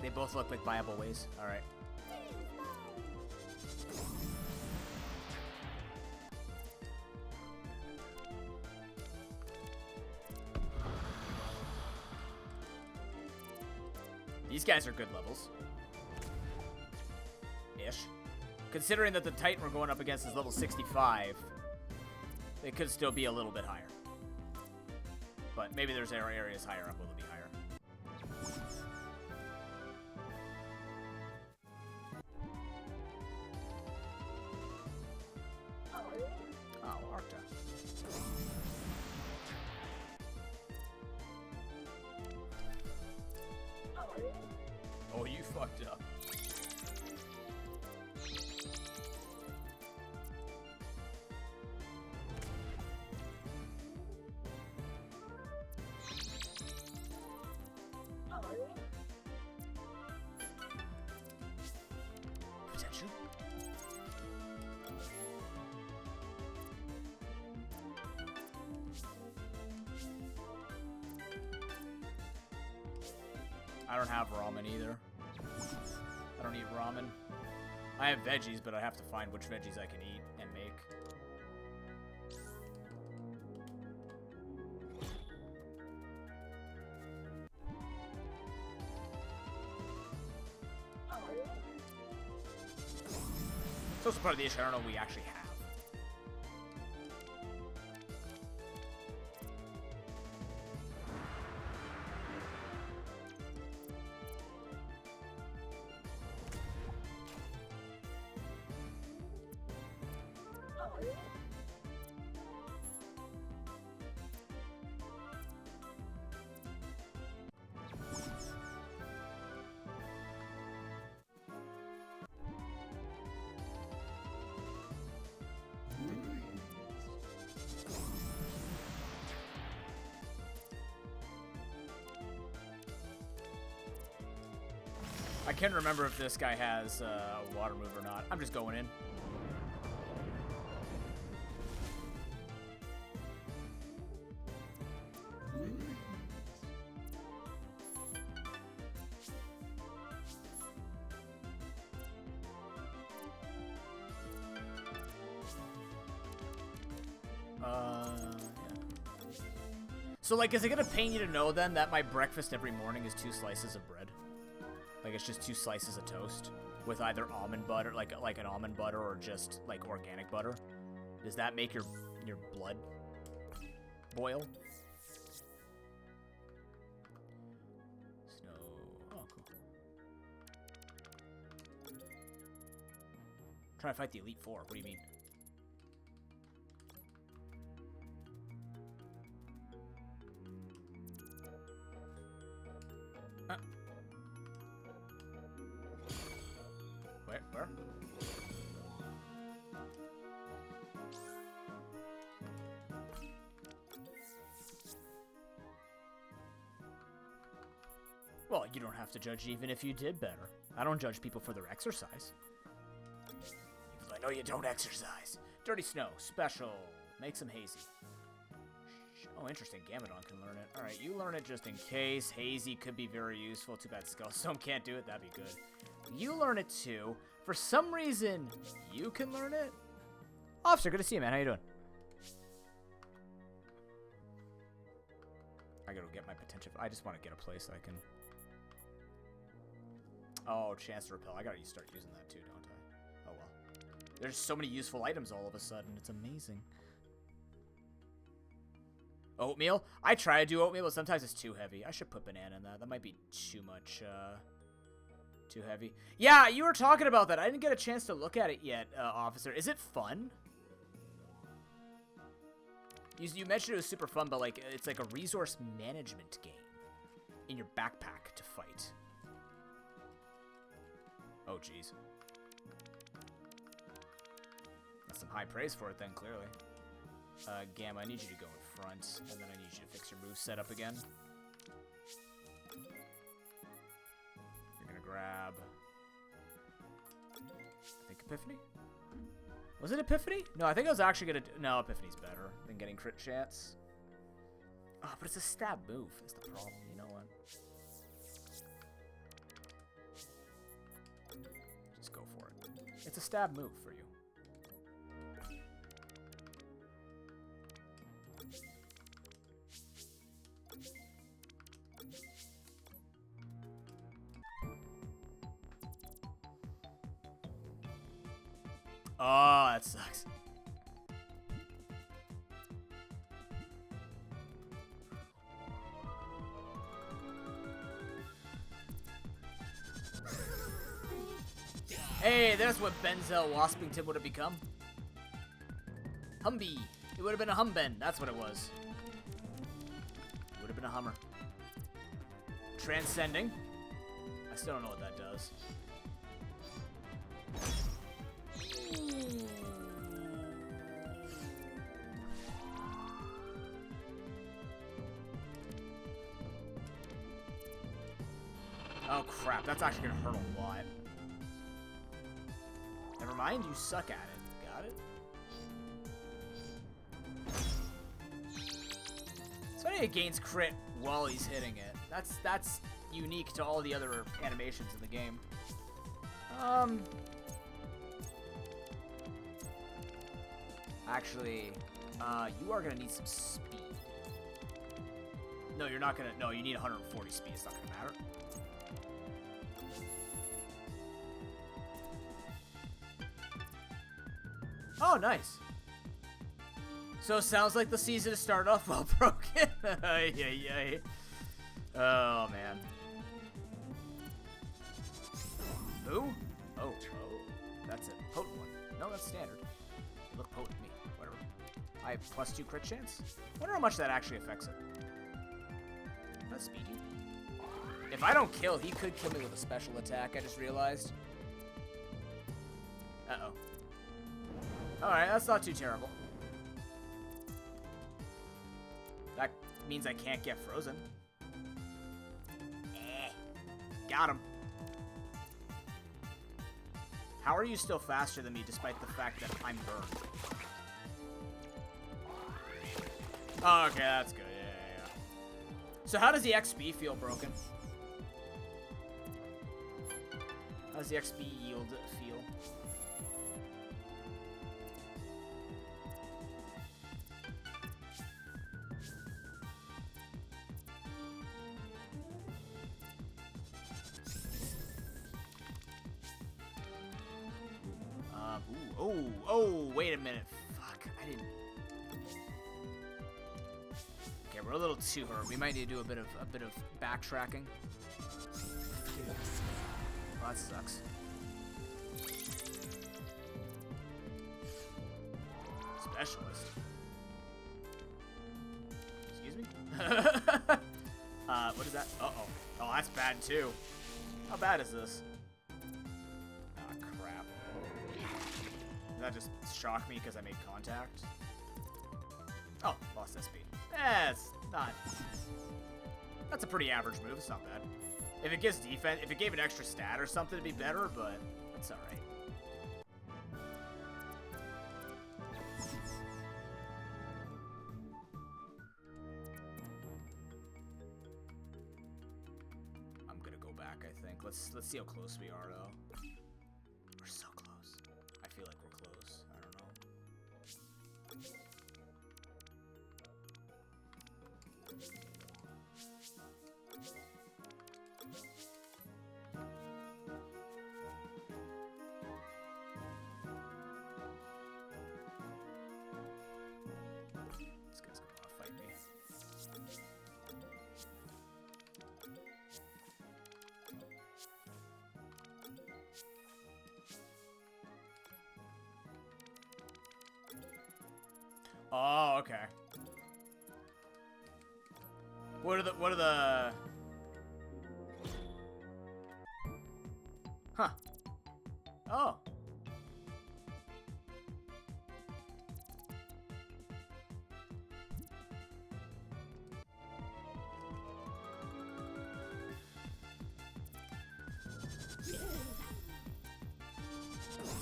They both look like viable ways. All right. These guys are good levels. Ish. Considering that the Titan we're going up against is level 65, they could still be a little bit higher. But maybe there's areas higher up where they'll be higher. Oh, you fucked up. Potential. I don't have ramen either. I don't eat ramen. I have veggies, but I have to find which veggies I can eat and make. It's also part of the issue I don't know we actually have. I can't remember if this guy has a water move or not. I'm just going in. So, like, is it gonna pain you to know, then, that my breakfast every morning is 2 slices of bread? Like, it's just 2 slices of toast with either almond butter, like an almond butter, or just, like, organic butter? Does that make your blood boil? Snow. Oh, cool. Trying to fight the Elite Four. What do you mean? Where? Well, you don't have to judge even if you did better. I don't judge people for their exercise. Because I know you don't exercise. Dirty Snow, special. Makes them hazy. Oh, interesting. Gamadon can learn it. Alright, you learn it just in case. Hazy could be very useful. Too bad Skullstone can't do it. That'd be good. You learn it too. For some reason, you can learn it. Officer, good to see you, man. How you doing? I gotta get my potential. I just want to get a place I can... Oh, chance to repel. I gotta start using that too, don't I? Oh, well. There's so many useful items all of a sudden. It's amazing. Oatmeal? I try to do oatmeal, but sometimes it's too heavy. I should put banana in that. That might be too much, too heavy. Yeah, you were talking about that. I didn't get a chance to look at it yet, officer. Is it fun? You mentioned it was super fun, but like it's like a resource management game in your backpack to fight. Oh, jeez. That's some high praise for it then, clearly. Gamma, I need you to go in front, and then I need you to fix your move setup again. You're gonna grab... I think Epiphany? Was it Epiphany? No, I think I was actually gonna... No, Epiphany's better than getting crit chance. Oh, but it's a stab move is the problem, you know what? Just go for it. It's a stab move for you. Oh, that sucks. Hey, that's what Benzel Waspington would have become. Humvee. It would have been a Humben. That's what it was. It would have been a Hummer. Transcending. I still don't know what that does. Oh crap, that's actually gonna hurt a lot. Never mind, you suck at it. Got it? It's funny it gains crit while he's hitting it. That's unique to all the other animations in the game. Actually, you are gonna need some speed. No, you're not gonna. No, you need 140 speed. It's not gonna matter. Oh, nice. So it sounds like the season has started off well broken. Yay. Oh, man. Who? Oh. That's a potent one. No, that's standard. You look potent to me. Whatever. I have +2 crit chance. Wonder how much that actually affects it. That's speedy. If I don't kill, he could kill me with a special attack, I just realized. Uh-oh. Alright, that's not too terrible. That means I can't get frozen. Got him. How are you still faster than me despite the fact that I'm burned? Oh, okay, that's good. Yeah. So how does the XP feel broken? How does the XP yield feel? Oh, wait a minute. Fuck, I didn't. Okay, we're a little too hurt. We might need to do a bit of backtracking. Oh, that sucks. Specialist. Excuse me? What is that? Uh-oh. Oh, that's bad too. How bad is this? Ah, crap. Did that just shock me because I made contact? Oh, lost SP. It's not... That's a pretty average move. It's not bad. If it gives defense, if it gave an extra stat or something, it'd be better, but that's alright. I'm gonna go back, I think. Let's see how close we are, though. We're so close. I feel like we're close. I don't know. This guy's gonna wanna fight me. Oh, okay. What are the... Huh. Oh.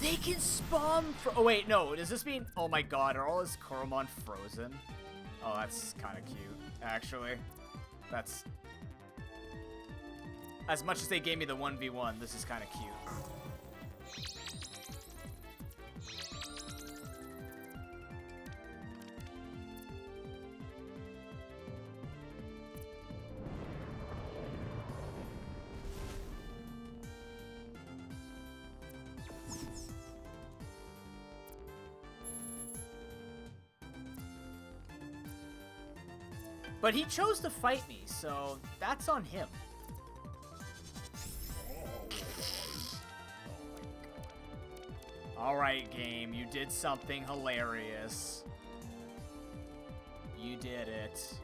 They can spawn oh wait, no, does this mean, oh my god, are all his Koromon frozen? Oh, that's kind of cute, actually. That's, as much as they gave me the 1v1, this is kind of cute. But he chose to fight me, so that's on him. Alright, game, you did something hilarious. You did it.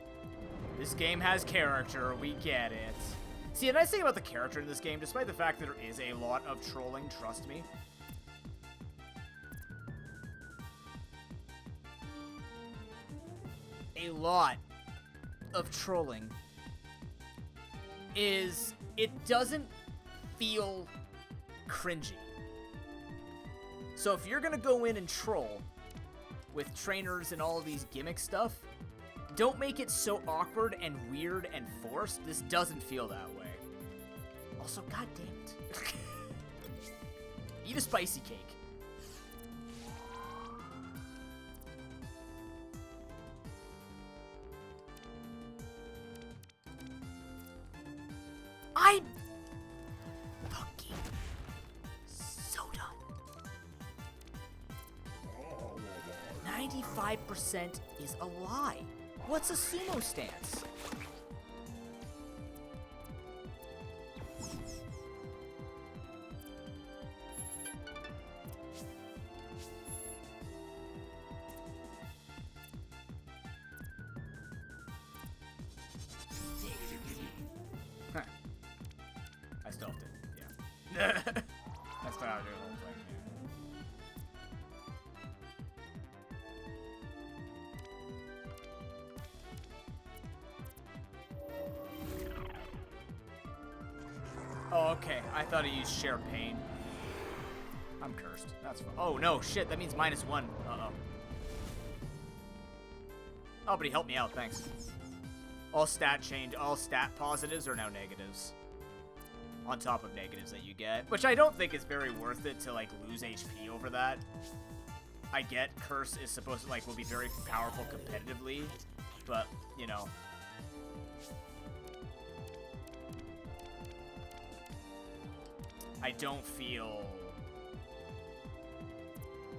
This game has character, we get it. See, the nice thing about the character in this game, despite the fact that there is a lot of trolling, trust me, a lot of trolling, is it doesn't feel cringy. So if you're gonna go in and troll with trainers and all of these gimmick stuff, don't make it so awkward and weird and forced. This doesn't feel that way. Also, god damn it. Eat a spicy cake. I'm fucking so done. 95% is a lie. What's a sumo stance? I still have to, yeah. That's not how I do the whole thing, yeah. Oh, okay. I thought he used share pain. I'm cursed. That's fine. Oh, no, shit. That means -1. Uh-oh. Oh, but he helped me out. Thanks. All stat positives are now negatives. On top of negatives that you get. Which I don't think is very worth it to, like, lose HP over that. I get Curse is supposed to, like, will be very powerful competitively. But, you know. I don't feel...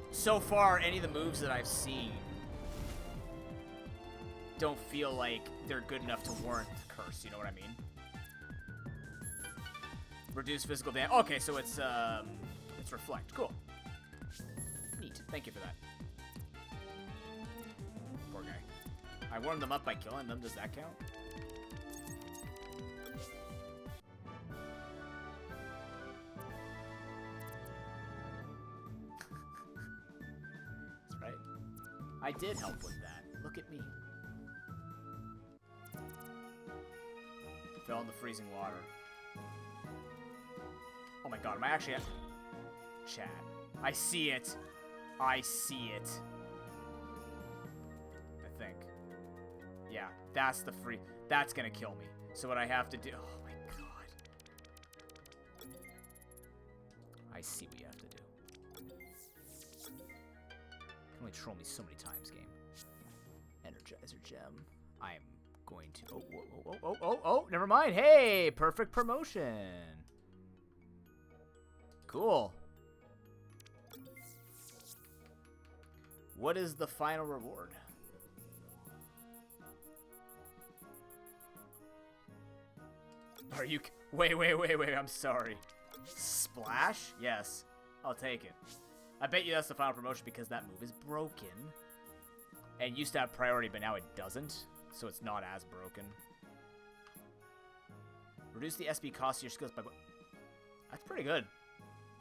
So far, any of the moves that I've seen don't feel like they're good enough to warrant Curse, you know what I mean? Reduce physical damage. Okay, so it's Reflect. Cool. Neat. Thank you for that. Poor guy. I warmed them up by killing them. Does that count? That's right. I did help with that. Look at me. Fell in the freezing water. Oh my god, am I actually at... Chat. I see it. I see it. I think. Yeah, that's the free... That's gonna kill me. So what I have to do... Oh my god. I see what you have to do. You can only troll me so many times, game. Energizer gem. I'm going to... Oh, never mind. Hey, perfect promotion. Cool. What is the final reward? Are you... Wait, I'm sorry. Splash? Yes. I'll take it. I bet you that's the final promotion because that move is broken. And used to have priority, but now it doesn't. So it's not as broken. Reduce the SP cost of your skills by... That's pretty good.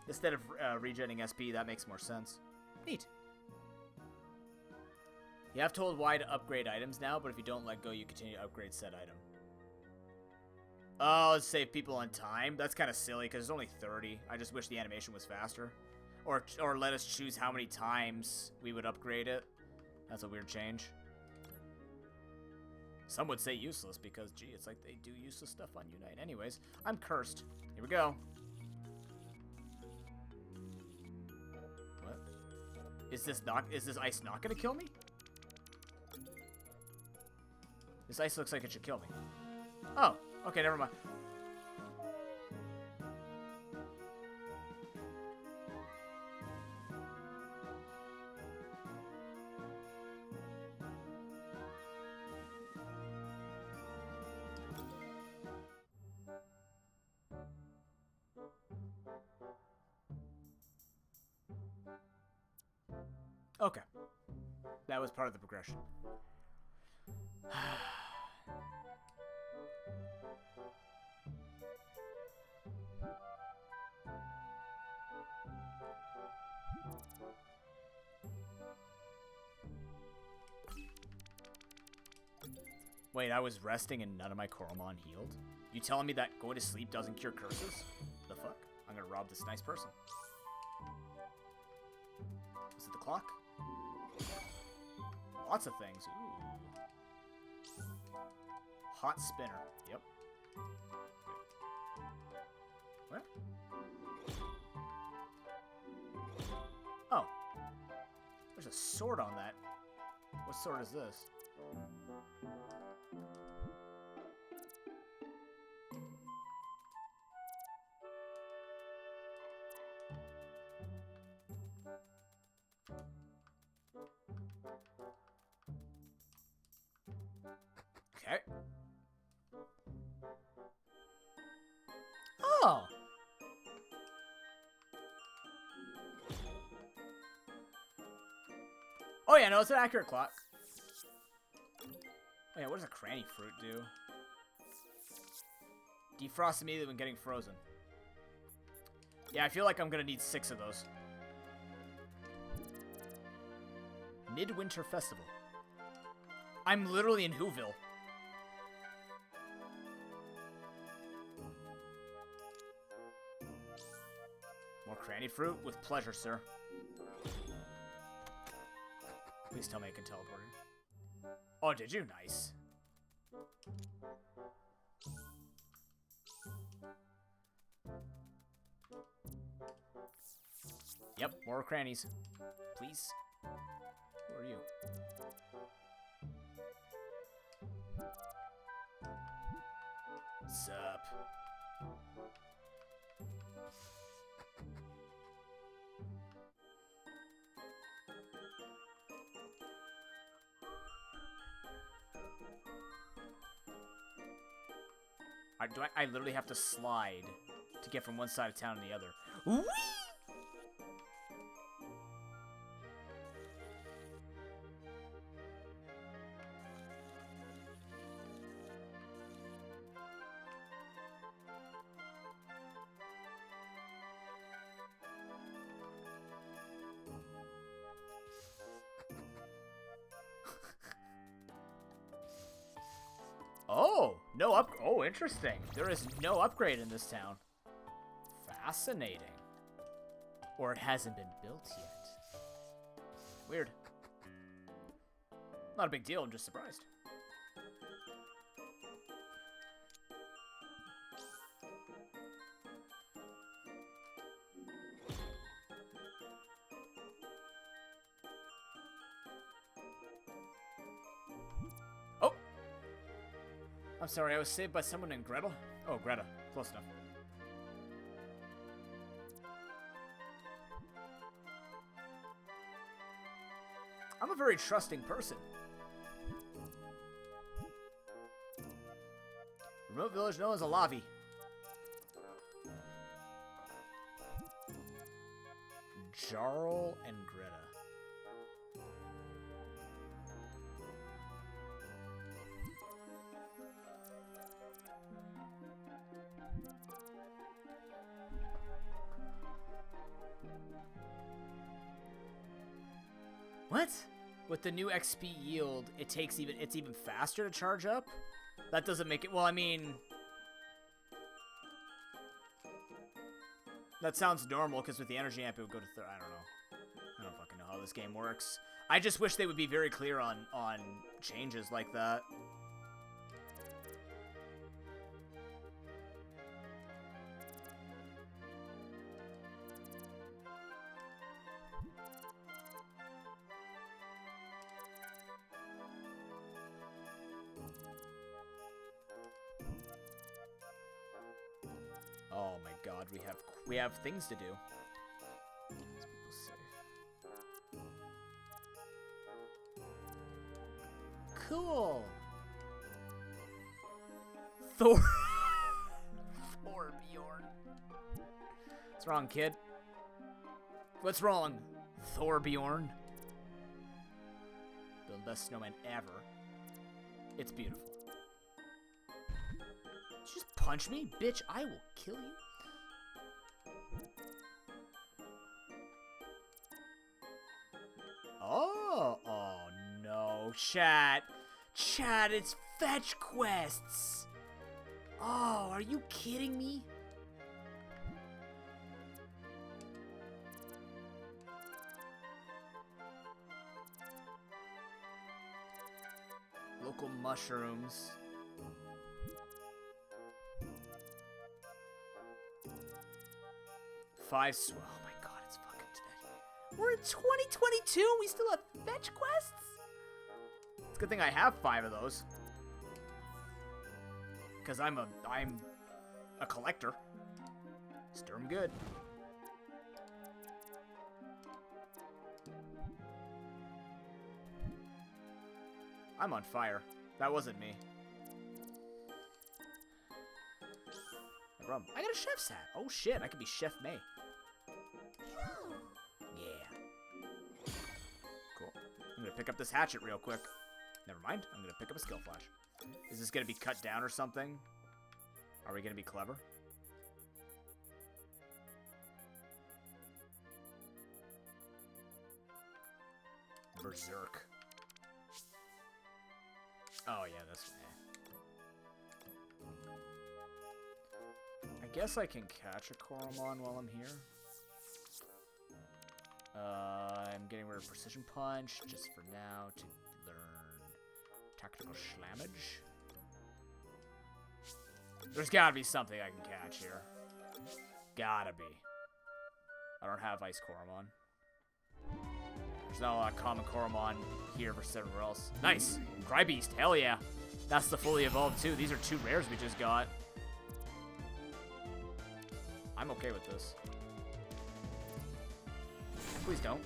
Instead of regenerating SP, that makes more sense. Neat. You have to hold Y to upgrade items now, but if you don't let go, you continue to upgrade said item. Oh, let's save people on time. That's kind of silly, because there's only 30. I just wish the animation was faster. Or let us choose how many times we would upgrade it. That's a weird change. Some would say useless, because, gee, it's like they do useless stuff on Unite. Anyways, I'm cursed. Here we go. What? Is this ice not gonna kill me? This ice looks like it should kill me. Oh, okay, never mind. Okay. That was part of the progression. Wait, I was resting and none of my Coromon healed? You telling me that going to sleep doesn't cure curses? The fuck? I'm gonna rob this nice person. Was it the clock? Lots of things. Ooh. Hot spinner. Yep. What? Oh. There's a sword on that. What sword is this? Okay. Oh. Oh yeah, no, it's an accurate clock. Oh yeah, what does a cranny fruit do? Defrost immediately when getting frozen. Yeah, I feel like I'm gonna need 6 of those. Midwinter Festival. I'm literally in Whoville. More cranny fruit? With pleasure, sir. Please tell me I can teleport her. Oh, did you? Nice. Yep, more crannies. Please. Who are you? What's up? I literally have to slide to get from one side of town to the other. Whee! Oh, no up. Oh, interesting. There is no upgrade in this town. Fascinating. Or it hasn't been built yet. Weird. Not a big deal. I'm just surprised. Oh! I'm sorry, I was saved by someone named Gretel. Oh, Greta. Close enough. I'm a very trusting person. Remote village known as Alavi. Jarl and Greta. What? With the new XP yield, it's even faster to charge up? That doesn't make it, well, I mean, that sounds normal, because with the energy amp, it would go to I don't know. I don't fucking know how this game works. I just wish they would be very clear on changes like that. Oh my god, we have things to do. Keeps people safe. Cool. Thor. Thorbjorn. What's wrong, kid? What's wrong, Thorbjorn? Build the best snowman ever. It's beautiful. Did you just punch me? Bitch, I will kill you. Oh no. Chat, it's fetch quests. Oh, are you kidding me? Local mushrooms. Oh my god, it's fucking today. We're in 2022 and we still have fetch quests? It's a good thing I have 5 of those. Because I'm a collector. Stir 'em good. I'm on fire. That wasn't me. No problem. I got a chef's hat. Oh shit, I could be Chef May. Yeah. Cool. I'm gonna pick up this hatchet real quick. Never mind. I'm gonna pick up a skill flash. Is this gonna be cut down or something? Are we gonna be clever? Berserk. Oh yeah, that's I guess I can catch a Coromon while I'm here. I'm getting rid of Precision Punch just for now to learn Tactical Slammage. There's gotta be something I can catch here. Gotta be. I don't have Ice Coromon. There's not a lot of common Coromon here versus everywhere else. Nice! Crybeast, hell yeah. That's the fully evolved too. These are 2 rares we just got. I'm okay with this. Please don't.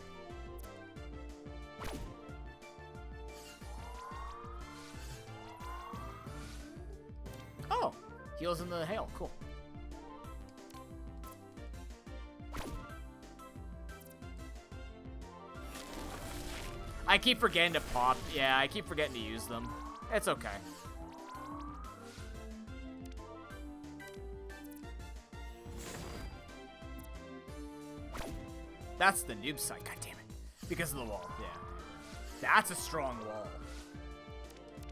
Oh! Heals in the hail. Cool. I keep forgetting to pop. Yeah, I keep forgetting to use them. It's okay. That's the noob side. God damn it. Because of the wall. Yeah. That's a strong wall.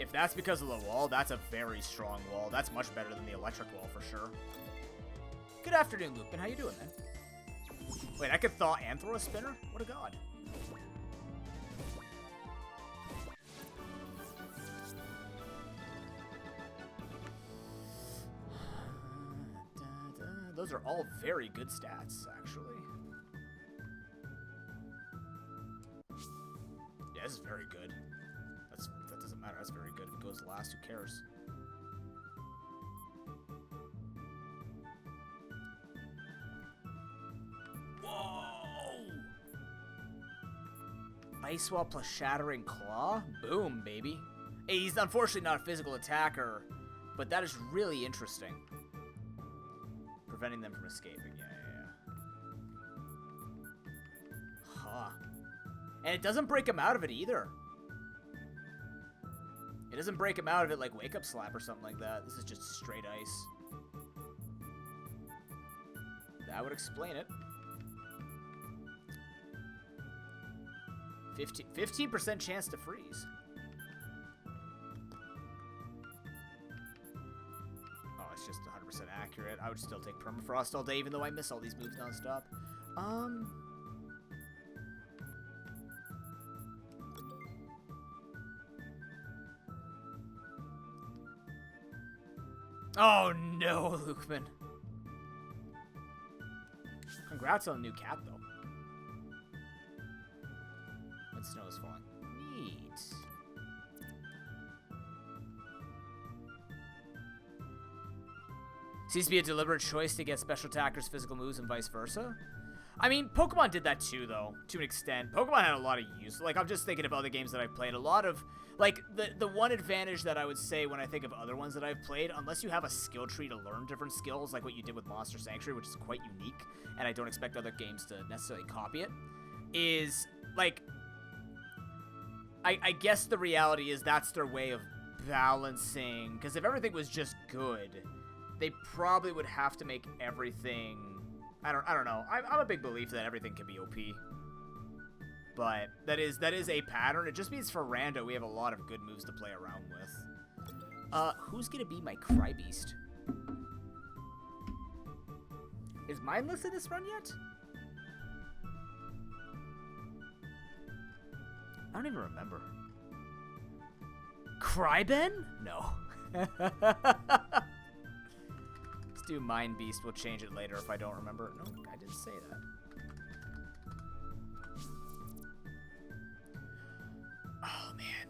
If that's because of the wall, that's a very strong wall. That's much better than the electric wall for sure. Good afternoon, Lupin. How you doing, man? Wait, I could thaw and throw a spinner? What a god. Those are all very good stats, actually. Yeah, this is very good. That doesn't matter. That's very good. If it goes last, who cares? Whoa! Ice Wall plus Shattering Claw? Boom, baby. Hey, he's unfortunately not a physical attacker, but that is really interesting. Preventing them from escaping. Yeah. Huh. And it doesn't break him out of it either. It doesn't break him out of it like Wake Up Slap or something like that. This is just straight ice. That would explain it. 15% chance to freeze. Oh, it's just 100% accurate. I would still take Permafrost all day, even though I miss all these moves nonstop. Oh no, Lukeman. Congrats on the new cat, though. When snow is falling. Neat. Seems to be a deliberate choice to get special attackers' physical moves and vice versa. I mean, Pokemon did that too, though, to an extent. Pokemon had a lot of use. Like, I'm just thinking of other games that I've played. A lot of, like, the one advantage that I would say when I think of other ones that I've played, unless you have a skill tree to learn different skills, like what you did with Monster Sanctuary, which is quite unique, and I don't expect other games to necessarily copy it, is, like, I guess the reality is that's their way of balancing, because if everything was just good, they probably would have to make everything... I don't know. I'm a big believer that everything can be OP. But that is a pattern. It just means for Rando we have a lot of good moves to play around with. Who's gonna be my Crybeast? Is Mindless in this run yet? I don't even remember. Cryben? No. Let's do Mind Beast. We'll change it later if I don't remember. No, I didn't say that. Oh, man.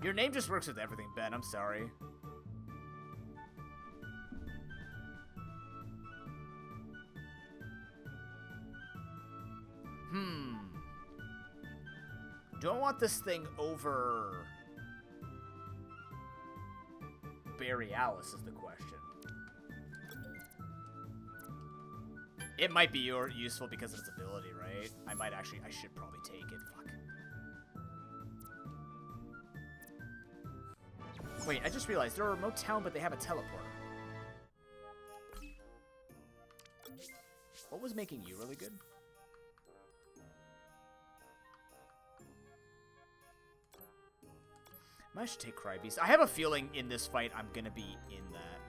Your name just works with everything, Ben. I'm sorry. Do I want this thing over Barry Alice is the question. It might be useful because of its ability, right? I should probably take it. Fuck. Wait, I just realized they're a remote town, but they have a teleporter. What was making you really good? I should take Crybeast. I have a feeling in this fight I'm gonna be in that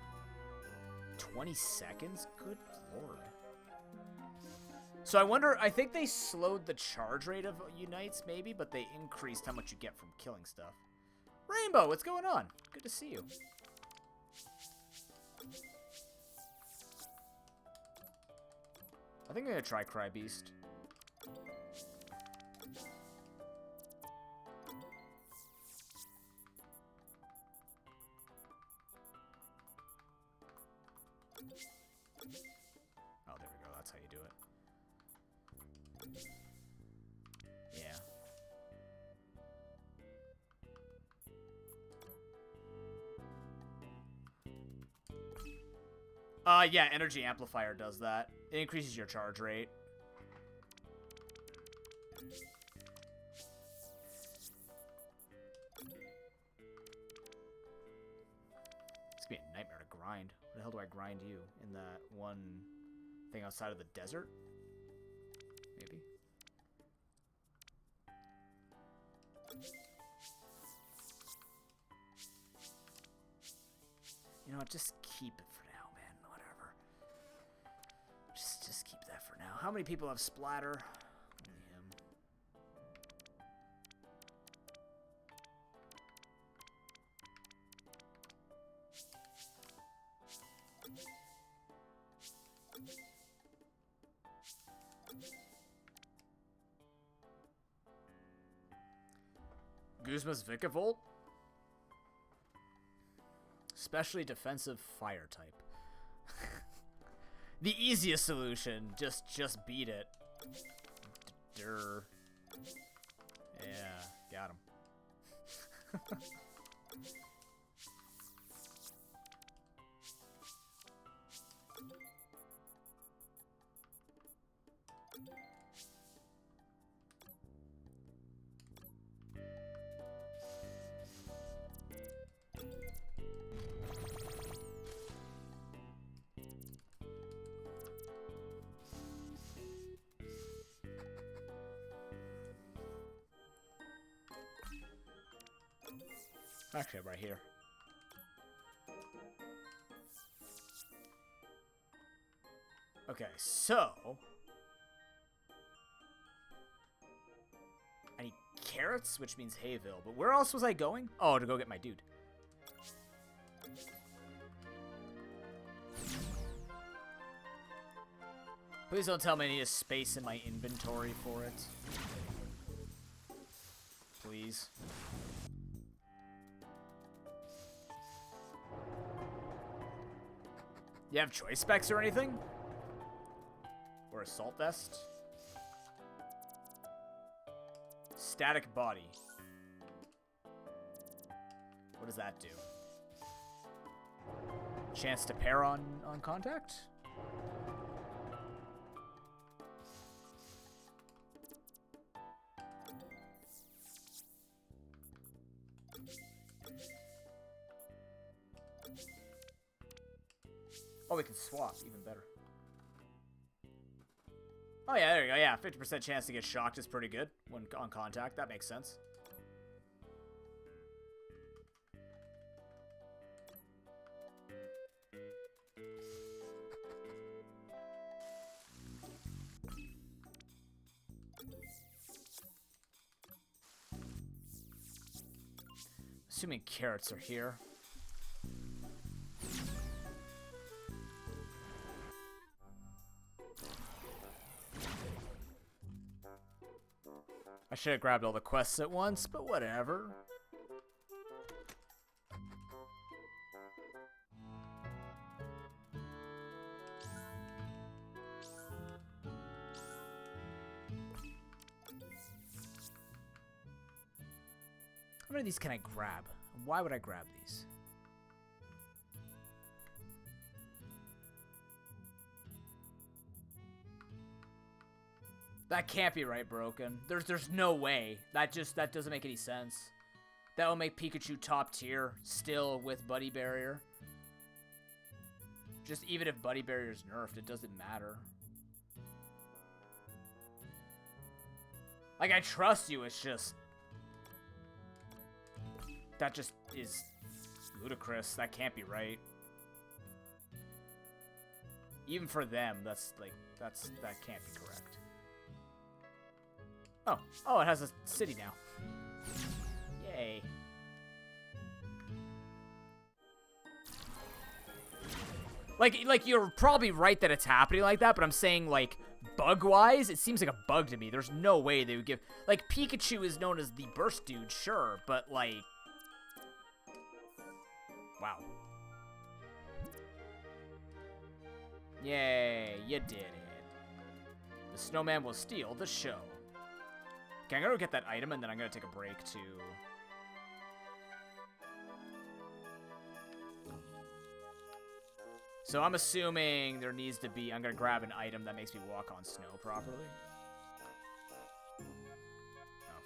20 seconds? Good lord. So I wonder, I think they slowed the charge rate of Unites, maybe, but they increased how much you get from killing stuff. Rainbow, what's going on? Good to see you. I think I'm gonna try Cry Beast. Oh, there we go. That's how you do it. Yeah. Yeah, Energy Amplifier does that. It increases your charge rate. It's gonna be a nightmare to grind. Where the hell do I grind you? In that one thing outside of the desert? Maybe? You know what? Just keep it for now, man. Whatever. Just keep that for now. How many people have splatter? Only him. Guzma's Vikavolt? Especially defensive fire type. The easiest solution, just beat it. Durr. Yeah, got him. Actually, right here. Okay, so I need carrots, which means Hayville. But where else was I going? Oh, to go get my dude. Please don't tell me I need a space in my inventory for it. Please. You have choice specs or anything? Or assault vest? Static body. What does that do? Chance to pair on contact? Oh, we can swap. Even better. Oh, yeah, there you go. Yeah, 50% chance to get shocked is pretty good when on contact. That makes sense. Assuming carrots are here. I should have grabbed all the quests at once, but whatever. How many of these can I grab? Why would I grab these? That can't be right, Broken. There's no way. That doesn't make any sense. That will make Pikachu top tier still with Buddy Barrier. Just even if Buddy Barrier's nerfed, it doesn't matter. Like, I trust you, it's just... That just is ludicrous. That can't be right. Even for them, that can't be correct. Oh, it has a city now. Yay. Like you're probably right that it's happening like that, but I'm saying, like, bug-wise, it seems like a bug to me. There's no way they would give... Like, Pikachu is known as the burst dude, sure, but, like... Wow. Yay, you did it. The snowman will steal the show. Okay, I'm gonna go get that item, and then I'm gonna take a break to... So I'm assuming there needs to be... I'm gonna grab an item that makes me walk on snow properly. Oh,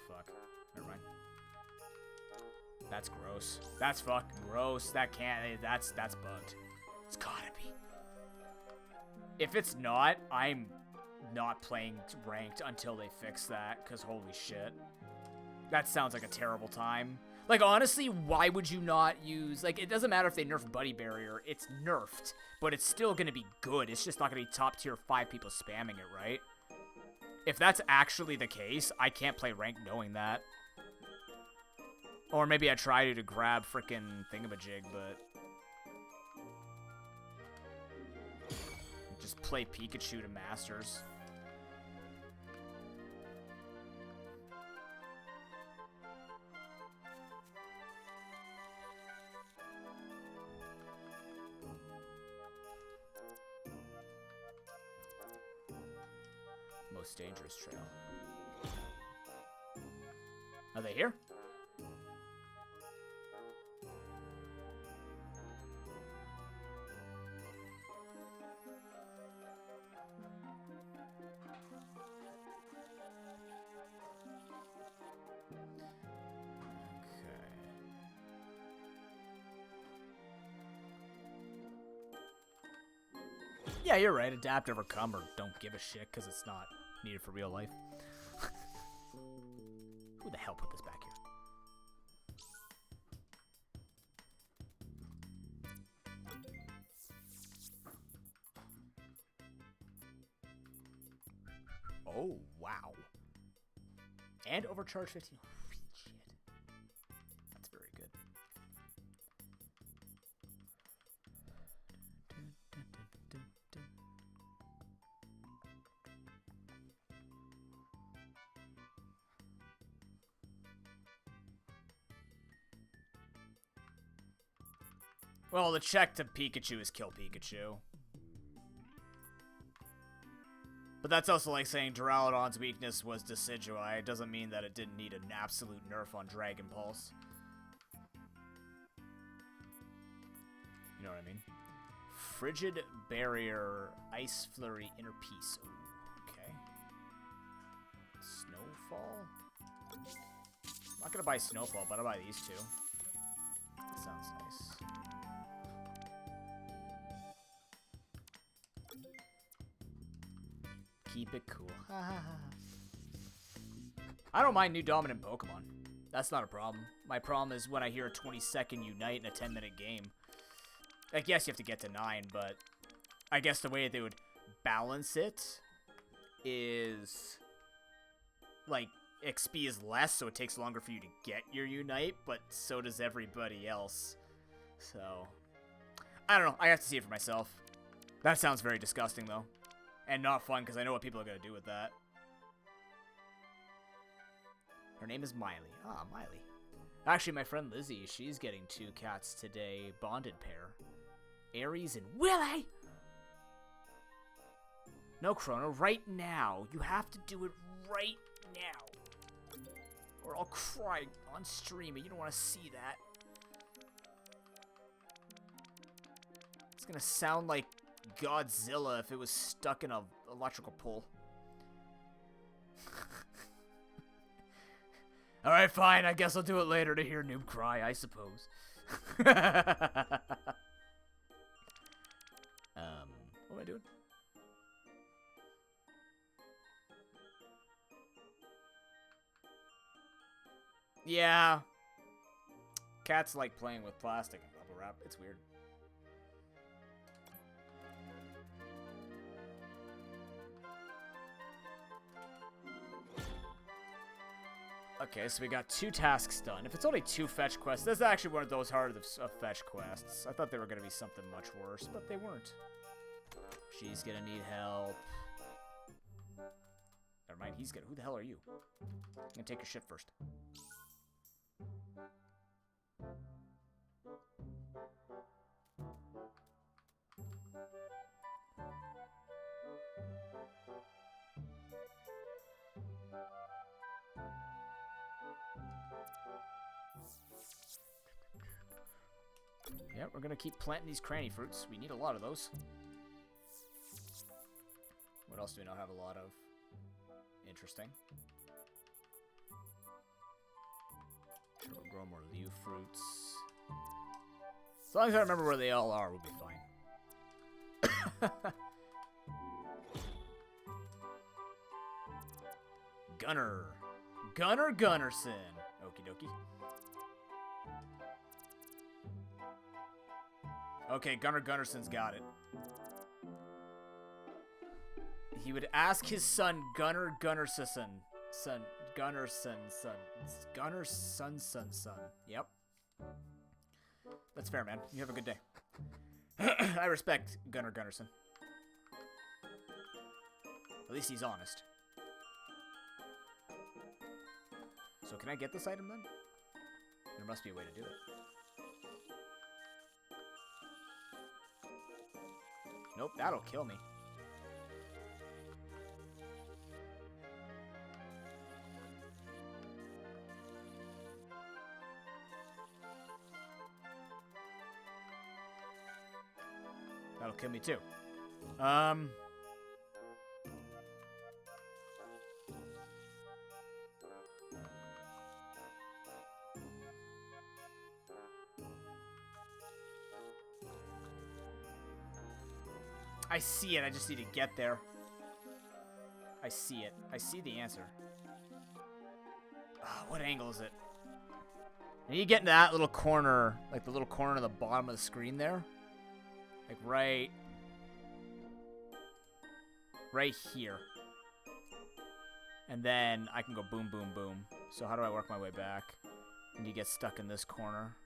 fuck. Never mind. That's gross. That's fucking gross. That can't... That's bugged. It's gotta be. If it's not, I'm not playing ranked until they fix that, because holy shit. That sounds like a terrible time. Like, honestly, why would you not use... Like, it doesn't matter if they nerf Buddy Barrier. It's nerfed, but it's still going to be good. It's just not going to be top tier 5 people spamming it, right? If that's actually the case, I can't play ranked knowing that. Or maybe I try to grab frickin' thingamajig, but... Just play Pikachu to Masters. Most dangerous trail. Are they here? Yeah, you're right. Adapt, overcome, or don't give a shit because it's not needed for real life. Who the hell put this back here? Oh, wow. And overcharge 15. Shit. That's very good. Well, the check to Pikachu is kill Pikachu. But that's also like saying Duraludon's weakness was Decidueye. It doesn't mean that it didn't need an absolute nerf on Dragon Pulse. You know what I mean? Frigid Barrier, Ice Flurry, Inner Peace. Ooh, okay. Snowfall? I'm not gonna buy Snowfall, but I'll buy these two. That sounds nice. Keep it cool. I don't mind new dominant Pokemon. That's not a problem. My problem is when I hear a 20-second Unite in a 10-minute game. Like, yes, you have to get to 9, but I guess the way they would balance it is, like, XP is less, so it takes longer for you to get your Unite, but so does everybody else. So, I don't know. I have to see it for myself. That sounds very disgusting, though. And not fun, because I know what people are going to do with that. Her name is Miley. Ah, Miley. Actually, my friend Lizzie, she's getting 2 cats today. Bonded pair. Aries and Willie! No, Chrono, right now. You have to do it right now. Or I'll cry on stream, and you don't want to see that. It's going to sound like Godzilla if it was stuck in a electrical pole. Alright, fine. I guess I'll do it later to hear Noob cry, I suppose. What am I doing? Yeah. Cats like playing with plastic and bubble wrap. It's weird. Okay, so we got 2 tasks done. If it's only 2 fetch quests, this actually weren't those hard of fetch quests. I thought they were going to be something much worse, but they weren't. She's going to need help. Never mind, he's gonna. Who the hell are you? I'm gonna take your shit first. Yeah, we're gonna keep planting these cranny fruits. We need a lot of those. What else do we not have a lot of? Interesting. Sure, we'll grow more liu fruits. As long as I remember where they all are, we'll be fine. Gunnar Gunnarsson. Okie dokie. Okay, Gunnar Gunnarsson's got it. He would ask his son, Gunnar Gunnarsson. Gunnarsson. Yep. That's fair, man. You have a good day. I respect Gunnar Gunnarsson. At least he's honest. So can I get this item then? There must be a way to do it. Nope, that'll kill me. That'll kill me too. I see it, I just need to get there. I see it. I see the answer. What angle is it? I need to get into that little corner, like the little corner at the bottom of the screen there. Like right here. And then I can go boom, boom, boom. So how do I work my way back? And you get stuck in this corner.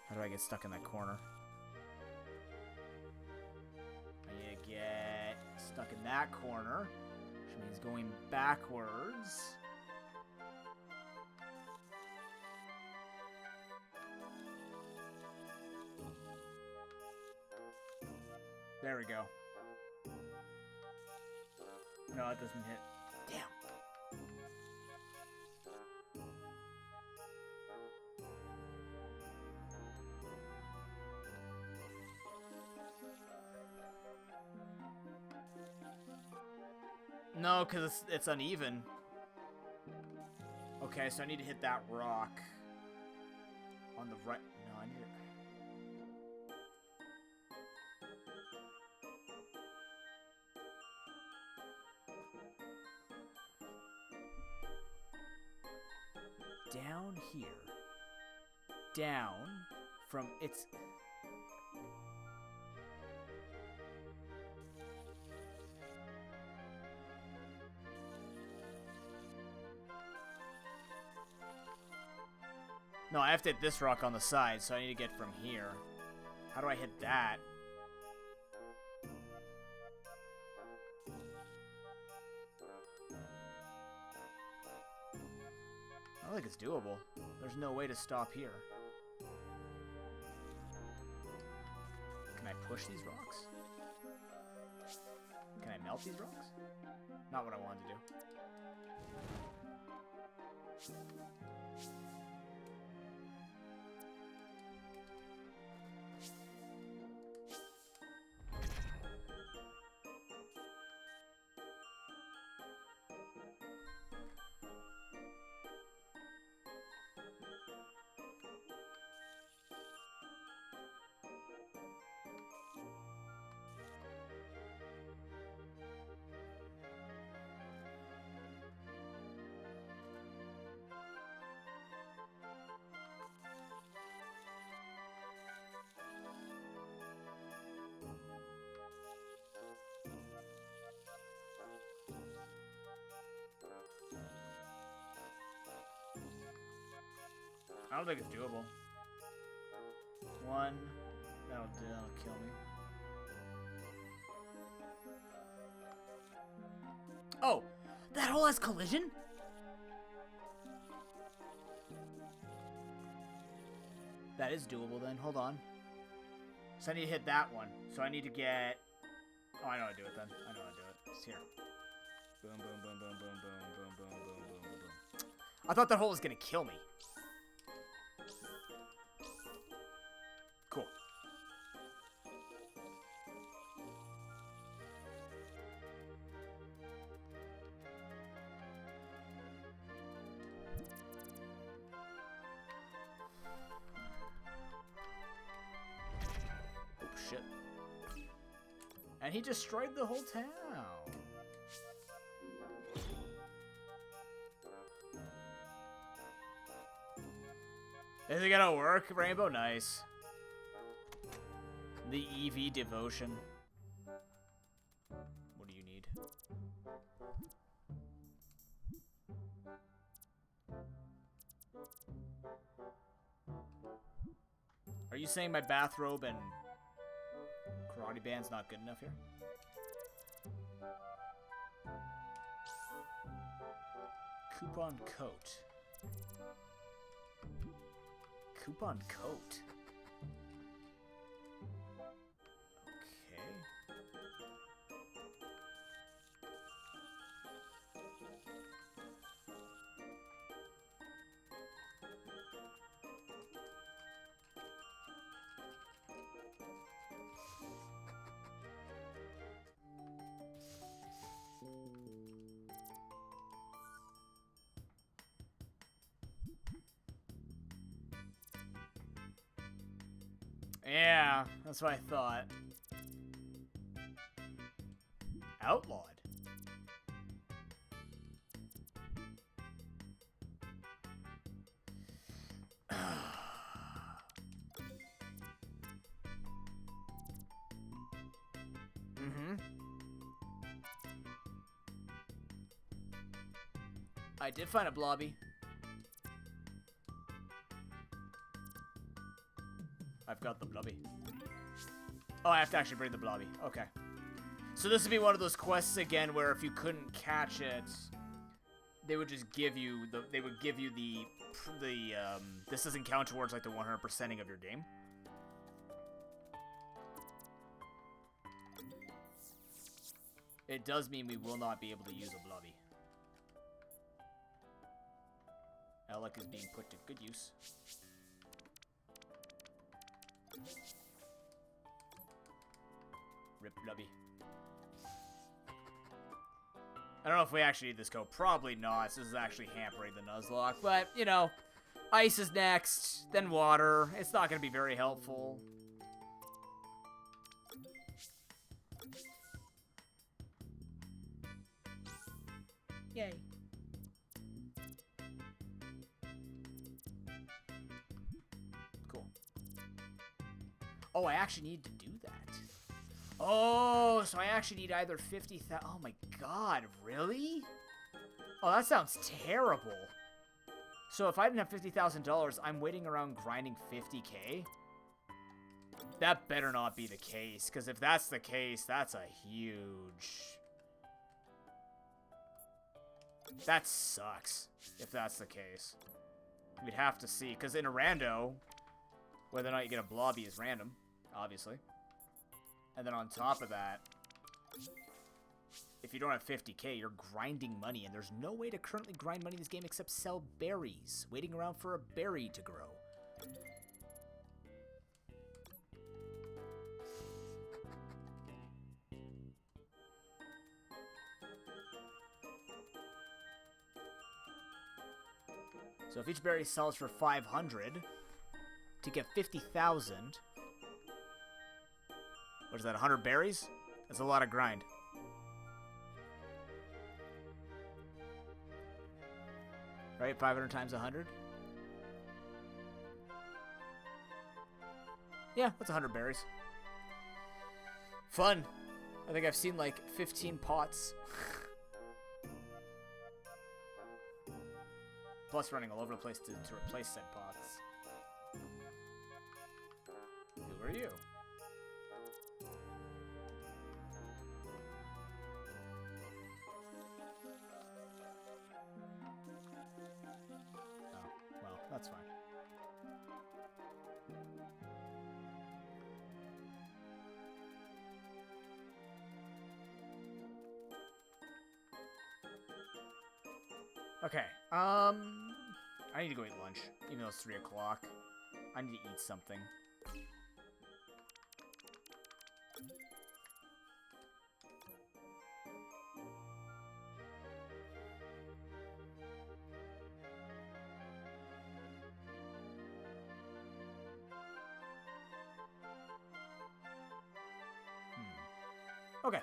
How do I get stuck in that corner? I need to get stuck in that corner, which means going backwards. There we go. No, it doesn't hit. Damn. No, because it's uneven. Okay, so I need to hit that rock on the right. No, I need it. Down here. Down from its... No, I have to hit this rock on the side, so I need to get from here. How do I hit that? I don't think it's doable. There's no way to stop here. Can I push these rocks? Can I melt these rocks? Not what I wanted to do. I don't think it's doable. 1. That'll kill me. Oh! That hole has collision? That is doable then. Hold on. So I need to hit that one. So I need to get... Oh, I know how to do it then. I know how to do it. It's here. Boom, boom, boom, boom, boom, boom, boom, boom, boom, boom, boom, boom. I thought that hole was going to kill me. Cool. Oh, shit. And he destroyed the whole town. Is it gonna work, Rainbow? Nice. The EV devotion. What do you need? Are you saying my bathrobe and karate band's not good enough here? Coupon coat. Coupon coat. Okay. Yeah, that's what I thought. Outlawed. I did find a blobby. I've got the blobby. Oh, I have to actually bring the blobby. Okay. So this would be one of those quests again where if you couldn't catch it, they would just give you the this doesn't count towards like the 100%ing of your game. It does mean we will not be able to use a blobby. Alec is being put to good use. Rip blobby. I don't know if we actually need this code. Probably not. This is actually hampering the Nuzlocke. But, you know, ice is next, then water. It's not going to be very helpful. Yay. Cool. Oh, I actually need to do that. Oh, so I actually need either 50,000. Oh my god, really? Oh, that sounds terrible. So if I didn't have $50,000, I'm waiting around grinding 50K? That better not be the case, because if that's the case, that's a huge... That sucks, if that's the case. We'd have to see, because in a rando, whether or not you get a blobby is random, obviously. And then on top of that, if you don't have 50K, you're grinding money, and there's no way to currently grind money in this game except sell berries, waiting around for a berry to grow. So if each berry sells for 500, to get 50,000... What is that, 100 berries? That's a lot of grind. Right, 500 times 100? Yeah, that's 100 berries. Fun. I think I've seen like 15 pots. Plus running all over the place to replace said pots. Who are you? Oh, well, that's fine. Okay, I need to go eat lunch, even though it's 3 o'clock. I need to eat something. Okay.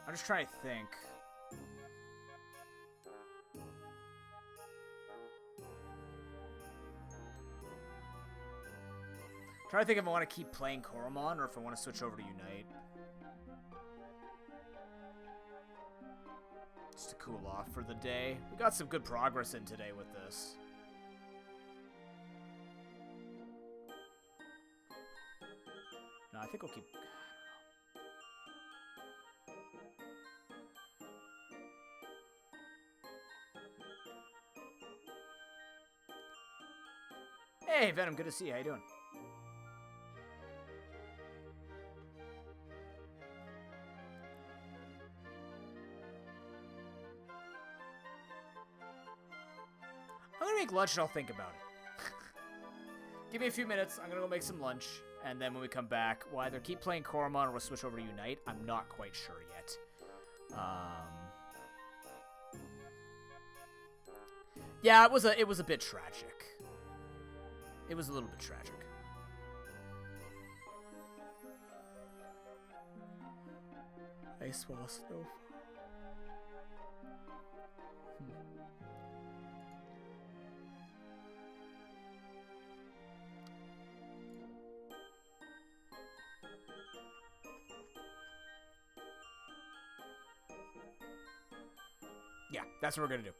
I'm just trying to think. Trying to think if I want to keep playing Koromon or if I want to switch over to Unite. Just to cool off for the day. We got some good progress in today with this. No, I think we'll keep... Hey, Venom, good to see you. How you doing? I'm gonna make lunch and I'll think about it. Give me a few minutes. I'm gonna go make some lunch. And then when we come back, we'll either keep playing Koromon or we'll switch over to Unite. I'm not quite sure yet. Yeah, it was a bit tragic. It was a little bit tragic. Ice wall snow. Yeah, that's what we're gonna do.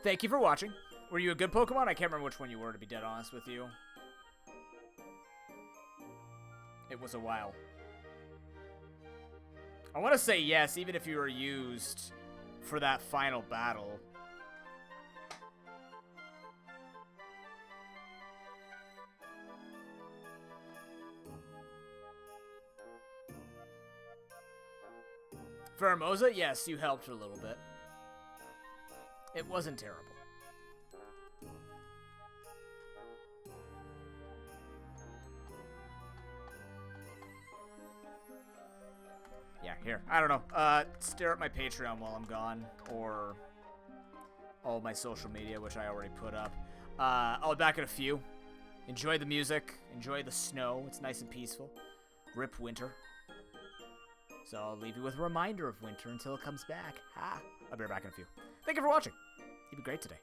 Thank you for watching. Were you a good Pokemon? I can't remember which one you were, to be dead honest with you. It was a while. I want to say yes, even if you were used for that final battle. For Hermosa, yes, you helped a little bit. It wasn't terrible. Yeah, here. I don't know. Stare at my Patreon while I'm gone, or all my social media, which I already put up. I'll be back in a few. Enjoy the music. Enjoy the snow. It's nice and peaceful. Rip winter. So I'll leave you with a reminder of winter until it comes back. Ha! I'll be right back in a few. Thank you for watching. You've been great today.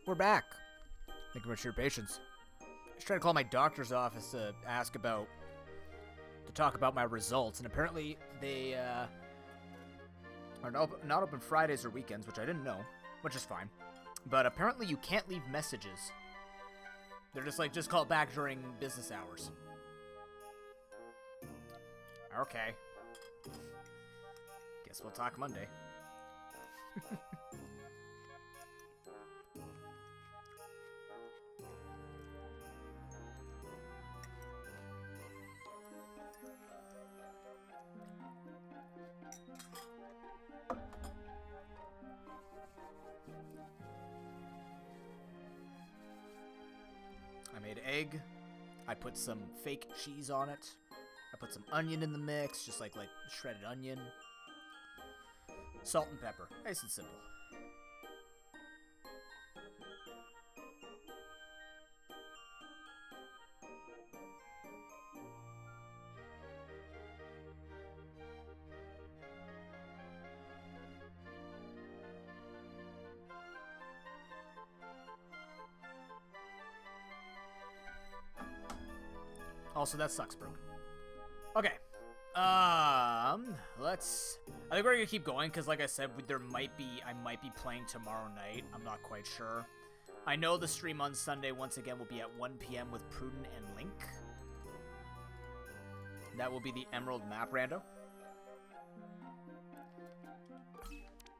We're back. Thank you much for your patience. I was trying to call my doctor's office to talk about my results, and apparently they are not open Fridays or weekends, which I didn't know, which is fine. But apparently you can't leave messages. They're just like, just call back during business hours. Okay. Guess we'll talk Monday. I made egg. I put some fake cheese on it. I put some onion in the mix, just like shredded onion. Salt and pepper. Nice and simple. Also, that sucks, broken. Okay. I think we're gonna keep going because, like I said, I might be playing tomorrow night. I'm not quite sure. I know the stream on Sunday once again will be at 1 p.m. with Prudent and Link. That will be the Emerald Map Rando.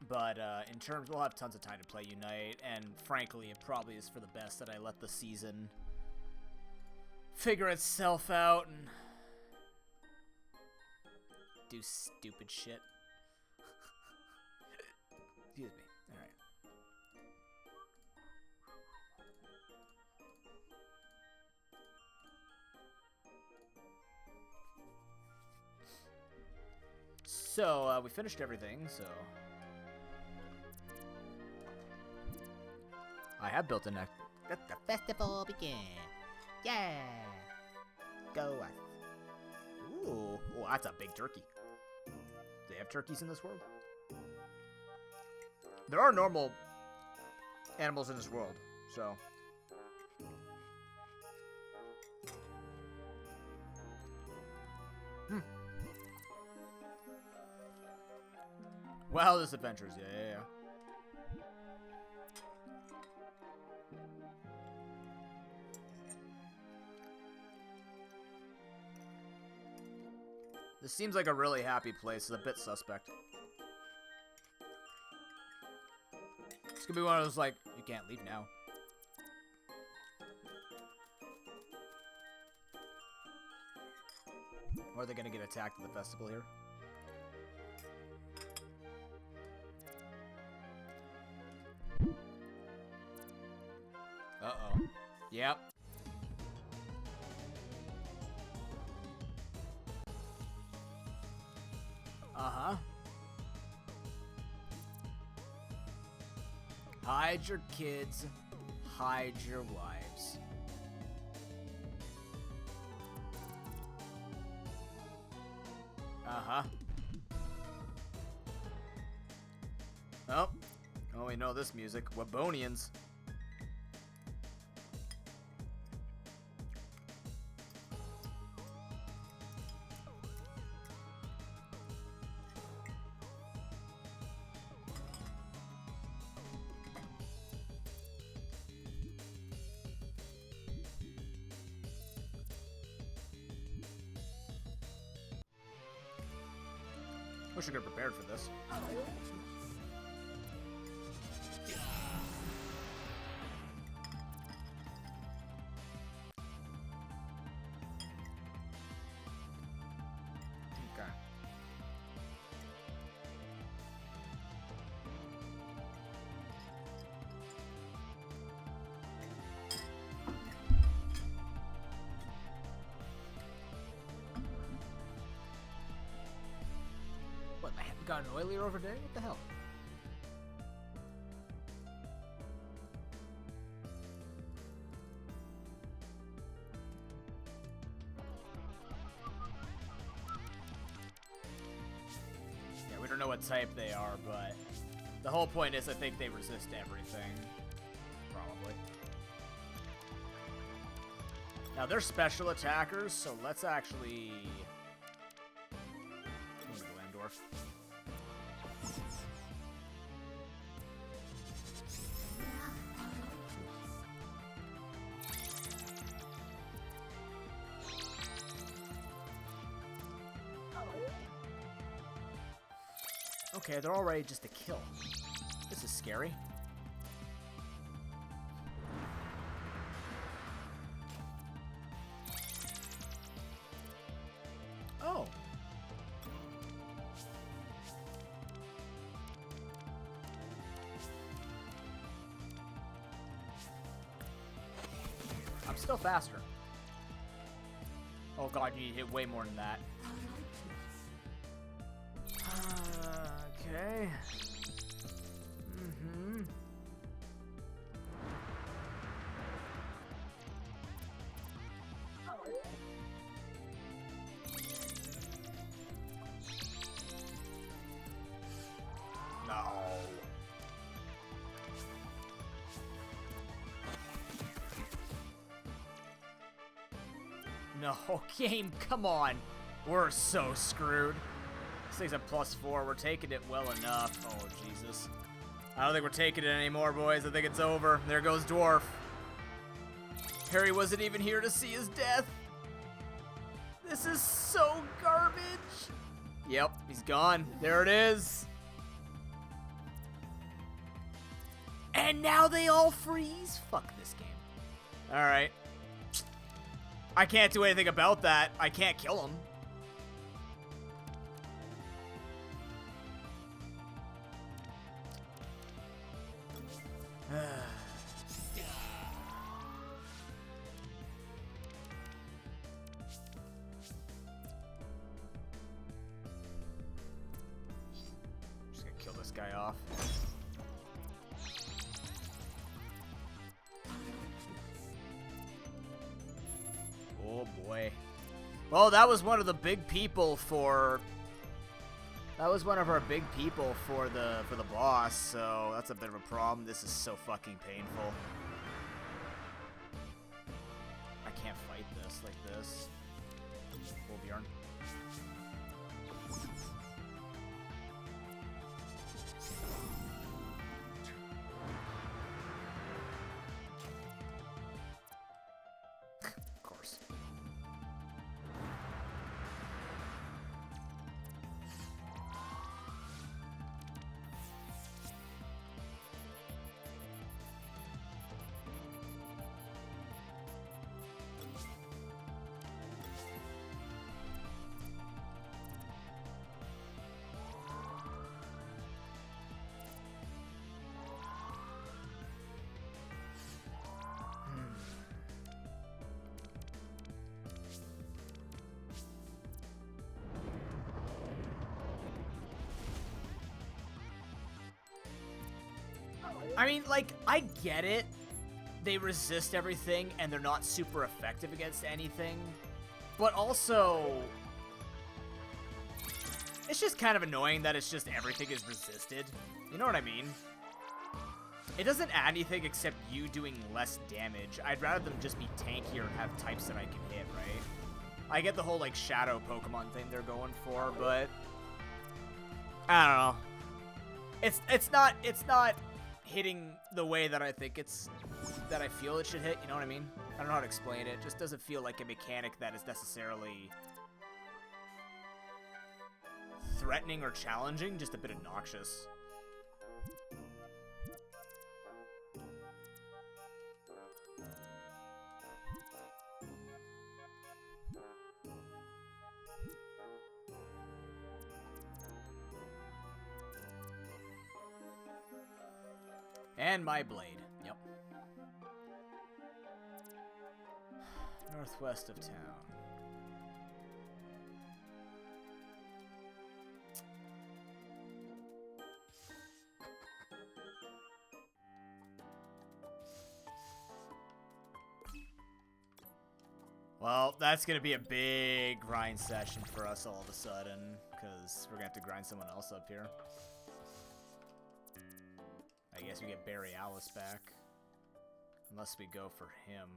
But in terms, we'll have tons of time to play Unite, and frankly, it probably is for the best that I let the season figure itself out and do stupid shit. Excuse me. Alright. So, we finished everything, so I have built a neck. Let the festival begin. Yeah! Go us. Ooh, that's a big turkey. Do they have turkeys in this world? There are normal animals in this world, so. Wildest adventures, yeah. This seems like a really happy place. It's a bit suspect. It's gonna be one of those, like, you can't leave now. Or are they gonna get attacked at the festival here? Uh-oh. Yep. Uh-huh. Hide your kids. Hide your wives. Uh-huh. Oh. Oh, we know this music. Wabonians. Wish I could have prepared for this. Okay. What, I haven't gotten oilier over there? What the hell? Yeah, we don't know what type they are, but the whole point is I think they resist everything. Probably. Now, they're special attackers, so let's actually... Glandorf. Okay, they're all ready just to kill. This is scary. Oh. I'm still faster. Oh god, you need to hit way more than that. Okay. Mm-hmm. No. No, game, come on. We're so screwed. This thing's a +4. We're taking it well enough. Oh, Jesus. I don't think we're taking it anymore, boys. I think it's over. There goes Dwarf. Harry wasn't even here to see his death. This is so garbage. Yep, he's gone. There it is. And now they all freeze? Fuck this game. Alright. I can't do anything about that. I can't kill him. Just gonna kill this guy off. Oh boy. Well, that was one of the big people for... That was one of our big people for the boss, so that's a bit of a problem. This is so fucking painful. I can't fight this like this. Oh, Bjorn. Of course. I mean, like, I get it. They resist everything, and they're not super effective against anything. But also, it's just kind of annoying that it's just everything is resisted. You know what I mean? It doesn't add anything except you doing less damage. I'd rather them just be tankier and have types that I can hit, right? I get the whole, like, shadow Pokemon thing they're going for, but I don't know. It's not hitting the way that I think that I feel it should hit, you know what I mean? I don't know how to explain it. It just doesn't feel like a mechanic that is necessarily threatening or challenging, just a bit obnoxious. And my blade. Yep. Northwest of town. Well, that's going to be a big grind session for us all of a sudden, because we're going to have to grind someone else up here. I guess we get Barry Alice back. Unless we go for him.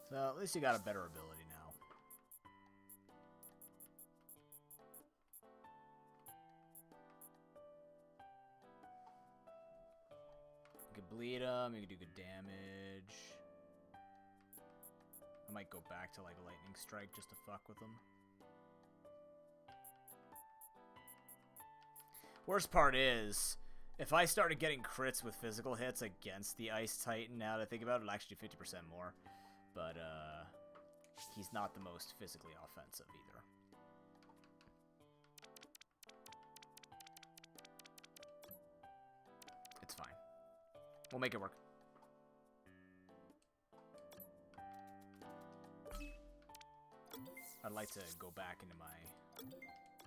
Well, at least you got a better ability now. You can bleed him, you can do good damage. I might go back to like a lightning strike just to fuck with him. Worst part is, if I started getting crits with physical hits against the Ice Titan, now that I think about it, it'll actually do 50% more. But, he's not the most physically offensive either. It's fine. We'll make it work. I'd like to go back into my...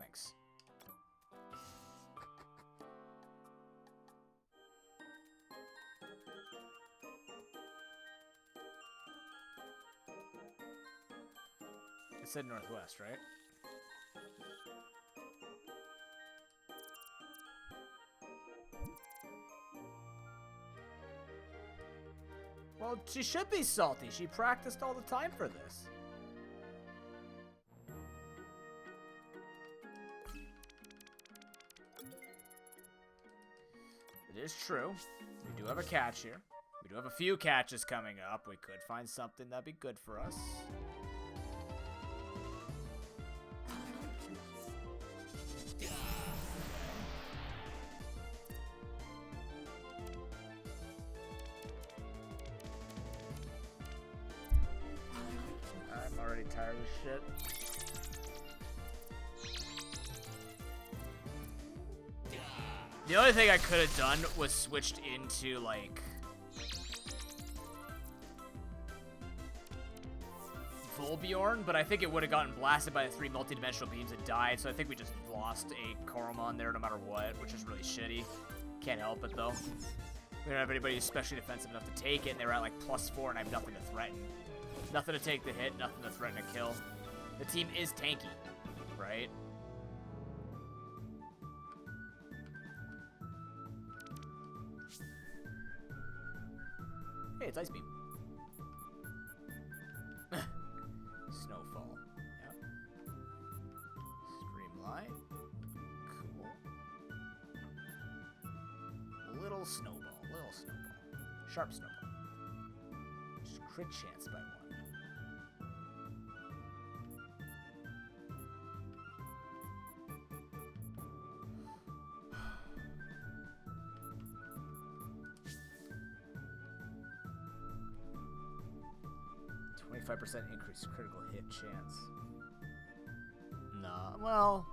Thanks. It said northwest, right? Well, she should be salty. She practiced all the time for this. It is true. We do have a catch here. We do have a few catches coming up. We could find something that'd be good for us. I'm already tired of shit. The only thing I could have done was switched into, like, Volbjorn, but I think it would have gotten blasted by the 3 multidimensional beams and died, so I think we just lost a Koromon there no matter what, which is really shitty. Can't help it, though. We don't have anybody especially defensive enough to take it, and they were at, like, +4, and I have nothing to threaten. Nothing to take the hit, nothing to threaten a kill. The team is tanky, right? Hey, it's Ice Beam. Snowfall. Yep. Streamline. Cool. Little snowball. Little snowball. Sharp snowball. Just crit chance by 1. 25% increased critical hit chance. Nah, well...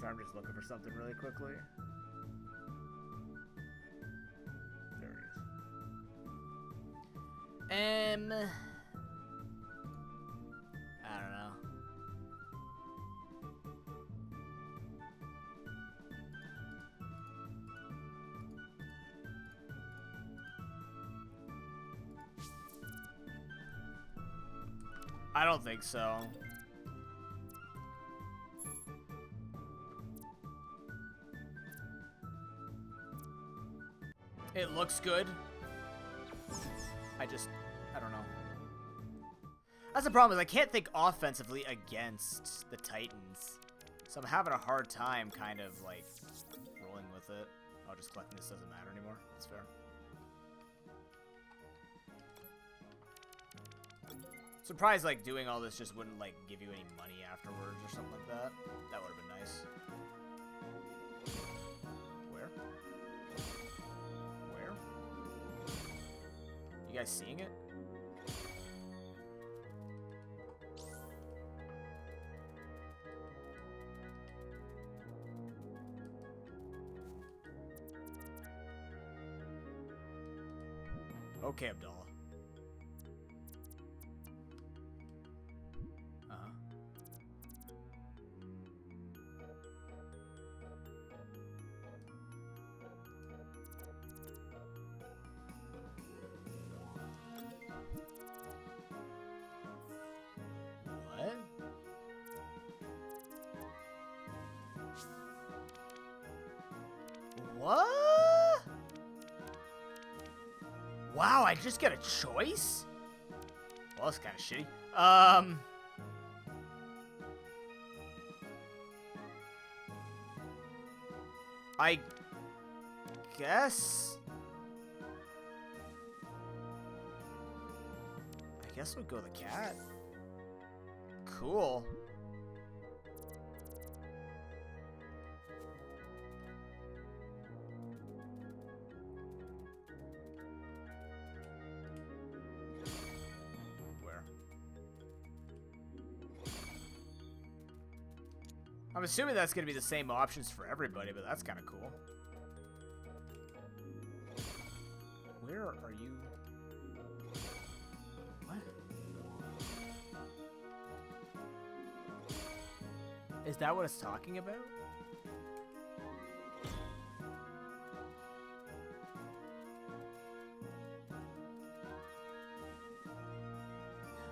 Sorry, I'm just looking for something really quickly. There it is. I don't know. I don't think so. It looks good. I don't know. That's the problem, is I can't think offensively against the Titans. So I'm having a hard time kind of, like, rolling with it. Oh, just collecting this doesn't matter anymore. That's fair. Surprised, like, doing all this just wouldn't, like, give you any money afterwards or something like that. That would have been nice. You guys seeing it? Okay, Abdullah. Uh-huh. What? Wow, I just get a choice? Well, that's kind of shitty. I guess we'll go the cat. Cool. Where? I'm assuming that's going to be the same options for everybody, but that's kind of cool. Where are you? What? Is that what it's talking about?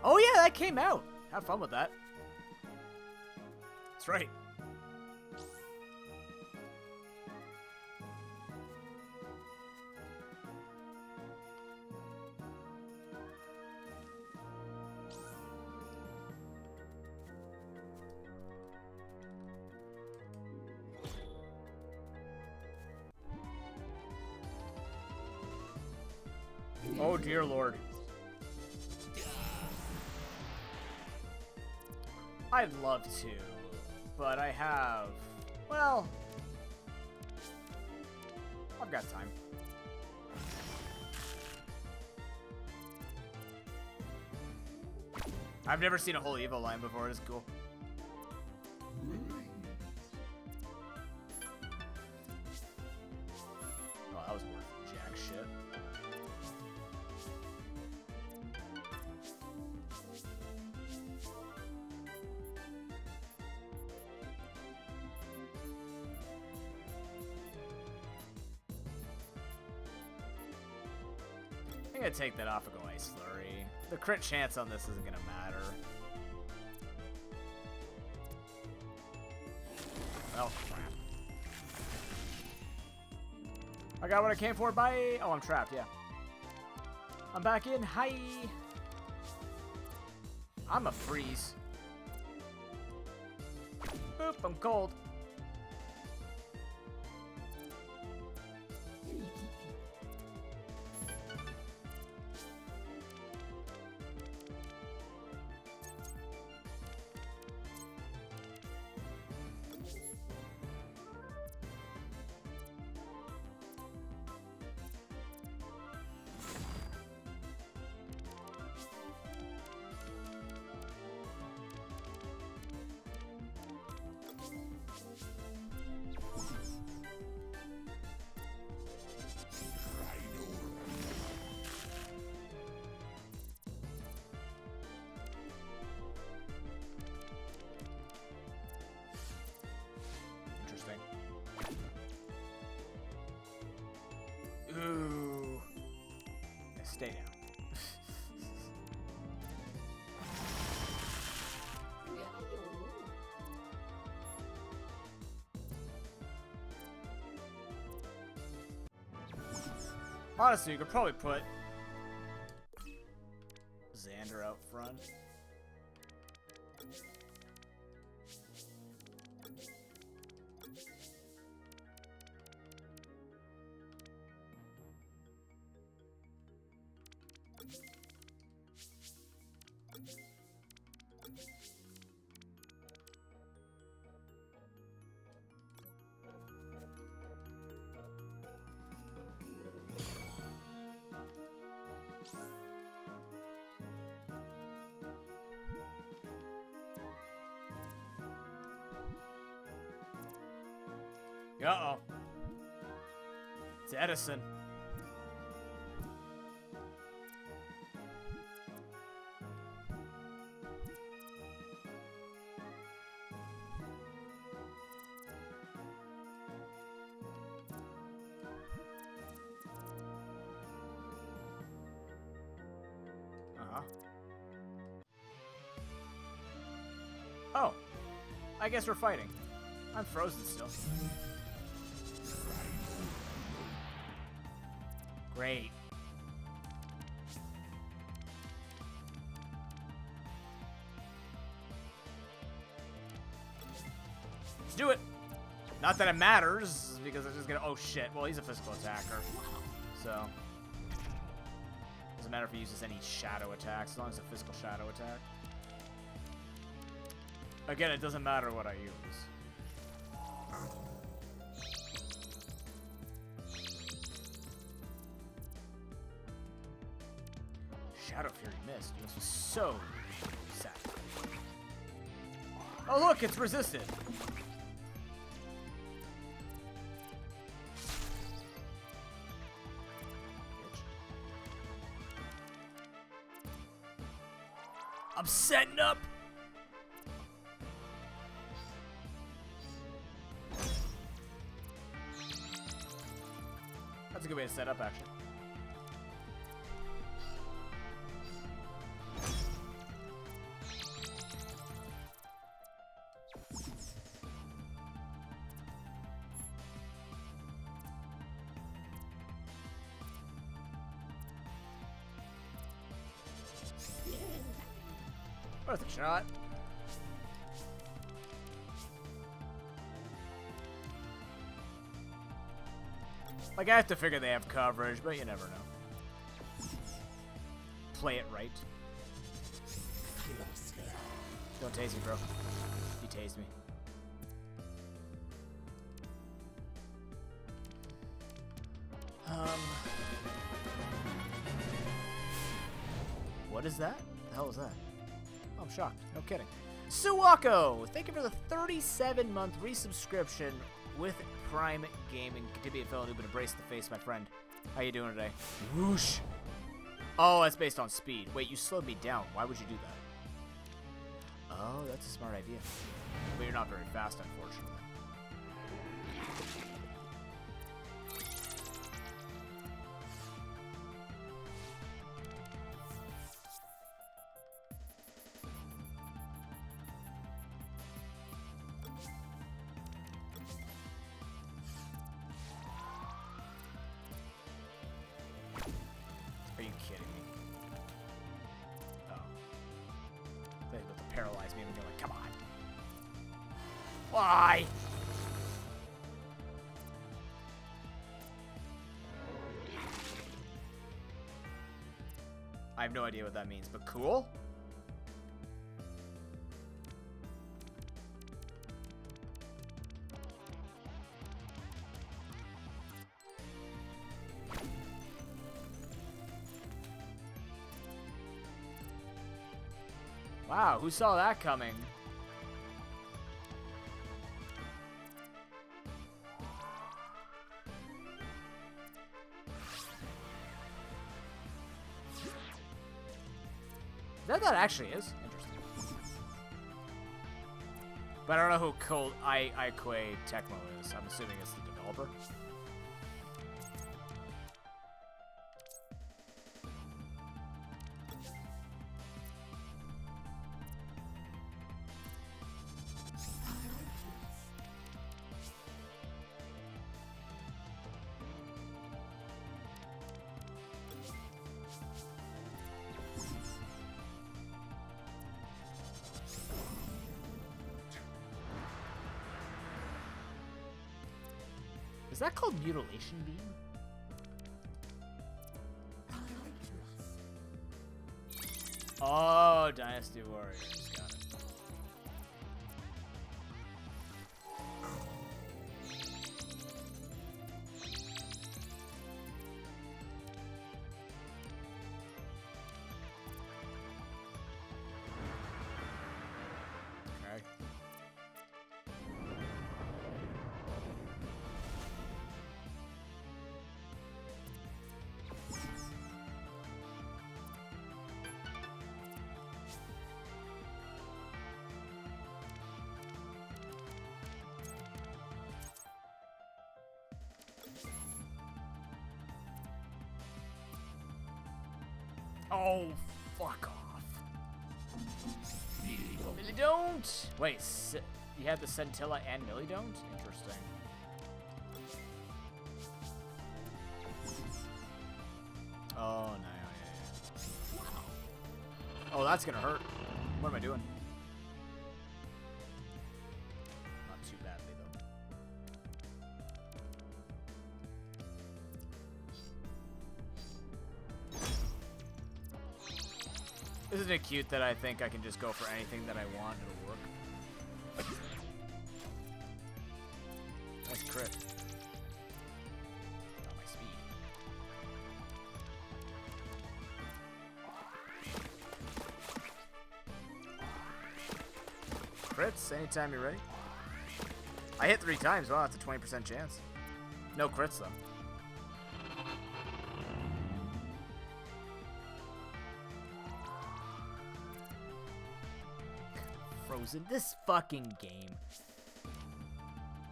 Oh yeah, that came out. Have fun with that. That's right. Oh dear Lord. I'd love to, but I have, well, I've got time. I've never seen a whole Evo line before, it's cool. Oh, that was worth jack shit. I'm gonna take that off and go Ice Flurry. The crit chance on this isn't gonna matter. Oh, crap. I got what I came for, bye! Oh, I'm trapped, yeah. I'm back in, hi! I'm a freeze. Boop, I'm cold. Ooh. Yeah, stay down. Honestly, you could probably put Xander out front. Uh-oh. It's Edison. Uh-huh. Oh. I guess we're fighting. I'm frozen still. Great. Let's do it. Not that it matters, because it's just gonna... Oh, shit. Well, he's a physical attacker. So... Doesn't matter if he uses any shadow attacks, as long as it's a physical shadow attack. Again, it doesn't matter what I use. Shadow Fury missed. You must be so sad. Oh, look, it's resisted. I'm setting up. That's a good way to set up, actually. Worth a shot. Like, I have to figure they have coverage, but you never know. Play it right. Don't tase me, bro. You tased me. What is that? The hell is that? Oh, I'm shocked. No kidding. Suwako! Thank you for the 37-month resubscription with Prime Gaming. Continue to be a fellow noob and embrace the face, my friend. How you doing today? Whoosh! Oh, that's based on speed. Wait, you slowed me down. Why would you do that? Oh, that's a smart idea. But you're not very fast, unfortunately. Are you kidding me? Oh. They're about to paralyze me and you're like, come on. Why? I have no idea what that means, but cool. Wow, who saw that coming? That actually is interesting. But I don't know who Cold Iquay Tecmo is. I'm assuming it's the developer. Is that called Mutilation Beam? Oh, Dynasty Warriors. Got it. Okay. Oh, fuck off. Millie don't. Wait, you had the Scintilla and Millie don't? Interesting. Oh, no, yeah. Oh, that's gonna hurt. What am I doing? Not too badly, though. Isn't it cute that I think I can just go for anything that I want and it'll work? Nice crit. Got my speed. Crits anytime you're ready. I hit 3 times. Wow, that's a 20% chance. No crits, though. Frozen. This fucking game.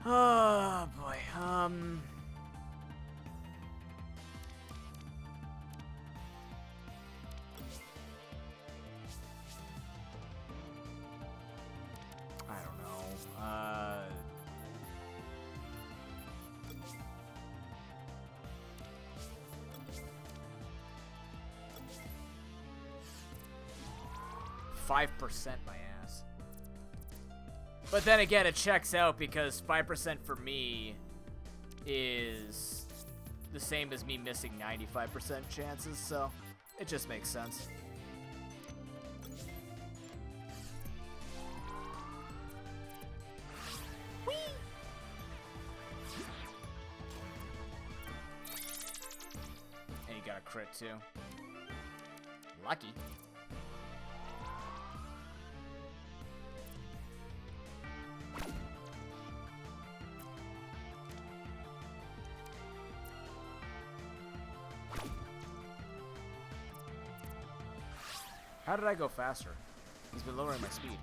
Oh, boy. I don't know. 5% my ass. But then again, it checks out because 5% for me is the same as me missing 95% chances, so it just makes sense. Whee! And you got a crit too. Lucky. How did I go faster? He's been lowering my speed.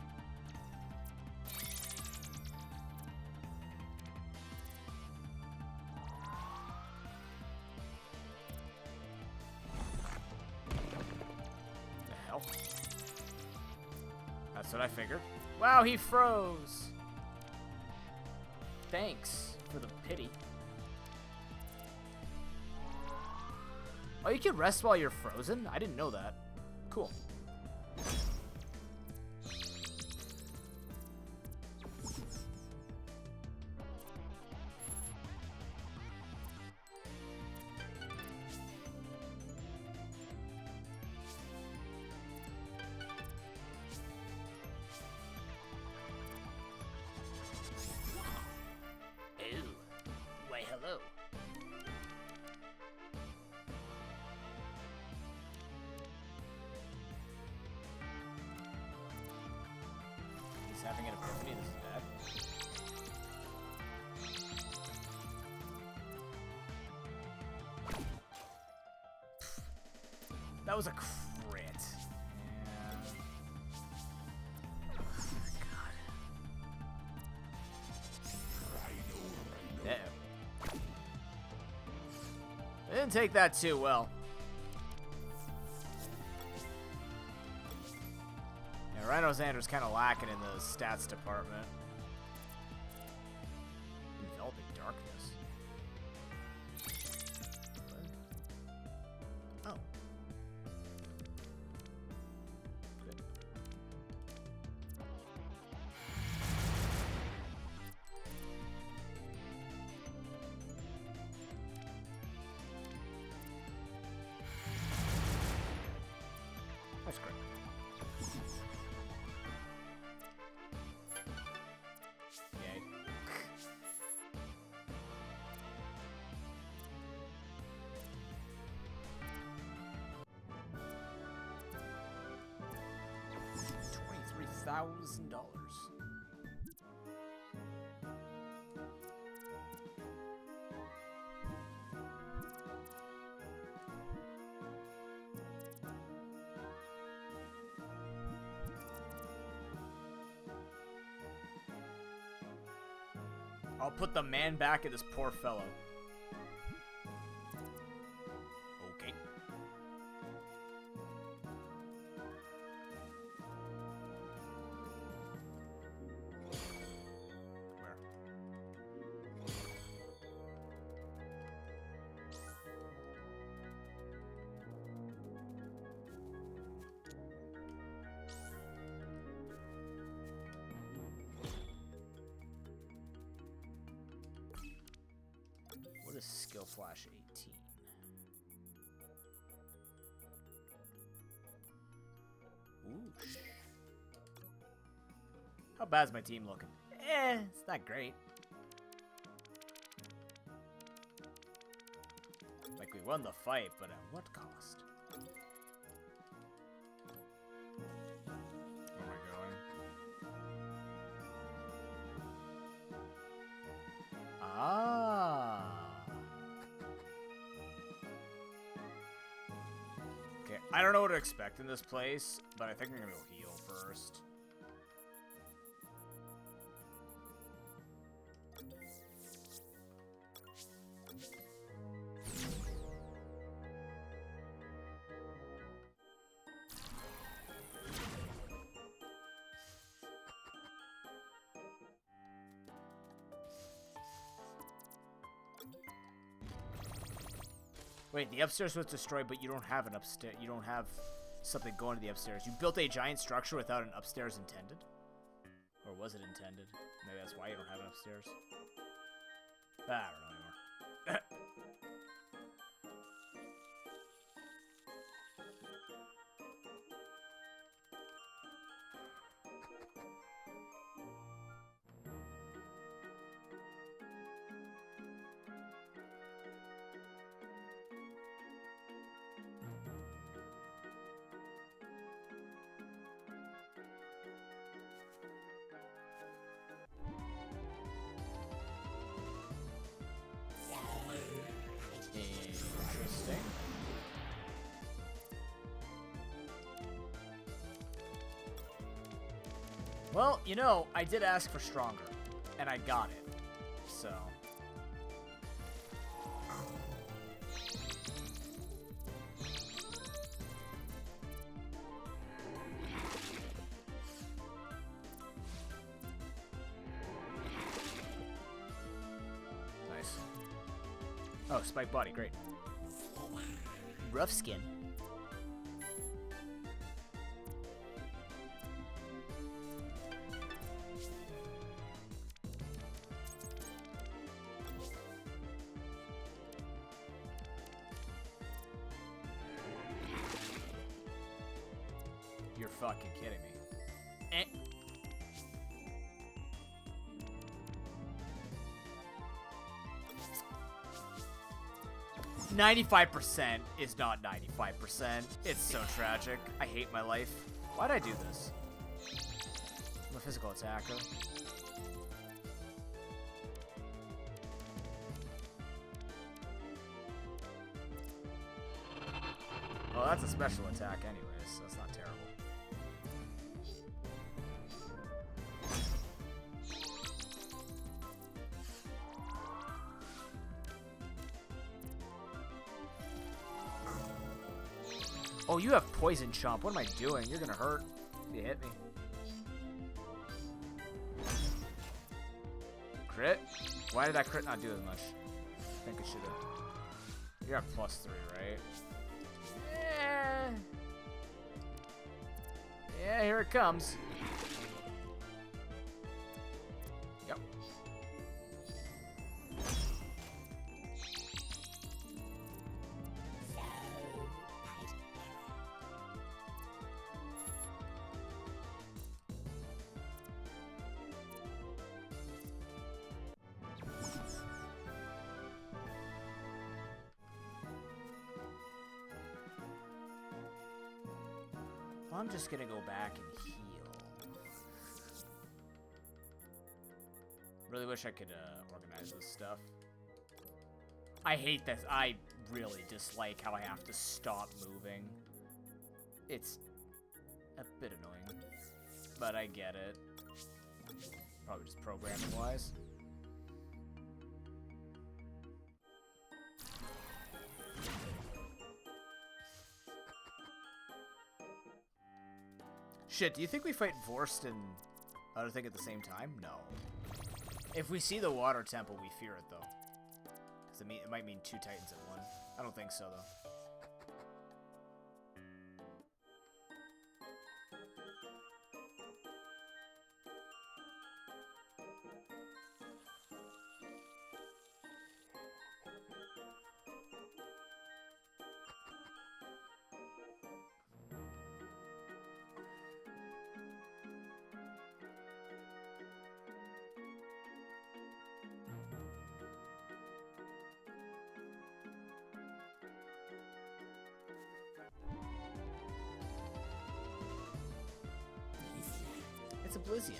The hell? That's what I figured. Wow, he froze! Thanks for the pity. Oh, you can rest while you're frozen? I didn't know that. Cool. Hello. He's having an epiphany. This is bad. That was a crit. Yeah. God. Uh-oh. I didn't take that too well. Yeah, Rhinozander's kind of lacking in the stats department. Enveloping darkness. What? Oh. Good. That's great. Yay. $23,000. I'll put the man back at this poor fellow. Okay. /18. Ooh, shit. How bad's my team looking? It's not great. Like, we won the fight, but at what cost? Where am I going? Ah. Okay, I don't know what to expect in this place, but I think I'm gonna go heal first. Wait, the upstairs was destroyed, but you don't have an upstairs. You don't have something going to the upstairs. You built a giant structure without an upstairs intended? Or was it intended? Maybe that's why you don't have an upstairs. I don't know anymore. Interesting. Well, you know, I did ask for stronger, and I got it, so... Nice. Oh, spike body, great. Rough skin. You're fucking kidding me. Eh. 95% is not 95%. It's so tragic. I hate my life. Why'd I do this? I'm a physical attacker. Well, that's a special attack anyways, so that's not terrible. Oh, you have poison chomp. What am I doing? You're gonna hurt if you hit me. Crit? Why did that crit not do as much? I think it should have. You're at +3, right? Yeah, here it comes. Yep. I'm just gonna go back and heal. Really wish I could organize this stuff. I hate this. I really dislike how I have to stop moving. It's a bit annoying, but I get it. Probably just programming wise. Shit, do you think we fight Vorst and other thing at the same time? No. If we see the water temple, we fear it, though. Because it might mean 2 titans at one. I don't think so, though. It's a Blizzian.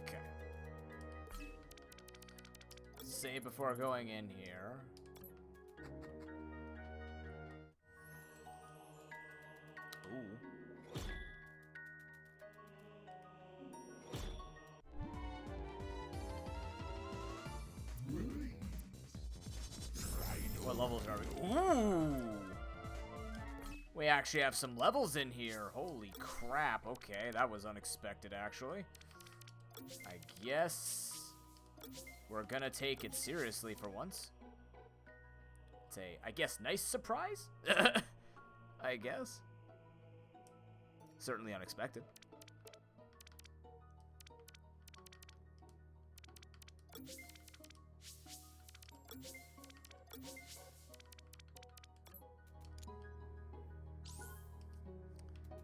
Okay. Save before going in here. Ooh. What levels are we? Ooh! We actually have some levels in here. Holy crap. Okay, that was unexpected, actually. I guess we're gonna take it seriously for once. It's a, I guess, nice surprise? I guess. Certainly unexpected.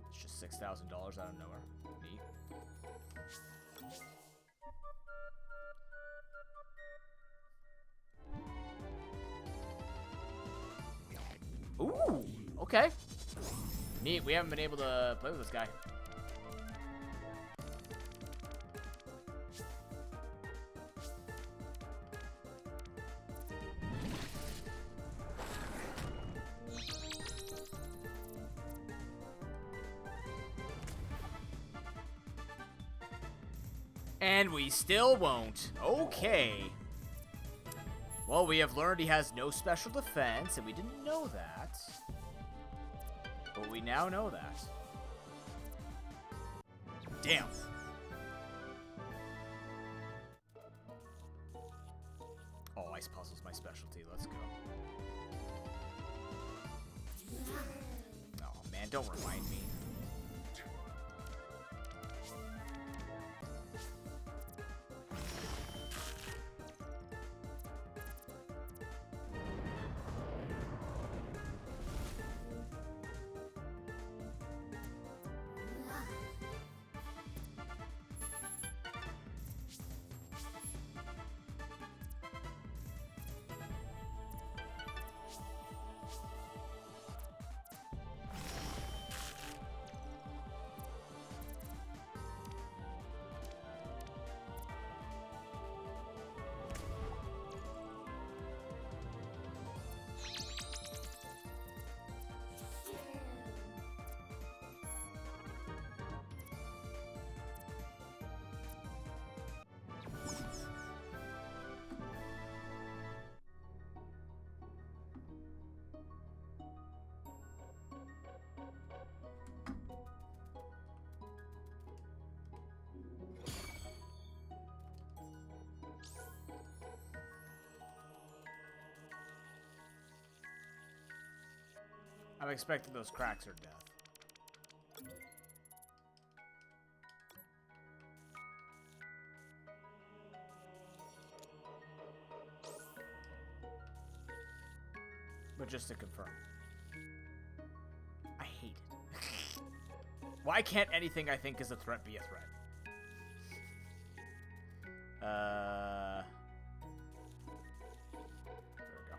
It's just $6,000 out of nowhere. Neat. Ooh, okay. Neat, we haven't been able to play with this guy. And we still won't. Okay. Well, we have learned he has no special defense, and we didn't know that. But we now know that. Damn. Oh, ice puzzle's my specialty. Let's go. Oh, man, don't remind me. I'm expecting those cracks are death. But just to confirm. I hate it. Why can't anything I think is a threat be a threat? There we go.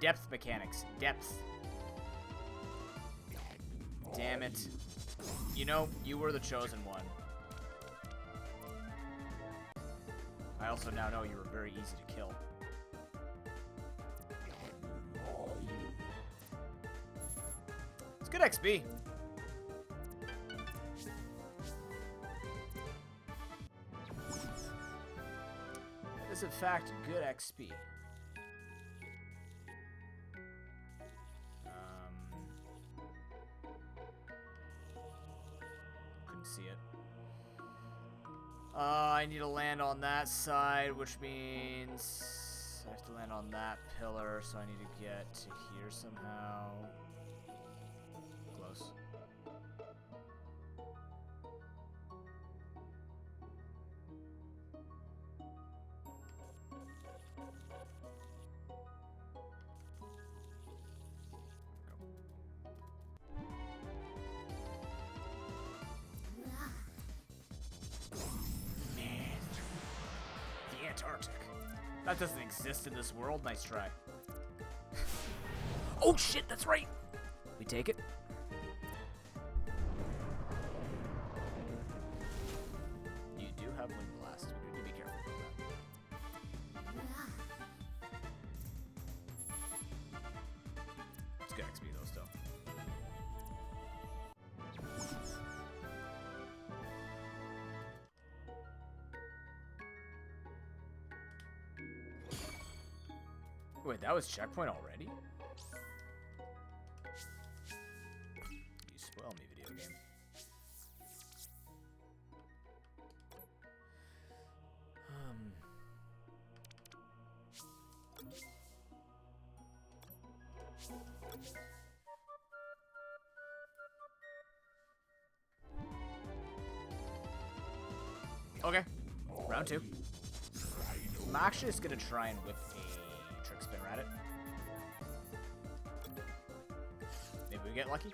Depth mechanics. Depth. Damn it. You know, you were the chosen one. I also now know you were very easy to kill. It's good XP. It is in fact good XP. Couldn't see it. I need to land on that side, which means I have to land on that pillar, so I need to get to here somehow. Close. Antarctic. That doesn't exist in this world. Nice try. Oh shit, that's right. We take it. You do have wind blast. We need to be careful about that. It's good XP though still. Wait, that was checkpoint already? You spoil me, video game. Okay, round 2. I'm actually just gonna try and whip a trick spinner at it. Maybe we get lucky.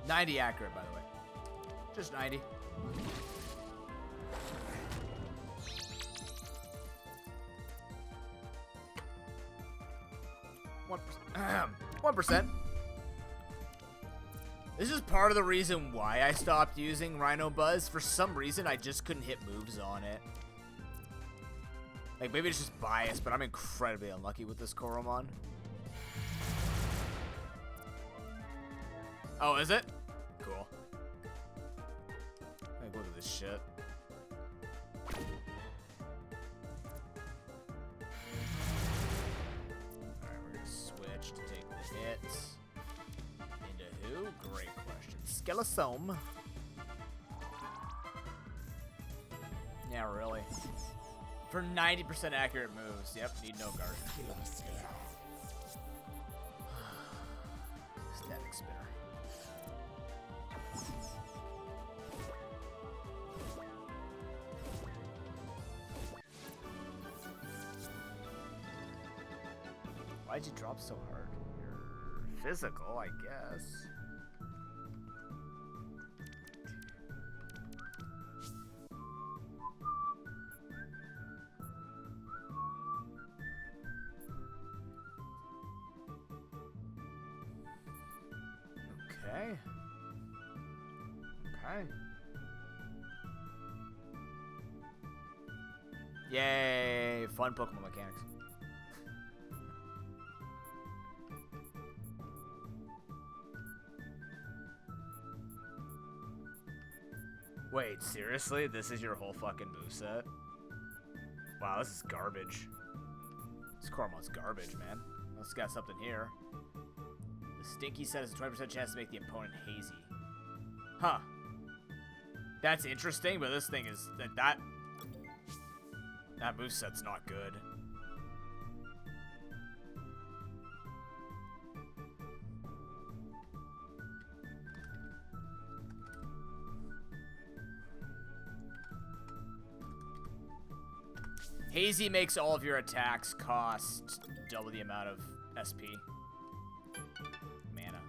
$90 accurate, by the way. Just 90. One percent. This is part of the reason why I stopped using Rhino Buzz. For some reason, I just couldn't hit moves on it. Like, maybe it's just biased, but I'm incredibly unlucky with this Koromon. Oh, is it? Cool. Like, look at this shit. Alright, we're gonna switch to take the hits. Into who? Great question. Skelisome. Yeah, really. For 90% accurate moves. Yep, need no guard. Static spinner. Why'd you drop so hard? You're physical, I guess. Okay. Okay. Yay! Fun Pokemon mechanics. Wait, seriously? This is your whole fucking moveset? Wow, this is garbage. This Koromon's garbage, man. Let's got something here. The Stinky set has a 20% chance to make the opponent hazy. Huh. That's interesting, but this thing is... That moveset's not good. Hazy makes all of your attacks cost double the amount of SP. Mana.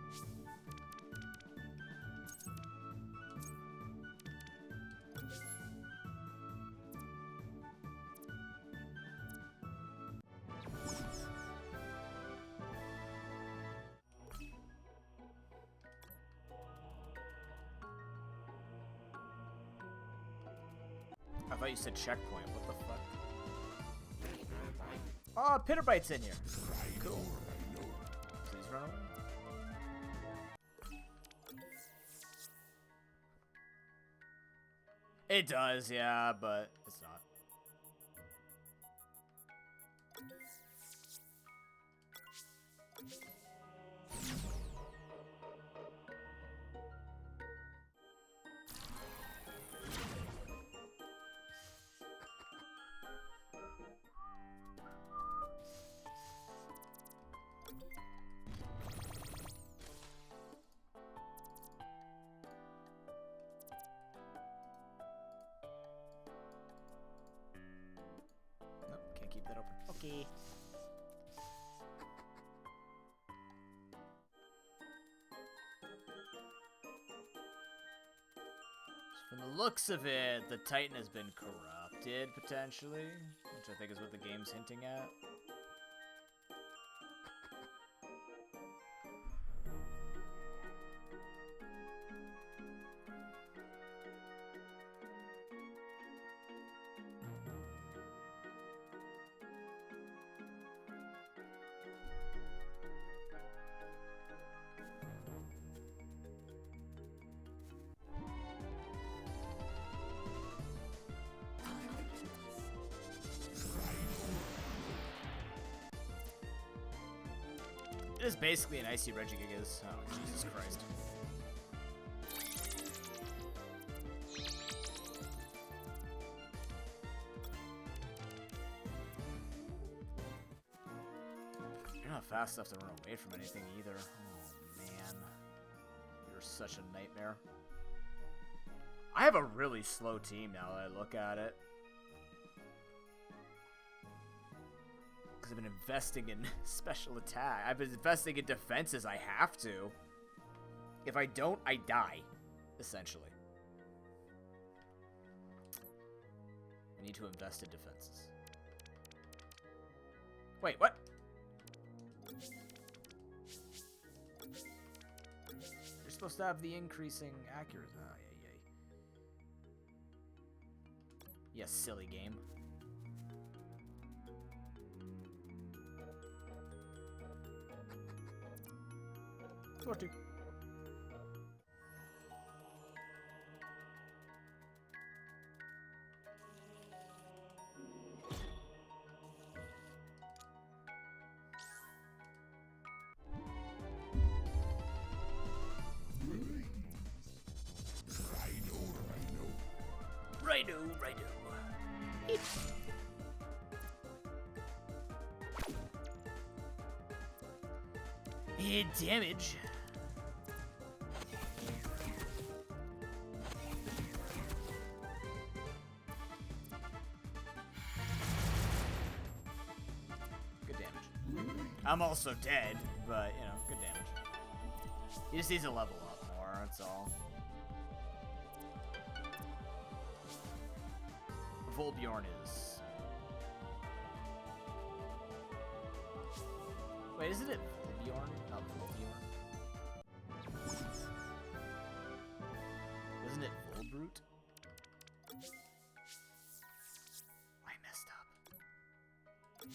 I thought you said checkpoint. What the fuck? Oh, Pitterbite's in here. Cool. Please run away. It does, yeah, but it's not. that open. Okay. From the looks of it, the Titan has been corrupted, potentially, which I think is what the game's hinting at. It is basically an Icy Regigigas. Oh, Jesus Christ. You're not fast enough to run away from anything either. Oh, man. You're such a nightmare. I have a really slow team now that I look at it. I've been investing in special attack. I've been investing in defenses. I have to. If I don't, I die. Essentially. I need to invest in defenses. Wait, what? You're supposed to have the increasing accuracy. Oh, yay. Yes, silly game. Or two. Righto. Damage. Good damage. I'm also dead, but, you know, good damage. He just needs to level up more, that's all. Volbjorn is... Wait, isn't it Volbjorn? Not Volbjorn. Isn't it Volbrute? I messed up. Boom.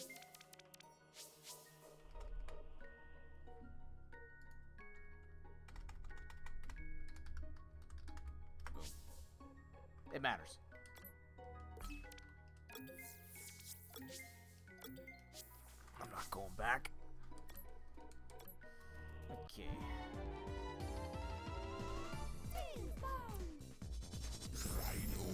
It matters. I'm not going back. Okay. Rhino.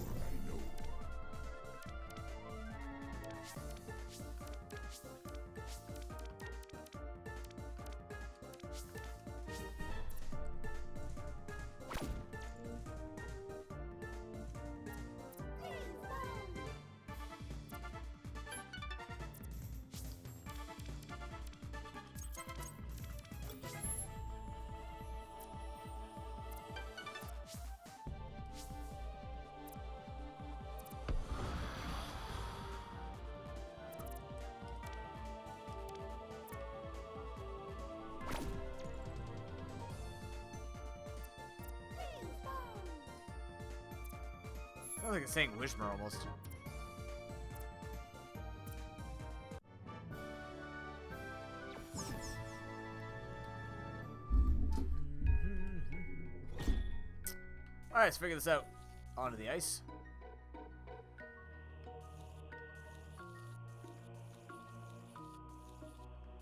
Sounds like it's saying Wishmer almost. Alright, let's figure this out. Onto the ice.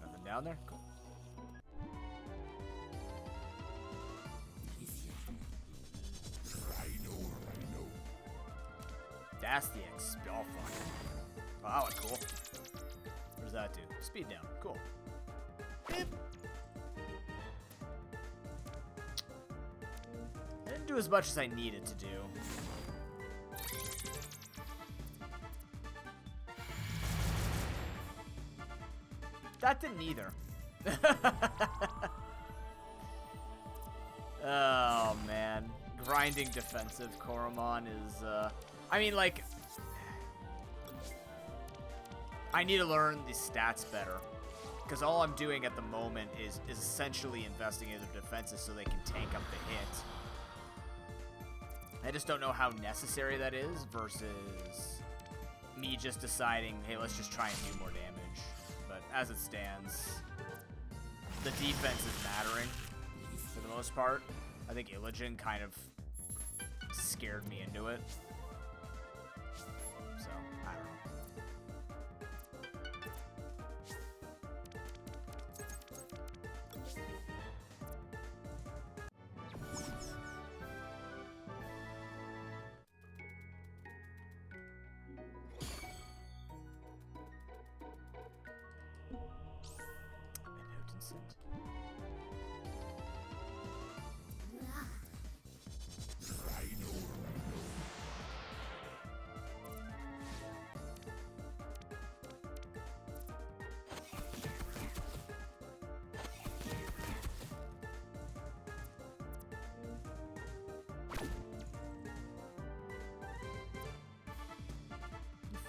Nothing down there? Cool. That's the expel fuck. Oh, that was cool. What does that do? Speed down. Cool. Beep. I didn't do as much as I needed to do. That didn't either. Oh, man. Grinding defensive Koromon is, I mean, like... I need to learn the stats better. Because all I'm doing at the moment is essentially investing in their defenses so they can tank up the hit. I just don't know how necessary that is versus me just deciding, hey, let's just try and do more damage. But as it stands, the defense is mattering for the most part. I think Illigen kind of scared me into it. So, I don't know.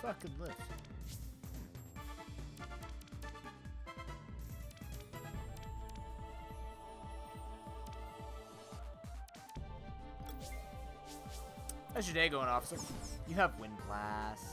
Fucking live. How's your day going, officer? You have Wind Blast.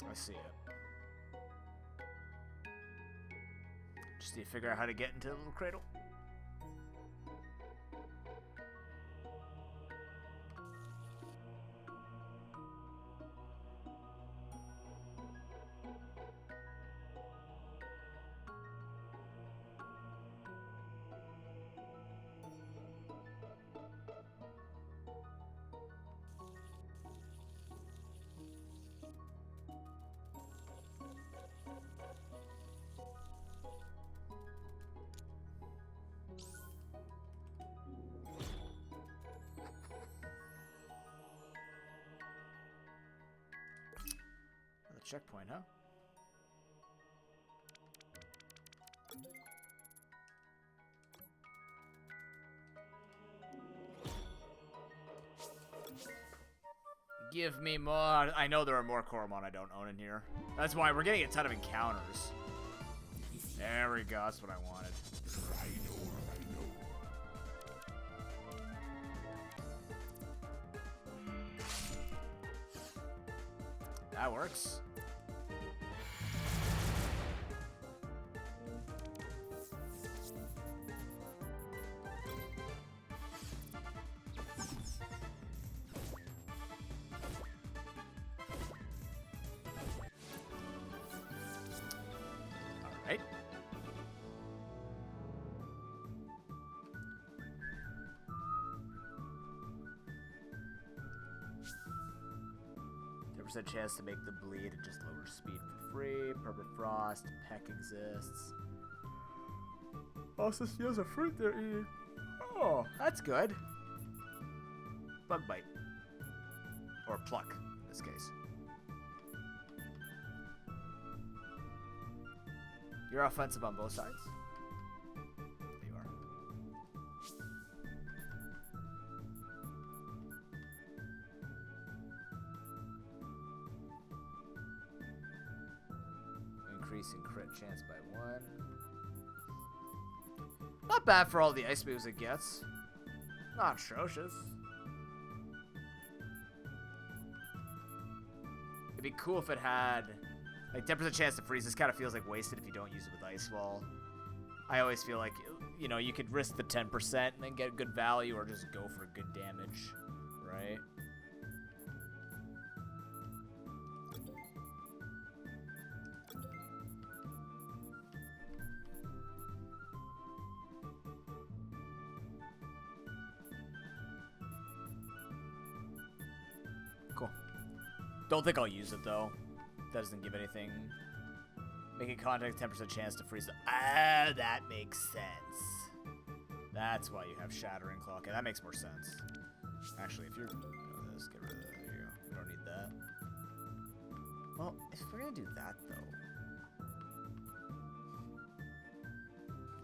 I see it. Just need to figure out how to get into the little cradle. Checkpoint, huh? Give me more. I know there are more Koromon I don't own in here. That's why we're getting a ton of encounters. There we go. That's what I wanted. That works. Alright. A chance to make them bleed and just lower speed for free. Permafrost, Peck exists. Also steals a fruit they're eating. Oh, that's good. Bug bite. Or pluck, in this case. You're offensive on both sides. You are. Increasing crit chance by 1. Not bad for all the ice moves it gets. Not atrocious. It'd be cool if it had, like, 10% chance to freeze. This kind of feels like wasted if you don't use it with Ice Wall. I always feel like, you know, you could risk the 10% and then get good value, or just go for good damage, right? Cool. Don't think I'll use it, though. That doesn't give anything. Making contact, 10% chance to freeze. Ah, that makes sense. That's why you have Shattering Claw. Okay, that makes more sense. Actually, if you're... Let's get rid of that. There you go. We don't need that. Well, if we're going to do that, though...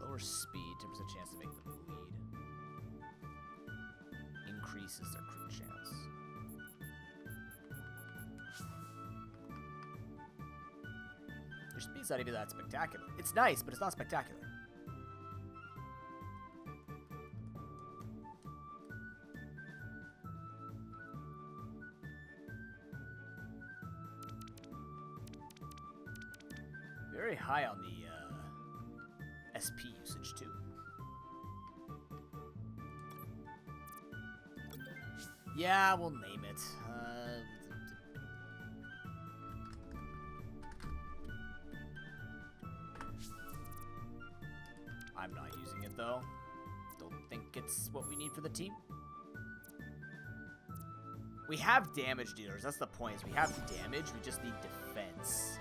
Lower speed, 10% chance to make them bleed. Increases their crit chance. Your speed's not even that spectacular. It's nice, but it's not spectacular. Very high on the SP usage, too. Yeah, we'll name it. I'm not using it, though. Don't think it's what we need for the team. We have damage dealers. That's the point. Is we have damage. We just need defense.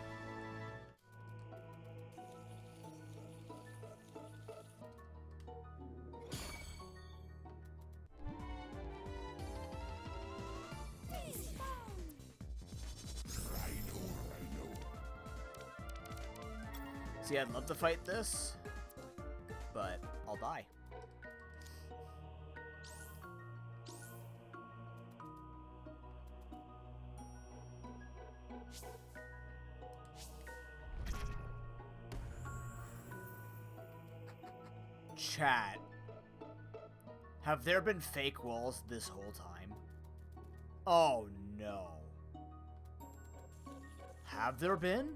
See, I'd love to fight this, but I'll die. Chat. Have there been fake walls this whole time? Oh no. Have there been?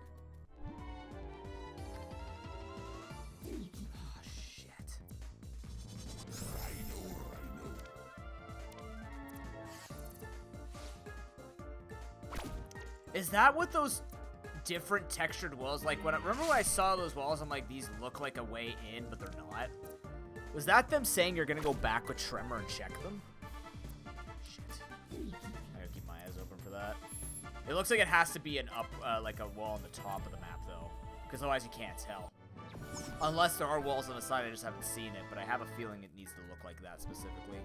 Is that what those different textured walls, like, remember when I saw those walls, I'm like, these look like a way in, but they're not? Was that them saying you're gonna go back with Tremor and check them? Shit. I gotta keep my eyes open for that. It looks like it has to be an up, like a wall on the top of the map, though. Because otherwise you can't tell. Unless there are walls on the side, I just haven't seen it, but I have a feeling it needs to look like that specifically.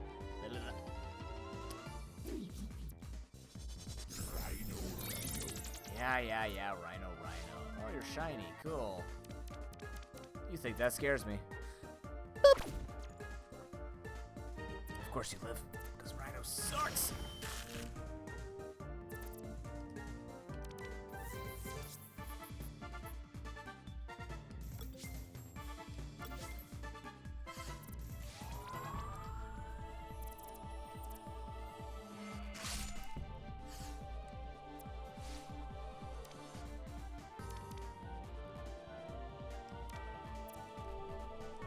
Yeah, Rhino. Oh, you're shiny. Cool. You think that scares me. Boop. Of course you live, because Rhino sucks.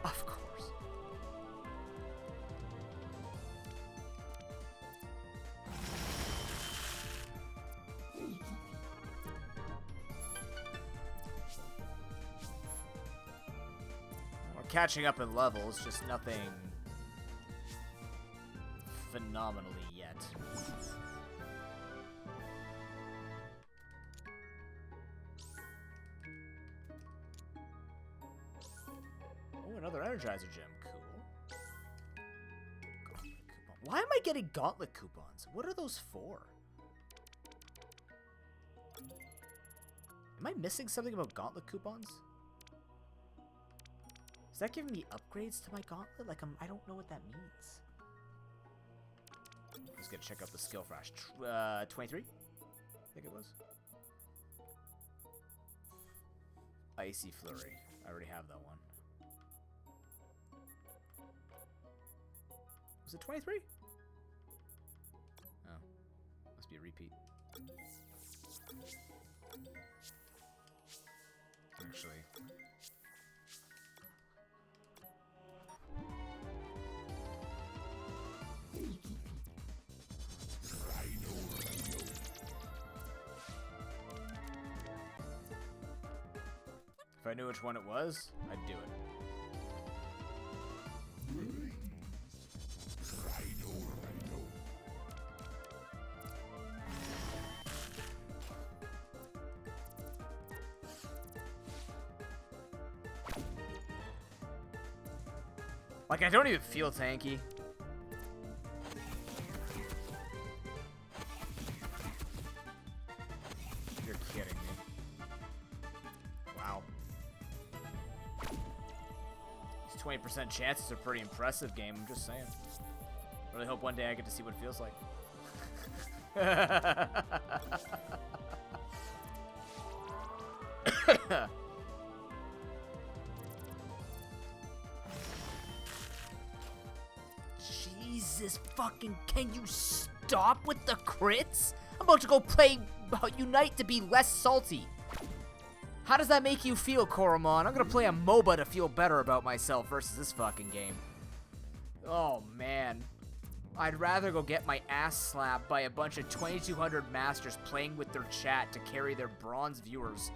Of course. We're catching up in levels, just nothing phenomenally yet. Oh, another Energizer gem. Cool. Gauntlet coupon. Why am I getting gauntlet coupons? What are those for? Am I missing something about gauntlet coupons? Is that giving me upgrades to my gauntlet? Like, I don't know what that means. Just gonna check out the skill flash. 23? I think it was. Icy Flurry. I already have that one. Was it 23? Oh. Must be a repeat. Actually. If I knew which one it was, I'd do it. Like, I don't even feel tanky. You're kidding me. Wow. These 20% chances are pretty impressive, game. I'm just saying. Really hope one day I get to see what it feels like. Jesus fucking, can you stop with the crits? I'm about to go play Unite to be less salty. How does that make you feel, Koromon? I'm gonna play a MOBA to feel better about myself versus this fucking game. Oh, man. I'd rather go get my ass slapped by a bunch of 2200 masters playing with their chat to carry their bronze viewers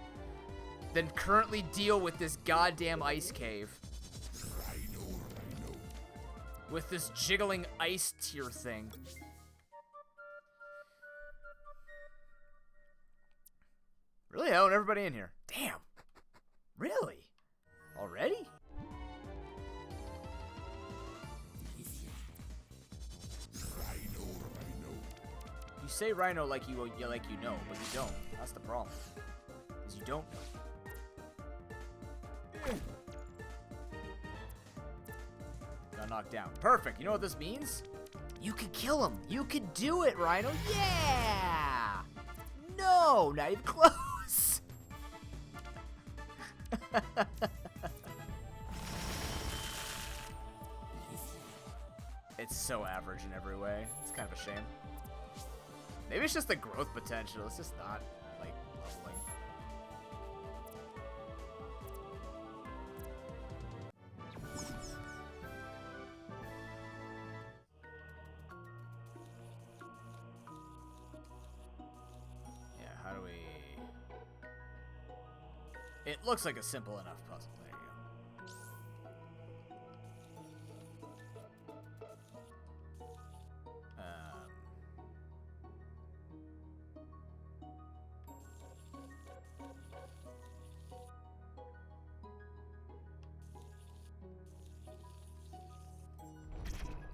than currently deal with this goddamn ice cave. With this jiggling ice tier thing. Really? I own everybody in here. Damn. Really? Already? You say Rhino like you know, but you don't. That's the problem. Is you don't know. Got knocked down. Perfect. You know what this means? You could kill him. You could do it, Rhino. Yeah! No, not even close. It's so average in every way. It's kind of a shame. Maybe it's just the growth potential. It's just not, like, leveling. Yeah, how do we... It looks like a simple enough puzzle. There you go.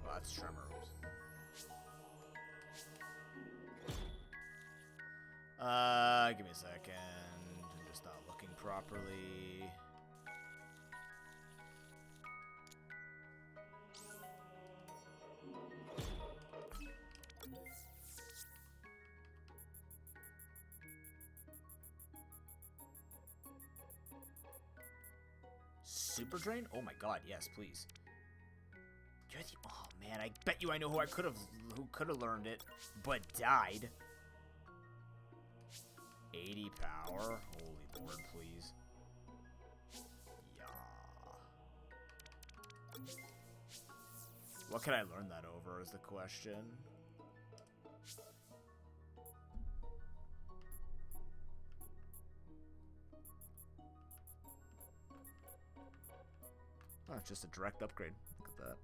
Well, that's Tremors. Give me a second. I'm just not looking properly. Super Drain? Oh my god, yes, please. You're the, oh man, I bet you I know who could have learned it, but died. 80 power? Holy lord, please. Yeah. What can I learn that over is the question. Oh, it's just a direct upgrade. Look at that.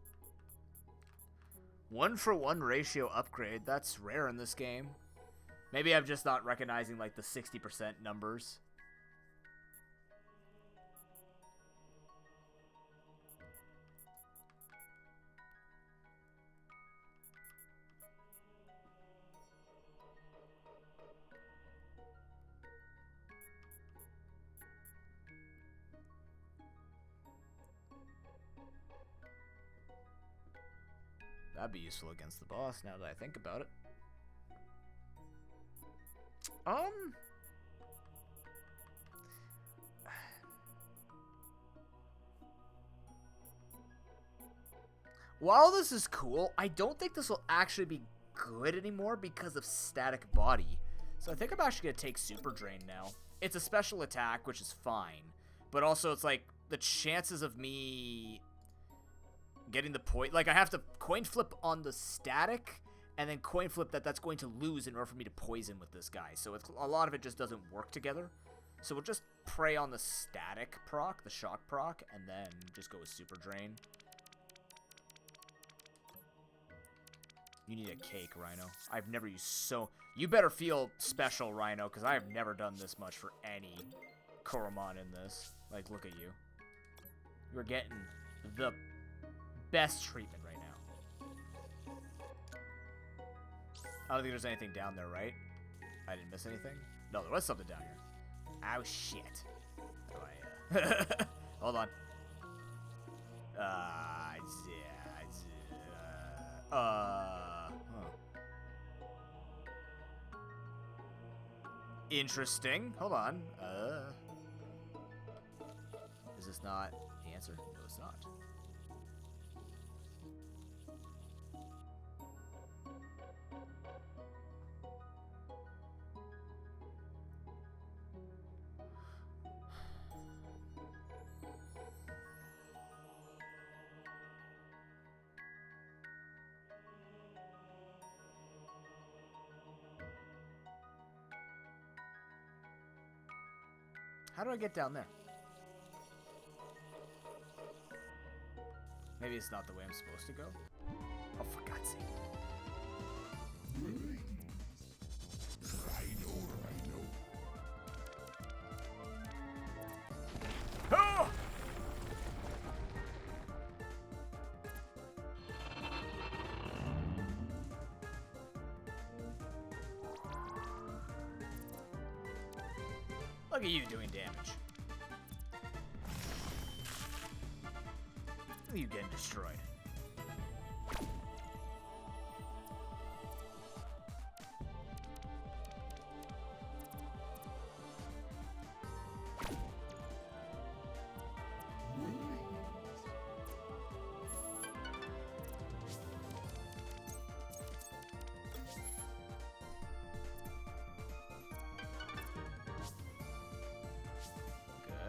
1-for-1 ratio upgrade. That's rare in this game. Maybe I'm just not recognizing, like, the 60% numbers. That'd be useful against the boss, now that I think about it. While this is cool, I don't think this will actually be good anymore because of static body. So I think I'm actually going to take Super Drain now. It's a special attack, which is fine. But also, it's like, the chances of me getting the point... Like, I have to coin flip on the static, and then coin flip that's going to lose in order for me to poison with this guy. So it's, a lot of it just doesn't work together. So we'll just prey on the static proc, the shock proc, and then just go with Super Drain. You need a cake, Rhino. I've never used so... You better feel special, Rhino, because I have never done this much for any Koromon in this. Like, look at you. You're getting the best treatment right now. I don't think there's anything down there, right? I didn't miss anything? No, there was something down here. Oh, shit. Oh, hold on. Interesting. Hold on. Is this not the answer? No, it's not. How do I get down there? Maybe it's not the way I'm supposed to go. Oh, for God's sake. Oh! Look at you doing damage. Look at you getting destroyed.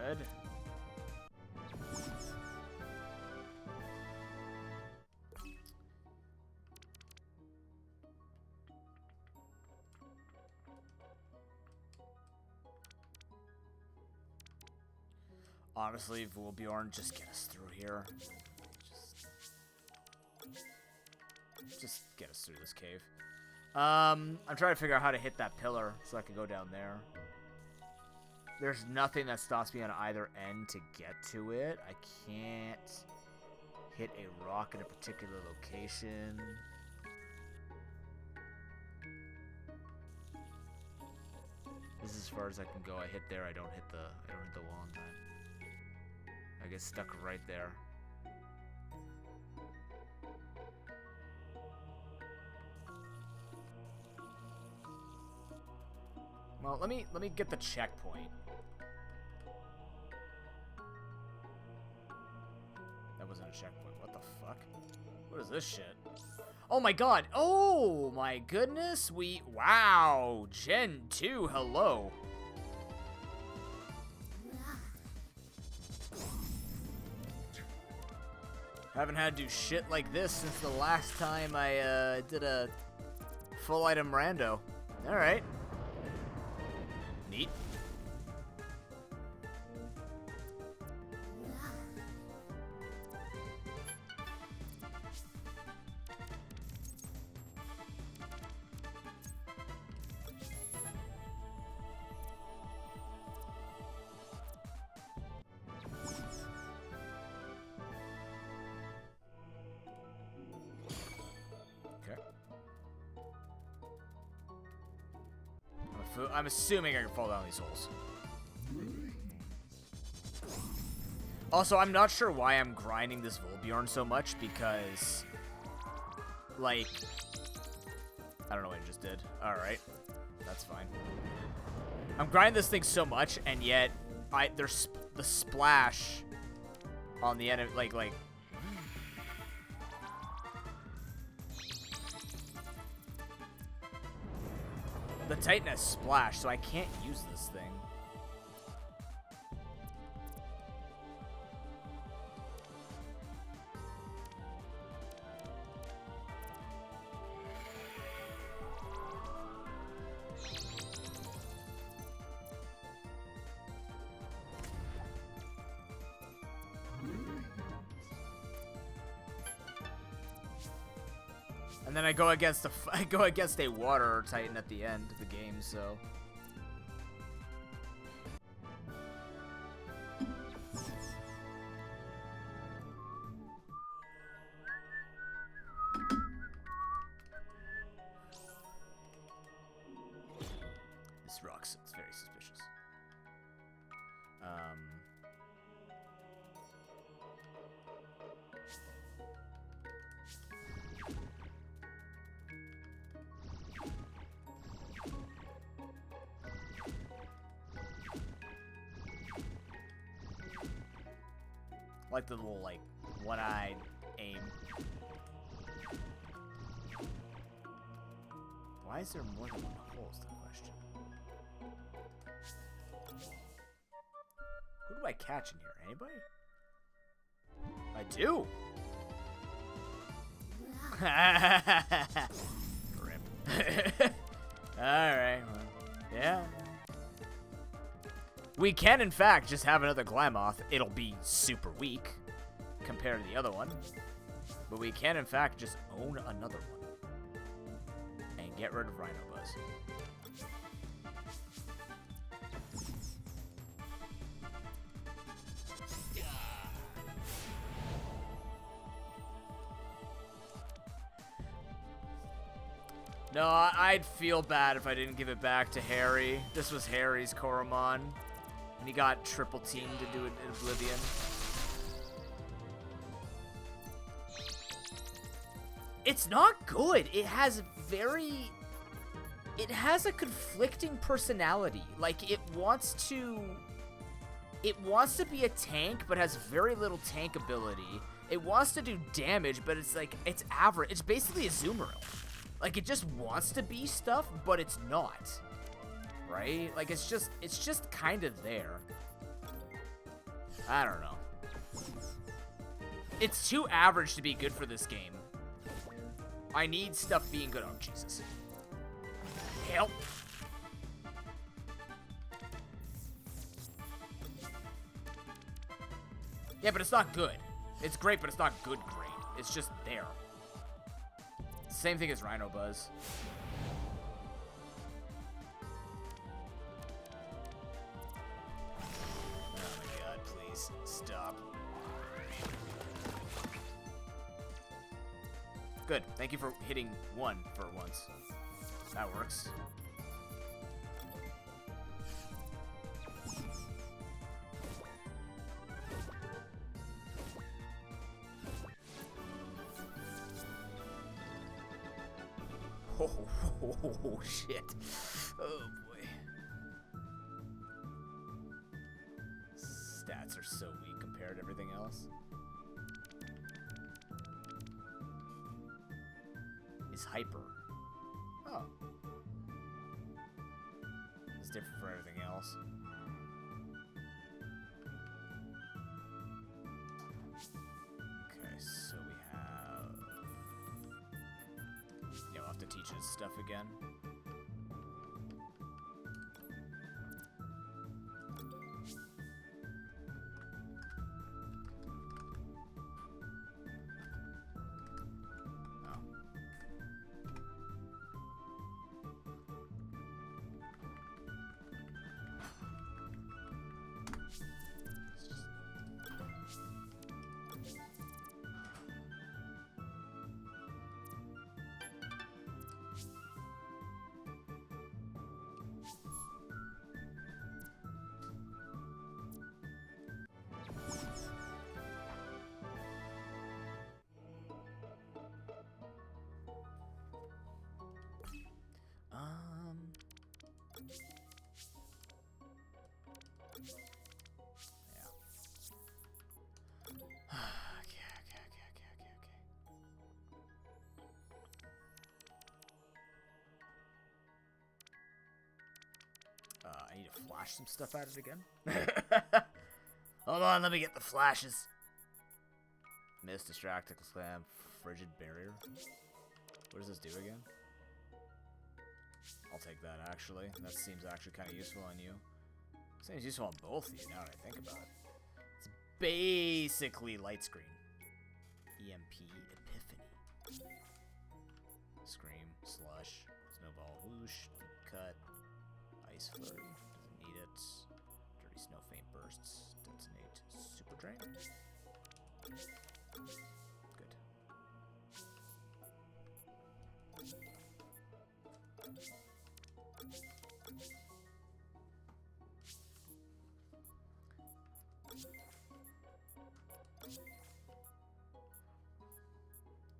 Good. Honestly, Volbjorn, just get us through here. Just get us through this cave. I'm trying to figure out how to hit that pillar so I can go down there. There's nothing that stops me on either end to get to it. I can't hit a rock in a particular location. This is as far as I can go. I hit there. I don't hit the wall in time. I get stuck right there. Well, let me get the checkpoint. That wasn't a checkpoint. What the fuck? What is this shit? Oh my god. Oh my goodness. Wow. Gen 2, hello. Haven't had to do shit like this since the last time I did a full item rando. Alright. Neat. I'm assuming I can fall down these holes. Also, I'm not sure why I'm grinding this Volbjorn so much because, like, I don't know what I just did. Alright, that's fine. I'm grinding this thing so much, and yet there's the splash on the end of, like, The Titan has splash, so I can't use this thing. And then I go against a water Titan at the end of the game, so. This rocks. It's very suspicious. Like the little, like, one-eyed aim. Why is there more than one hole is the question. Who do I catch in here? Anybody? I do! Rip. Alright, well, yeah. We can, in fact, just have another Glymoth. It'll be super weak compared to the other one. But we can, in fact, just own another one. And get rid of Rhino Buzz. No, I'd feel bad if I didn't give it back to Harry. This was Harry's Koromon. And he got triple teamed to do it in Oblivion. It's not good. It has a conflicting personality. Like, it wants to be a tank, but has very little tank ability. It wants to do damage, but it's like, it's average. It's basically a Zoomeril. Like, it just wants to be stuff, but it's not. Right? Like, it's just kind of there. I don't know. It's too average to be good for this game. I need stuff being good. Oh, Jesus. Help. Yeah, but it's not good. It's great, but it's not good great. It's just there. Same thing as Rhino Buzz. Oh my god, please stop. Good. Thank you for hitting one for once. That works. Oh, shit. Oh, boy. Stats are so weak compared to everything else. Is hyper. Oh. It's different for everything else. Okay, so we have... Yeah, we'll have to teach his stuff again. flash some stuff at it again? Hold on, let me get the flashes. Miss, distract, slam, frigid barrier. What does this do again? I'll take that, actually. That seems actually kind of useful on you. Seems useful on both of you, now that I think about it. It's basically light screen. EMP, Epiphany. Scream, slush, snowball, whoosh, deep cut, ice flurry, doesn't need it. Dirty snow faint bursts, detonate, super drain. Good.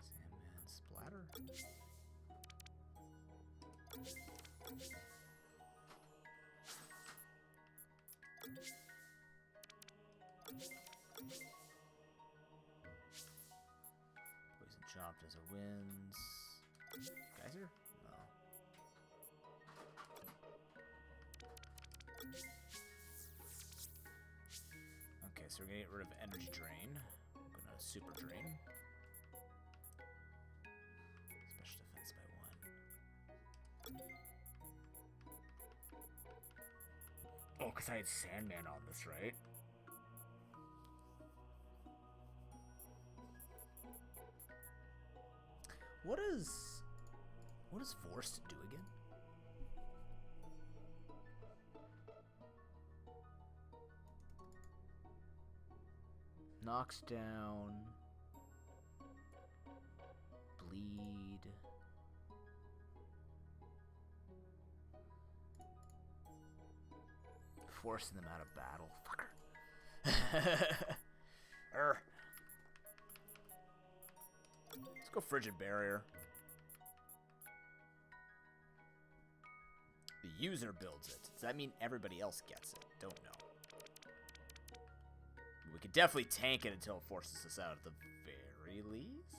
Sandman splatter. Poison chopped as a wins. Geyser? No. Okay, so we're gonna get rid of energy drain. I'm gonna super drain. Special defense by 1. Oh, because I had Sandman on this, right? What does Vorst do again? Knocks down, bleed. Forcing them out of battle. Fucker. Let's go Frigid Barrier. The user builds it. Does that mean everybody else gets it? Don't know. We could definitely tank it until it forces us out at the very least.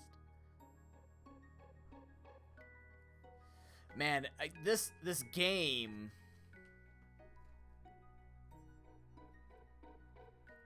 Man, this game...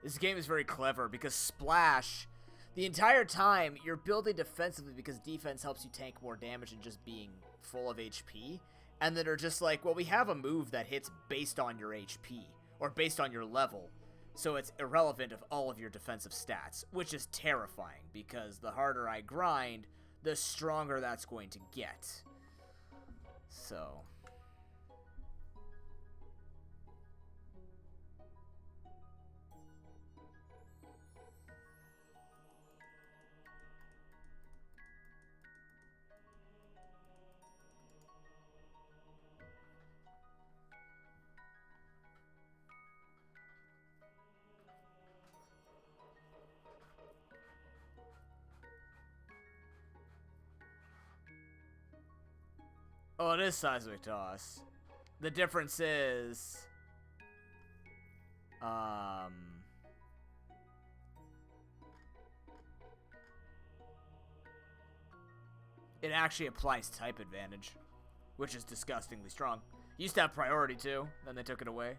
This game is very clever because Splash, the entire time, you're building defensively because defense helps you tank more damage than just being full of HP. And then they're just like, well, we have a move that hits based on your HP, or based on your level. So it's irrelevant of all of your defensive stats, which is terrifying because the harder I grind, the stronger that's going to get. So... Oh, it is Seismic Toss. The difference is... It actually applies type advantage, which is disgustingly strong. Used to have priority too, then they took it away.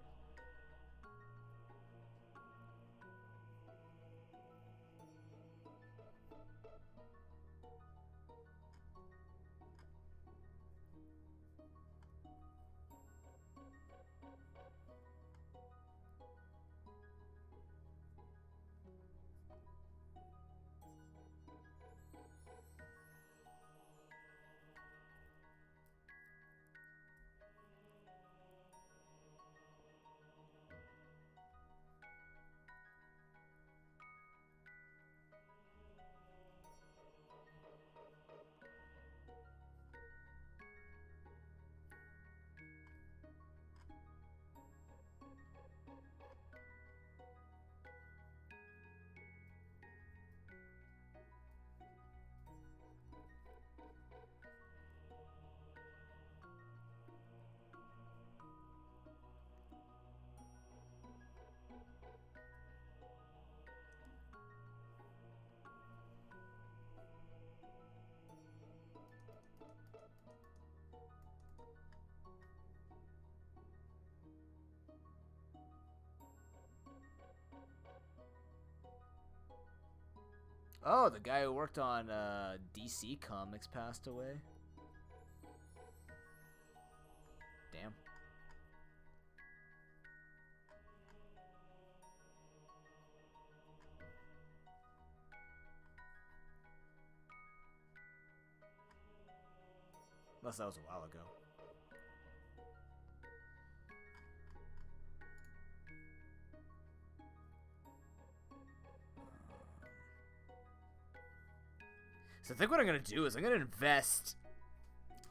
Oh, the guy who worked on DC Comics passed away. Damn. Unless that was a while ago. So I think what I'm gonna do is I'm gonna invest.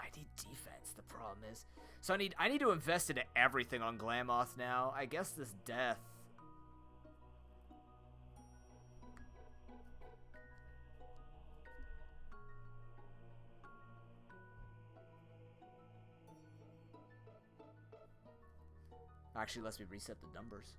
I need defense. The problem is, so I need to invest into everything on Glamoth now. I guess this death. Actually, lets me reset the numbers.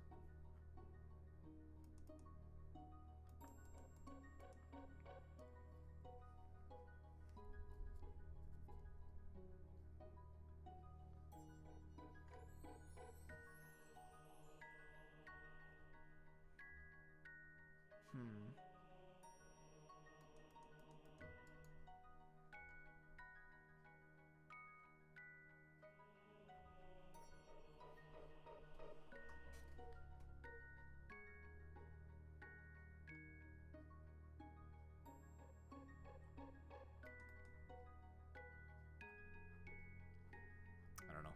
I don't know.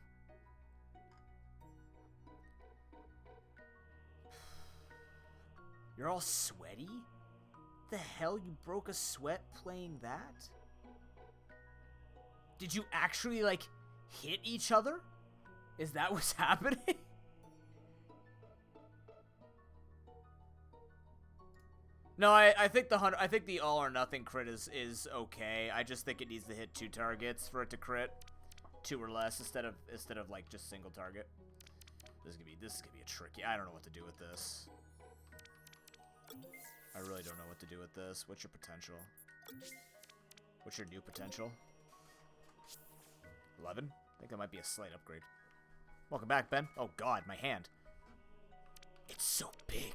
You're all sweaty? The hell, you broke a sweat playing that? Did you actually, like, hit each other? Is that what's happening? No, I think the all or nothing crit is okay. I just think it needs to hit 2 targets for it to crit. 2 or less instead of like just single target. This is gonna be a tricky. I don't know what to do with this. I really don't know what to do with this. What's your potential? What's your new potential? 11? I think that might be a slight upgrade. Welcome back, Ben. Oh god, my hand. It's so big.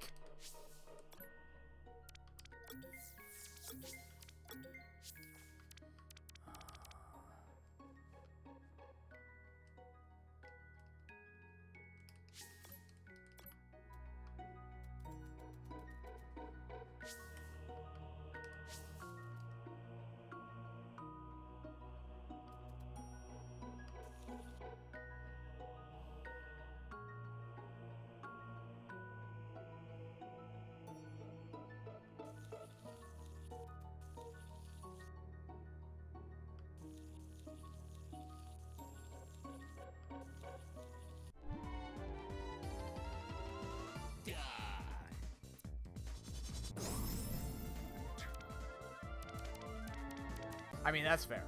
I mean, that's fair.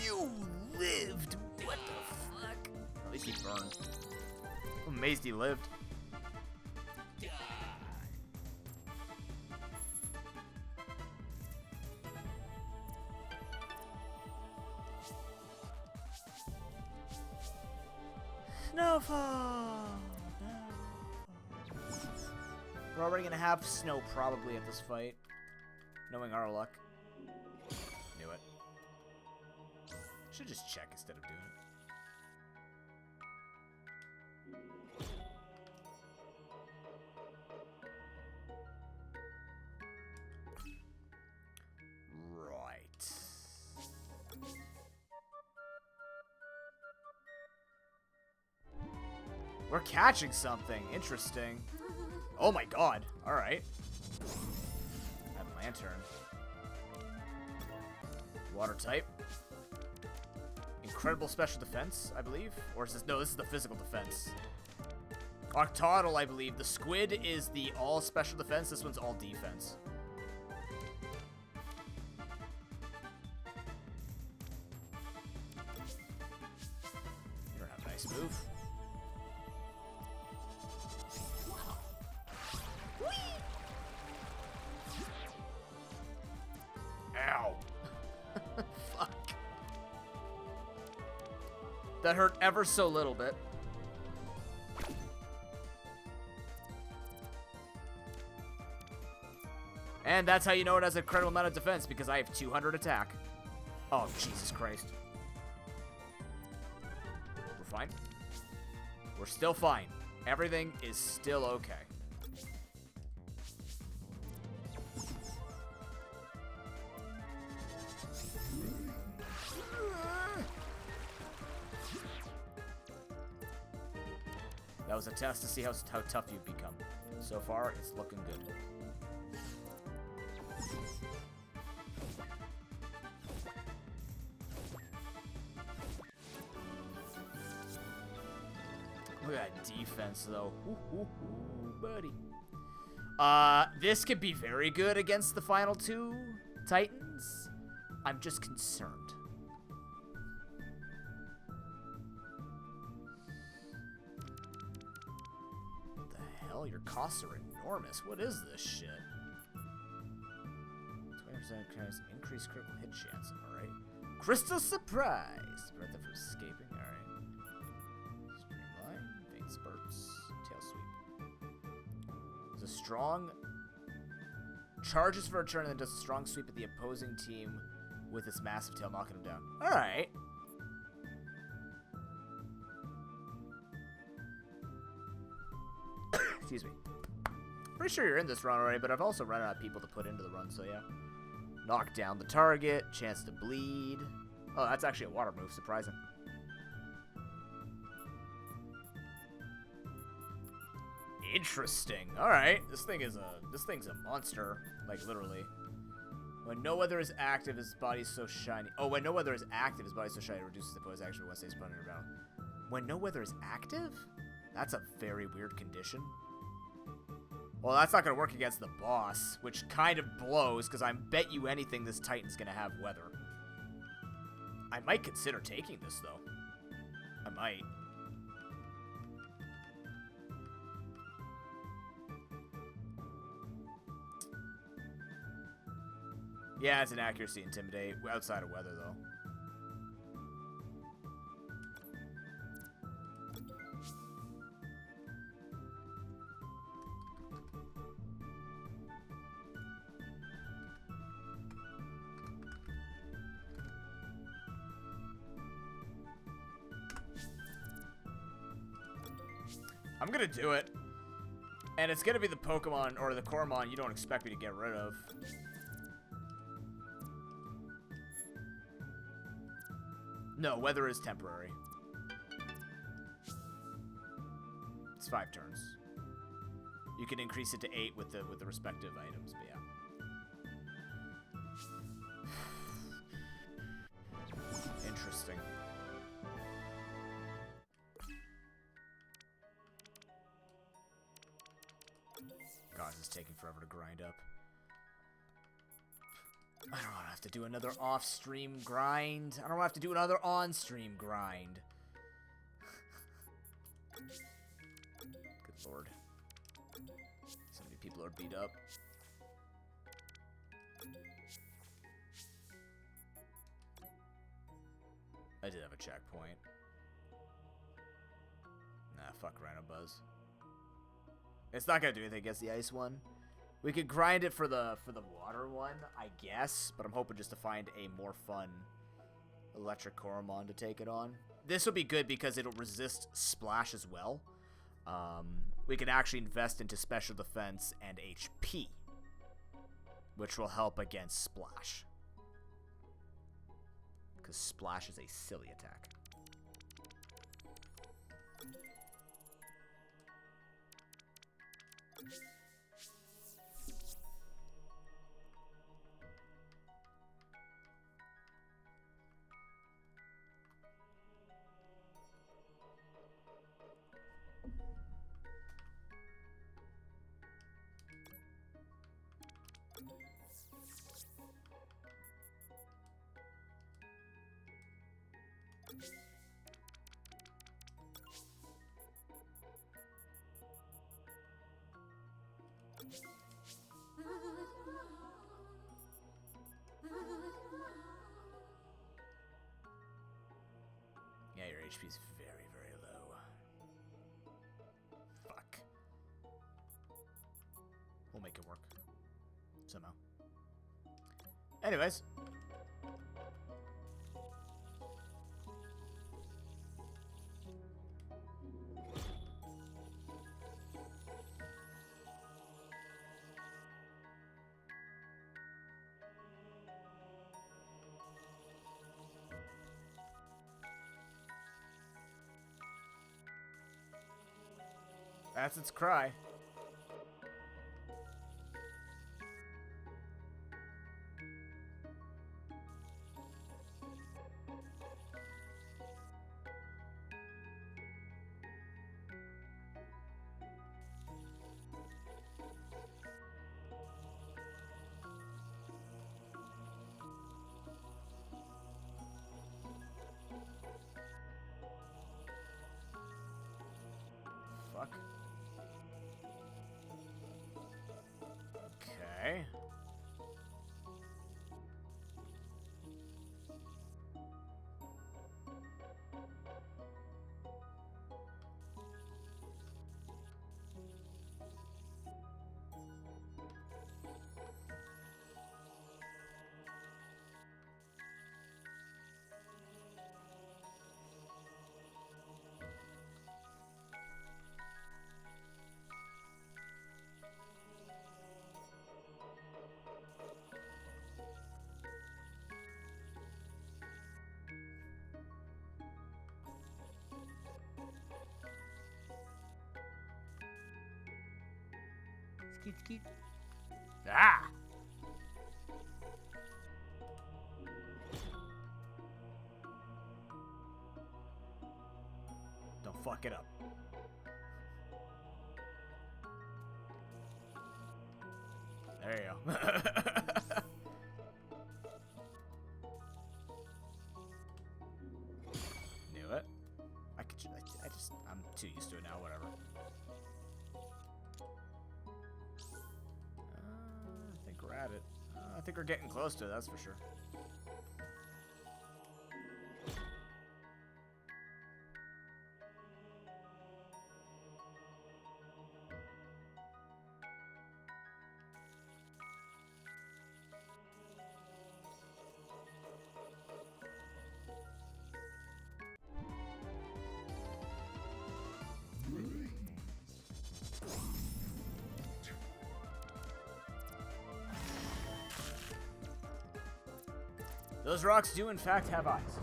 You lived! What the fuck? At least he burned. I'm amazed he lived. Snowfall! We're already gonna have snow probably at this fight. Knowing our luck. Knew it. Should just check instead of doing it. Right. We're catching something. Interesting. Oh my god. Alright. That lantern. Water type. Incredible special defense, I believe. Or is this... No, this is the physical defense. Octodle, I believe. The squid is the all special defense. This one's all defense. You don't have a nice move. Ow. Fuck. That hurt ever so little bit. And that's how you know it has a credible amount of defense, because I have 200 attack. Oh, Jesus Christ. We're fine. We're still fine. Everything is still okay. That was a test to see how tough you've become. So far, it's looking good. Look at that defense, though. Ooh, buddy. This could be very good against the final two Titans. I'm just concerned. What the hell? Your costs are enormous. What is this shit? 20% chance increased critical hit chance. Alright. Crystal Surprise! Prevent them from escaping. Alright. Spurts, tail sweep. It's a strong charges for a turn and then does a strong sweep at the opposing team with its massive tail, knocking them down. All right. Excuse me. Pretty sure you're in this run already, but I've also run out of people to put into the run, so yeah. Knock down the target, chance to bleed. Oh, that's actually a water move, surprising. Interesting. All right, this thing's a monster, like literally. When no weather is active, his body's so shiny. Oh, when no weather is active, his body's so shiny it reduces the opponent's action once they spawn in battle. When no weather is active? That's a very weird condition. Well, that's not gonna work against the boss, which kind of blows, because I bet you anything this Titan's gonna have weather. I might consider taking this though. I might. Yeah, it's an accuracy intimidate. Outside of weather, though. I'm gonna do it. And it's gonna be the Pokemon, or the Coromon you don't expect me to get rid of. No, weather is temporary. It's 5 turns. You can increase it to 8 with the respective items, but yeah. Interesting. God, this is taking forever to grind up. I don't want to have to do another off-stream grind. I don't want to have to do another on-stream grind. Good lord. So many people are beat up. I did have a checkpoint. Nah, fuck Rhino Buzz. It's not gonna do anything against the ice one. We could grind it for the water one, I guess, but I'm hoping just to find a more fun electric Coromon to take it on. This will be good because it'll resist Splash as well. We can actually invest into special defense and HP, which will help against Splash. Because Splash is a silly attack. Yeah, your HP's very, very low. Fuck. We'll make it work. somehow. Anyways. That's its cry. Fuck. Okay. Skeet, skeet. Ah! Don't fuck it up. There you go. Knew it. I'm too used to it now, whatever. I think we're at it. I think we're getting close to it, that's for sure. Those rocks do in fact have eyes.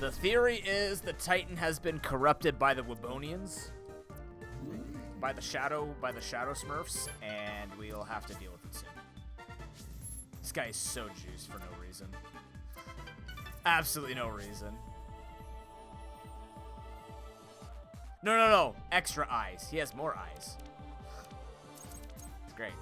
The theory is the Titan has been corrupted by the Wabonians, by the Shadow Smurfs, and we'll have to deal with it soon. This guy is so juiced for no reason. Absolutely no reason. No. Extra eyes. He has more eyes. It's great.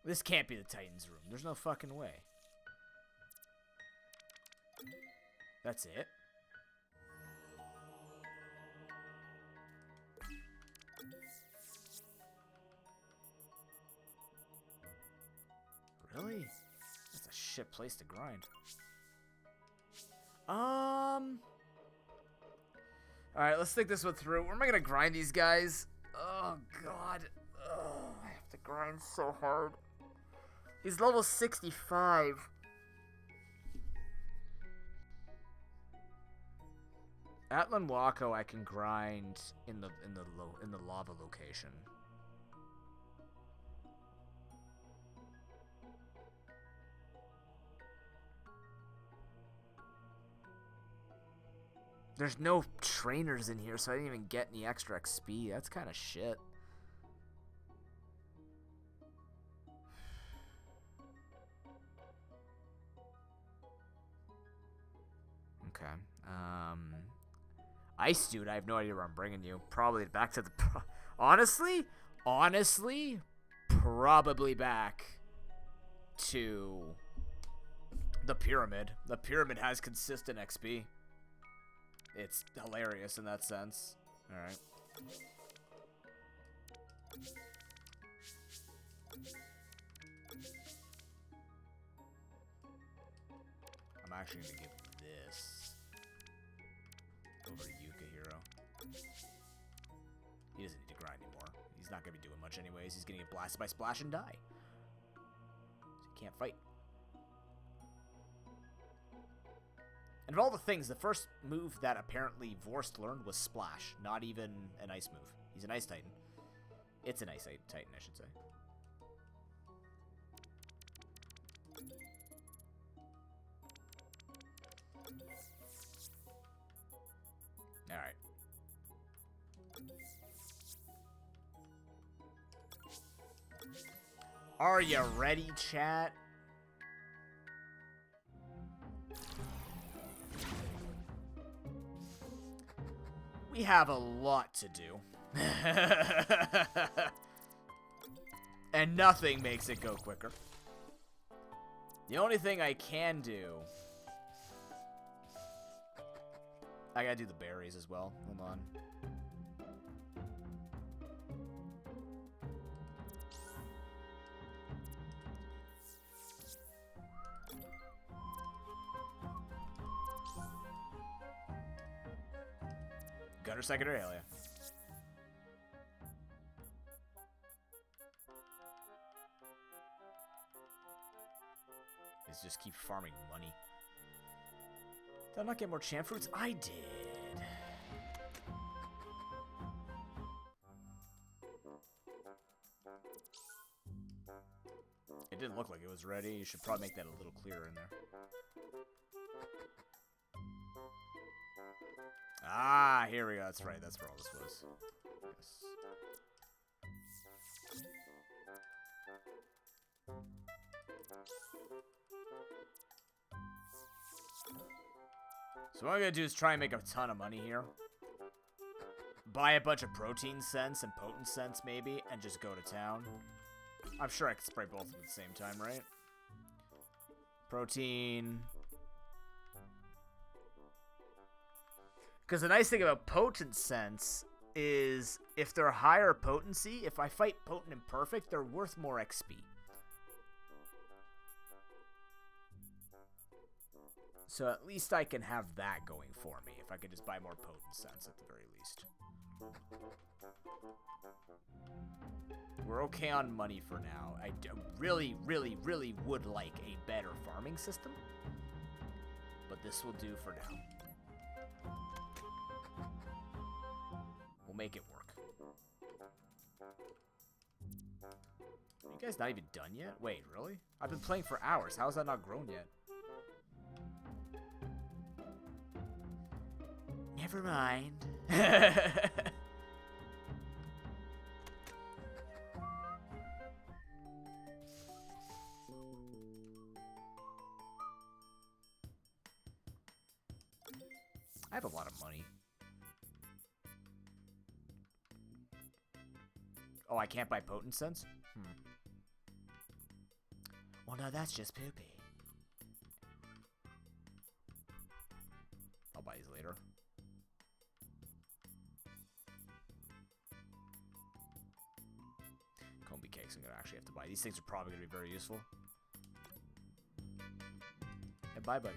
This can't be the Titan's room. There's no fucking way. That's it? Really? That's a shit place to grind. Alright, let's think this one through. Where am I gonna grind these guys? Oh, God. Oh, I have to grind so hard. He's level 65. At Nuzlocke, I can grind in the lava location. There's no trainers in here, so I didn't even get any extra XP. That's kind of shit. Okay. Ice Dude, I have no idea where I'm bringing you. Probably back to the... Honestly, probably back to the Pyramid. The Pyramid has consistent XP. It's hilarious in that sense. Alright. I'm actually going to give this over to Yukahiro. He doesn't need to grind anymore. He's not going to be doing much anyways. He's going to get blasted by Splash and die. So he can't fight. And of all the things, the first move that apparently Vorst learned was Splash. Not even an ice move. He's an Ice Titan. It's an Ice Titan, I should say. Alright. Are you ready, chat? We have a lot to do. And nothing makes it go quicker. The only thing I can do... I gotta do the berries as well. Hold on. Gunner secondary, hell yeah. Let's just keep farming money. Did I not get more champ fruits? I did. It didn't look like it was ready. You should probably make that a little clearer in there. Ah, here we go. That's right. That's where all this was. Yes. So what I'm going to do is try and make a ton of money here. Buy a bunch of protein scents and potent scents maybe, and just go to town. I'm sure I could spray both of them at the same time, right? Protein. Because the nice thing about potent scents is if they're higher potency, if I fight potent and perfect, they're worth more XP. So at least I can have that going for me, if I could just buy more potent scents at the very least. We're okay on money for now. I really, really, really would like a better farming system. But this will do for now. We'll make it work. Are you guys not even done yet? Wait, really? I've been playing for hours. How has that not grown yet? Never mind. I have a lot of money. Oh, I can't buy potent scents? Well, no, that's just poopy. I'll buy these later. Combi cakes I'm gonna actually have to buy. These things are probably gonna be very useful. And bye, buddy.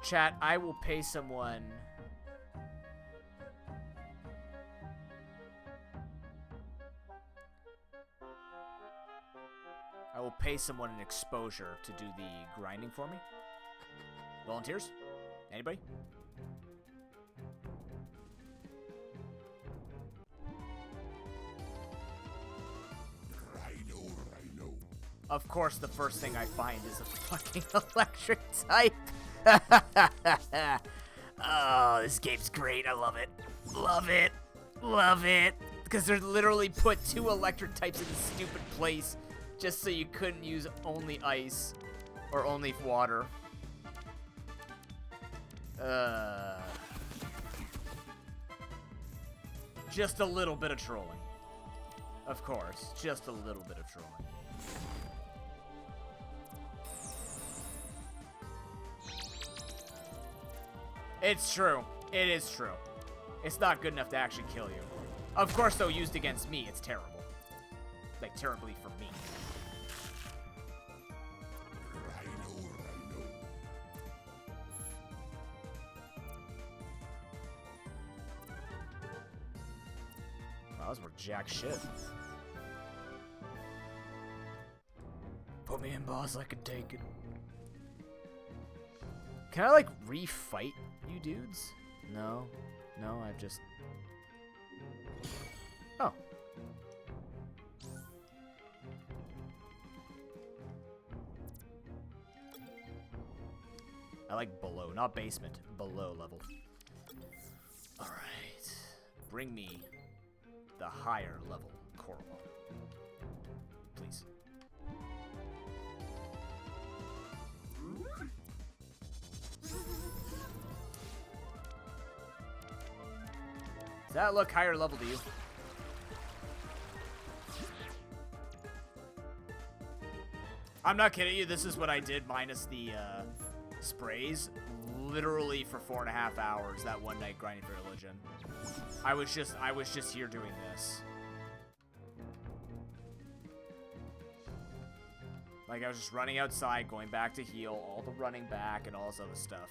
Chat, I will pay someone. I will pay someone an exposure to do the grinding for me. Volunteers? Anybody? Rhino. Of course, the first thing I find is a fucking electric type. Oh, this game's great. I love it. Love it. Love it. Because they're literally put 2 electric types in this stupid place just so you couldn't use only ice or only water. Just a little bit of trolling. Of course, just a little bit of trolling. It's true. It is true. It's not good enough to actually kill you. Of course, though, used against me, it's terrible. Like, terribly for me. Wow, those were jack shit. Put me in, boss, I can take it. Can I, like, refight you dudes? No. No, I've just... Oh. I like below, not basement. Below level. Alright. Bring me the higher level Coral. Please. Does that look higher level to you? I'm not kidding you. This is what I did minus the sprays. Literally for 4.5 hours that one night grinding for religion. I was just here doing this. Like I was just running outside, going back to heal, all the running back and all this other stuff.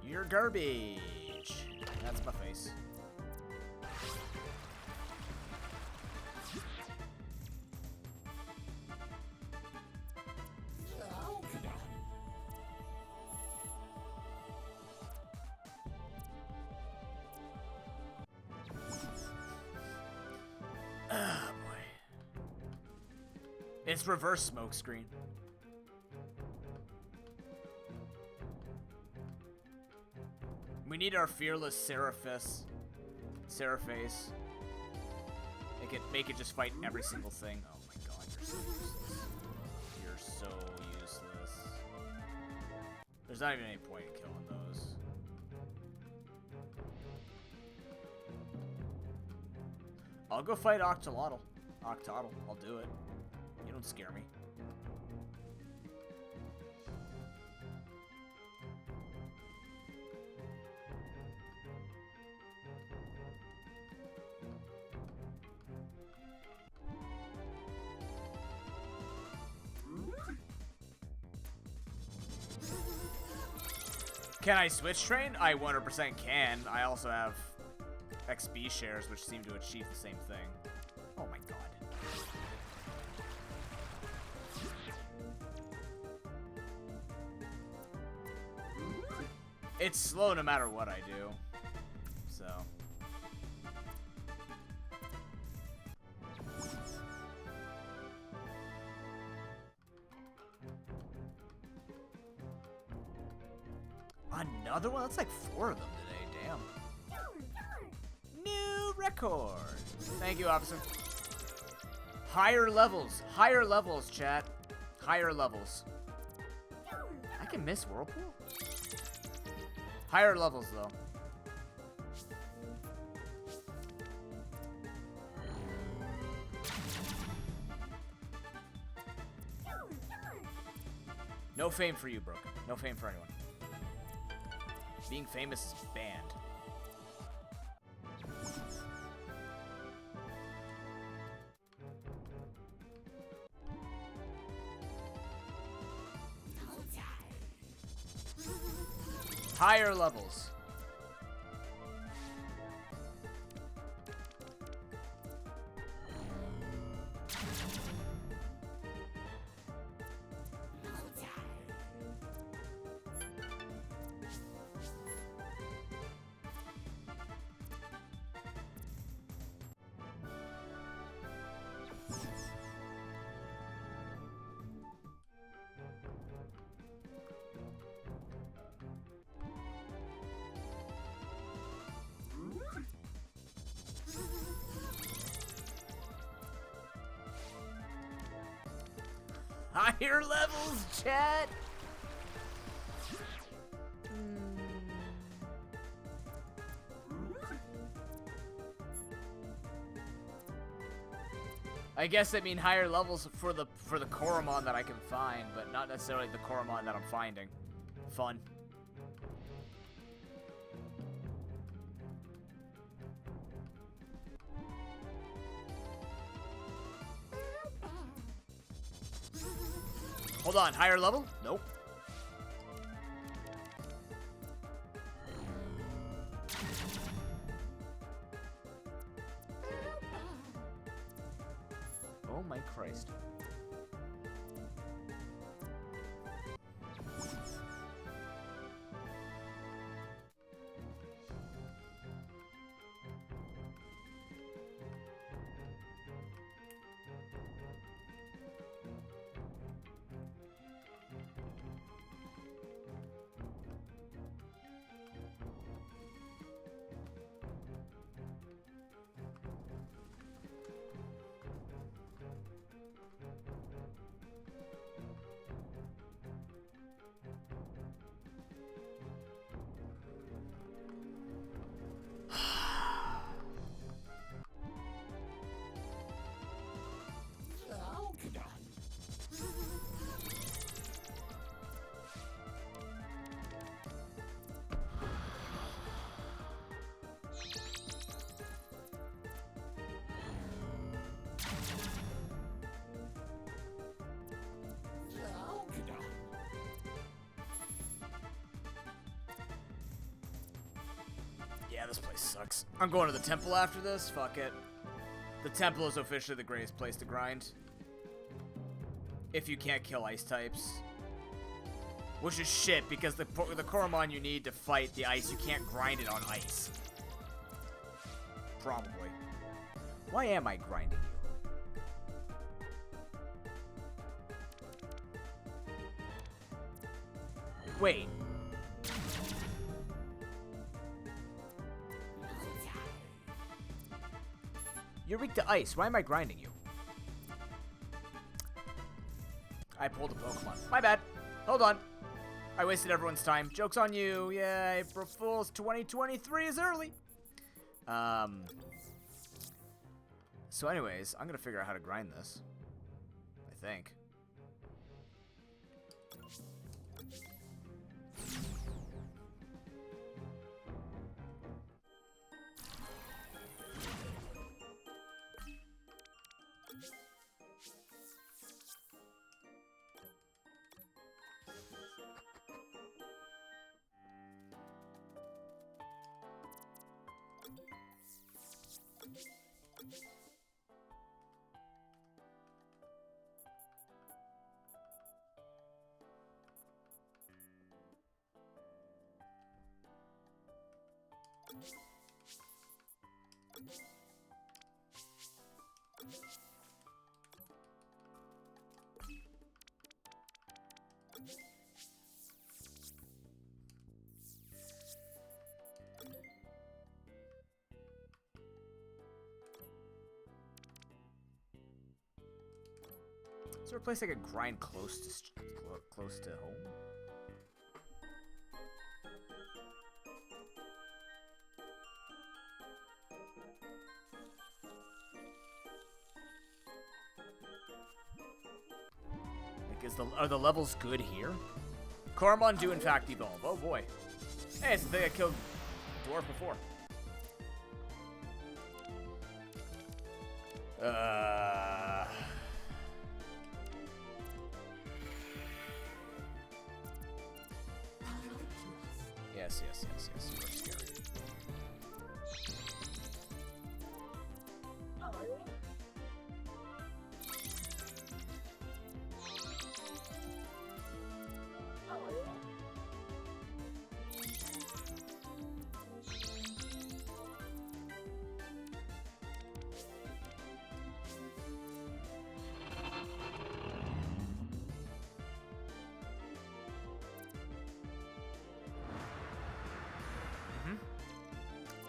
You're garbage. That's my face. Ah, boy. It's reverse smoke screen. We need our fearless Seraphis. Seraphase. Make it just fight every single thing. Oh my god, you're so useless. You're so useless. There's not even any point in killing those. I'll go fight Octolotl. Octotl. I'll do it. You don't scare me. Can I switch train? I 100% can. I also have XP shares, which seem to achieve the same thing. Oh my god. It's slow no matter what I do. So. Another one? That's like 4 of them today, damn. New record. Thank you, officer. Higher levels, chat. Higher levels. I can miss Whirlpool? Higher levels, though. No fame for you, Brooke. No fame for anyone. Being famous is banned. Higher levels. higher levels, chat. I guess I mean higher levels for the Koromon that I can find, but not necessarily the Koromon that I'm finding. Fun. Hold on, higher level? Nope. Oh my Christ. Yeah, this place sucks. I'm going to the temple after this. Fuck it. The temple is officially the greatest place to grind. If you can't kill ice types. Which is shit, because the Koromon you need to fight the ice, you can't grind it on ice. Probably. Why am I grinding you? Wait. You're weak to ice. Why am I grinding you? I pulled a Pokemon. My bad. Hold on. I wasted everyone's time. Joke's on you. Yeah, April Fool's 2023 is early. So anyways, I'm going to figure out how to grind this. I think. Is there a place I could grind close to home? Like, are the levels good here? Koromon do in fact evolve. Oh boy. Hey, it's the thing I killed Dwarf before. Yes. You are scary.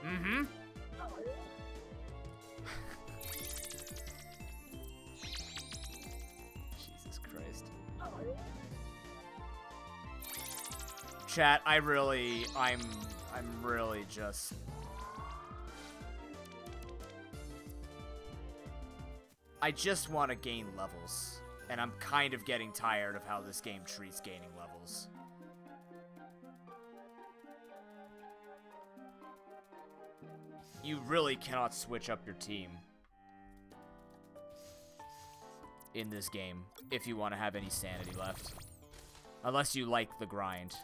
Mm-hmm. Jesus Christ. Chat, I'm really just... I just want to gain levels, and I'm kind of getting tired of how this game treats gaining levels. You really cannot switch up your team in this game if you want to have any sanity left. Unless you like the grind.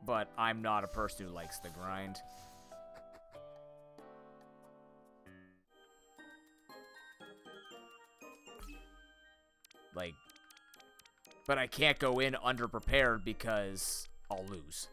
But I'm not a person who likes the grind. Like, but I can't go in underprepared because I'll lose.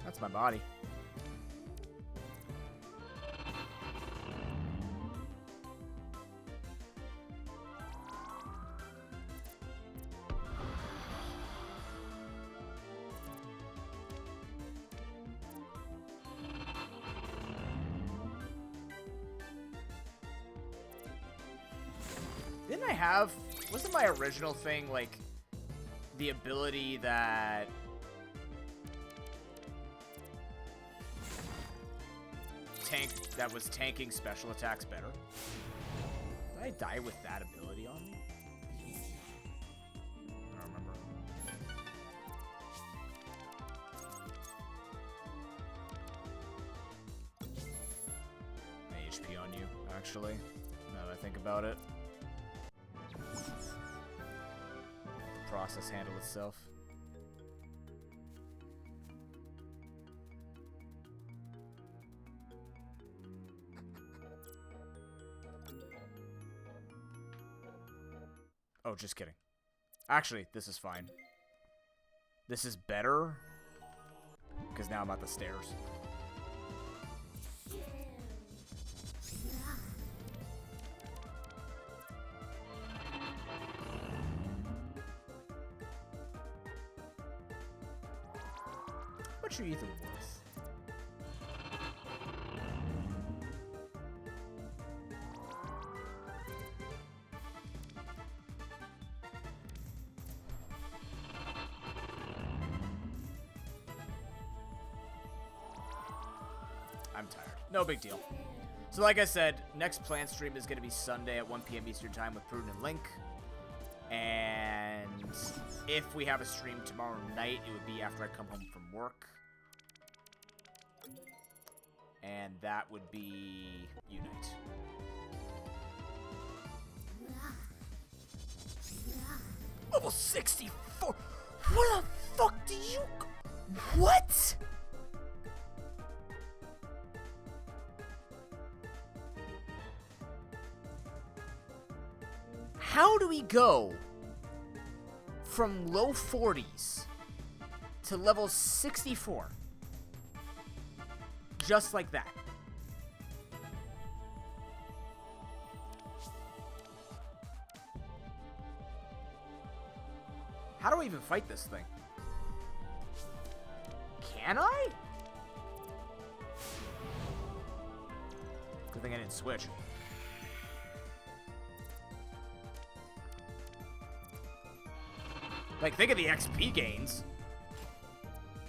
That's my body. Didn't I have... Wasn't my original thing, like, the ability that... that was tanking special attacks better? Did I die with that ability on me? I don't remember. HP on you, actually, now that I think about it. The process handle itself. Oh, just kidding. Actually, this is fine. This is better, because now I'm at the stairs. What you even worth? I'm tired. No big deal. So like I said, next planned stream is going to be Sunday at 1 p.m. Eastern Time with Pruden and Link. And if we have a stream tomorrow night, it would be after I come home from work. And that would be Unite. Level 64! What the fuck do you... What? How do we go from low 40s to level 64? Just like that. How do I even fight this thing? Can I? Good thing I didn't switch. Like, think of the XP gains.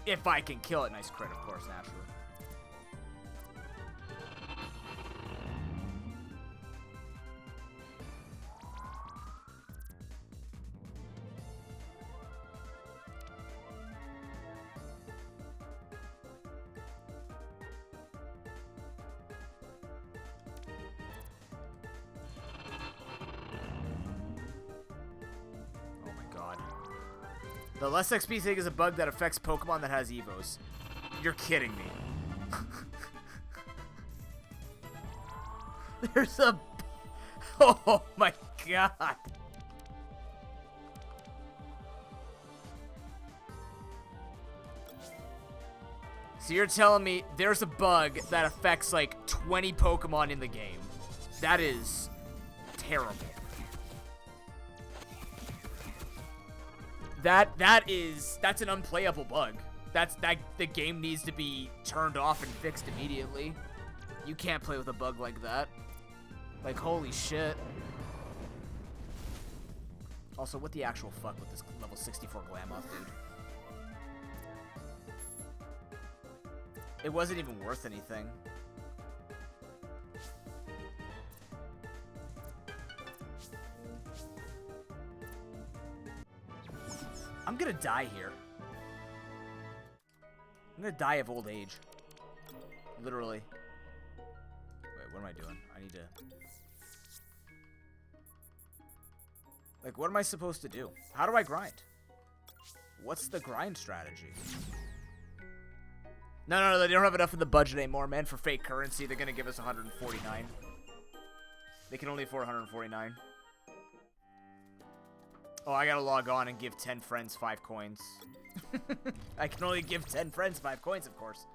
If I can kill it. Nice crit, of course, naturally. The less XP thing is a bug that affects Pokemon that has Evos. You're kidding me. There's a... Oh my god. So you're telling me there's a bug that affects like 20 Pokemon in the game. That is terrible. That's an unplayable bug. The game needs to be turned off and fixed immediately. You can't play with a bug like that. Like, holy shit. Also, what the actual fuck with this level 64 Glamoth, dude? It wasn't even worth anything. I'm gonna die here. I'm gonna die of old age. Literally. Wait, what am I doing? I need to... Like, what am I supposed to do? How do I grind? What's the grind strategy? No, they don't have enough in the budget anymore, man, for fake currency. They're gonna give us 149. They can only afford 149. Oh, I gotta log on and give 10 friends 5 coins. I can only give 10 friends 5 coins, of course.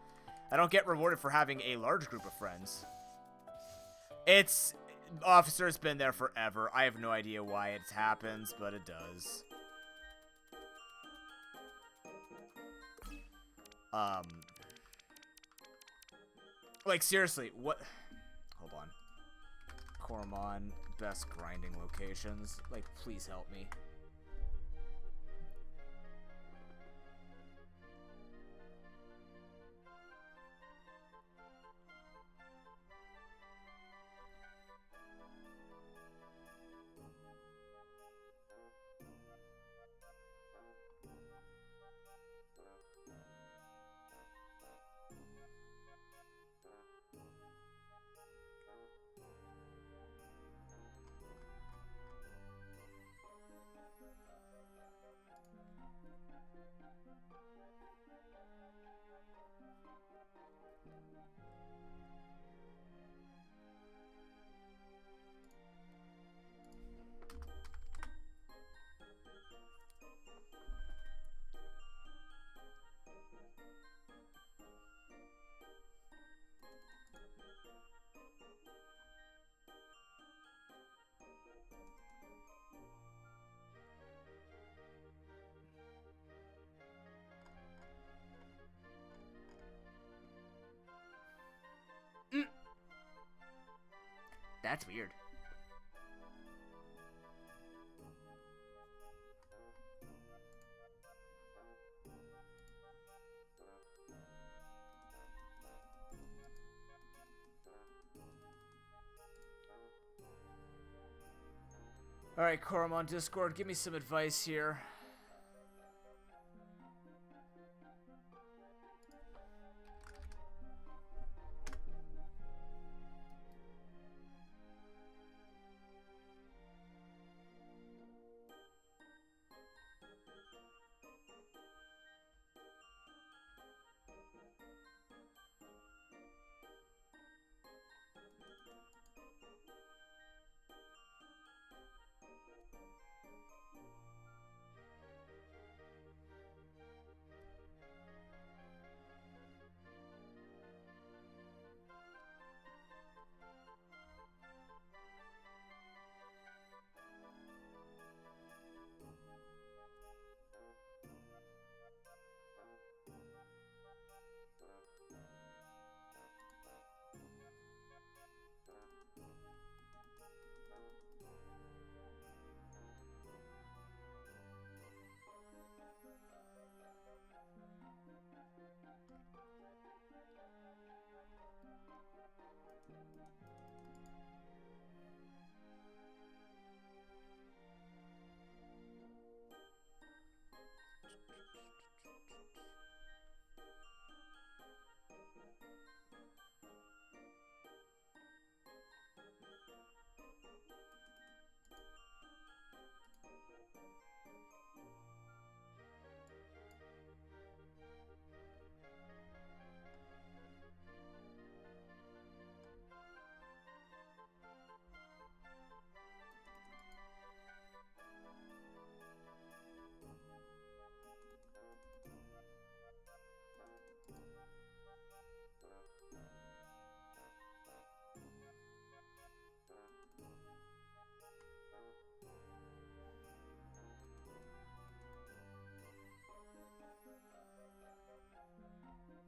I don't get rewarded for having a large group of friends. It's... Officer's been there forever. I have no idea why it happens, but it does. Like, seriously, what... Hold on. Coromon, best grinding locations. Like, please help me. That's weird. Alright, Coromon Discord, give me some advice here.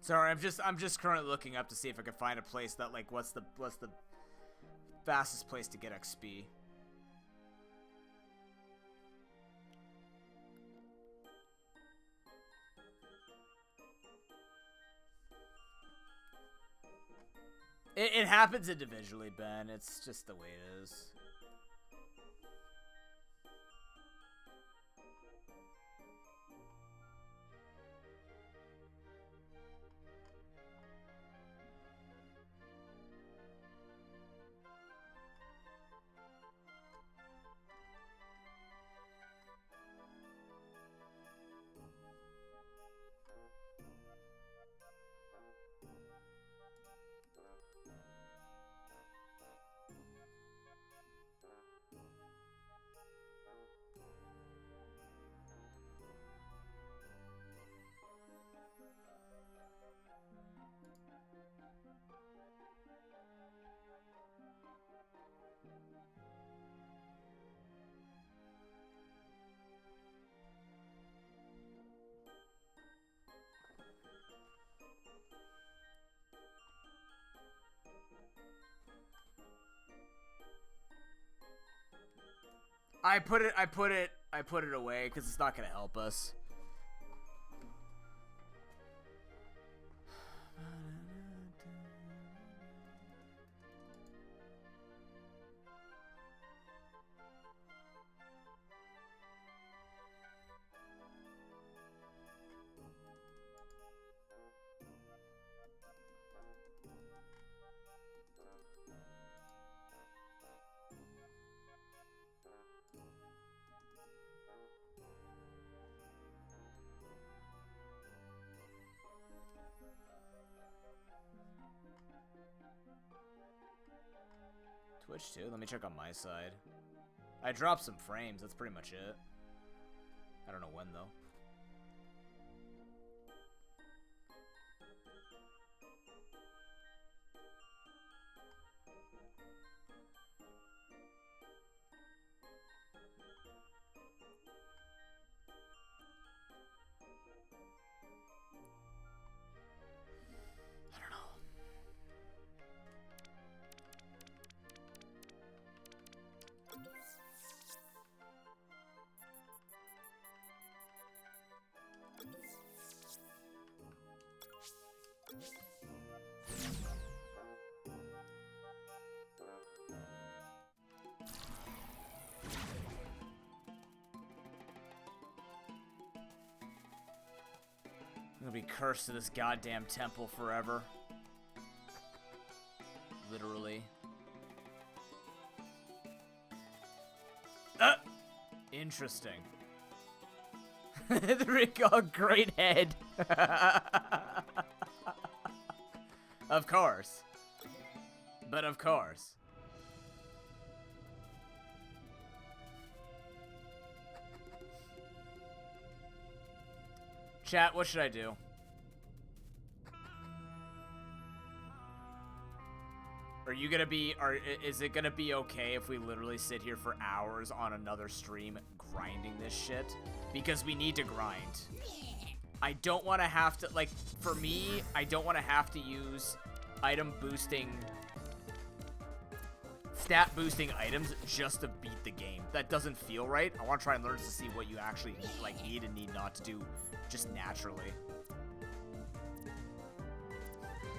Sorry, I'm just currently looking up to see if I can find a place that like what's the fastest place to get XP. It happens individually, Ben. It's just the way it is. I put it away because it's not gonna help us. Twitch too? Let me check on my side. I dropped some frames, that's pretty much it. I don't know when though. I'm gonna be cursed to this goddamn temple forever. Literally. Interesting. The recall, great head. Of course. But of course. Chat, what should I do? Are you gonna be, is it gonna be okay if we literally sit here for hours on another stream grinding this shit? Because we need to grind. I don't want to have to, like, for me, I don't want to have to use item boosting, stat boosting items just to beat the game. That doesn't feel right. I want to try and learn to see what you actually, like, need and need not to do just naturally.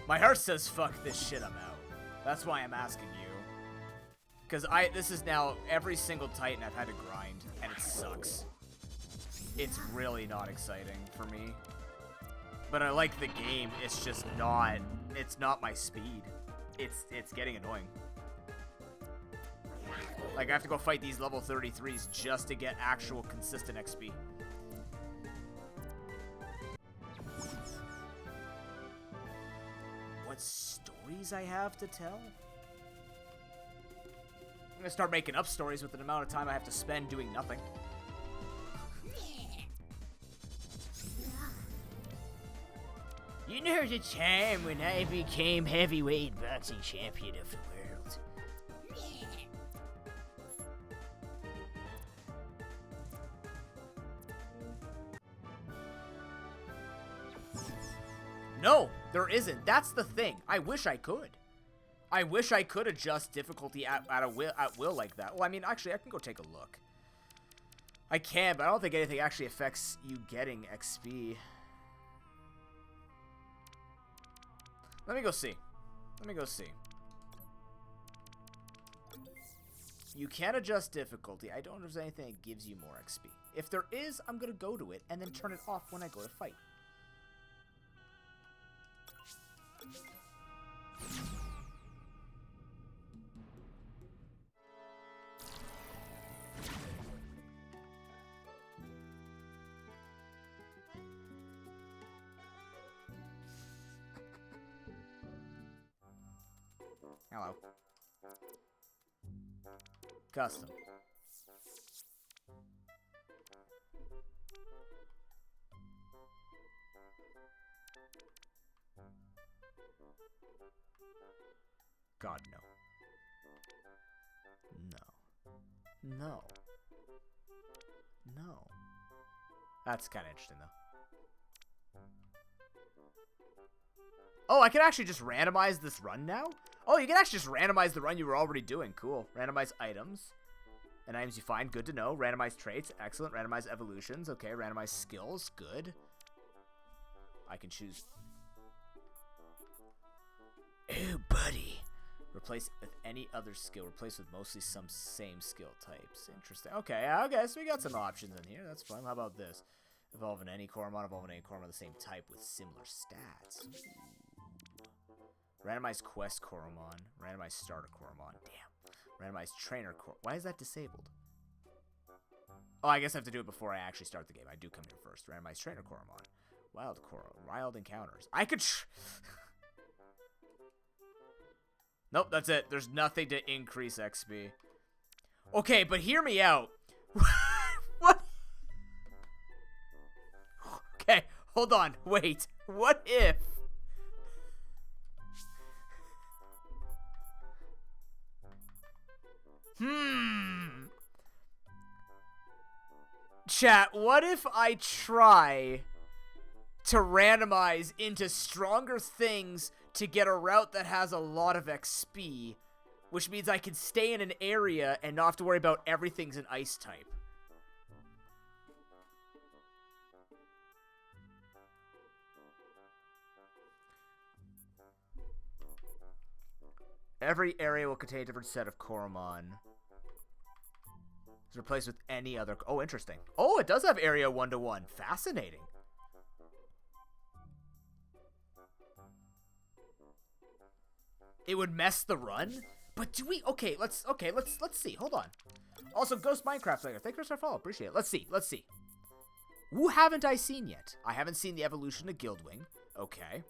My heart says, fuck this shit, I'm out. That's why I'm asking you. Because this is now every single Titan I've had to grind, and it sucks. It's really not exciting for me. But I like the game, it's just not, it's not my speed. It's getting annoying. Like, I have to go fight these level 33s just to get actual consistent XP. What stories I have to tell? I'm gonna start making up stories with the amount of time I have to spend doing nothing. You know the time when I became heavyweight boxing champion of the world. No, there isn't. That's the thing. I wish I could. I wish I could adjust difficulty at will like that. Well, I mean, actually, I can go take a look. I can, but I don't think anything actually affects you getting XP. Let me go see. Let me go see. You can adjust difficulty. I don't know if there's anything that gives you more XP. If there is, I'm going to go to it and then turn it off when I go to fight. Hello. Custom. God, no. No. No. No. That's kind of interesting, though. Oh, I can actually just randomize this run now? Oh, you can actually just randomize the run you were already doing. Cool. Randomize items. And items you find. Good to know. Randomize traits. Excellent. Randomize evolutions. Okay. Randomize skills. Good. I can choose. Oh, buddy. Replace with any other skill. Replace with mostly some same skill types. Interesting. Okay. Okay. So we got some options in here. That's fun. How about this? Evolve in any Coromon. Evolve in any Coromon of the same type with similar stats. Randomized quest Coromon. Randomized starter Coromon. Damn. Randomized trainer Coromon. Why is that disabled? Oh, I guess I have to do it before I actually start the game. I do come here first. Randomized trainer Coromon. Wild Coromon. Wild encounters. I could... Nope, that's it. There's nothing to increase XP. Okay, but hear me out. What? Okay, hold on. Wait. What if... Chat, what if I try to randomize into stronger things to get a route that has a lot of XP, which means I can stay in an area and not have to worry about everything's an ice type? Every area will contain a different set of Coromon. It's replaced with any other... Oh, interesting. Oh, it does have area 1-to-1. Fascinating. It would mess the run? But do we... Okay, let's see. Hold on. Also, Ghost Minecraft Player. Thank you for our follow. Appreciate it. Let's see. Who haven't I seen yet? I haven't seen the evolution of Guildwing. Okay.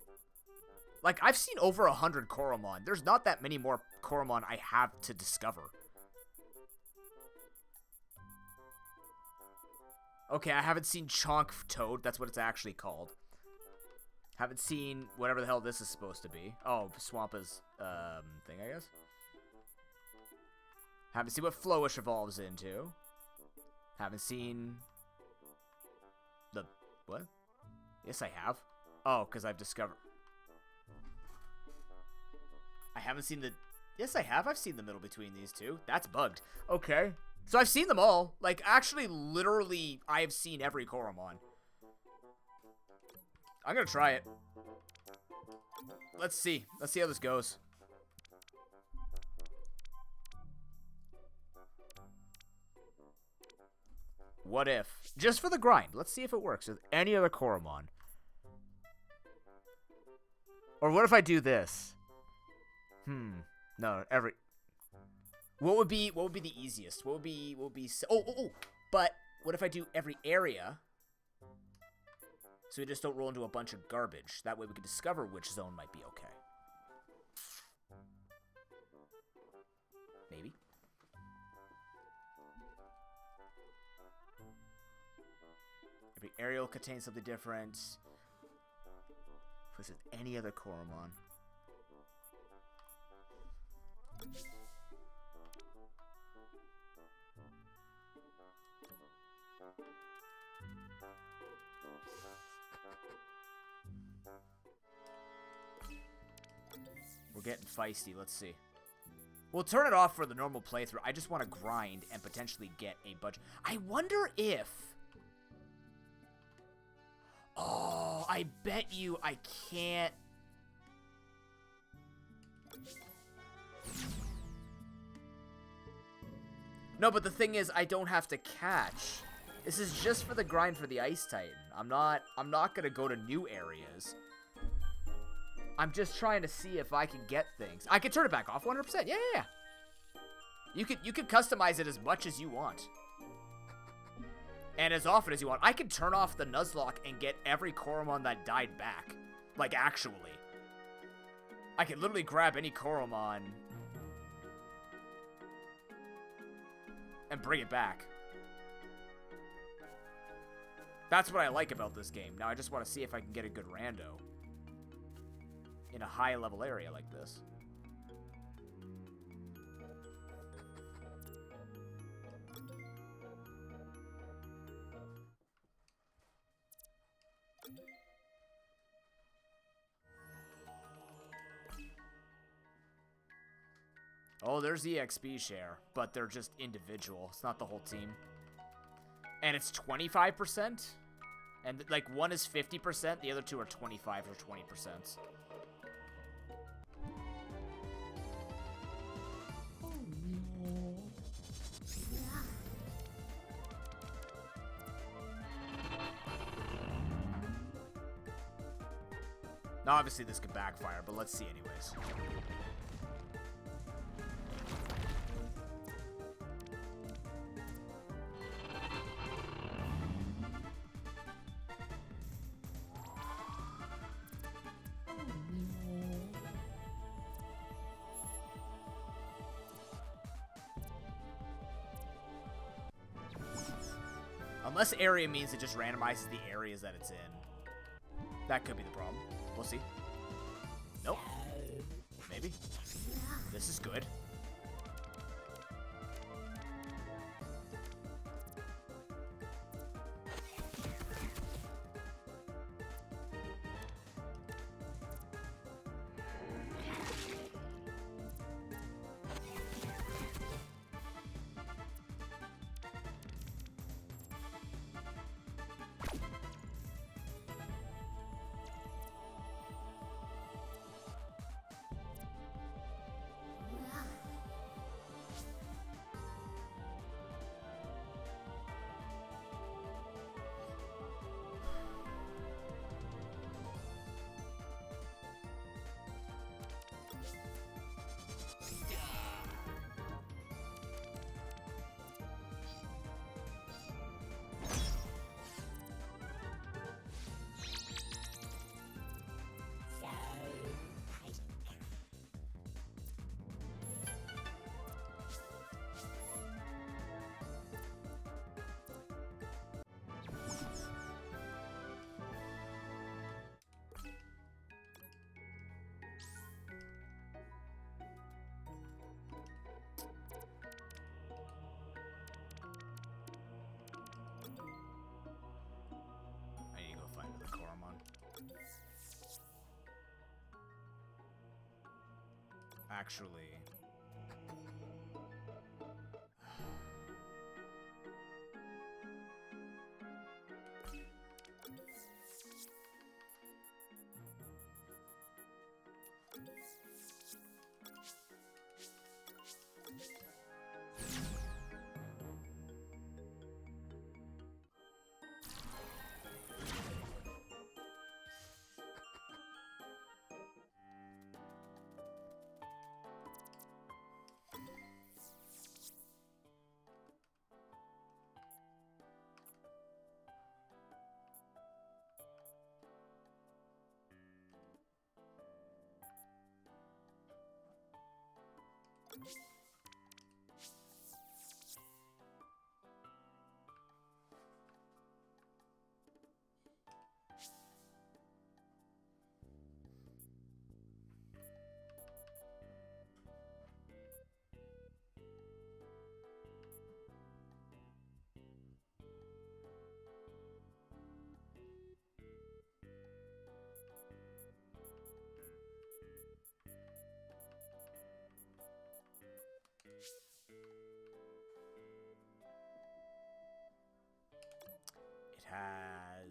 Like, I've seen over 100 Coromon. There's not that many more Coromon I have to discover. Okay, I haven't seen Chonk Toad. That's what it's actually called. Haven't seen whatever the hell this is supposed to be. Oh, Swampa's thing, I guess. Haven't seen what Flowish evolves into. Haven't seen the... What? Yes, I have. Oh, because I've discovered... I haven't seen the... Yes, I have. I've seen the middle between these two. That's bugged. Okay. So I've seen them all. Like, actually, literally, I have seen every Coromon. I'm gonna try it. Let's see. Let's see how this goes. What if? Just for the grind. Let's see if it works with any other Coromon. Or what if I do this? No, every... What would be the easiest? What would be... Oh. But what if I do every area? So we just don't roll into a bunch of garbage. That way we can discover which zone might be okay. Maybe. Every area will contain something different. Place with any other Coromon. We're getting feisty. Let's see. We'll turn it off for the normal playthrough. I just want to grind and potentially get a budget. I wonder if... Oh, I bet you I can't... No, but the thing is, I don't have to catch. This is just for the grind for the Ice Titan. I'm not gonna go to new areas. I'm just trying to see if I can get things. I can turn it back off 100%. Yeah. You could customize it as much as you want. And as often as you want. I can turn off the Nuzlocke and get every Koromon that died back. Like, actually. I can literally grab any Koromon and bring it back. That's what I like about this game. Now I just want to see if I can get a good rando in a high-level area like this. Oh, there's EXP share, but they're just individual. It's not the whole team. And it's 25%? And, like, one is 50%, the other two are 25 or 20%. Now, obviously, this could backfire, but let's see anyways. Unless area means it just randomizes the areas that it's in. That could be the problem. We'll see. Nope. Maybe. This is good. Actually.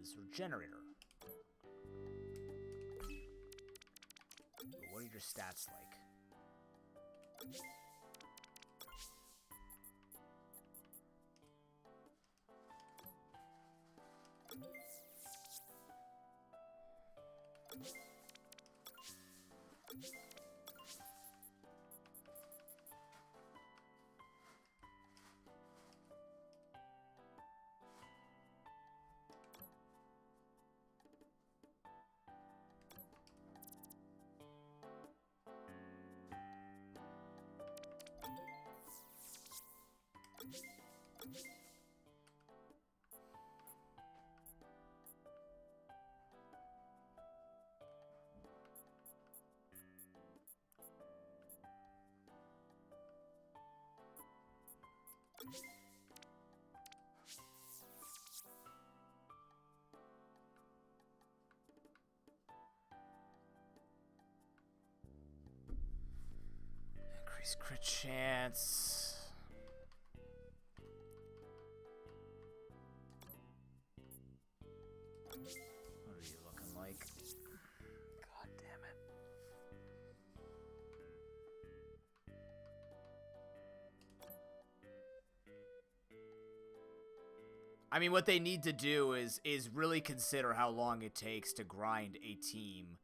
is Regenerator. What are your stats like? Increase crit chance. What are you looking like? God damn it. I mean, what they need to do is really consider how long it takes to grind a team.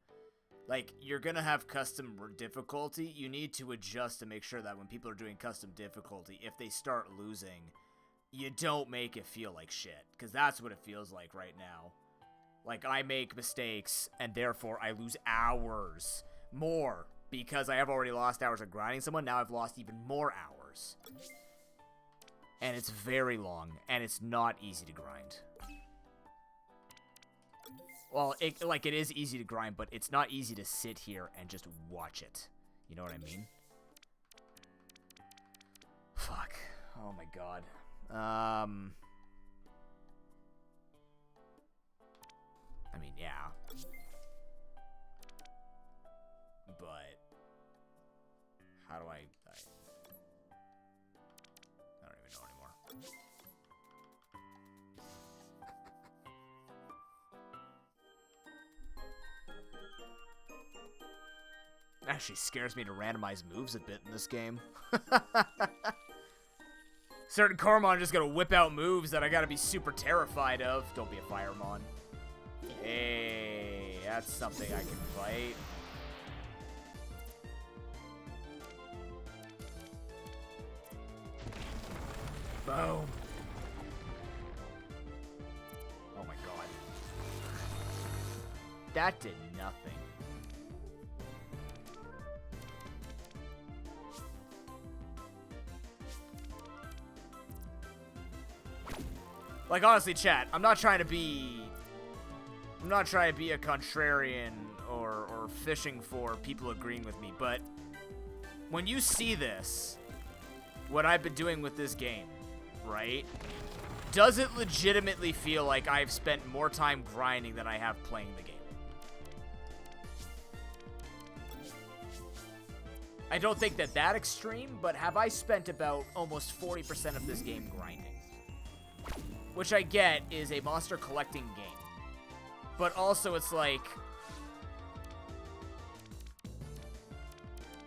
Like, you're gonna have custom difficulty. You need to adjust to make sure that when people are doing custom difficulty, if they start losing, you don't make it feel like shit. Because that's what it feels like right now. Like, I make mistakes, and therefore I lose hours more. Because I have already lost hours of grinding someone, now I've lost even more hours. And it's very long, and it's not easy to grind. Well, it is easy to grind, but it's not easy to sit here and just watch it. You know what I mean? Fuck. Oh my god. I mean, yeah. But how do I don't even know anymore. Actually scares me to randomize moves a bit in this game. Certain Cormon just gonna whip out moves that I gotta be super terrified of. Don't be a Firemon. Hey, that's something I can fight. Boom. Oh my god. That did nothing. Like, honestly, chat, I'm not trying to be a contrarian or fishing for people agreeing with me, but when you see this, what I've been doing with this game, right? Does it legitimately feel like I've spent more time grinding than I have playing the game? I don't think that extreme, but have I spent about almost 40% of this game grinding? Which I get is a monster collecting game. But also it's like,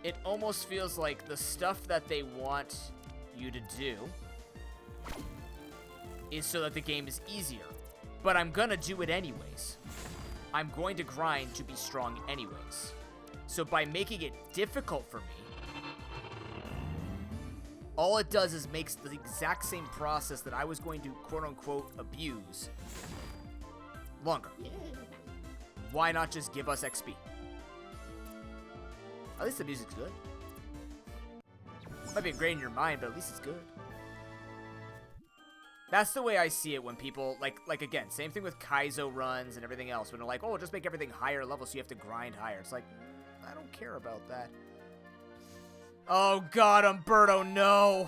it almost feels like the stuff that they want you to do is so that the game is easier. But I'm gonna do it anyways. I'm going to grind to be strong anyways. So by making it difficult for me, all it does is makes the exact same process that I was going to quote-unquote abuse longer. Why not just give us XP? At least the music's good. Might be ingrained in your mind, but at least it's good. That's the way I see it when people, like again, same thing with Kaizo runs and everything else. When they're like, oh, just make everything higher level so you have to grind higher. It's like, I don't care about that. Oh god, Umberto, no.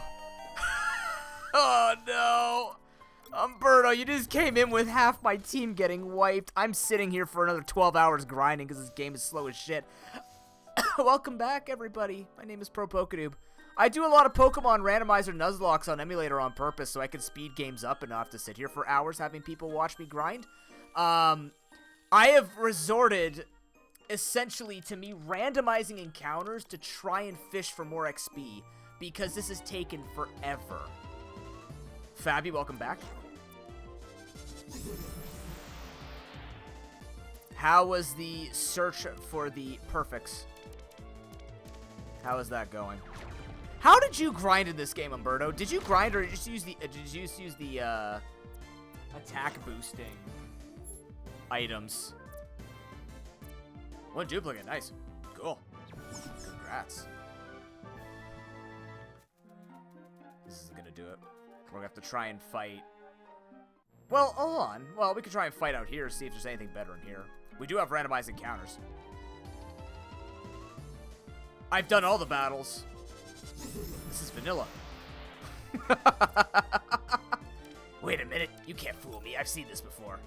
Oh no. Umberto, you just came in with half my team getting wiped. I'm sitting here for another 12 hours grinding because this game is slow as shit. Welcome back, everybody. My name is ProPokeNoob. I do a lot of Pokemon randomizer Nuzlocks on emulator on purpose so I can speed games up and not have to sit here for hours having people watch me grind. I have resorted essentially to me randomizing encounters to try and fish for more XP because this has taken forever. Fabby, welcome back. How was the search for the perfects? How is that going? How did you grind in this game, Umberto? Did you grind or did you just use the attack boosting items? One duplicate, nice. Cool. Congrats. This is gonna do it. We're gonna have to try and fight. Well, hold on. Well, we can try and fight out here, see if there's anything better in here. We do have randomized encounters. I've done all the battles. This is vanilla. Wait a minute. You can't fool me. I've seen this before.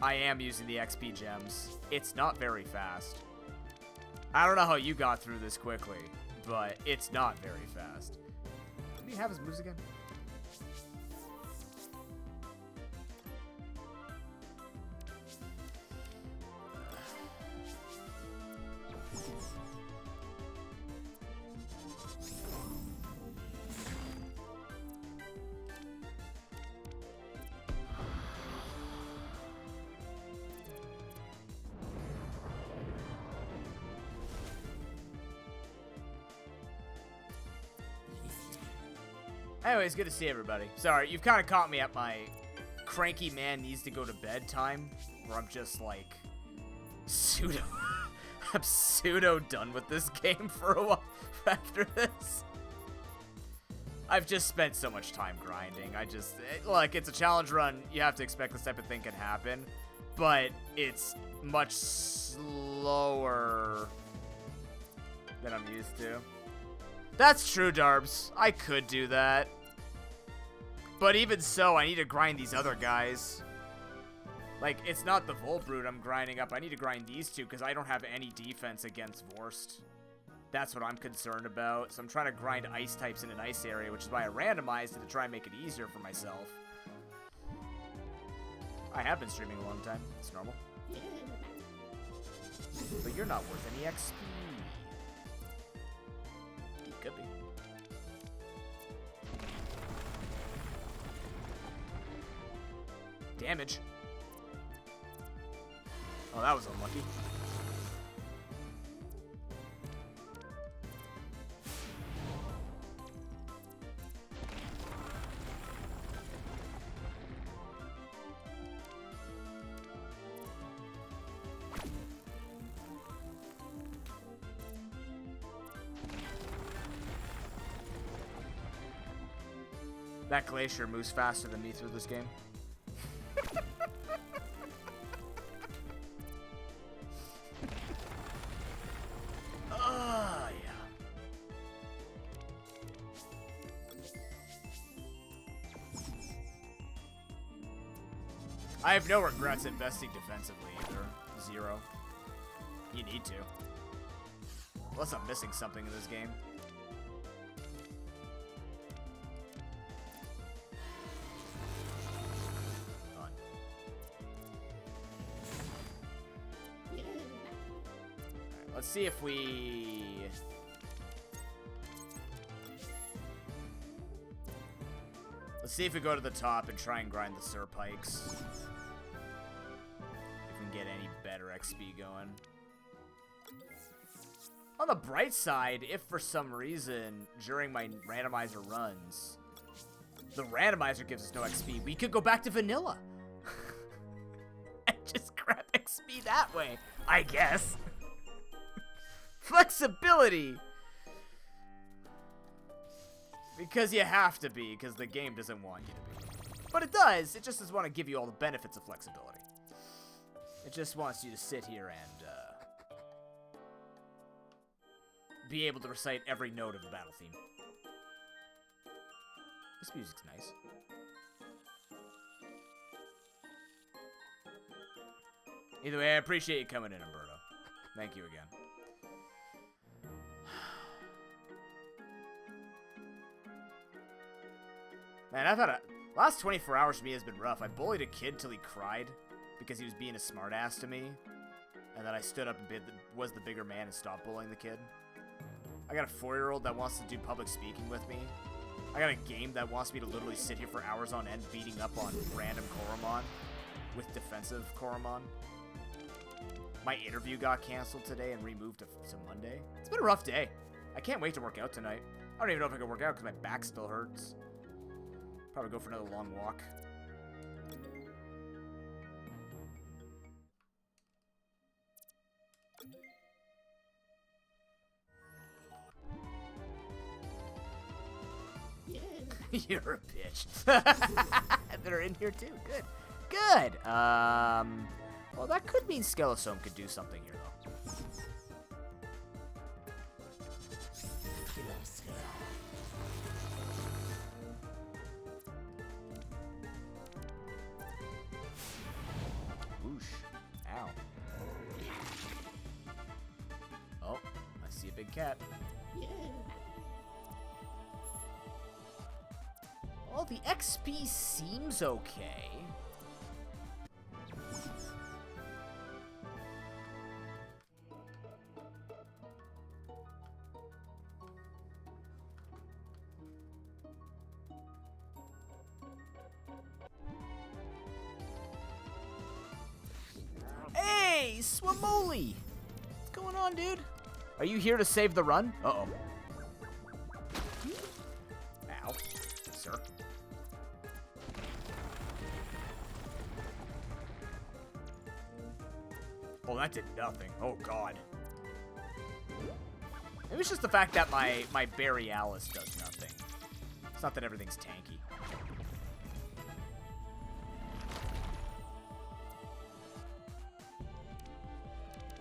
I am using the XP gems. It's not very fast. I don't know how you got through this quickly, but it's not very fast. Do you have his moves again? Anyways, good to see everybody. Sorry, you've kind of caught me at my cranky man needs to go to bed time, where I'm just like I'm pseudo done with this game for a while after this. I've just spent so much time grinding. Look, it's a challenge run. You have to expect this type of thing can happen, but it's much slower than I'm used to. That's true, Darbs. I could do that. But even so, I need to grind these other guys. Like, it's not the Volbrute I'm grinding up. I need to grind these two because I don't have any defense against Vorst. That's what I'm concerned about. So I'm trying to grind ice types in an ice area, which is why I randomized it to try and make it easier for myself. I have been streaming a long time. It's normal. But you're not worth any XP. You could be. Damage. Oh, that was unlucky. That Glacier moves faster than me through this game. Yeah. I have no regrets investing defensively either. Zero. You need to. Unless I'm missing something in this game. Let's see if we... Let's see if we go to the top and try and grind the Serpikes. If we can get any better XP going. On the bright side, if for some reason, during my randomizer runs, the randomizer gives us no XP, we could go back to vanilla. And just grab XP that way, I guess. Flexibility! Because you have to be, because the game doesn't want you to be. But it does, it just doesn't want to give you all the benefits of flexibility. It just wants you to sit here and, be able to recite every note of the battle theme. This music's nice. Either way, I appreciate you coming in, Umberto. Thank you again. Man, I've had Last 24 hours for me has been rough. I bullied a kid till he cried because he was being a smartass to me. And then I stood up and was the bigger man and stopped bullying the kid. I got a 4-year-old that wants to do public speaking with me. I got a game that wants me to literally sit here for hours on end beating up on random Koromon with defensive Koromon. My interview got canceled today and removed to Monday. It's been a rough day. I can't wait to work out tonight. I don't even know if I can work out because my back still hurts. Probably go for another long walk. You're a bitch. They're in here too. Good. Good. Well, that could mean Skeletome could do something here, though. Whoosh. Ow. Oh, I see a big cat. Well, the XP seems okay. Hey, Swamoli! What's going on, dude? Are you here to save the run? Uh-oh. Ow. Sir. Oh, that did nothing. Oh, God. Maybe it's just the fact that my Barry Alice does nothing. It's not that everything's tanky.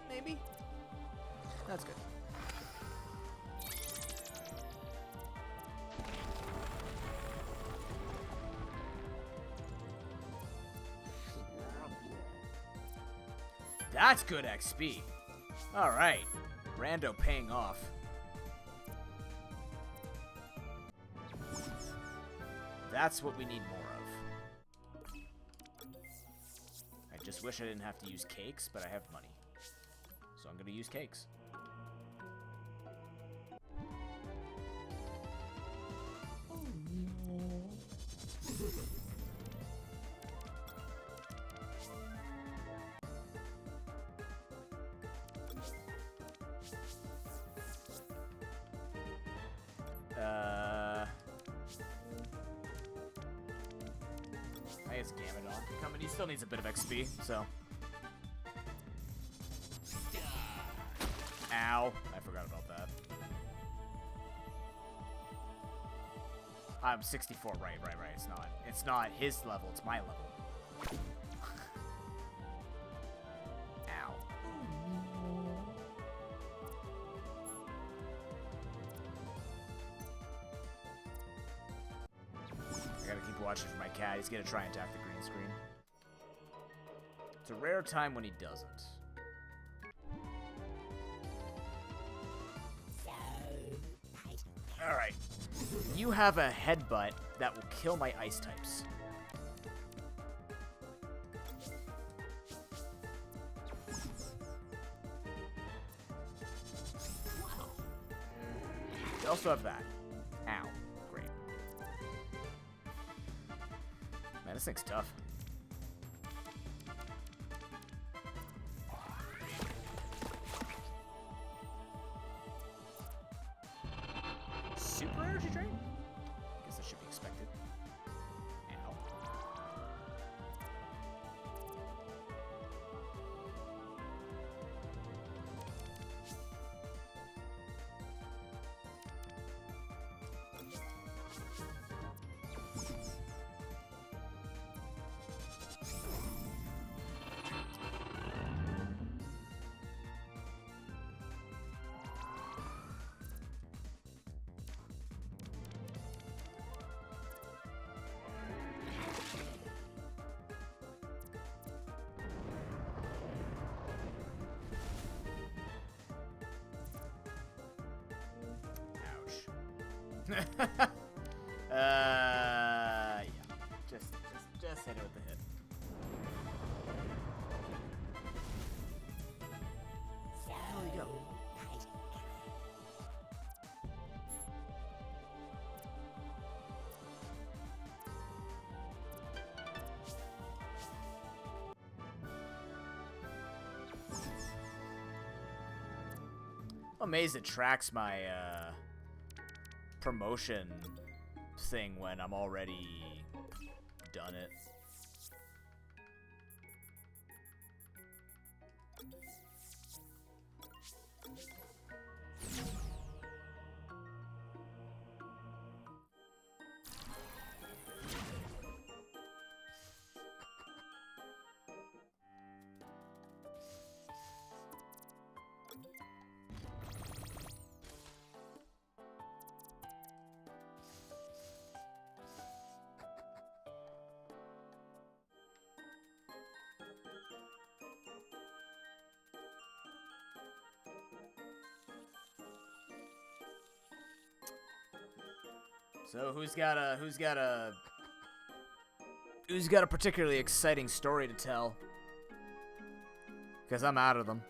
Maybe? That's good. That's good XP. All right. Rando paying off. That's what we need more of. I just wish I didn't have to use cakes, but I have money. So I'm going to use cakes. I guess Gamadon coming. He still needs a bit of XP, so. Ow. I forgot about that. I'm 64. Right. It's not his level. It's my level. Ow. I gotta keep watching for my cat. He's gonna try and attack the green screen. It's a rare time when he doesn't. Alright. You have a headbutt that will kill my ice types. You also have that. Ow. Great. Man, this thing's tough. Super energy drain? Guess that should be expected. Ow. Yeah. I'm amazed it tracks my promotion thing when I'm already done it. So who's got a particularly exciting story to tell? Because I'm out of them.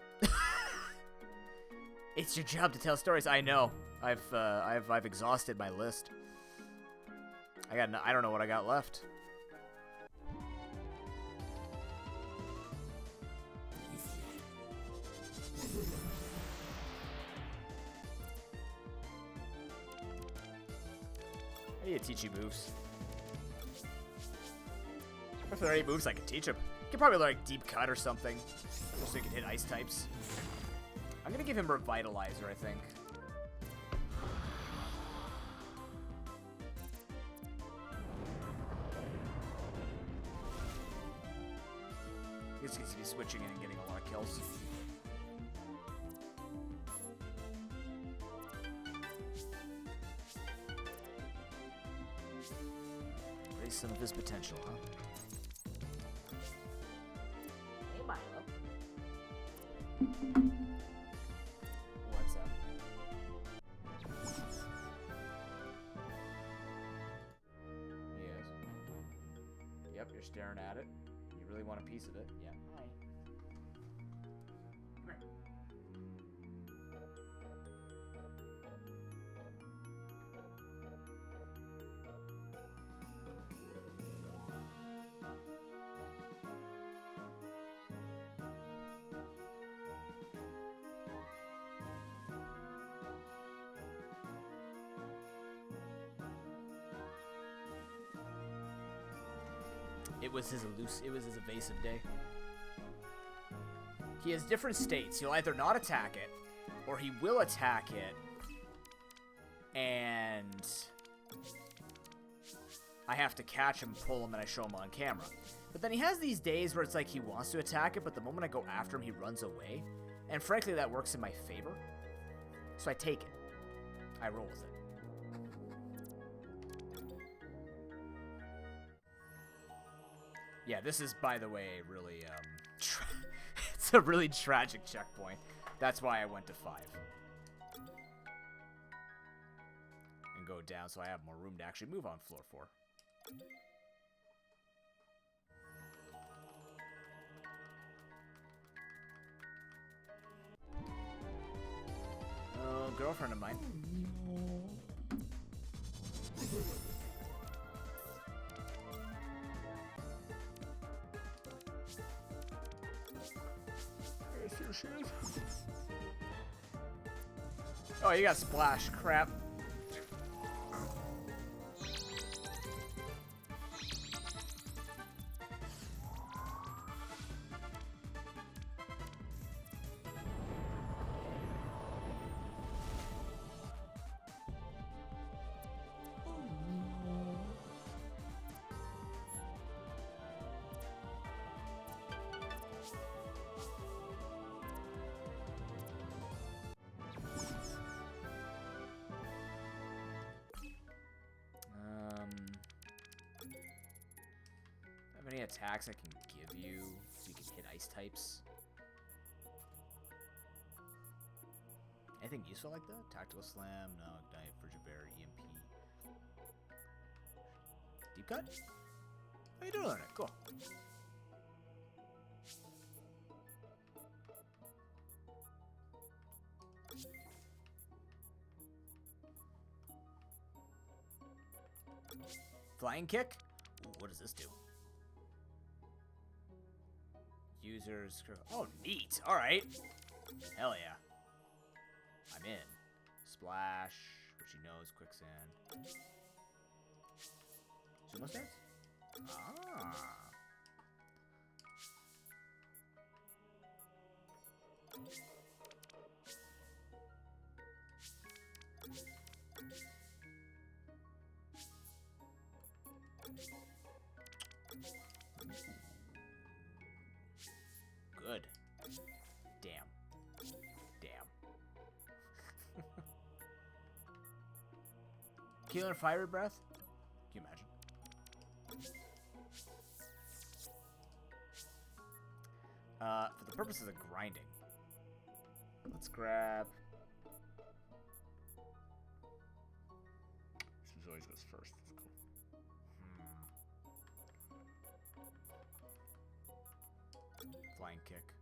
It's your job to tell stories. I know. I've exhausted my list. I don't know what I got left. I need to teach you moves. If there are any moves I can teach him, you could probably learn like deep cut or something, so he can hit ice types. I'm gonna give him revitalizer, I think. He's gonna be switching in and getting a lot of kills. Raise some of his potential, huh? Hey, Milo. What's up? Yes. Yep, you're staring at it. You really want a piece of it? Yeah. Hi. Come here. It was his evasive day. He has different states. He'll either not attack it, or he will attack it, and I have to catch him, pull him, and I show him on camera. But then he has these days where it's like he wants to attack it, but the moment I go after him, he runs away. And frankly, that works in my favor. So I take it. I roll with it. Yeah, this is, by the way, really, it's a really tragic checkpoint. That's why I went to 5. And go down so I have more room to actually move on floor 4. Oh, girlfriend of mine. Oh, you got splash. Crap. Any attacks I can give you so you can hit ice types? Anything useful like that? Tactical slam, no, ignite, frigid bear, EMP. Deep cut? Oh, you do learn it, cool. Flying kick? Ooh, what does this do? Users. Oh, neat. All right. Hell yeah. I'm in. Splash, which he knows, quicksand. Sumo stance? Ah. Good. Damn. Killer fiery breath? Can you imagine? For the purposes of grinding, let's grab. This always goes first. That's cool. Flying kick.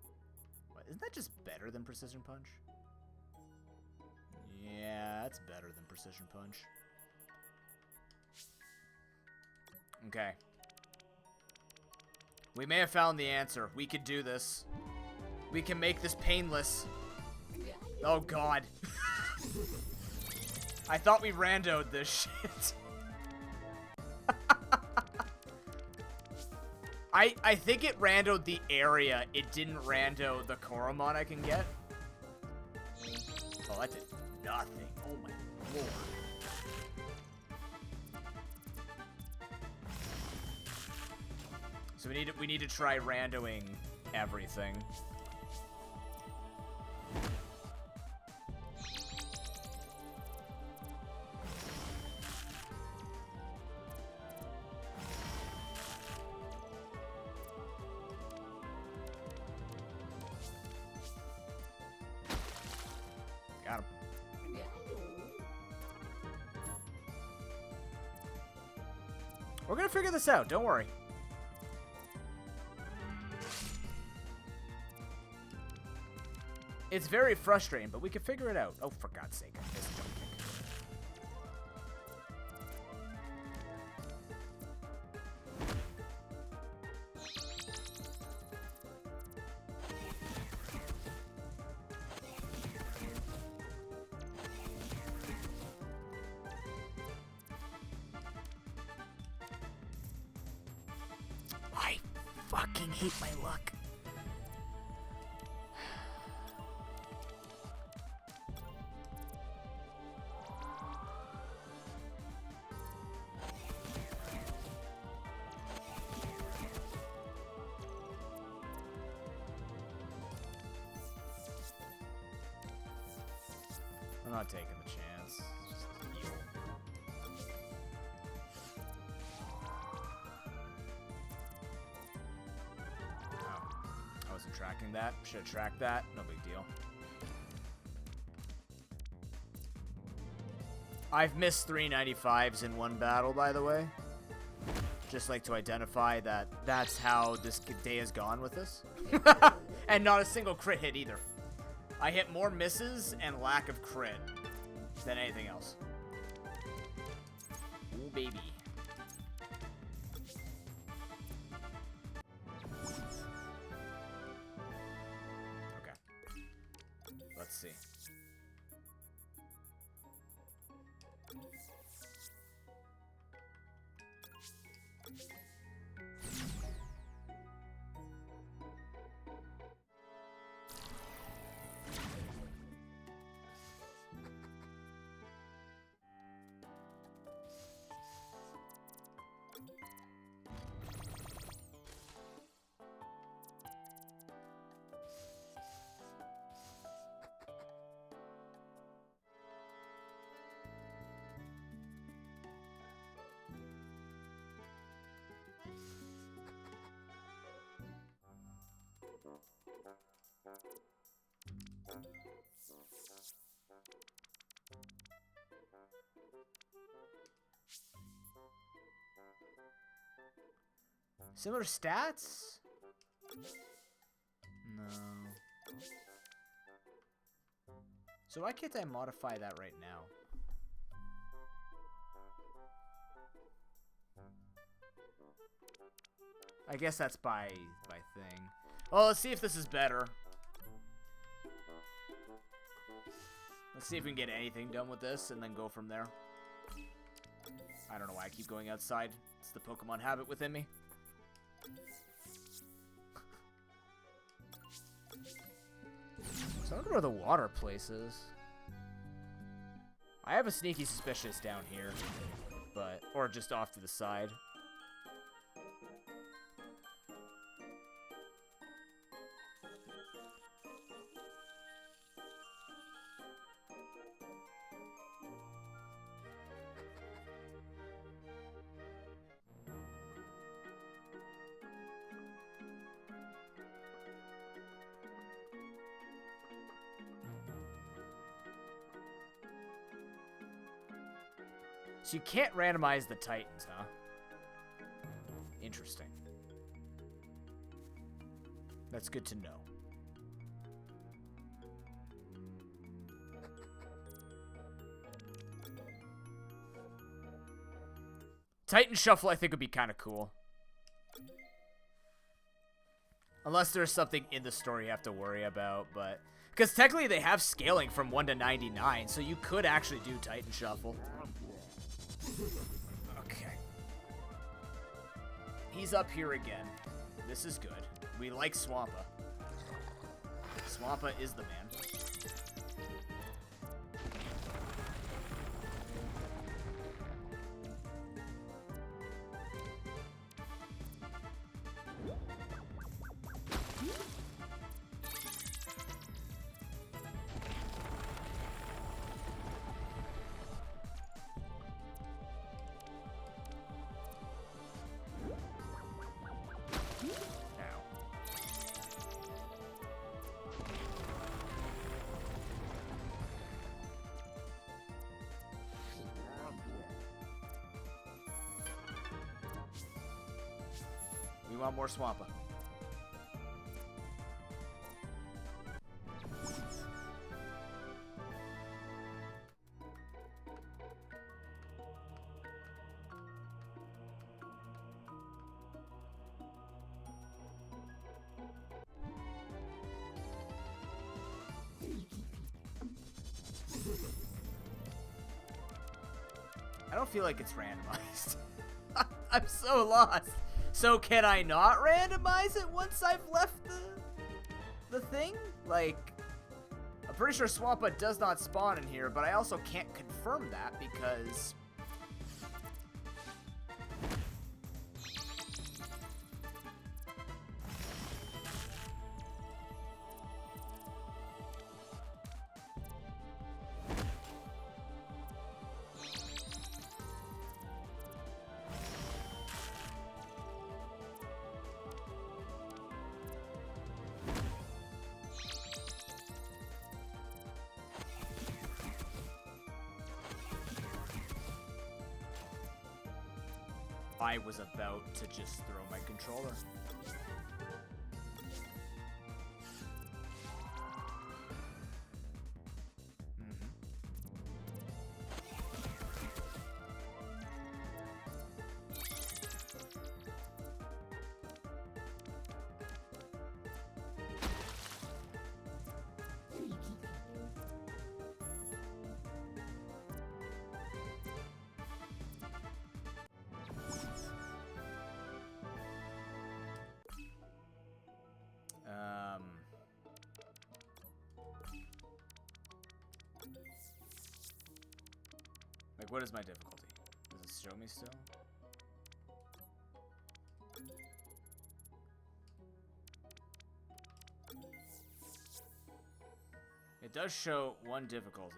What, isn't that just better than precision punch? Yeah, that's better than precision punch. Okay. We may have found the answer. We could do this. We can make this painless. Oh god. I thought we randoed this shit. I think it randoed the area. It didn't rando the Koromon I can get. Oh, that did nothing. Oh my lord. So we need to try randoing everything. Got him. We're gonna figure this out, don't worry. It's very frustrating, but we can figure it out. Oh, for God's sake, I missed jump kick. I fucking hate my luck. I'm not taking the chance. Just heal. Oh, I wasn't tracking that. Should have tracked that. No big deal. I've missed 395s in one battle, by the way. Just like to identify that that's how this day has gone with this. And not a single crit hit either. I hit more misses and lack of crit than anything else. Ooh, baby. Okay. Let's see. Similar stats? No. So why can't I modify that right now? I guess that's by thing. Well, let's see if this is better. Let's see if we can get anything done with this and then go from there. I don't know why I keep going outside. It's the Pokemon habit within me. So I wonder where the water place is. I have a sneaky suspicion it's down here, but or just off to the side. So you can't randomize the Titans, huh? Interesting. That's good to know. Titan Shuffle, I think, would be kind of cool. Unless there's something in the story you have to worry about, but... Because technically they have scaling from 1 to 99, so you could actually do Titan Shuffle. Okay. He's up here again. This is good. We like Swampa. Swampa is the man. We want more Swampa. I don't feel like it's randomized. I'm so lost. So can I not randomize it once I've left the thing? Like, I'm pretty sure Swampa does not spawn in here, but I also can't confirm that because... I was about to just throw my controller. Like, what is my difficulty? Does it show me still? It does show one difficulty.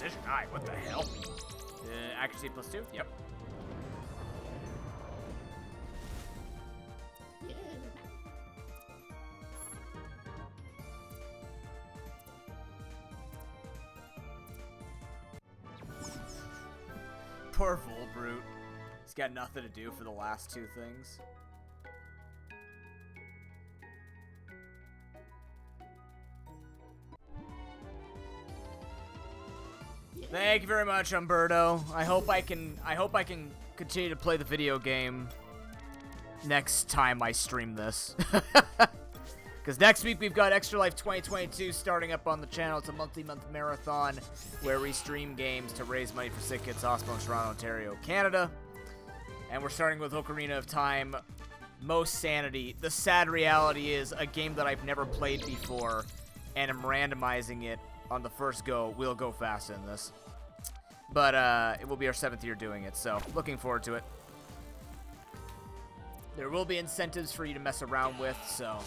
Precision eye, what the hell? Accuracy +2, yep. Poor Volbrute. He's got nothing to do for the last two things. Thank you very much, Umberto. I hope I can continue to play the video game next time I stream this. Because next week we've got Extra Life 2022 starting up on the channel. It's a month marathon where we stream games to raise money for Sick Kids Hospital in Toronto, Ontario, Canada. And we're starting with Ocarina of Time, Most Sanity. The sad reality is a game that I've never played before, and I'm randomizing it on the first go. We'll go fast in this. But it will be our 7th year doing it, so looking forward to it. There will be incentives for you to mess around with, so...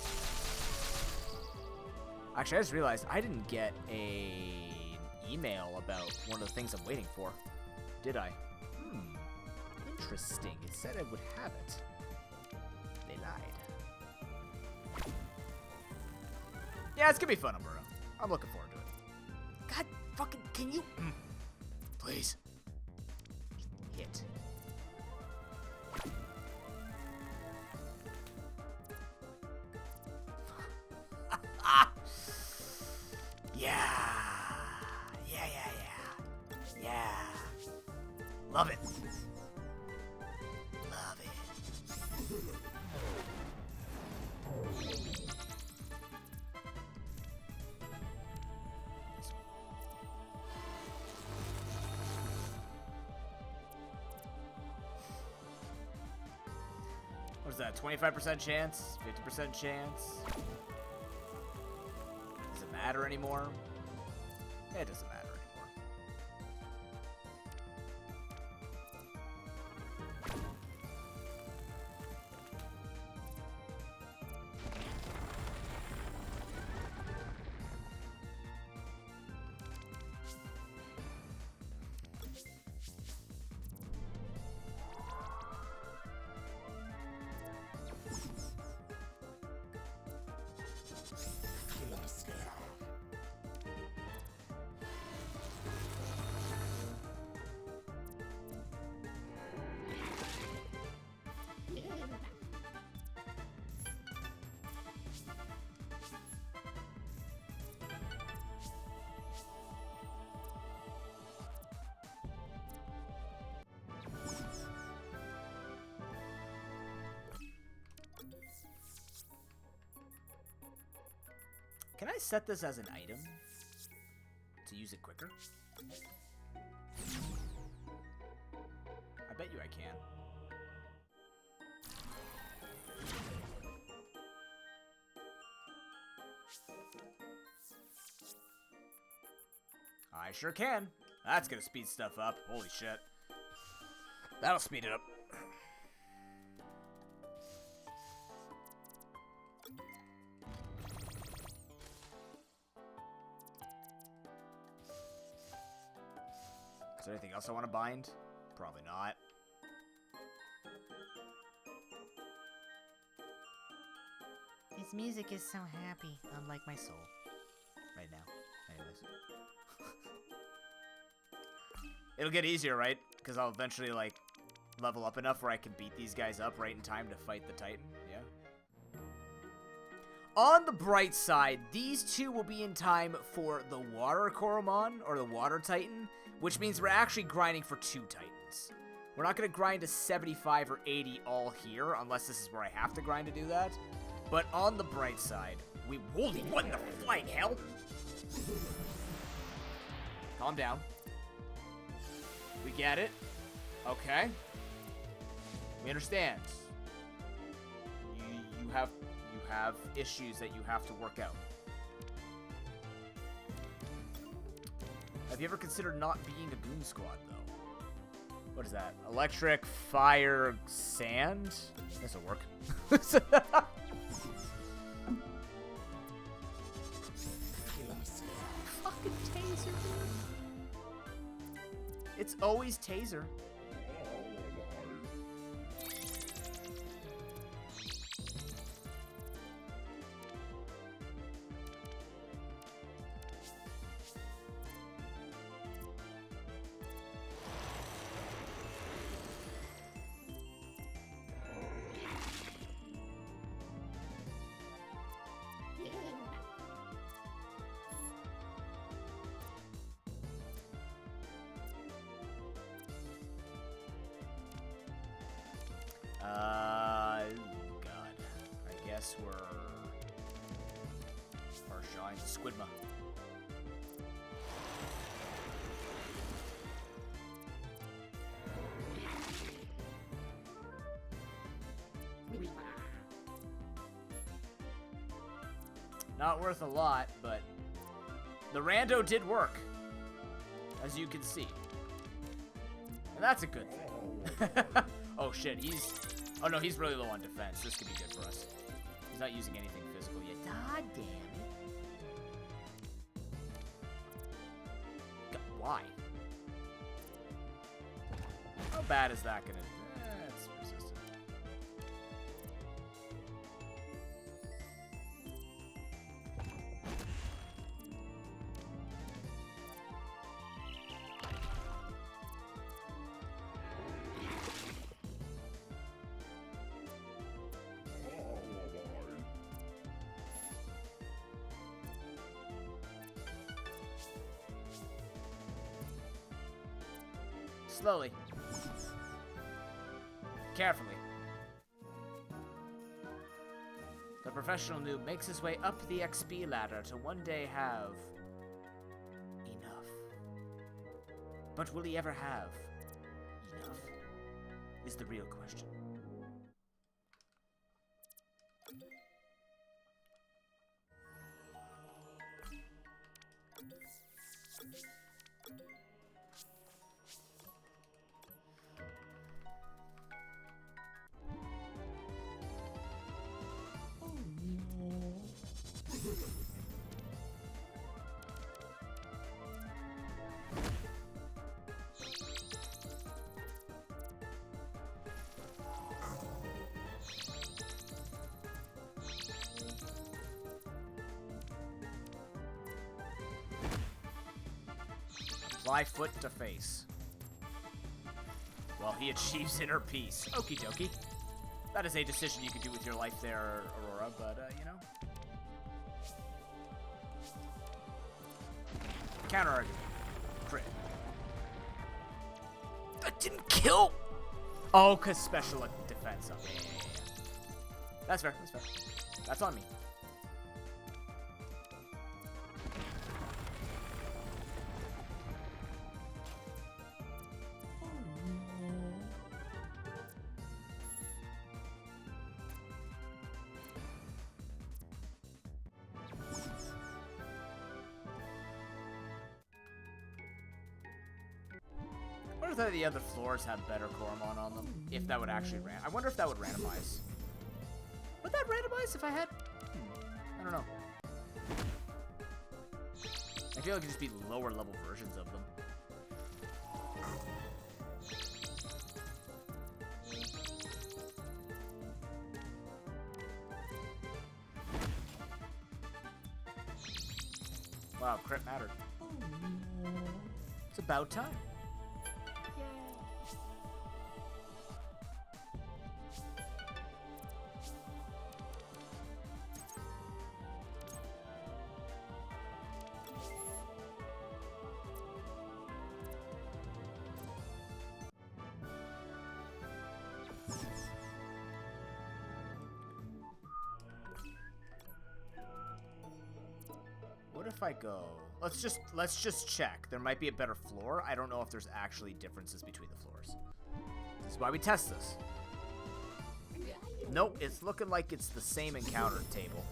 Actually, I just realized I didn't get an email about one of the things I'm waiting for. Did I? Interesting. It said I would have it. They lied. Yeah, it's gonna be fun, Umberto. I'm looking forward to it. God fucking, can you... Please. Hit. Yeah. Love it. Love it. What is that? 25% chance? 50% chance? Does it matter anymore? It doesn't matter anymore. Can I set this as an item to use it quicker? I bet you I can. I sure can. That's gonna speed stuff up. Holy shit. That'll speed it up. Is there anything else I want to bind? Probably not. His music is so happy, unlike my soul. Right now. Anyways. It'll get easier, right? Because I'll eventually, like, level up enough where I can beat these guys up right in time to fight the Titan. Yeah. On the bright side, these two will be in time for the Water Koromon, or the Water Titan, which means we're actually grinding for 2 Titans. We're not going to grind to 75 or 80 all here, unless this is where I have to grind to do that. But on the bright side, we... Holy, what in the flying hell? Calm down. We get it. Okay. We understand. You have issues that you have to work out. Have you ever considered not being a Goon Squad, though? What is that? Electric, fire, sand? This'll work. Fucking taser, dude. It's always Taser. God. I guess we're Marshine Squidma. Not worth a lot, but the rando did work, as you can see. And that's a good thing. Oh shit, oh no, he's really low on defense. This could be good for us. He's not using anything physical yet. God damn it. God, why? How bad is that gonna it's resistant. Slowly. Carefully. The professional noob makes his way up the XP ladder to one day have enough. But will he ever have enough? Is the real question. Fly foot to face. While he achieves inner peace. Okie dokie. That is a decision you could do with your life there, Aurora, but, you know. Counter argument. Crit. That didn't kill! Oh, because special defense up. Yeah. That's fair, that's fair. That's on me. I wonder if the other floors have better Coromon on them. If that would actually I wonder if that would randomize. Would that randomize if I had? I don't know. I feel like it'd just be lower level versions of them. Wow, crit mattered. It's about time. What if I go? Let's just check. There might be a better floor. I don't know if there's actually differences between the floors. This is why we test this. Nope, it's looking like it's the same encounter table.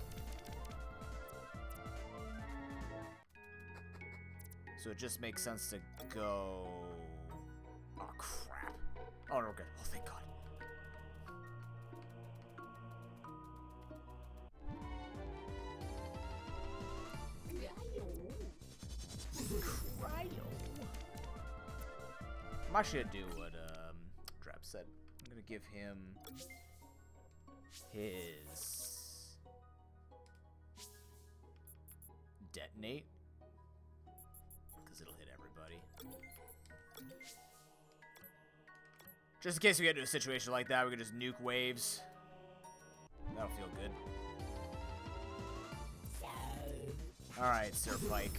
So it just makes sense to go... Oh, crap. Oh, no, we're good. Oh, thank God. I'm actually gonna do what Drab said. I'm gonna give him his detonate, because it'll hit everybody. Just in case we get into a situation like that, we can just nuke waves. That'll feel good. Alright, Sir Pike.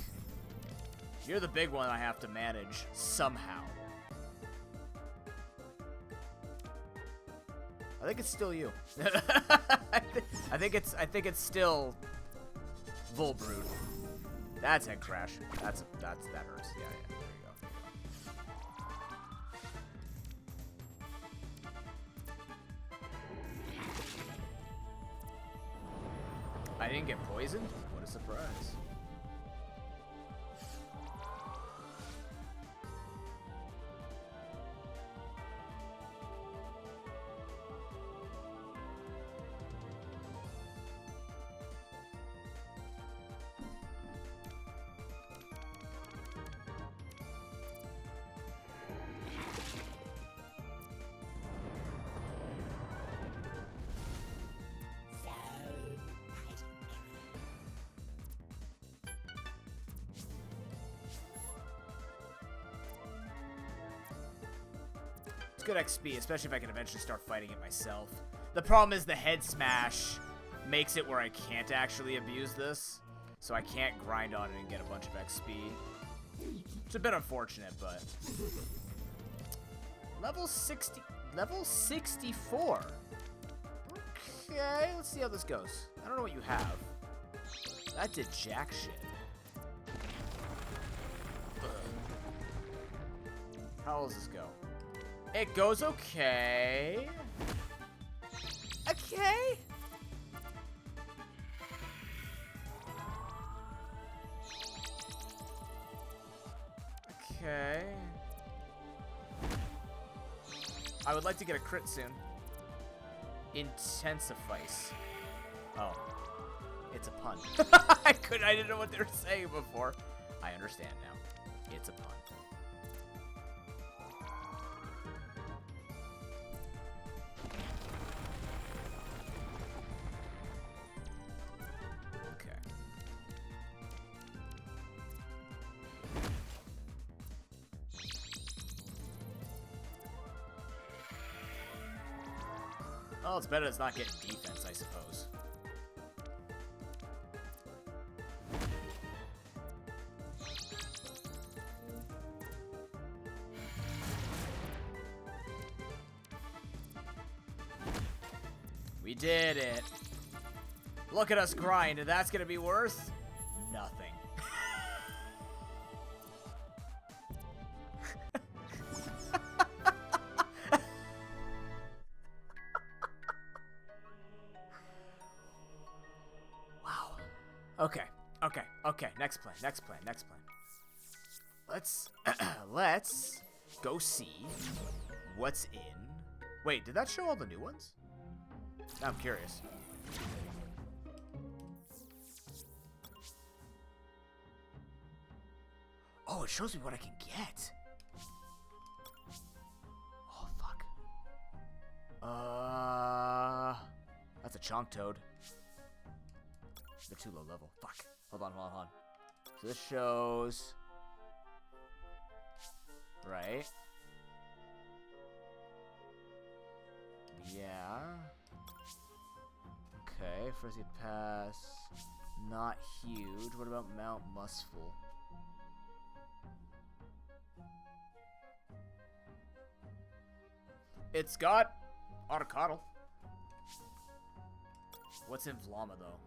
You're the big one I have to manage somehow. I think it's still you. I think it's still Volbrood. That's head crash. That hurts. Yeah, there you go. I didn't get poisoned? What a surprise. Good XP, especially if I can eventually start fighting it myself. The problem is the head smash makes it where I can't actually abuse this, so I can't grind on it and get a bunch of XP. It's a bit unfortunate, but level 64. Okay, let's see how this goes. I don't know what you have. That did jack shit. How does this go? It goes okay. Okay. Okay. I would like to get a crit soon. Intensifice. Oh. It's a pun. I didn't know what they were saying before. I understand now. It's a pun. Well, it's better it's not getting defense, I suppose. We did it. Look at us grind, and that's gonna be worth nothing. Okay, next plan. Let's go see what's in. Wait, did that show all the new ones? Now I'm curious. Oh, it shows me what I can get. Oh, fuck. That's a chonk toad. They're too low level. Fuck. Hold on. So this shows... Right. Yeah. Okay, Frizzy Pass. Not huge. What about Mount Musful? It's got Autocoddle. What's in Vlama, though?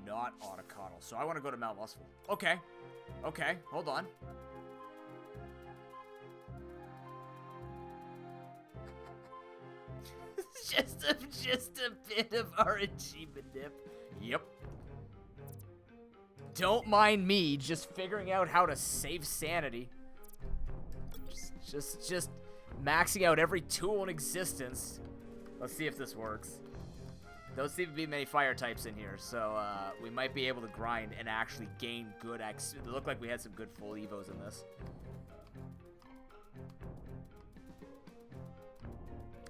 Not Autocoddle. So I want to go to Mount Musful. Okay, hold on. just a bit of RNG manip. Yep. Don't mind me just figuring out how to save sanity. Just maxing out every tool in existence. Let's see if this works. Don't seem to be many fire types in here, so we might be able to grind and actually gain good X. It looked like we had some good full evos in this.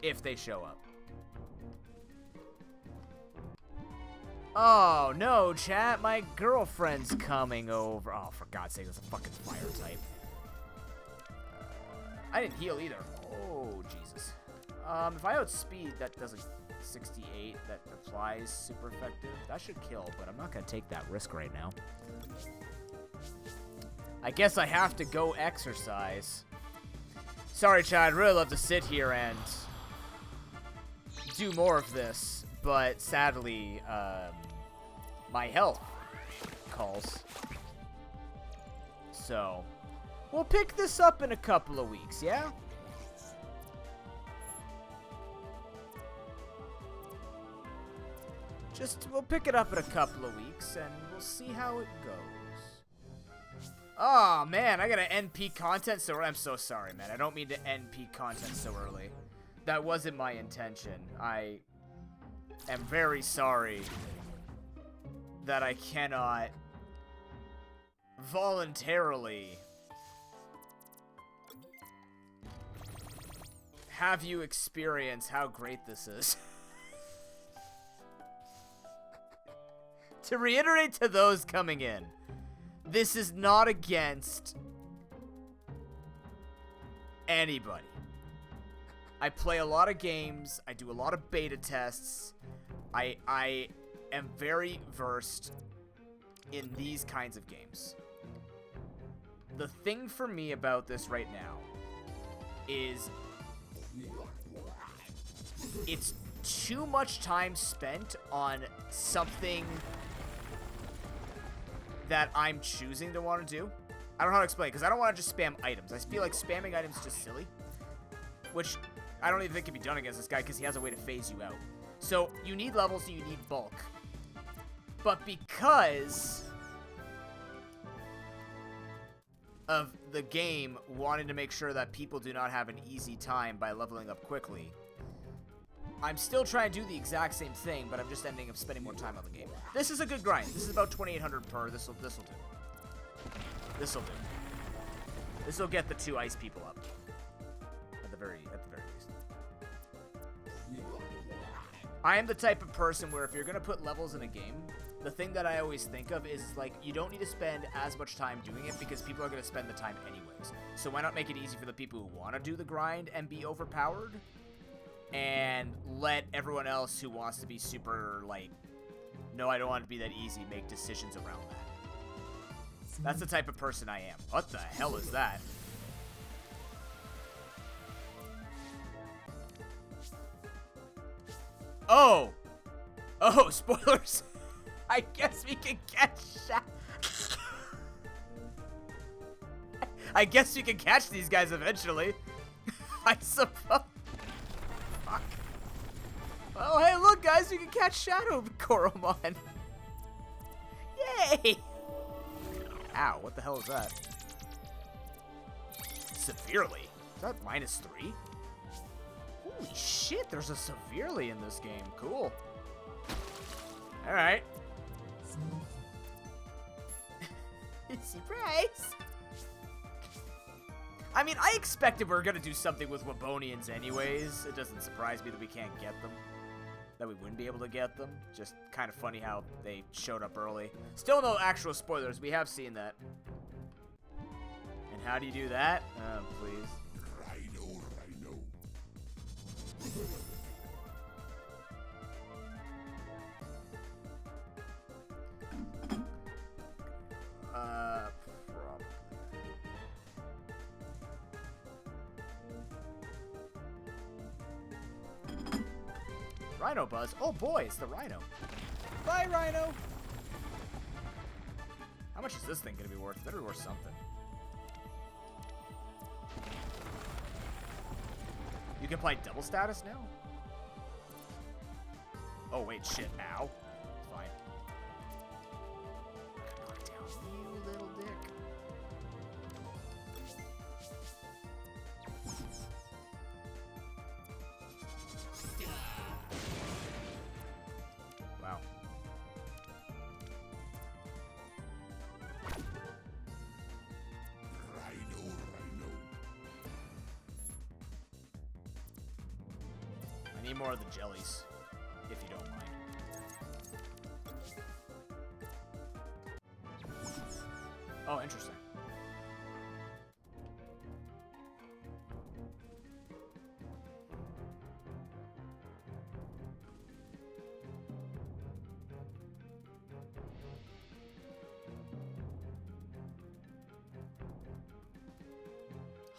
if they show up. Oh, no, chat. My girlfriend's coming over. Oh, for God's sake, that's a fucking fire type. I didn't heal either. Oh, Jesus. If I outspeed, that does a 68. That applies super effective. That should kill, but I'm not going to take that risk right now. I guess I have to go exercise. Sorry, chat. I'd really love to sit here and do more of this, but sadly, my health calls. So, we'll pick this up in a couple of weeks, yeah? We'll pick it up in a couple of weeks, and we'll see how it goes. Oh, man, I gotta end peak content so early. I'm so sorry, man. I don't mean to end peak content so early. That wasn't my intention. I am very sorry that I cannot voluntarily have you experience how great this is. To reiterate to those coming in, this is not against anybody. I play a lot of games. I do a lot of beta tests. I am very versed in these kinds of games. The thing for me about this right now is it's too much time spent on something that I'm choosing to want to do. I don't know how to explain, because I don't want to just spam items. I feel like spamming items is just silly, which I don't even think can be done against this guy because he has a way to phase you out. So you need levels and you need bulk. But because of the game wanting to make sure that people do not have an easy time by leveling up quickly, I'm still trying to do the exact same thing, but I'm just ending up spending more time on the game. This is a good grind. This is about 2,800 per. This'll do. This'll do. This'll get the 2 ice people up. At the very least. I am the type of person where if you're gonna put levels in a game, the thing that I always think of is like you don't need to spend as much time doing it because people are gonna spend the time anyways. So why not make it easy for the people who want to do the grind and be overpowered? And let everyone else who wants to be super, like, no, I don't want it to be that easy, make decisions around that. That's the type of person I am. What the hell is that? Oh! Oh, spoilers! I guess we can catch I guess we can catch these guys eventually. I suppose. Fuck. Oh, hey, look, guys, we can catch Shadow Koromon. Yay! Ow, what the hell is that? Severely? Is that -3? Holy shit, there's a severely in this game. Cool. Alright. Surprise! I mean, I expected we were going to do something with Wabonians anyways. It doesn't surprise me that we can't get them. That we wouldn't be able to get them. Just kind of funny how they showed up early. Still no actual spoilers. We have seen that. And how do you do that? Please. Rhino. Probably. Rhino Buzz. Oh boy, it's the Rhino. Bye, Rhino. How much is this thing gonna be worth? It better be worth something. You can apply double status now? Oh wait, shit. Ow. Fine. Knock down, you little dick. Wow. Rhino. need more of the jellies, if you don't mind. Oh, interesting.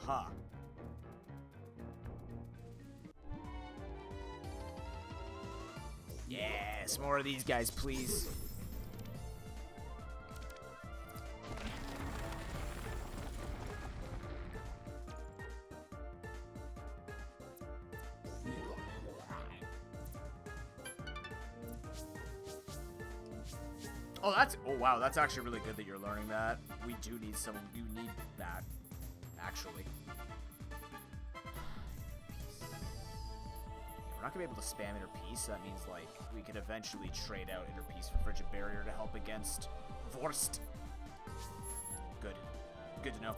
Huh. Yes, more of these guys, please. Oh wow, that's actually really good that you're learning that. We do need you need that, actually. We're not gonna be able to spam Inner Peace, so that means, like, we could eventually trade out Inner Peace for Frigid Barrier to help against Vorst. Good. Good to know.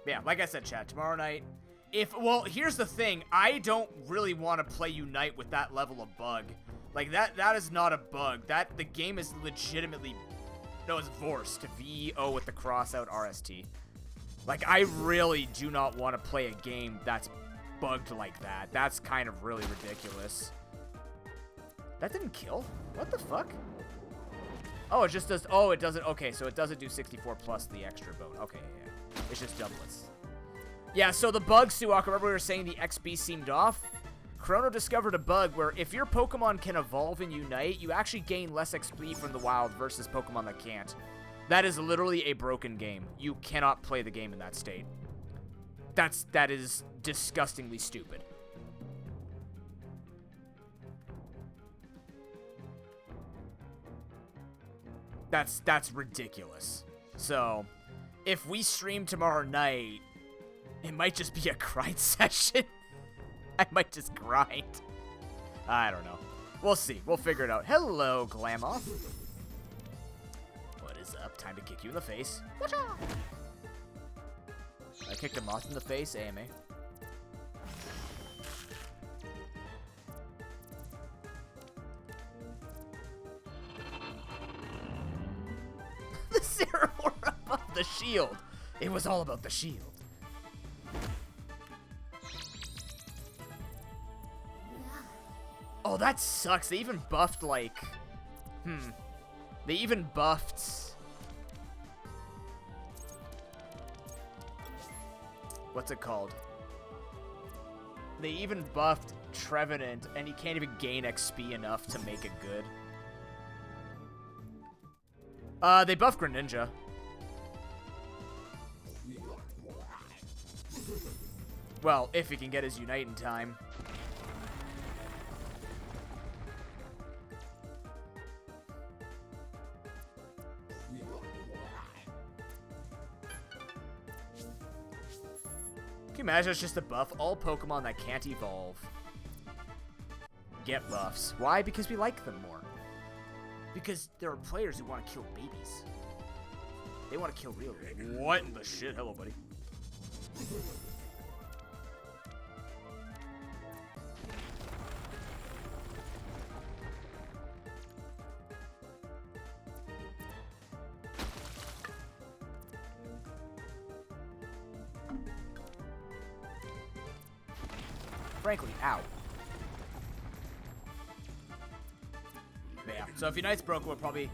Yeah, like I said, chat, tomorrow night, well, here's the thing, I don't really want to play Unite with that level of bug. Like, that is not a bug. The game is legitimately, no, it's Vorst, V-O with the cross out RST. Like, I really do not want to play a game that's bugged like that. That's kind of really ridiculous. That didn't kill? What the fuck? Oh, it just does, oh, it doesn't, okay, so it doesn't do 64 plus the extra boat. Okay, yeah. It's just doublets. Yeah, so the bug, Suwak, remember we were saying the XP seemed off? Chrono discovered a bug where if your Pokemon can evolve and unite, you actually gain less XP from the wild versus Pokemon that can't. That is literally a broken game. You cannot play the game in that state. That is disgustingly stupid. That's ridiculous. So, if we stream tomorrow night, it might just be a grind session. I might just grind. I don't know. We'll see. We'll figure it out. Hello, Glamoth. What is up? Time to kick you in the face. Watch out! I kicked a moth in the face, AMA. The Zeraora above the shield. It was all about the shield. Oh, that sucks. They even buffed, like... They even buffed... What's it called? They even buffed Trevenant, and he can't even gain XP enough to make it good. They buffed Greninja. Well, if he can get his Unite in time. Can you imagine it's just a buff? All Pokemon that can't evolve get buffs. Why? Because we like them more. Because there are players who want to kill babies. They want to kill real babies. What in the shit? Hello, buddy. Frankly, ow. Yeah, so if Unite's broken, we'll probably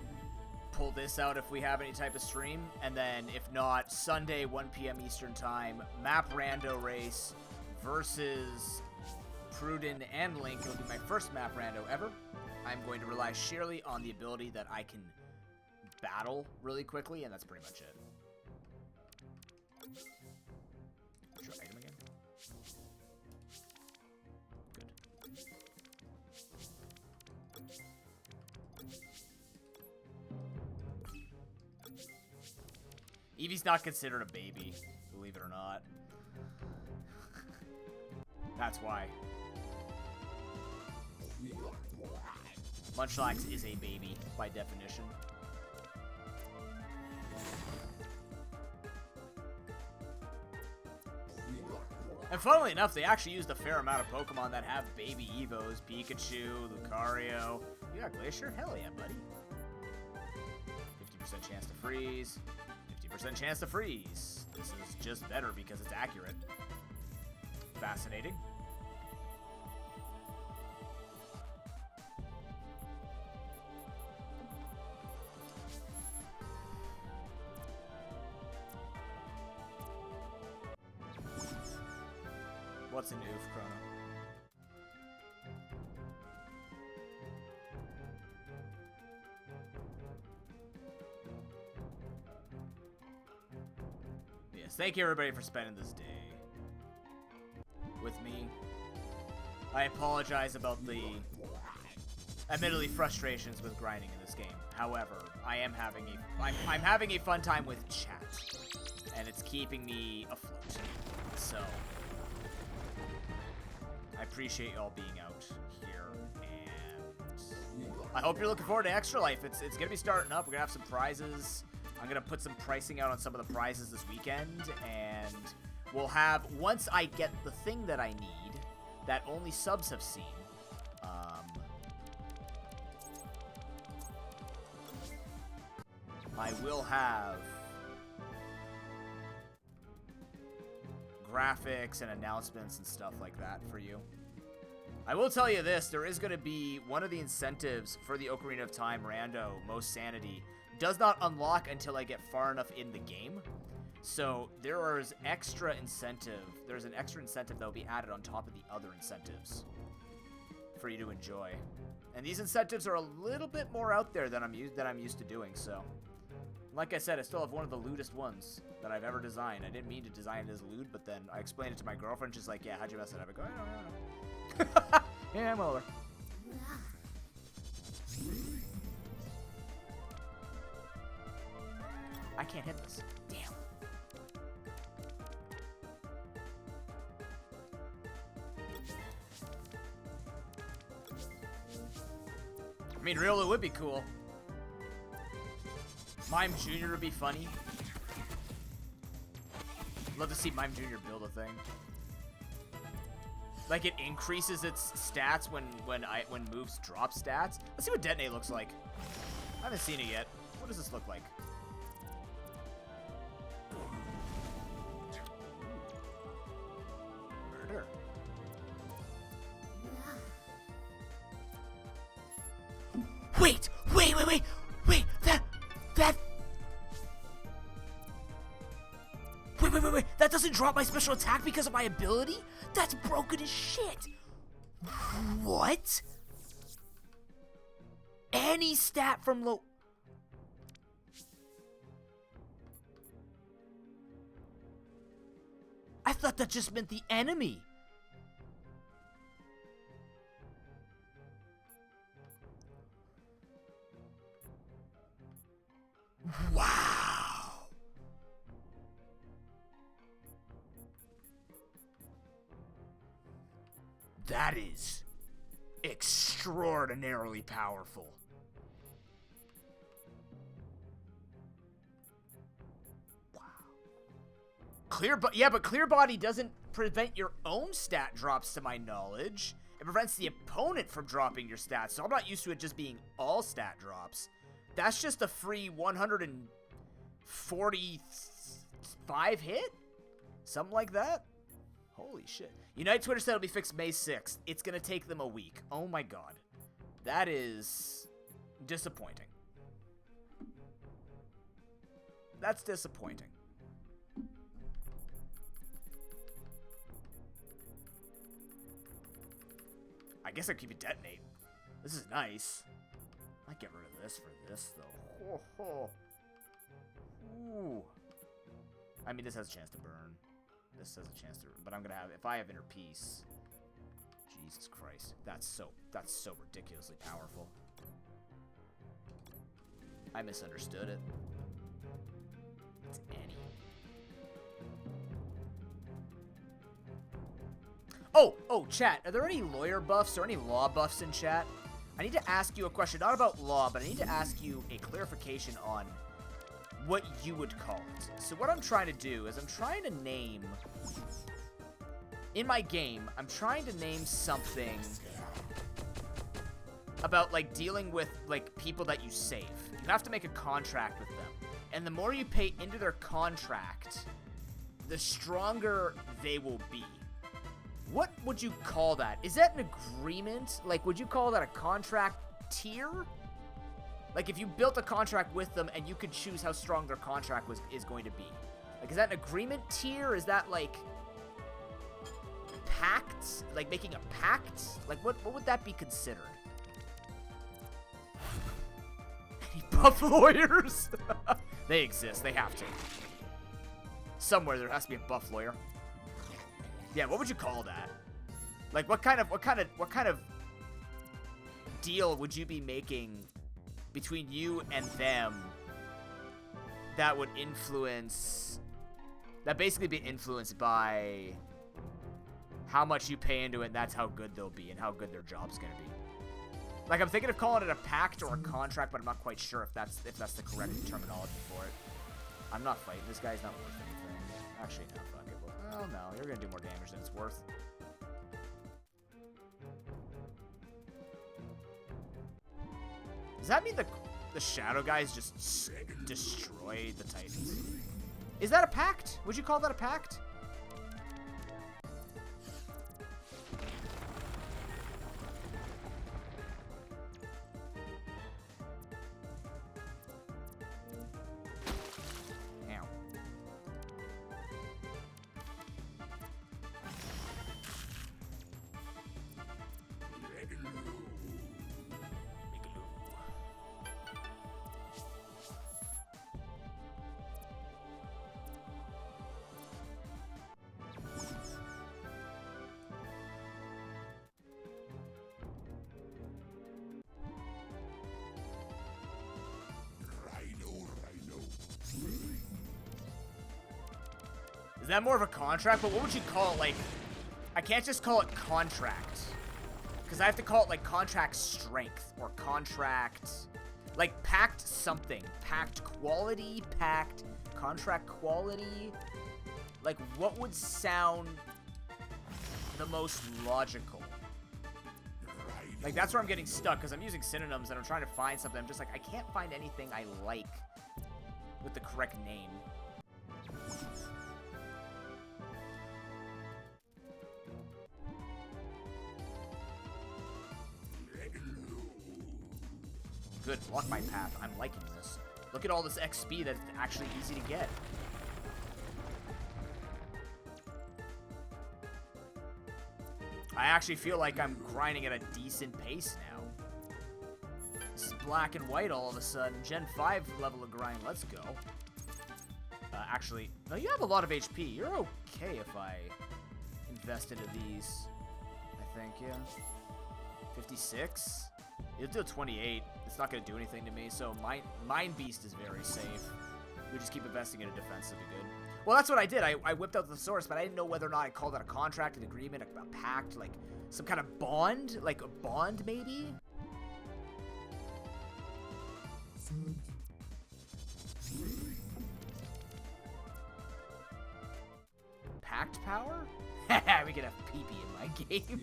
pull this out if we have any type of stream. And then, if not, Sunday, 1 p.m. Eastern Time, map rando race versus Pruden and Link. It'll be my first map rando ever. I'm going to rely sheerly on the ability that I can battle really quickly, and that's pretty much it. Try item again. Eevee's not considered a baby, believe it or not. That's why. Munchlax is a baby, by definition. And funnily enough, they actually used a fair amount of Pokemon that have baby Evos. Pikachu, Lucario. You got Glacier? Hell yeah, buddy. 50% chance to freeze. 50% chance to freeze. This is just better because it's accurate. Fascinating. What's an oof, Chrono? Yes, thank you everybody for spending this day with me. I apologize about the admittedly frustrations with grinding in this game. However, I'm having a fun time with chat, and it's keeping me afloat. So I appreciate y'all being out here, and I hope you're looking forward to Extra Life. It's gonna be starting up. We're gonna have some prizes. I'm gonna put some pricing out on some of the prizes this weekend, and we'll have, once I get the thing that I need, that only subs have seen, I will have graphics and announcements and stuff like that for you. I will tell you this, there is going to be one of the incentives for the Ocarina of Time Rando, Most Sanity, does not unlock until I get far enough in the game. So there's an extra incentive that will be added on top of the other incentives for you to enjoy. And these incentives are a little bit more out there than I'm used to doing, so. Like I said, I still have one of the lewdest ones that I've ever designed. I didn't mean to design it as lewd, but then I explained it to my girlfriend. She's like, yeah, how'd you mess it up? I go, I don't know. Yeah, I'm over. I can't hit this. Damn. I mean, Riolu would be cool. Mime Jr. would be funny. Love to see Mime Jr. build a thing. Like, it increases its stats when moves drop stats. Let's see what Detonate looks like. I haven't seen it yet. What does this look like? Murder. Wait! Wait, that doesn't drop my special attack because of my ability? That's broken as shit! What? Any stat from low... I thought that just meant the enemy. Wow. That is extraordinarily powerful. Wow. But Clear Body doesn't prevent your own stat drops, to my knowledge. It prevents the opponent from dropping your stats, so I'm not used to it just being all stat drops. That's just a free 145 hit? Something like that? Holy shit. Unite Twitter said it'll be fixed May 6th. It's gonna take them a week. Oh my god. That is disappointing. That's disappointing. I guess I'll keep it Detonate. This is nice. I might get rid of this for this, though. Ooh. I mean, this has a chance to burn. This has a chance to, but I'm gonna have, if I have Inner Peace. Jesus Christ, that's so ridiculously powerful. I misunderstood it. It's Annie. Oh, chat. Are there any lawyer buffs or any law buffs in chat? I need to ask you a question, not about law, but I need to ask you a clarification on what you would call it. So what I'm trying to do is I'm trying to name... In my game, I'm trying to name something about, like, dealing with, like, people that you save. You have to make a contract with them. And the more you pay into their contract, the stronger they will be. What would you call that? Is that an agreement? Like, would you call that a contract tier? Like, if you built a contract with them and you could choose how strong their contract is going to be. Like, is that an agreement tier? Is that, like, pact? Like, making a pact? Like, what would that be considered? Any buff lawyers? They exist. They have to. Somewhere there has to be a buff lawyer. Yeah, what would you call that? Like, what kind of deal would you be making between you and them that would basically be influenced by how much you pay into it, and that's how good they'll be and how good their job's gonna be. Like, I'm thinking of calling it a pact or a contract, but I'm not quite sure if that's the correct terminology for it. I'm not fighting. This guy's not worth anything. Actually, no, fuck it. Well, no, you're gonna do more damage than it's worth. Does that mean the shadow guys just destroy the Titans? Is that a pact? Would you call that a pact? Ow. Is that more of a contract? But what would you call it? Like, I can't just call it contract. Because I have to call it, like, contract strength. Or contract... Like, pact something. Pact quality, pact... Contract quality... Like, what would sound the most logical? Like, that's where I'm getting stuck. Because I'm using synonyms and I'm trying to find something. I'm just like, I can't find anything I like with the correct name. Good, block my path. I'm liking this. Look at all this XP that's actually easy to get. I actually feel like I'm grinding at a decent pace now. This is black and white all of a sudden. Gen 5 level of grind. Let's go. Actually, no, you have a lot of HP. You're okay if I invest into these. I think, yeah. 56? It'll do 28. It's not going to do anything to me, so Mind Beast is very safe. We just keep investing in a defense to be good. Well, that's what I did. I whipped out the source, but I didn't know whether or not I called that a contract, an agreement, a pact, like some kind of bond? Like a bond, maybe? Pact power? We can have pee-pee in my game.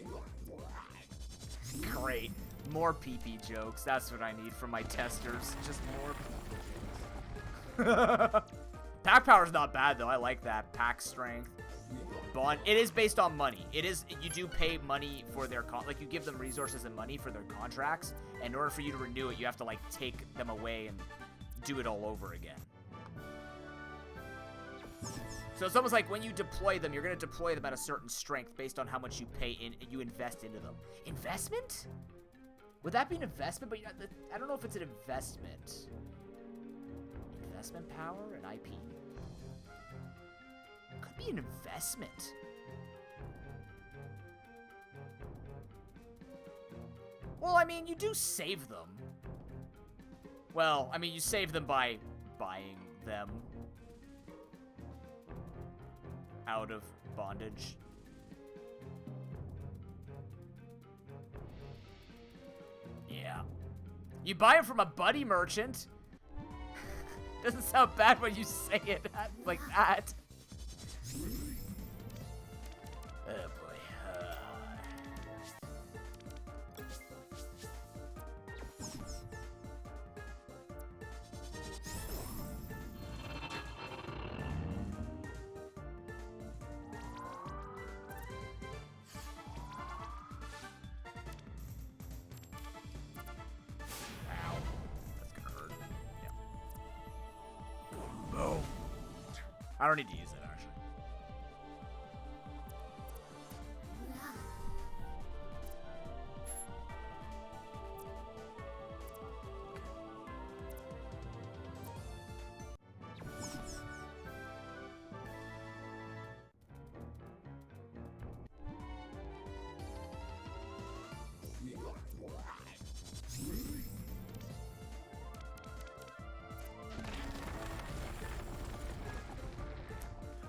Great. More pee-pee jokes. That's what I need from my testers. Just more pee-pee jokes. Pack power is not bad, though. I like that. Pack strength. Bond. It is based on money. It is. You do pay money for their... Like, you give them resources and money for their contracts. And in order for you to renew it, you have to, like, take them away and do it all over again. So it's almost like when you deploy them, you're going to deploy them at a certain strength based on how much you pay in, you invest into them. Investment? Would that be an investment? But I don't know if it's an investment. Investment power and IP? Could be an investment. Well, I mean, you do save them. Well, I mean, you save them by buying them out of bondage. Yeah, You buy them from a buddy merchant. Doesn't sound bad when you say it like that. Oh boy. I don't need to use it, actually.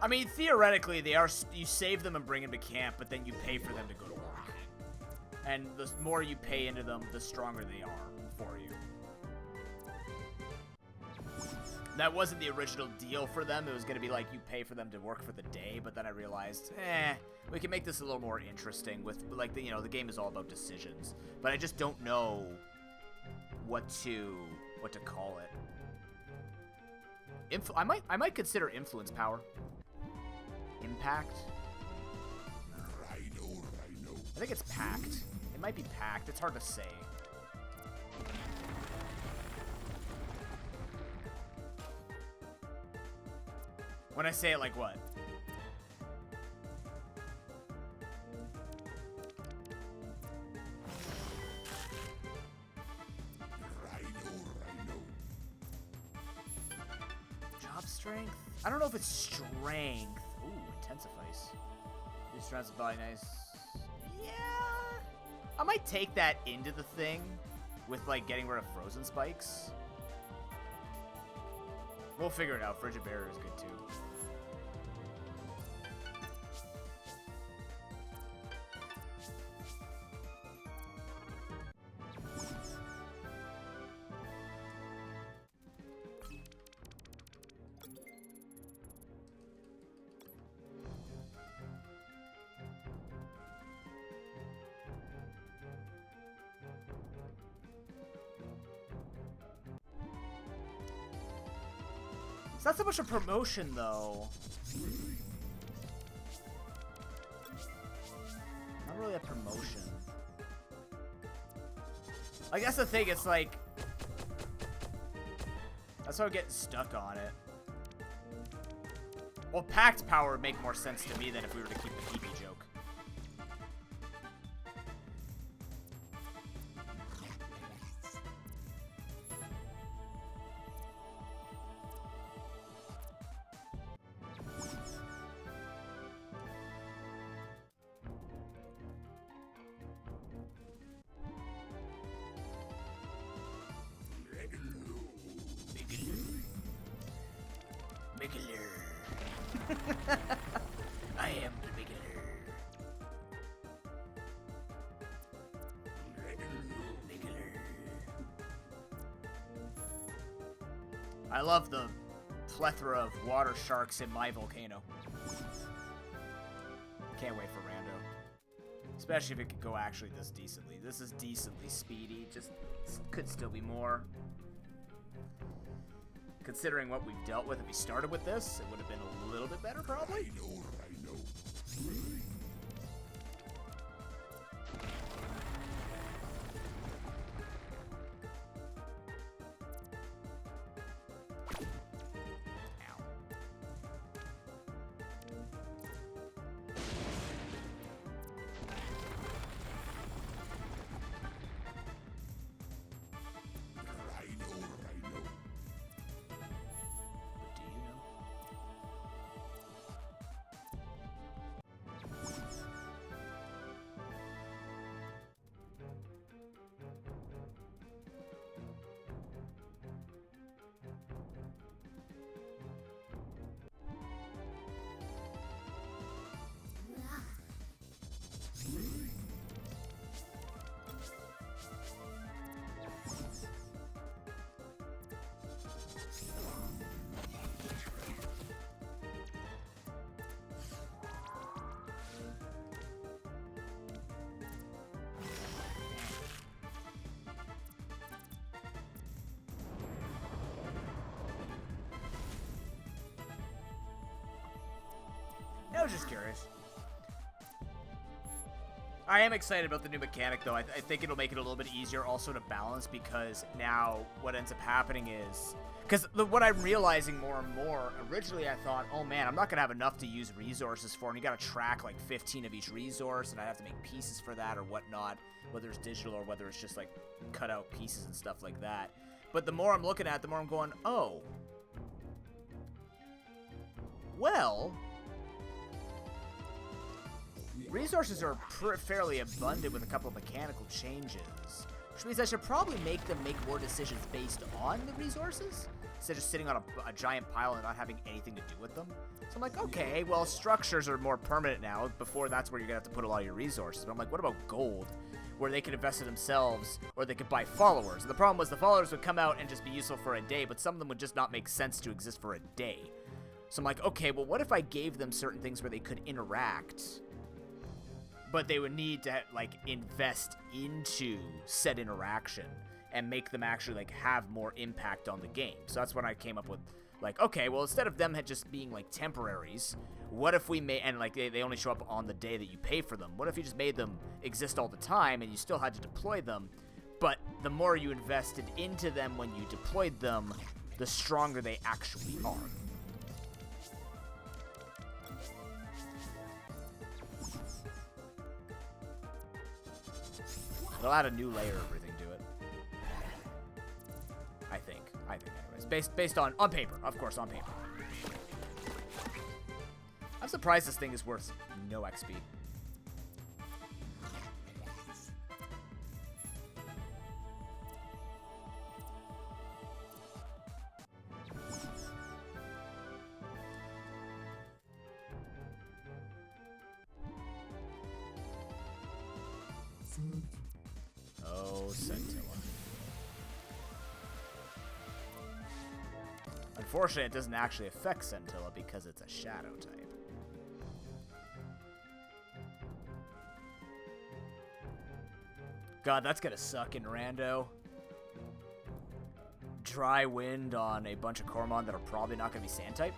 I mean, theoretically, they are. You save them and bring them to camp, but then you pay for them to go to work. And the more you pay into them, the stronger they are for you. That wasn't the original deal for them. It was going to be like you pay for them to work for the day, but then I realized, we can make this a little more interesting with, like, the game is all about decisions. But I just don't know what to call it. I might consider influence power. Impact? I think it's packed. It might be packed. It's hard to say. When I say it, like what? Job strength? I don't know if it's strength. Ooh, intensifies. This strength is probably nice. Yeah. I might take that into the thing with, like, getting rid of frozen spikes. We'll figure it out. Frigid Barrier is good, too. It's not so much a promotion, though. Not really a promotion. I guess the thing, it's like... That's how I'm getting stuck on it. Well, packed power would make more sense to me than if we were to keep the PP joke. I am the beginner. I love the plethora of water sharks in my volcano. Can't wait for Rando. Especially if it could go actually this decently. This is decently speedy, just could still be more. Considering what we've dealt with, if we started with this, it would have been a little bit better, probably. I know. was just curious. I am excited about the new mechanic, though. I think it'll make it a little bit easier also to balance, because now what ends up happening is... Because what I'm realizing more and more, originally I thought, oh man, I'm not going to have enough to use resources for, and you got to track like 15 of each resource, and I have to make pieces for that or whatnot, whether it's digital or whether it's just like cut out pieces and stuff like that. But the more I'm looking at it, the more I'm going, oh, well, resources are fairly abundant with a couple of mechanical changes, which means I should probably make them make more decisions based on the resources, instead of just sitting on a giant pile and not having anything to do with them. So I'm like, okay, well, structures are more permanent now. Before, that's where you're going to have to put a lot of your resources. But I'm like, what about gold, where they could invest in themselves, or they could buy followers? And the problem was the followers would come out and just be useful for a day, but some of them would just not make sense to exist for a day. So I'm like, okay, well, what if I gave them certain things where they could interact, but they would need to, like, invest into said interaction and make them actually, like, have more impact on the game. So that's when I came up with, like, okay, well, instead of them just being, like, temporaries, what if we made, and, like, they only show up on the day that you pay for them. What if you just made them exist all the time and you still had to deploy them, but the more you invested into them when you deployed them, the stronger they actually are. They'll add a new layer of everything to it. I think anyways. Based on paper, of course, on paper. I'm surprised this thing is worth no XP. Oh, Scintilla. Unfortunately, it doesn't actually affect Scintilla because it's a shadow type. God, that's gonna suck in Rando. Dry wind on a bunch of Cormon that are probably not gonna be sand type.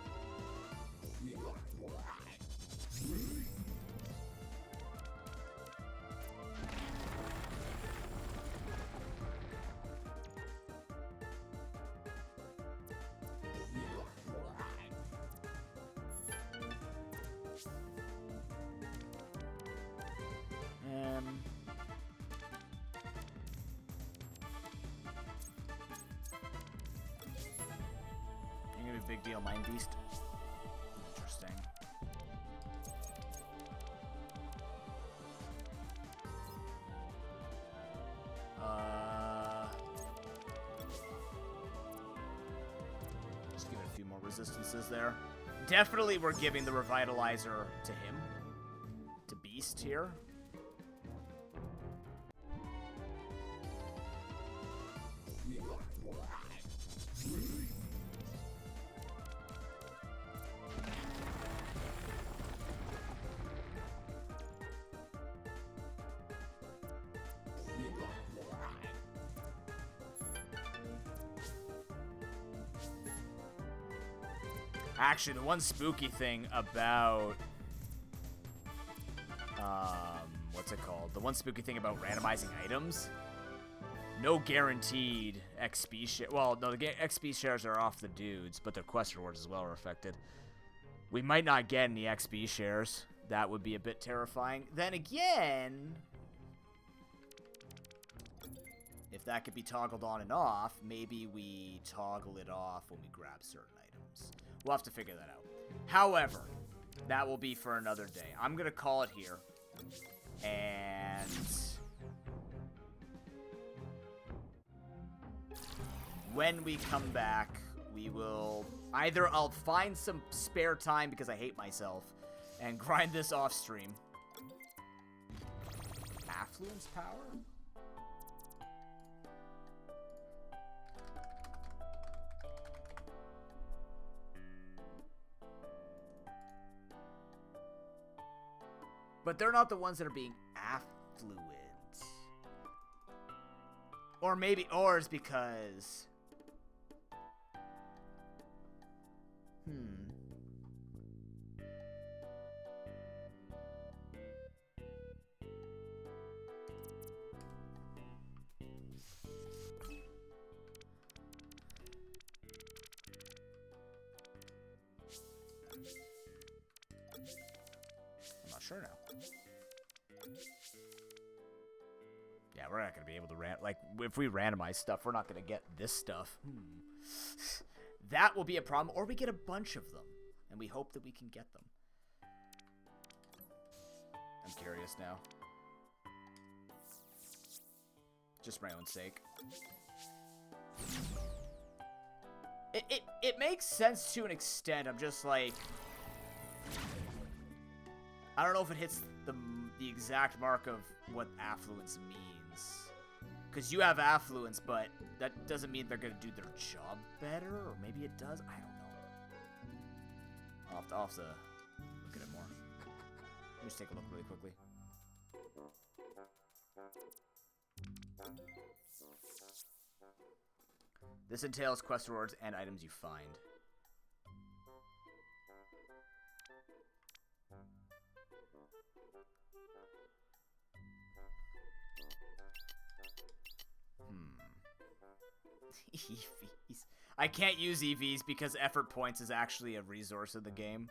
Big deal, Mind Beast. Interesting. Just give it a few more resistances there. Definitely we're giving the Revitalizer to him. To Beast here. Actually, the one spooky thing about, what's it called? The one spooky thing about randomizing items, no guaranteed XP share. Well, no, the XP shares are off the dudes, but their quest rewards as well are affected. We might not get any XP shares. That would be a bit terrifying. Then again, if that could be toggled on and off, maybe we toggle it off when we grab certain items. We'll have to figure that out. However, that will be for another day. I'm going to call it here. And when we come back, we will either I'll find some spare time because I hate myself and grind this off stream. Affluence power? But they're not the ones that are being affluent. Or maybe, or it's because... sure now. Yeah, we're not gonna be able to like if we randomize stuff, we're not gonna get this stuff. That will be a problem, or we get a bunch of them, and we hope that we can get them. I'm curious now. Just for my own sake. It makes sense to an extent. I'm just like, I don't know if it hits the exact mark of what affluence means. Because you have affluence, but that doesn't mean they're going to do their job better, or maybe it does. I don't know. I'll have to look at it more. Let me just take a look really quickly. This entails quest rewards and items you find. EVs. I can't use EVs because effort points is actually a resource of the game.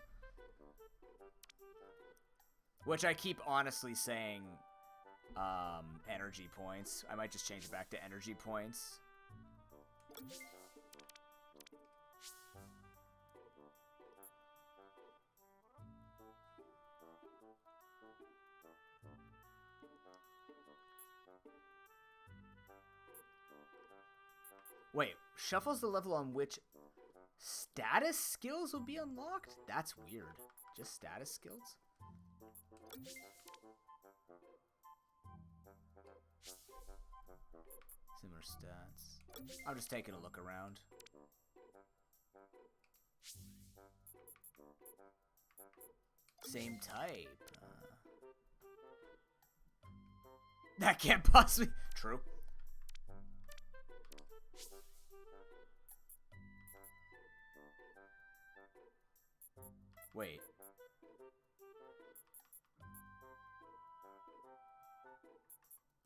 Which I keep honestly saying energy points. I might just change it back to energy points. Wait, shuffles the level on which status skills will be unlocked? That's weird. Just status skills? Similar stats. I'm just taking a look around. Same type. That can't possibly... True. Wait.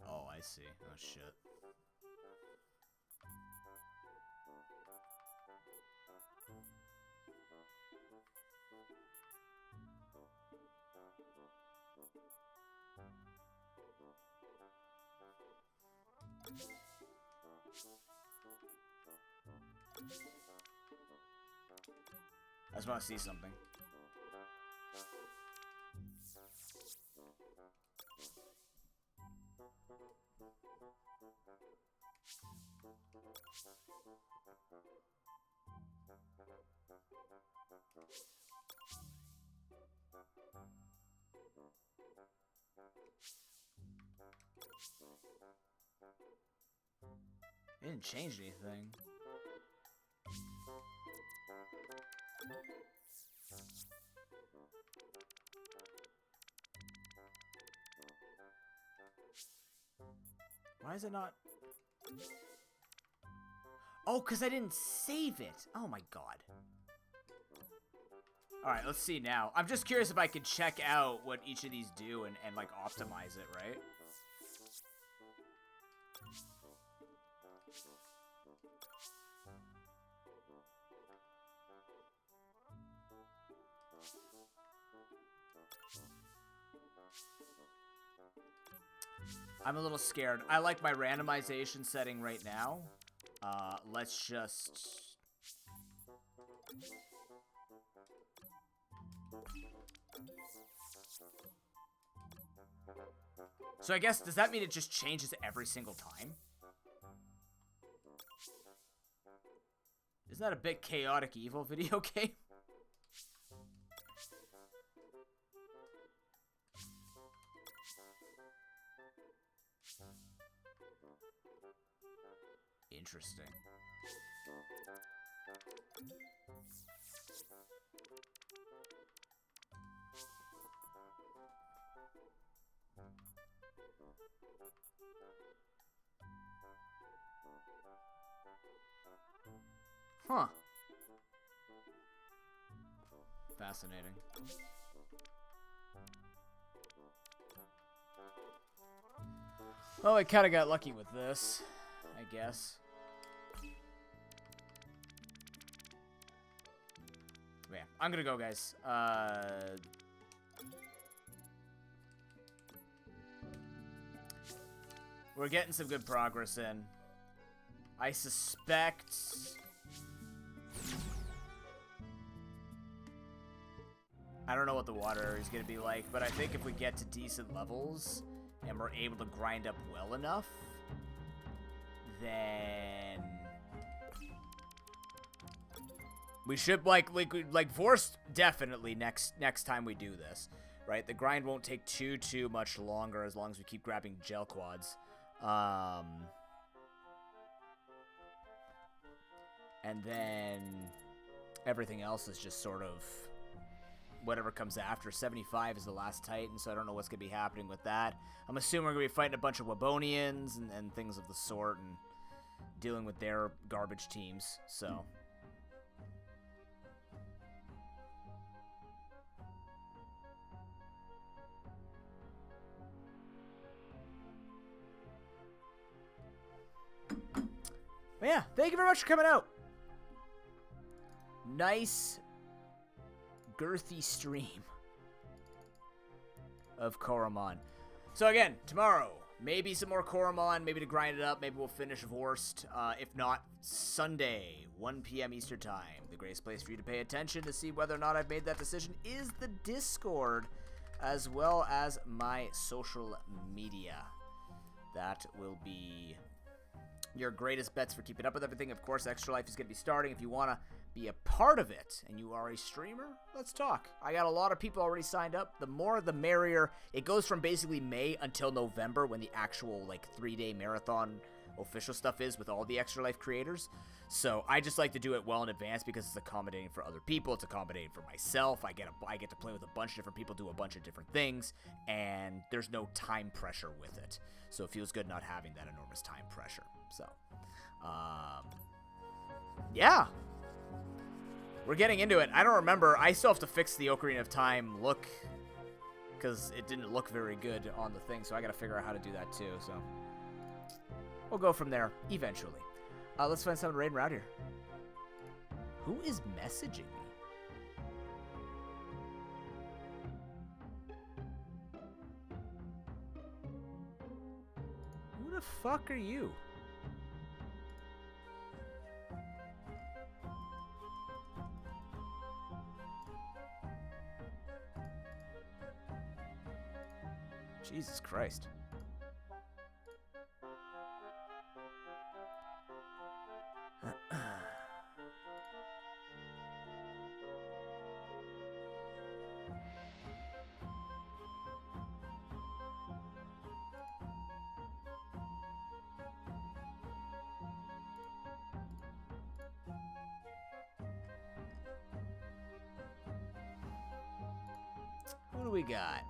Oh, I see. Oh, shit. I just want to see something. It didn't change anything. Why is it not? Oh, because I didn't save it. Oh my god. Alright, let's see now. I'm just curious if I could check out what each of these do and like optimize it, right? I'm a little scared. I like my randomization setting right now. Let's just... So I guess, does that mean it just changes every single time? Isn't that a bit chaotic evil video game? Interesting. Huh. Fascinating. Well, I kind of got lucky with this, I guess. Yeah, I'm gonna go, guys. We're getting some good progress in. I suspect... I don't know what the water area is going to be like, but I think if we get to decent levels and we're able to grind up well enough, then we should like force definitely next time we do this, right? The grind won't take too much longer as long as we keep grabbing gel quads. And then everything else is just sort of whatever comes after. 75 is the last Titan, so I don't know what's going to be happening with that. I'm assuming we're going to be fighting a bunch of Wabonians and things of the sort and dealing with their garbage teams, so... But yeah, thank you very much for coming out. Nice, girthy stream of Koromon. So again, tomorrow, maybe some more Koromon, maybe to grind it up, maybe we'll finish Vorst. If not, Sunday, 1 p.m. Eastern Time. The greatest place for you to pay attention to see whether or not I've made that decision is the Discord, as well as my social media. That will be your greatest bets for keeping up with everything. Of course, Extra Life is going to be starting. If you want to be a part of it and you are a streamer, let's talk. I got a lot of people already signed up. The more the merrier. It goes from basically May until November when the actual like 3-day marathon official stuff is with all the Extra Life creators. So I just like to do it well in advance because it's accommodating for other people. It's accommodating for myself. I get to play with a bunch of different people, do a bunch of different things, and there's no time pressure with it. So it feels good not having that enormous time pressure. So, yeah. We're getting into it. I don't remember. I still have to fix the Ocarina of Time look because it didn't look very good on the thing, so I got to figure out how to do that too. So we'll go from there eventually. Let's find someone raiding around here. Who is messaging me? Who the fuck are you? Jesus Christ. Who do we got?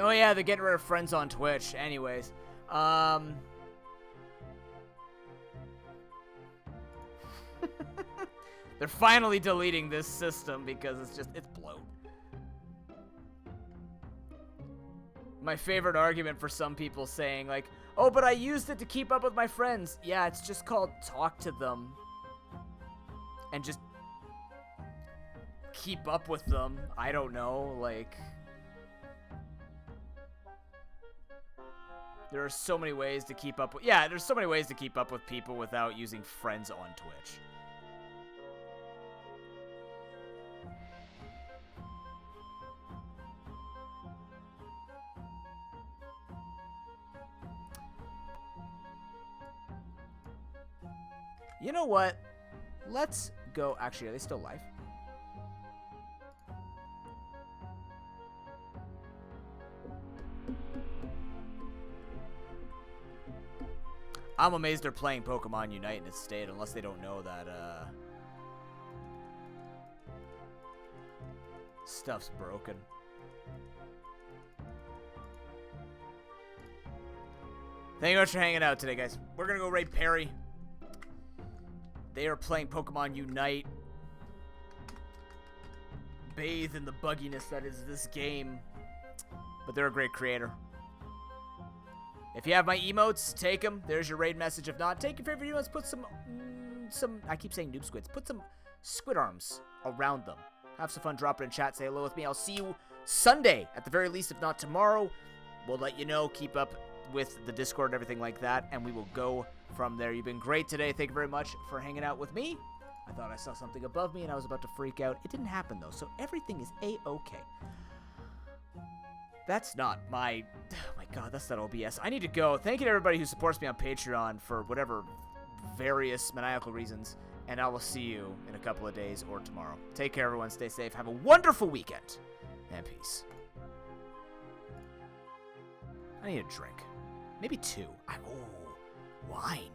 Oh yeah, they're getting rid of friends on Twitch. Anyways, they're finally deleting this system because it's bloat. My favorite argument for some people saying like, oh, but I used it to keep up with my friends. Yeah, it's just called talk to them. And just keep up with them. I don't know, like... There are so many ways to keep up with... Yeah, there's so many ways to keep up with people without using friends on Twitch. You know what? Let's go... Actually, are they still live? I'm amazed they're playing Pokemon Unite in its state, unless they don't know that, stuff's broken. Thank you very much for hanging out today, guys. We're gonna go raid Perry. They are playing Pokemon Unite. Bathe in the bugginess that is this game. But they're a great creator. If you have my emotes, take them. There's your raid message. If not, take your favorite emotes, put some some, I keep saying noob squids, put some squid arms around them. Have some fun, drop it in chat, say hello with me. I'll see you Sunday, at the very least, if not tomorrow. We'll let you know, keep up with the Discord and everything like that, and we will go from there. You've been great today. Thank you very much for hanging out with me. I thought I saw something above me, and I was about to freak out. It didn't happen, though, so everything is A-okay. That's not my... Oh, my God, that's not OBS. I need to go. Thank you to everybody who supports me on Patreon for whatever various maniacal reasons, and I will see you in a couple of days or tomorrow. Take care, everyone. Stay safe. Have a wonderful weekend, and peace. I need a drink. Maybe 2. Wine.